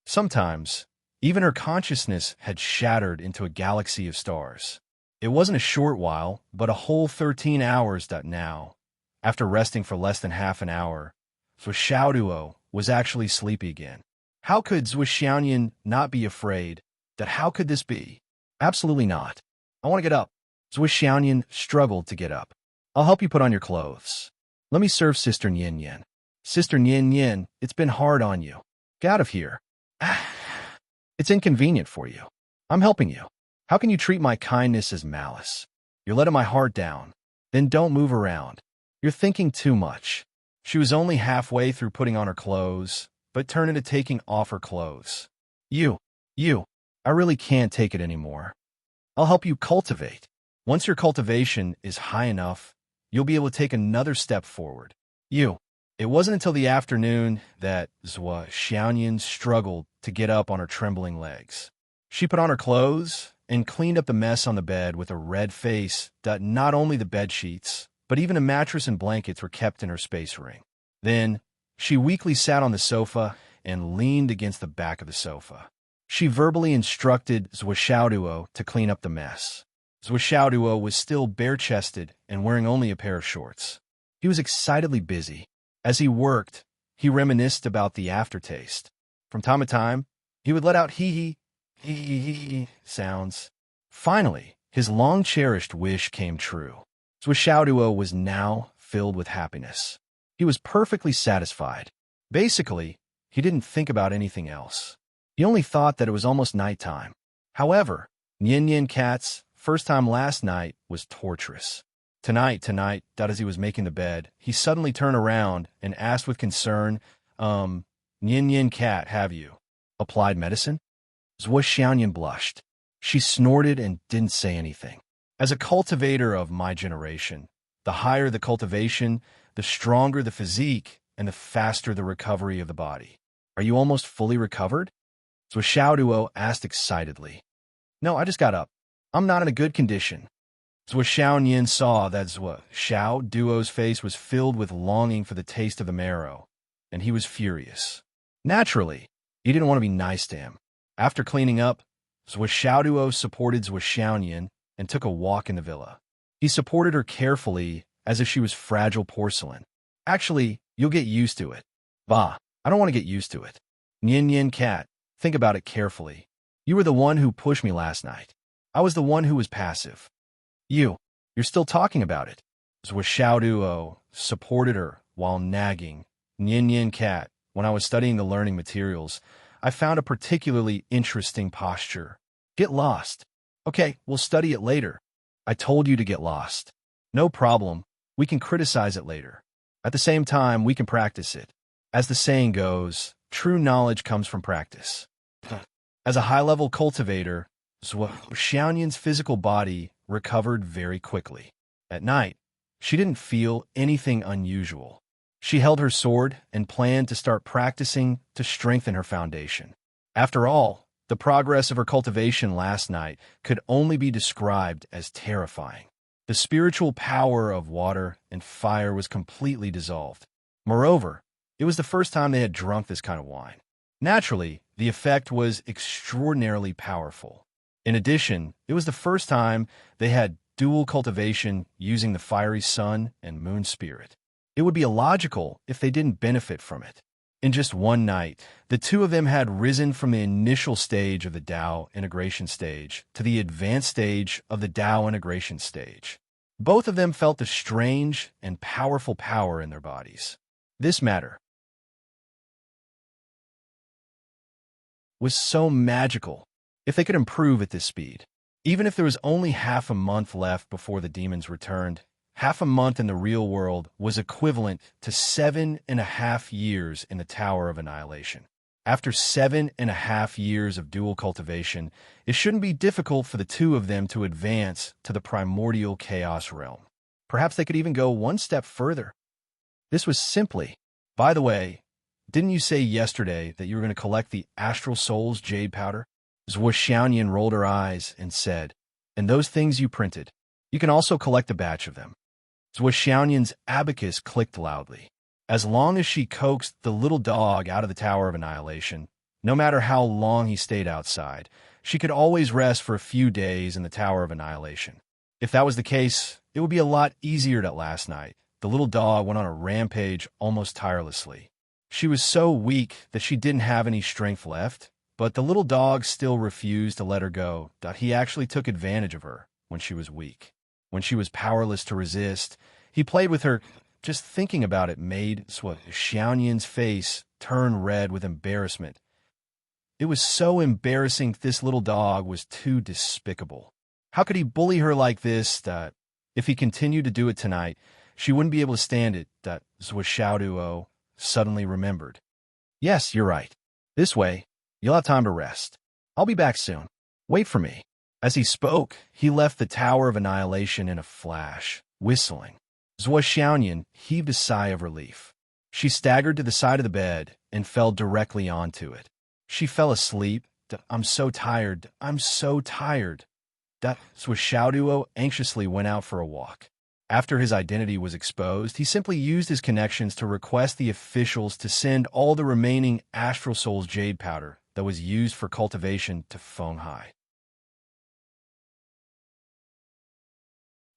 A: Sometimes, even her consciousness had shattered into a galaxy of stars. It wasn't a short while, but a whole 13 hours. Now, after resting for less than half an hour, Zhuo Xiaoduo was actually sleepy again. How could Zhuo Xiaoyan not be afraid? How could this be? Absolutely not. I want to get up. Zhuo Xiaoyan struggled to get up. I'll help you put on your clothes. Let me serve Sister Nian Nian. Sister Nian Nian, it's been hard on you. Get out of here. It's inconvenient for you. I'm helping you. How can you treat my kindness as malice? You're letting my heart down. Then don't move around. You're thinking too much. She was only halfway through putting on her clothes, but turned into taking off her clothes. You, I really can't take it anymore. I'll help you cultivate. Once your cultivation is high enough, you'll be able to take another step forward. It wasn't until the afternoon that Zhuo Xiaoyan struggled to get up on her trembling legs. She put on her clothes and cleaned up the mess on the bed with a red face. Not only the bed sheets, but even a mattress and blankets were kept in her space ring. Then, she weakly sat on the sofa and leaned against the back of the sofa. She verbally instructed Zhuo Xiaoduo to clean up the mess. Zhuo Xiaoduo was still bare-chested and wearing only a pair of shorts. He was excitedly busy. As he worked, he reminisced about the aftertaste. From time to time, he would let out hee sounds. Finally, his long-cherished wish came true. Zhuo Xiaoduo was now filled with happiness. He was perfectly satisfied. Basically, he didn't think about anything else. He only thought that it was almost nighttime. However, Nian Nian Cat's first time last night was torturous. Tonight, as he was making the bed, he suddenly turned around and asked with concern, Nian Nian Cat, have you applied medicine? Zhuo Xiaoyan blushed. She snorted and didn't say anything. As a cultivator of my generation, the higher the cultivation, the stronger the physique, and the faster the recovery of the body. Are you almost fully recovered? So Xiao Duo asked excitedly. No, I just got up. I'm not in a good condition. Zhou Xiaoyan saw that Zhou Xiao Duo's face was filled with longing for the taste of the marrow, and he was furious. Naturally, he didn't want to be nice to him. After cleaning up, Zhou Xiaoduo supported Zhou Xiaoyan and took a walk in the villa. He supported her carefully as if she was fragile porcelain. Actually, you'll get used to it. Bah, I don't want to get used to it. Nian Yin Cat, think about it carefully. You were the one who pushed me last night. I was the one who was passive. You're still talking about it. Zhou Xiaoduo supported her while nagging. Nian Yin Cat, when I was studying the learning materials, I found a particularly interesting posture. Get lost. Okay, we'll study it later. I told you to get lost. No problem. We can criticize it later. At the same time, we can practice it. As the saying goes, true knowledge comes from practice. As a high-level cultivator, Zhou Xiaoyan's physical body recovered very quickly. At night, she didn't feel anything unusual. She held her sword and planned to start practicing to strengthen her foundation. After all, the progress of her cultivation last night could only be described as terrifying. The spiritual power of water and fire was completely dissolved. Moreover, it was the first time they had drunk this kind of wine. Naturally, the effect was extraordinarily powerful. In addition, it was the first time they had dual cultivation using the fiery sun and moon spirit. It would be illogical if they didn't benefit from it. In just one night, the two of them had risen from the initial stage of the Tao integration stage to the advanced stage of the Tao integration stage. Both of them felt the strange and powerful power in their bodies. This matter was so magical. If they could improve at this speed, even if there was only half a month left before the demons returned, half a month in the real world was equivalent to 7.5 years in the Tower of Annihilation. After 7.5 years of dual cultivation, it shouldn't be difficult for the two of them to advance to the primordial chaos realm. Perhaps they could even go one step further. This was simply, by the way, didn't you say yesterday that you were going to collect the Astral Soul's jade powder? Zhou Xiaoyan rolled her eyes and said, and those things you printed, you can also collect a batch of them. Zhou Xiaoyan's abacus clicked loudly. As long as she coaxed the little dog out of the Tower of Annihilation, no matter how long he stayed outside, she could always rest for a few days in the Tower of Annihilation. If that was the case, it would be a lot easier than last night. The little dog went on a rampage almost tirelessly. She was so weak that she didn't have any strength left, but the little dog still refused to let her go. He actually took advantage of her when she was weak. When she was powerless to resist, he played with her. Just thinking about it made Xiaoyan's face turn red with embarrassment. It was so embarrassing this little dog was too despicable. How could he bully her like this? If he continued to do it tonight, she wouldn't be able to stand it. Zhou Xiaoduo suddenly remembered. Yes, you're right. This way, you'll have time to rest. I'll be back soon. Wait for me. As he spoke, he left the Tower of Annihilation in a flash, whistling. Zhou Xiaoyan heaved a sigh of relief. She staggered to the side of the bed and fell directly onto it. She fell asleep. I'm so tired. I'm so tired. Zhou Xiaoduo anxiously went out for a walk. After his identity was exposed, he simply used his connections to request the officials to send all the remaining Astral Soul's jade powder that was used for cultivation to Fenghai.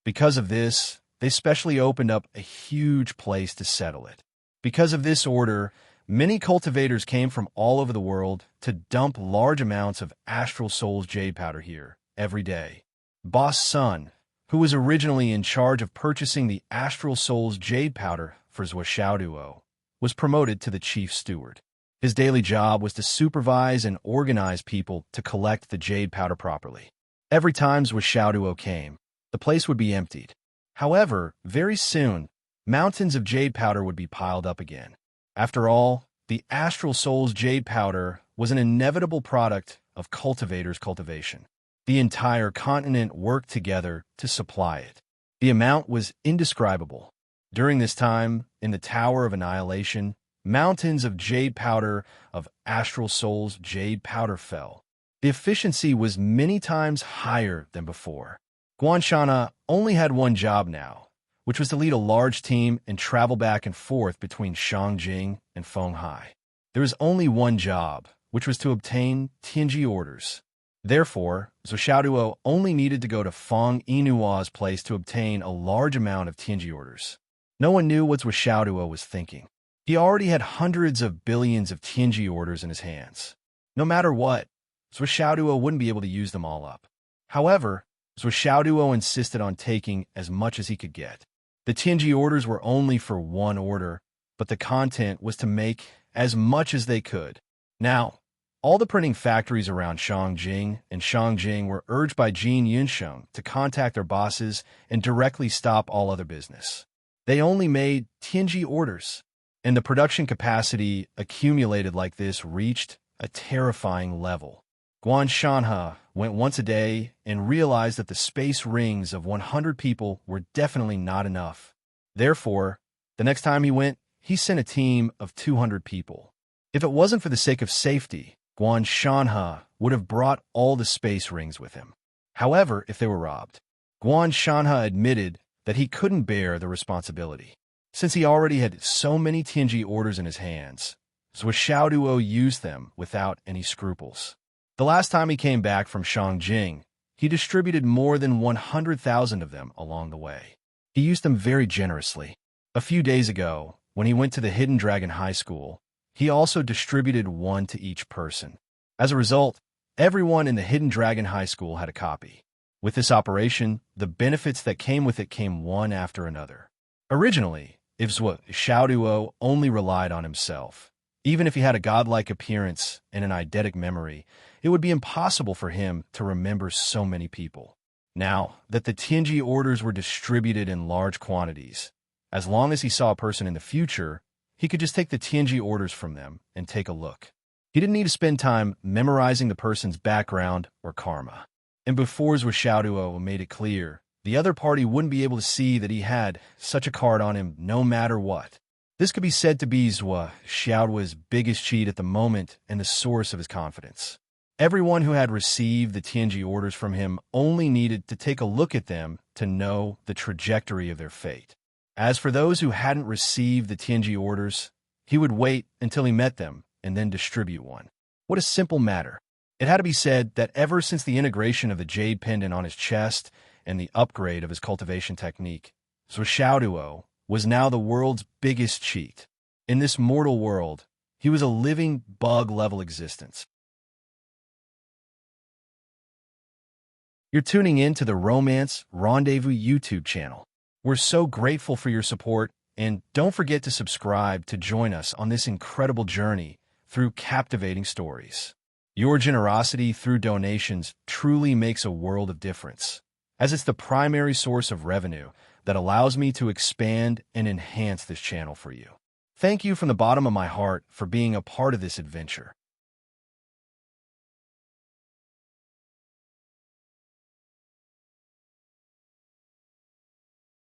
A: Because of this, they specially opened up a huge place to settle it. Because of this order, many cultivators came from all over the world to dump large amounts of Astral Soul's jade powder here every day. Boss Sun, who was originally in charge of purchasing the Astral Soul's jade powder for Zhou Xiaoduo, was promoted to the chief steward. His daily job was to supervise and organize people to collect the jade powder properly. Every time Zhou Xiaoduo came, the place would be emptied. However, very soon, mountains of jade powder would be piled up again. After all, the Astral Soul's jade powder was an inevitable product of cultivators' cultivation. The entire continent worked together to supply it. The amount was indescribable. During this time, in the Tower of Annihilation, mountains of jade powder, of astral souls jade powder fell. The efficiency was many times higher than before. Guanshana only had one job now, which was to lead a large team and travel back and forth between Shangjing and Fenghai. There was only one job, which was to obtain Tianji orders. Therefore, Zhou Xiaoduo only needed to go to Feng Yinua's place to obtain a large amount of Tianji orders. No one knew what Zhou Xiaoduo was thinking. He already had hundreds of billions of Tianji orders in his hands. No matter what, Zhou Xiaoduo wouldn't be able to use them all up. However, Zhou Xiaoduo insisted on taking as much as he could get. The Tianji orders were only for one order, but the content was to make as much as they could. Now, all the printing factories around Shangjing and Shangjing were urged by Jin Yunsheng to contact their bosses and directly stop all other business. They only made Tianji orders, and the production capacity accumulated like this reached a terrifying level. Guanshanha went once a day and realized that the space rings of 100 people were definitely not enough. Therefore, the next time he went, he sent a team of 200 people. If it wasn't for the sake of safety, Guanshanha would have brought all the space rings with him. However, if they were robbed, Guanshanha admitted that he couldn't bear the responsibility. Since he already had so many Tianji orders in his hands, Zhou Xiaoduo used them without any scruples. The last time he came back from Shangjing, he distributed more than 100,000 of them along the way. He used them very generously. A few days ago, when he went to the Hidden Dragon High School, he also distributed one to each person. As a result, everyone in the Hidden Dragon High School had a copy. With this operation, the benefits that came with it came one after another. Originally, if Zhou Xiaoduo only relied on himself, even if he had a godlike appearance and an eidetic memory, it would be impossible for him to remember so many people. Now that the Tianji orders were distributed in large quantities, as long as he saw a person in the future, he could just take the Tianji orders from them and take a look. He didn't need to spend time memorizing the person's background or karma. And before Zhou Xiaoduo made it clear, the other party wouldn't be able to see that he had such a card on him no matter what. This could be said to be Zhou Xiaoduo's biggest cheat at the moment and the source of his confidence. Everyone who had received the Tianji orders from him only needed to take a look at them to know the trajectory of their fate. As for those who hadn't received the Tianji orders, he would wait until he met them and then distribute one. What a simple matter. It had to be said that ever since the integration of the jade pendant on his chest and the upgrade of his cultivation technique, Zhou Xiaoduo was now the world's biggest cheat. In this mortal world, he was a living bug-level existence. You're tuning in to the Romance Rendezvous YouTube channel. We're so grateful for your support, and don't forget to subscribe to join us on this incredible journey through captivating stories. Your generosity through donations truly makes a world of difference, as it's the primary source of revenue that allows me to expand and enhance this channel for you. Thank you from the bottom of my heart for being a part of this adventure.